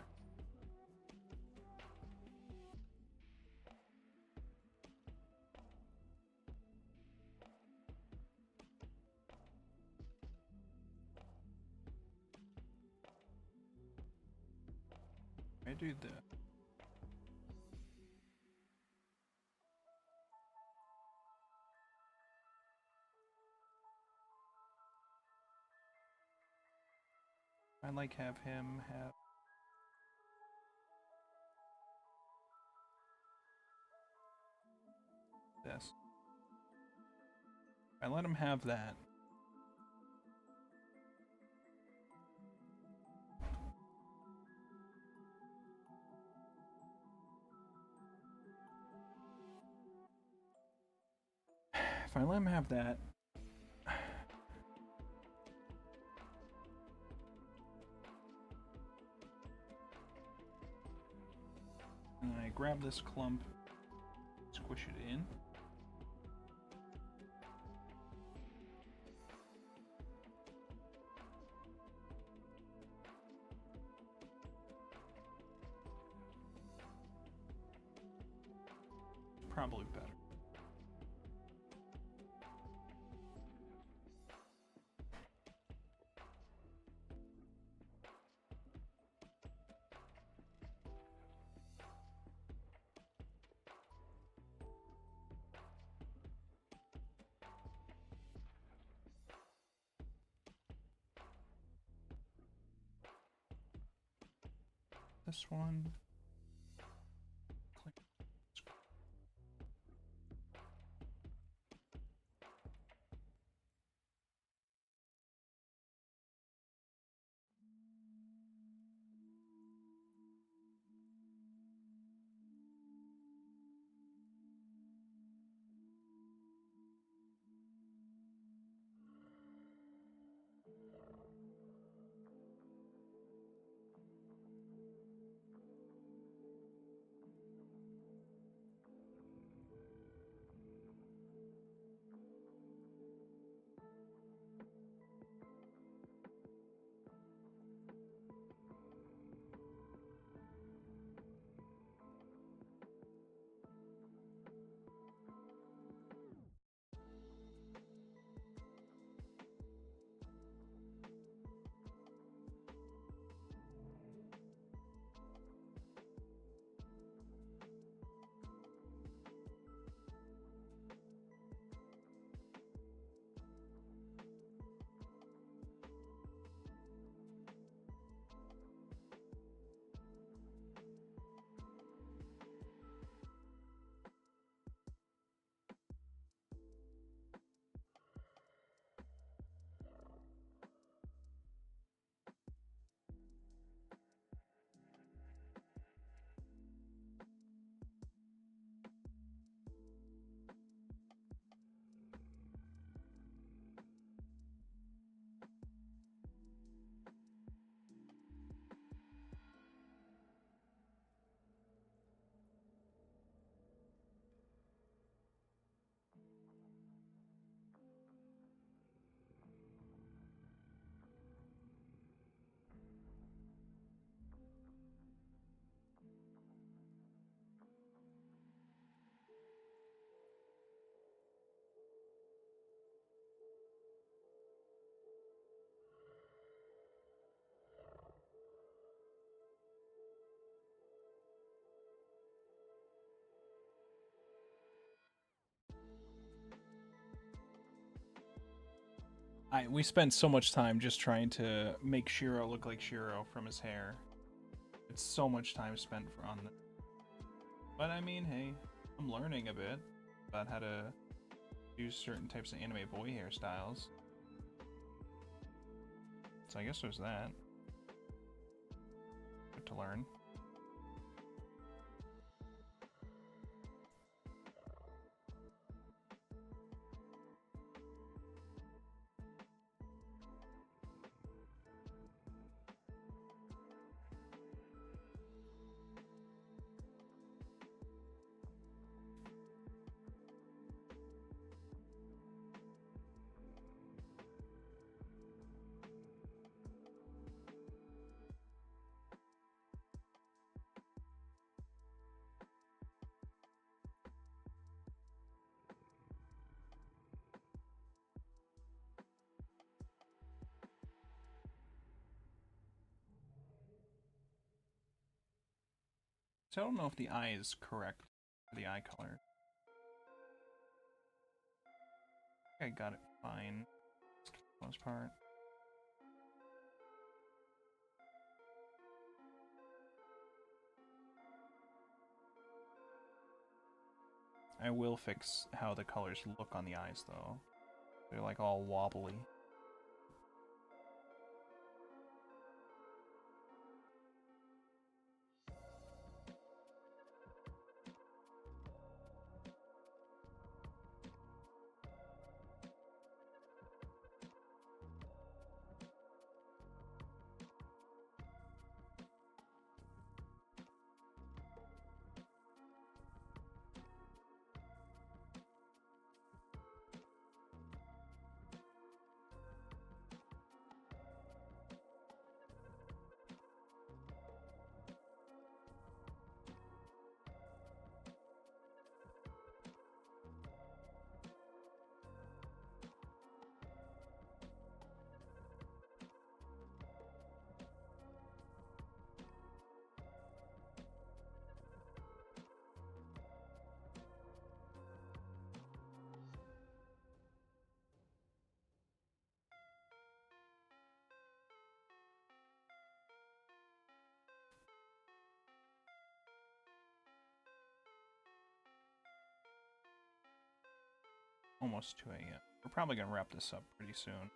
I do that. I like have him have this. I let him have that. If I let him have that, and I grab this clump, squish it in. Probably better. This one. Click. we spent so much time just trying to make Shiro look like Shiro from his hair. It's so much time spent on this. But I mean, hey, I'm learning a bit about how to do certain types of anime boy hairstyles. So I guess there's that. Good to learn. So I don't know if the eye is correct for the eye color. I think I got it fine for the most part. I will fix how the colors look on the eyes though. They're like all wobbly. Almost 2 a.m. We're probably gonna wrap this up pretty soon.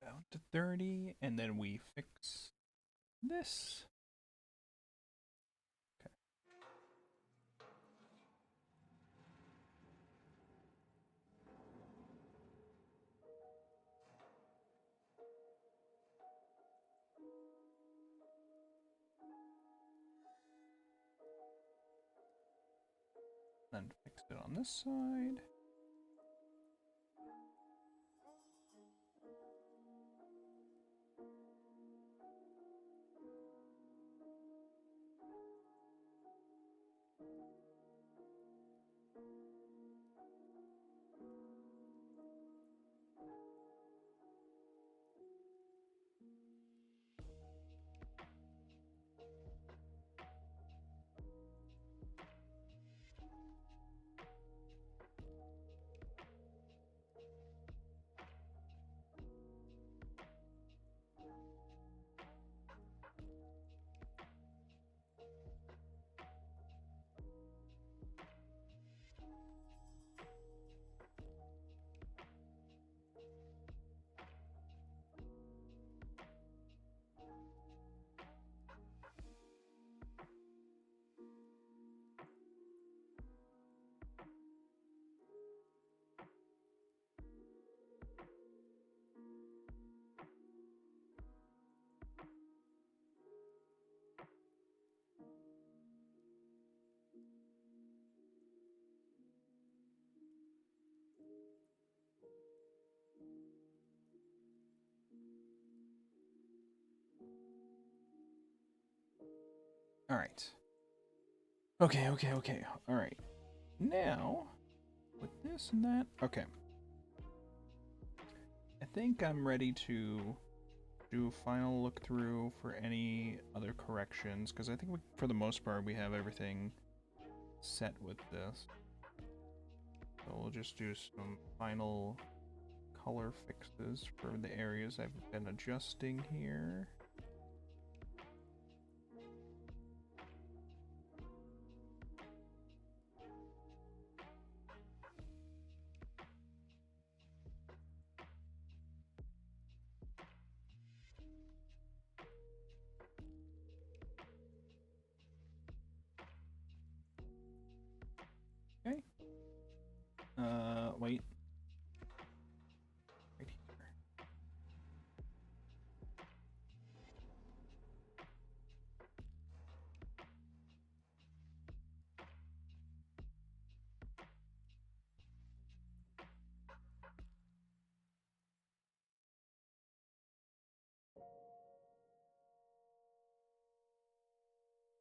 Down to 30, and then we fix this. Okay. Then fix it on this side. All right. Okay. All right. Now, with this and that, okay. I think I'm ready to do a final look through for any other corrections, because I think for the most part we have everything set with this. So we'll just do some final color fixes for the areas I've been adjusting here. Okay. Wait. Right here.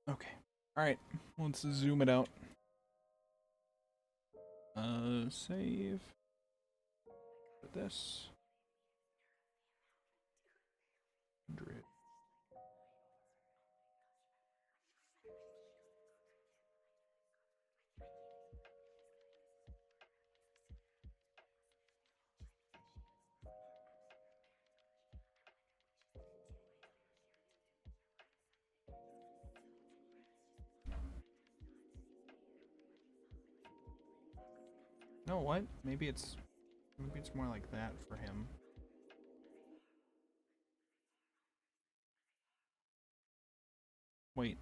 Okay. Alright. Let's zoom it out. Save. Put this. 100. No, what? Maybe it's more like that for him. Wait.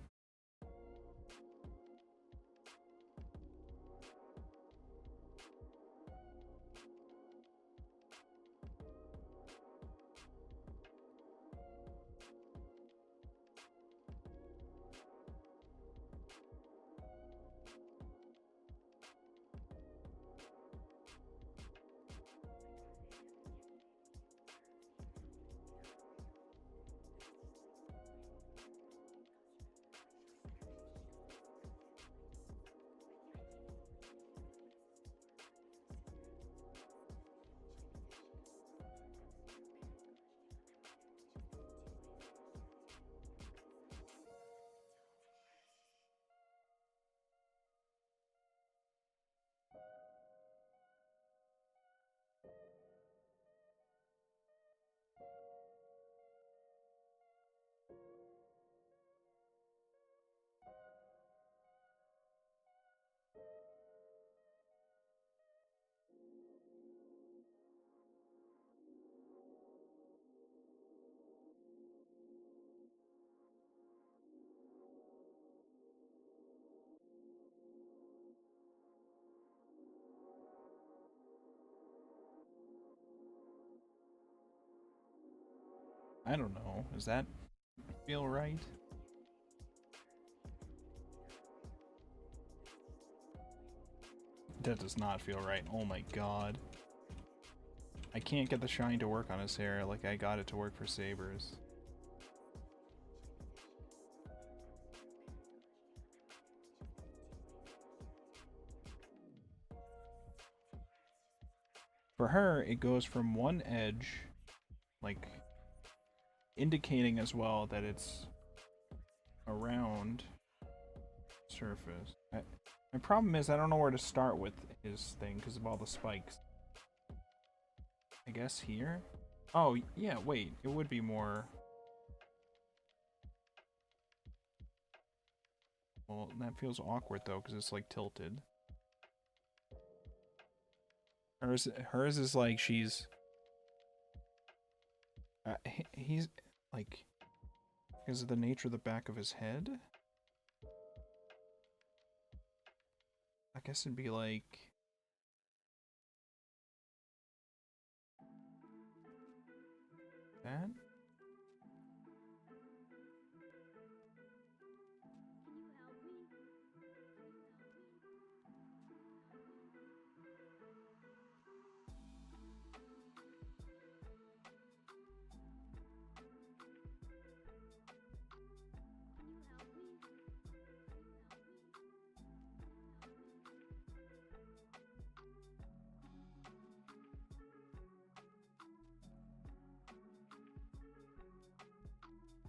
I don't know. Does that feel right? That does not feel right. Oh my god. I can't get the shine to work on his hair like I got it to work for Saber's. For her, it goes from one edge, like, indicating as well that it's around surface. My problem is I don't know where to start with his thing because of all the spikes. I guess here? Oh, yeah, wait. It would be more... Well, that feels awkward though because it's like tilted. Hers is like she's... he's like... Because of the nature of the back of his head? I guess it'd be like... that?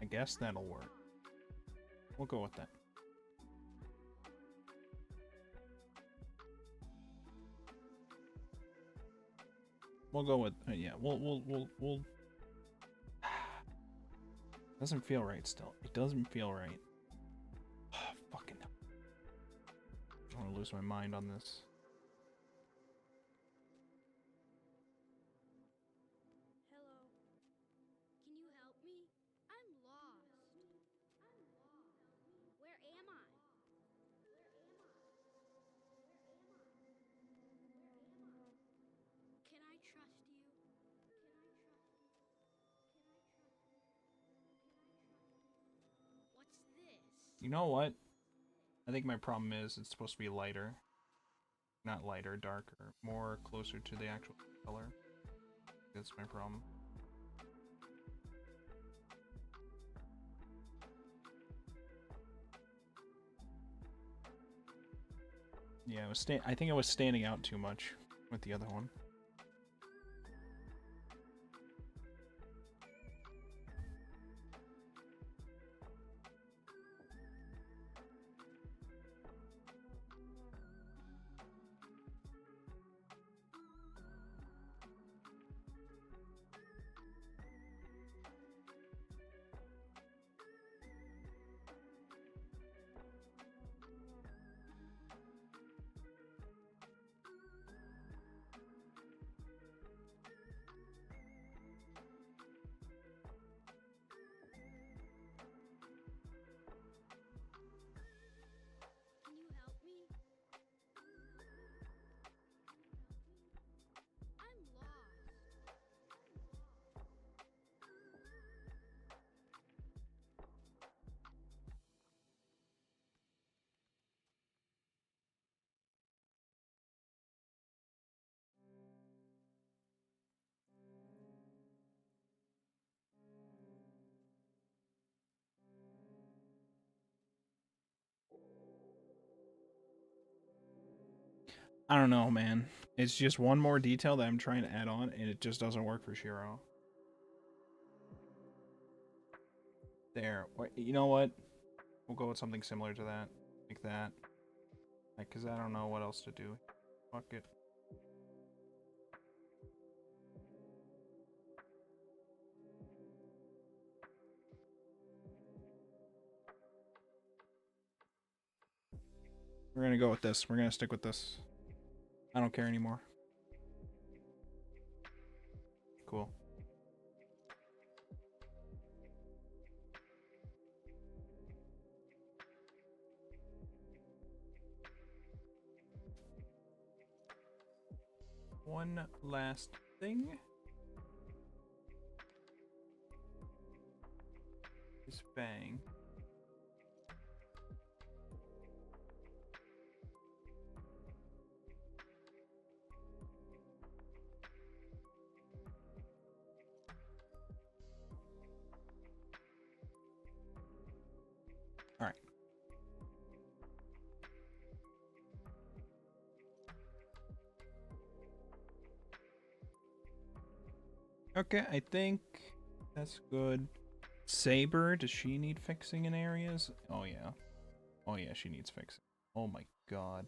I guess that'll work. We'll go with that. We'll go with yeah. We'll. Doesn't feel right still. It doesn't feel right. Fucking. I want to lose my mind on this. Hello. Can you help me? I'm lost. Where am I? Can I trust you? What's this? You know what? I think my problem is it's supposed to be lighter. Not lighter, darker. More closer to the actual color. That's my problem. Yeah, it was I think it was standing out too much with the other one. Can you help me? I'm lost. I don't know, man. It's just one more detail that I'm trying to add on, and it just doesn't work for Shiro. There. You know what? We'll go with something similar to that. Like that. Like, because I don't know what else to do. Fuck it. We're gonna go with this. We're gonna stick with this. I don't care anymore. Cool. One last thing. His fang. All right. Okay, I think that's good. Saber, does she need fixing in areas? Oh yeah. Oh yeah, she needs fixing. Oh my god.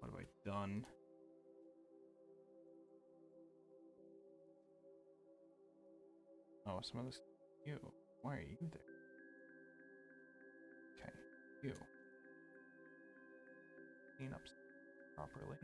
What have I done? Oh, some of this. You. Why are you there? Okay. You. Clean up properly.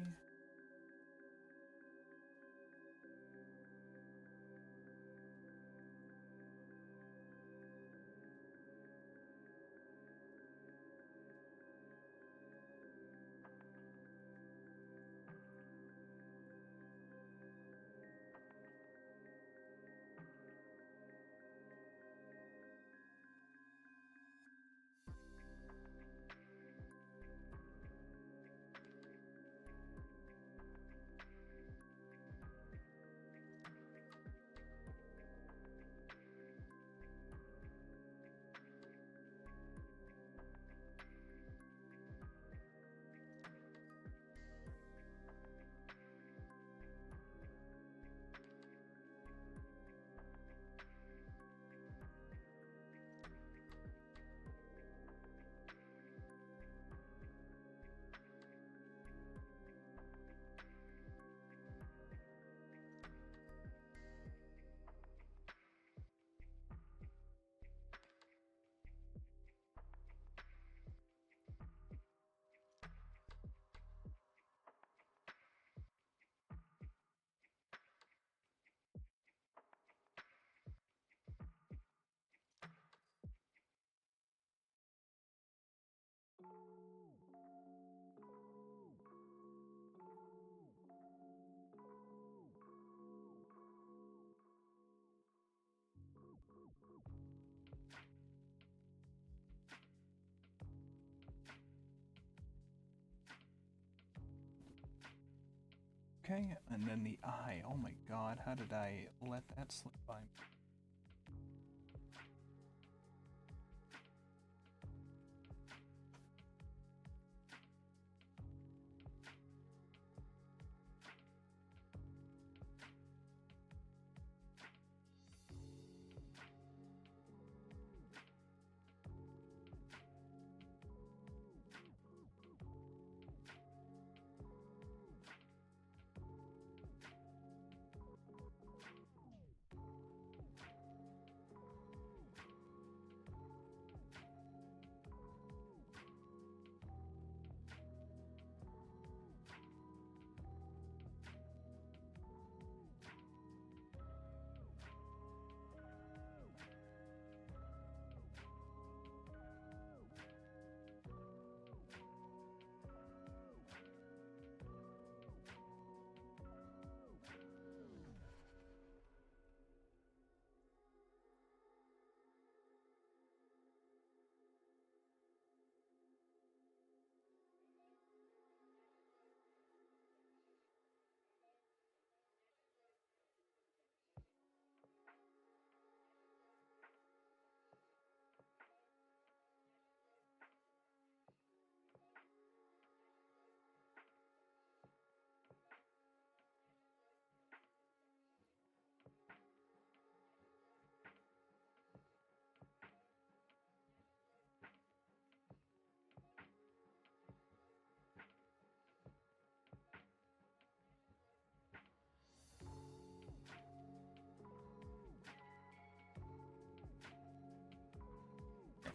Okay, and then the eye. Oh my god, how did I let that slip by me?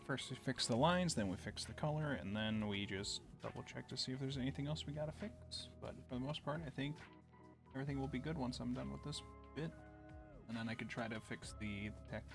First we fix the lines, then we fix the color, and then we just double check to see if there's anything else we gotta fix. But for the most part, I think everything will be good once I'm done with this bit. And then I could try to fix the text.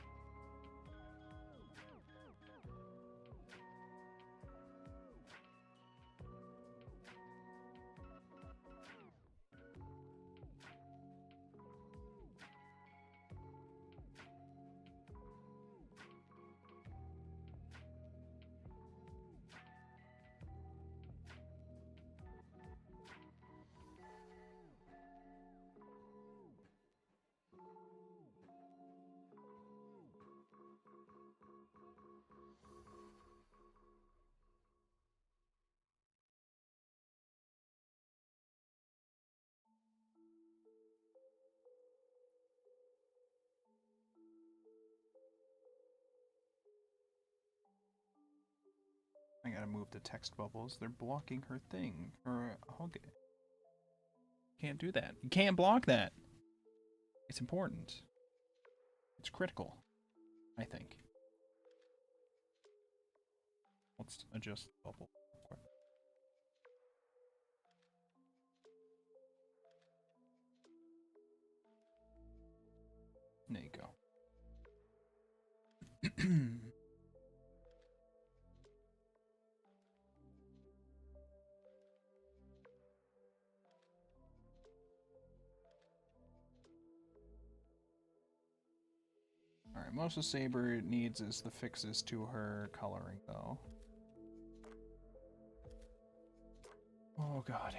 I gotta move the text bubbles. They're blocking her thing. Her hug. Can't do that. You can't block that. It's important. It's critical, I think. Let's adjust the bubble real quick. There you go. Alright, most of Saber needs is the fixes to her coloring, though. Oh god.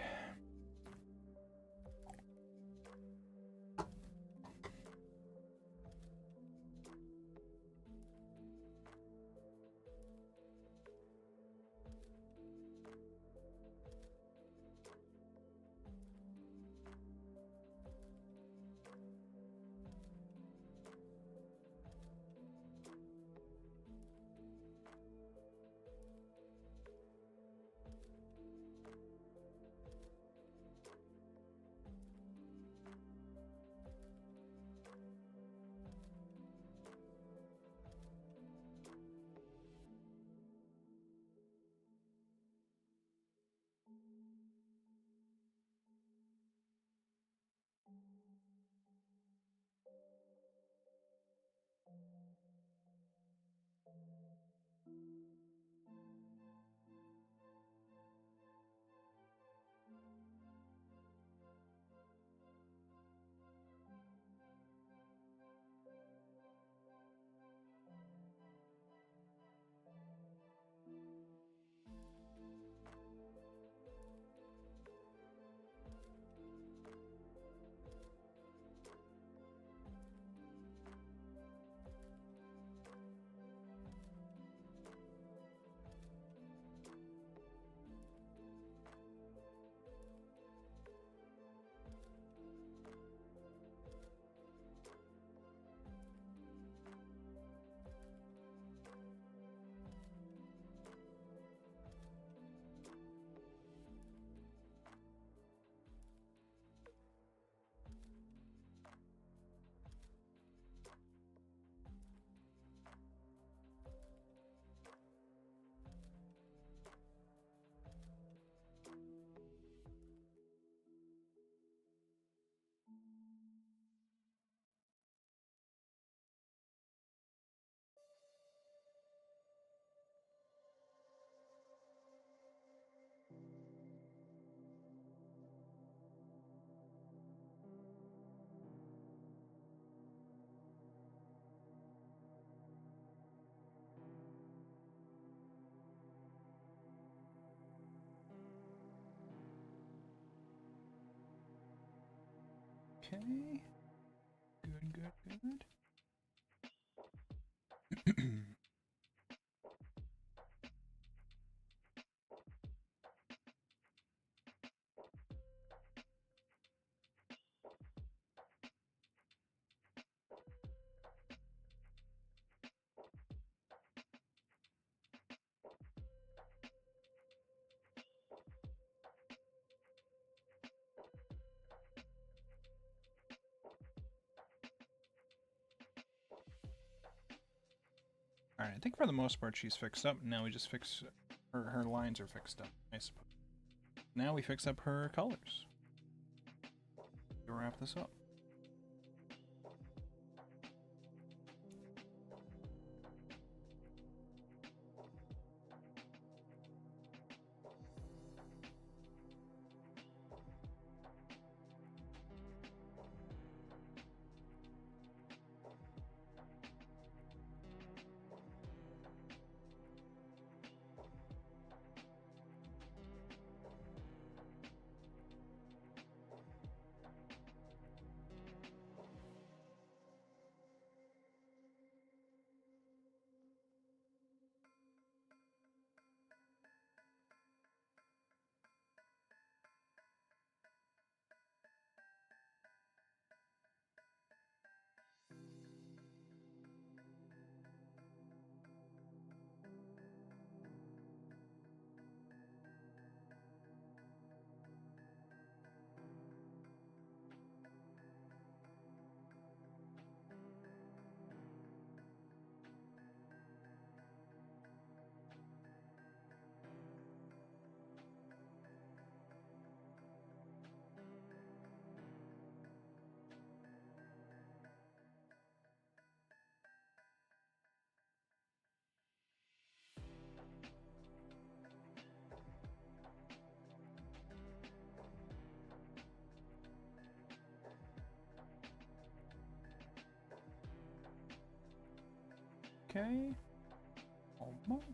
Okay. Good, good. Alright, I think for the most part she's fixed up. Now we just fix her lines are fixed up, I suppose. Now we fix up her colors. We'll wrap this up. Okay. Almost.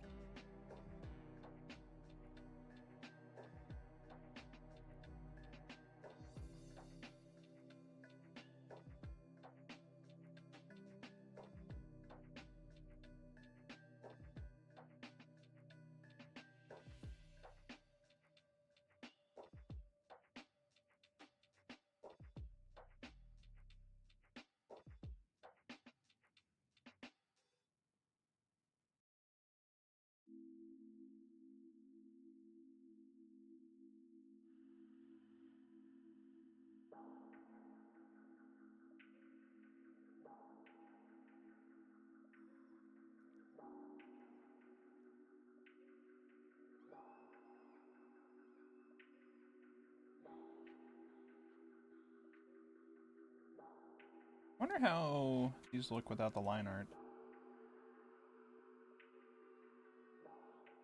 Wonder how these look without the line art.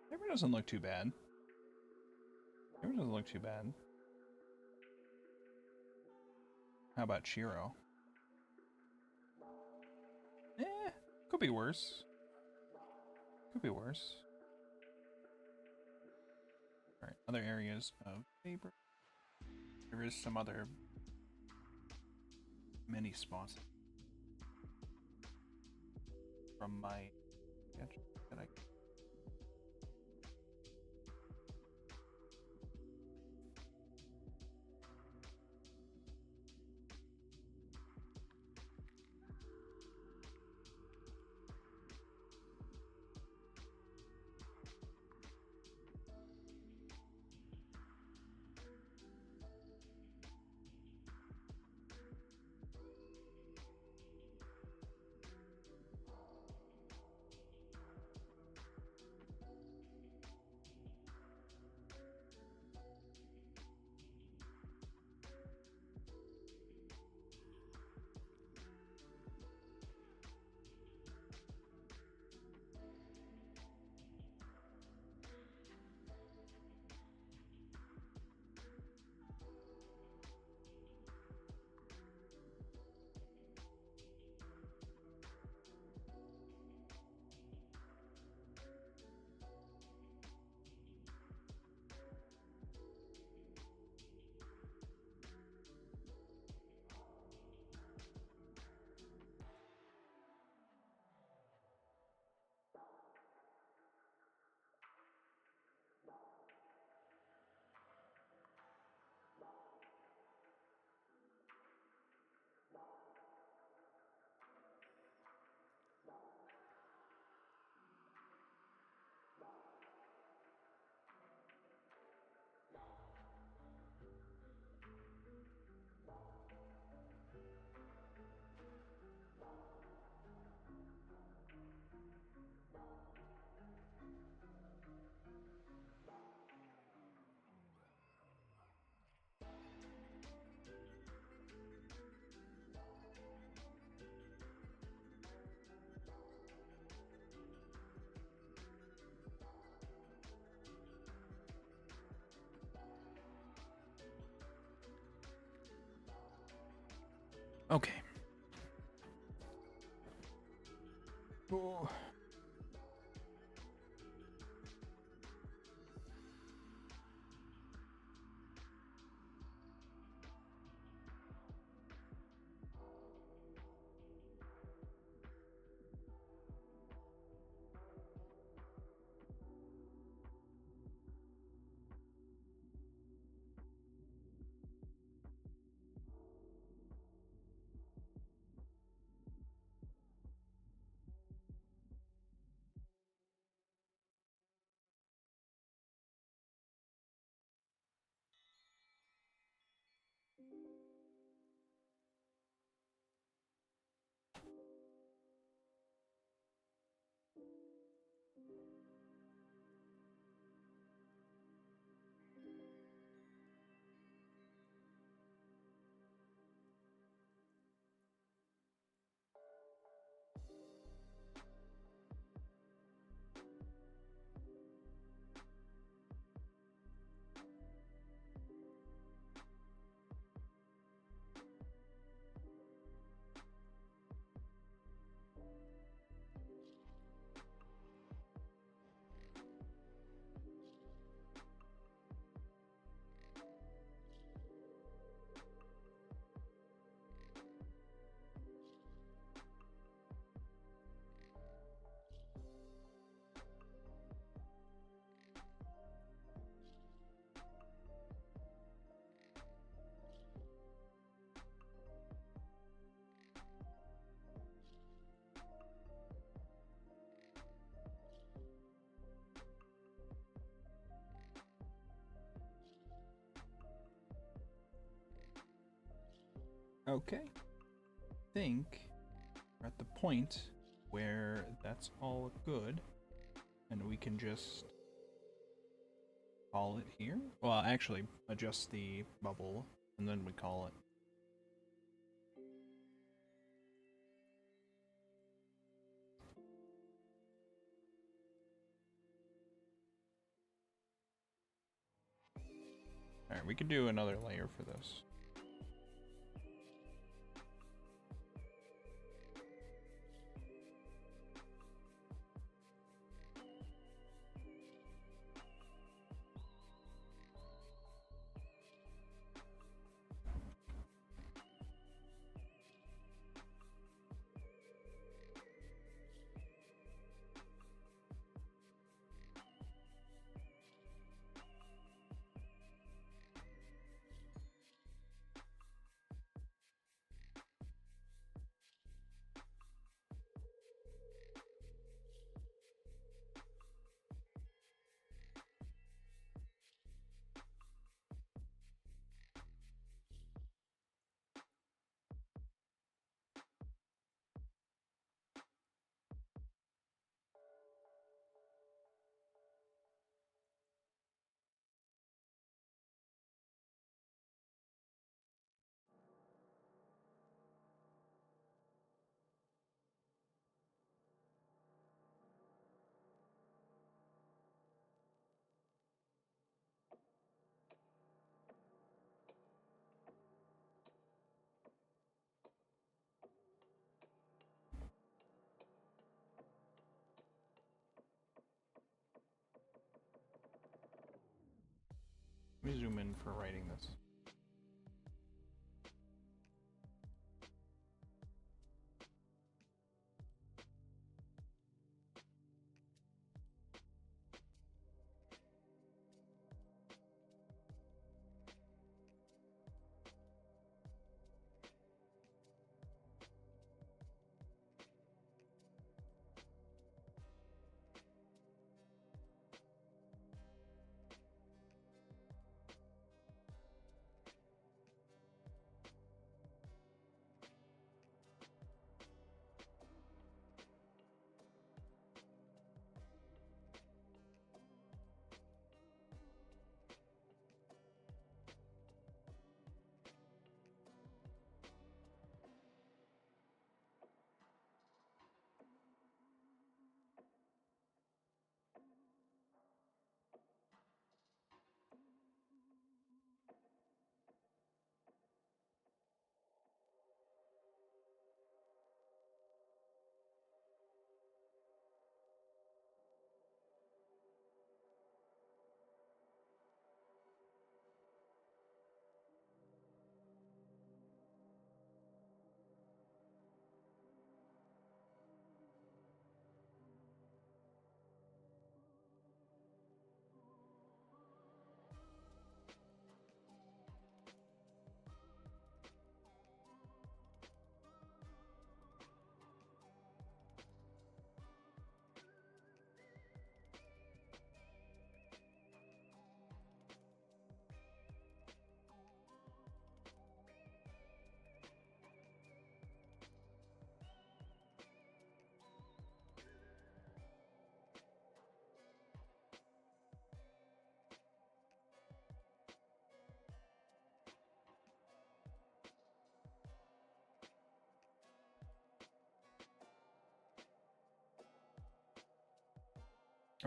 Maybe it doesn't look too bad. Maybe it doesn't look too bad. How about Shiro? Eh, could be worse. Could be worse. Alright, other areas of paper. There is some other mini spots from my sketch that I Okay. Oh. Okay. Think we're at the point where that's all good, and we can just call it here. Well, actually, adjust the bubble, and then we call it. Alright, we could do another layer for this. Let me zoom in for writing this.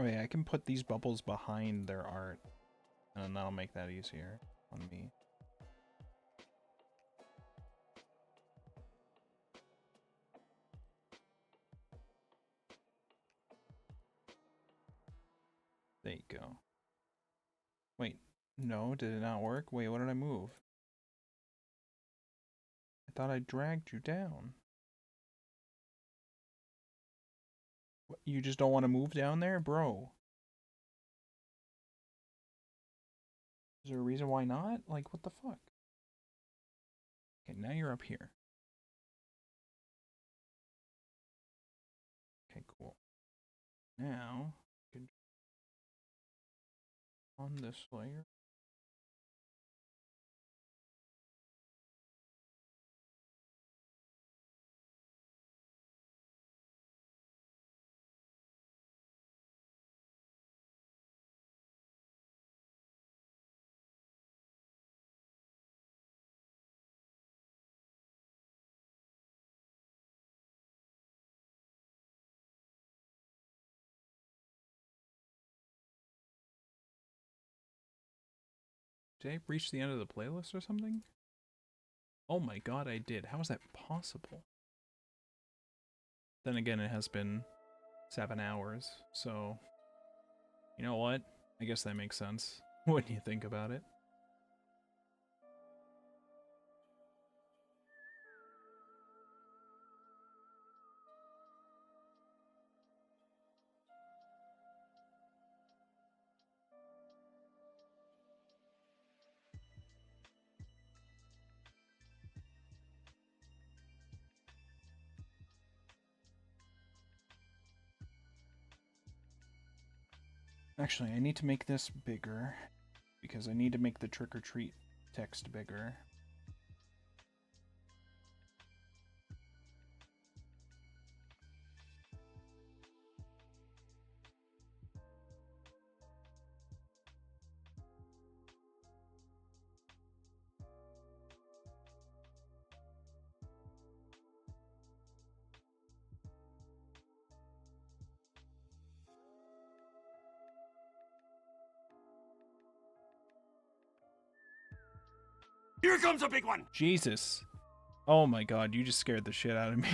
Oh yeah, I can put these bubbles behind their art, and then that'll make that easier on me. There you go. Wait, no, did it not work? Wait, what did I move? I thought I dragged you down. What, you just don't want to move down there? Bro. Is there a reason why not? Like, what the fuck? Okay, now you're up here. Okay, cool. Now, on this layer. Did I reach the end of the playlist or something? Oh my god, I did. How is that possible? Then again, it has been 7 hours, so... You know what? I guess that makes sense when you think about it. Actually, I need to make this bigger, because I need to make the trick or treat text bigger. Here comes a big one! Jesus. Oh my god, you just scared the shit out of me.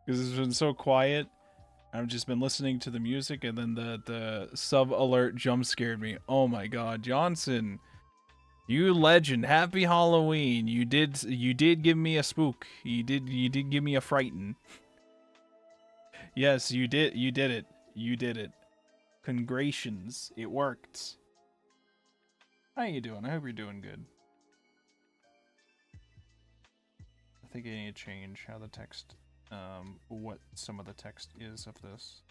Because it's been so quiet. I've just been listening to the music, and then the sub alert jump scared me. Oh my god, Johnson. You legend. Happy Halloween. You did give me a spook. You did give me a frighten. Yes, you did it. You did it. Congratulations. It worked. How you doing? I hope you're doing good. I think I need to change how the text, what some of the text is of this.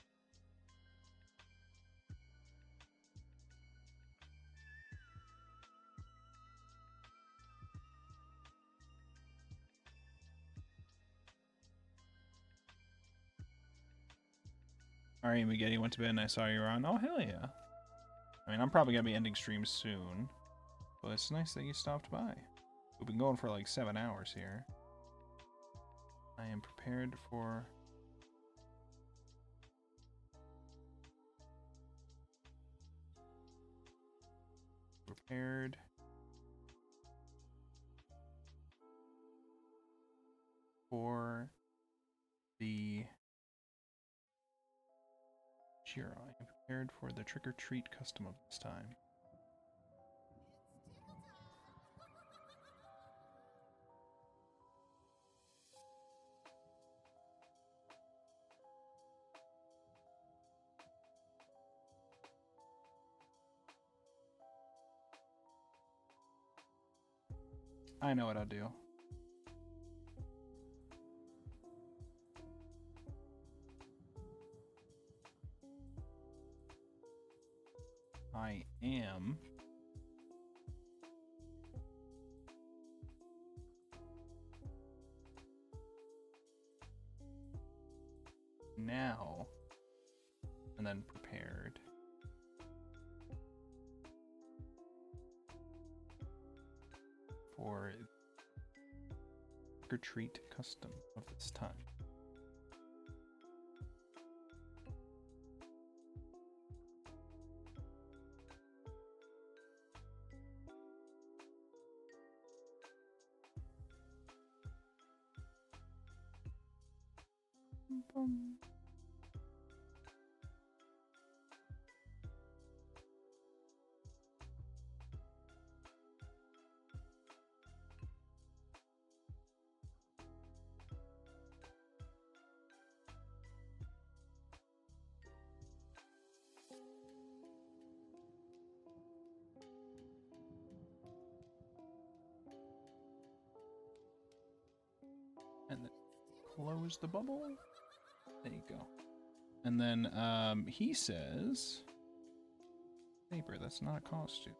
Alright, Miggetti went to bed and I saw you were on. Oh, hell yeah. I mean, I'm probably gonna be ending stream soon, but it's nice that you stopped by. We've been going for like 7 hours here. I am prepared for... Prepared... for the... Shiro. I am prepared for the trick-or-treat custom of this time. I know what I'll do. I am... now... and then prepared... for trick-or-treat custom of this time. bum. And then close the bubble. There you go. And then he says, paper, that's not a costume.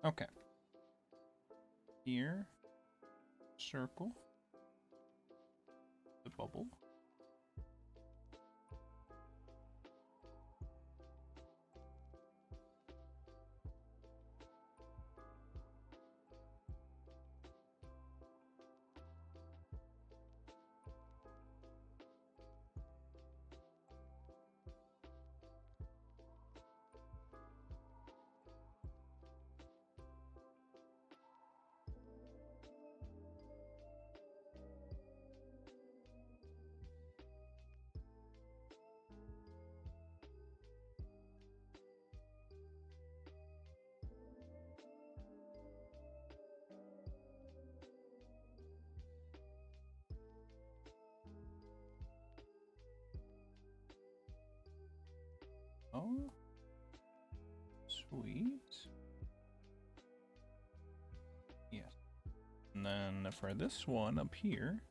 Okay. Here, circle the bubble. Oh, sweet. Yes. And then for this one up here,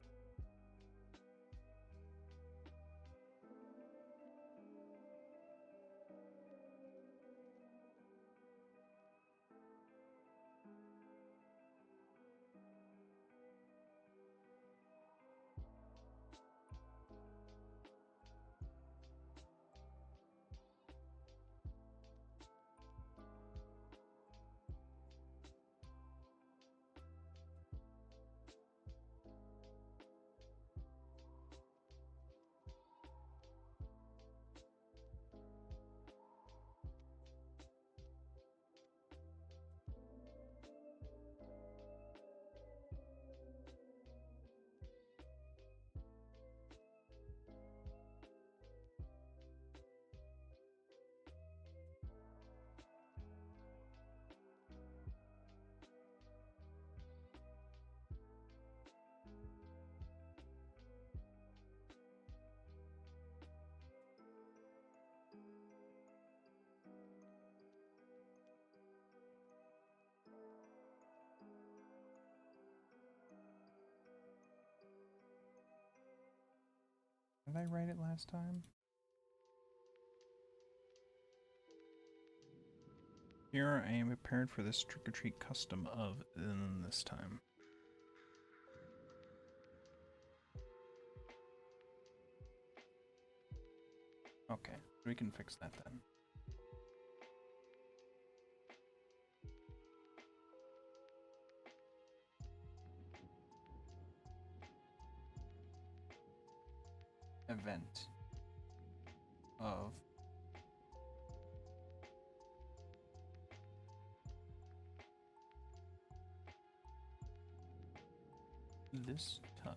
did I write it last time? Here I am prepared for this trick-or-treat custom of this time. Okay, we can fix that then. Event of this time.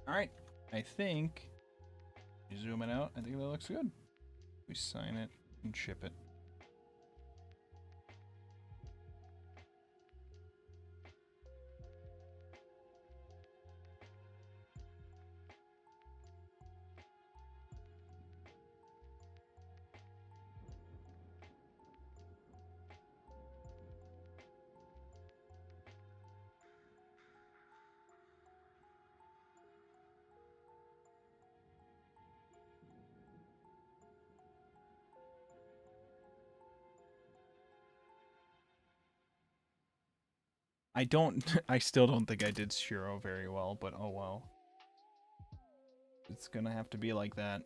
Alright, I think, you zoom it out, I think that looks good. We sign it and ship it. I still don't think I did Shiro very well, but oh well. It's gonna have to be like that.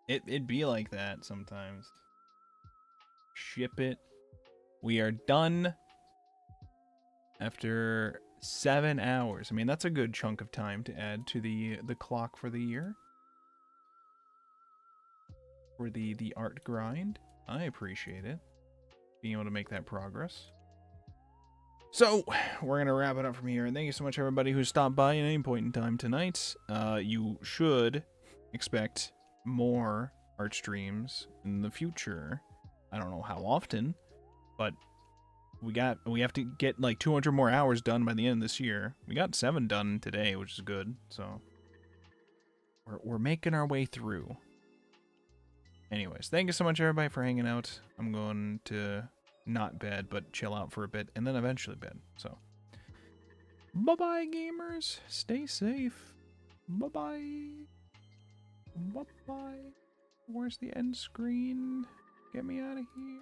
It'd be like that sometimes. Ship it. We are done after 7 hours. I mean, that's a good chunk of time to add to the clock for the year. For the art grind. I appreciate it. Being able to make that progress. So, we're going to wrap it up from here. And thank you so much, everybody who stopped by at any point in time tonight. You should expect more art streams in the future. I don't know how often, but we have to get like 200 more hours done by the end of this year. We got 7 done today, which is good. So, we're making our way through. Anyways, thank you so much, everybody, for hanging out. I'm going to not bed, but chill out for a bit, and then eventually bed. So, bye-bye, gamers. Stay safe. Bye-bye. Bye-bye. Where's the end screen? Get me out of here.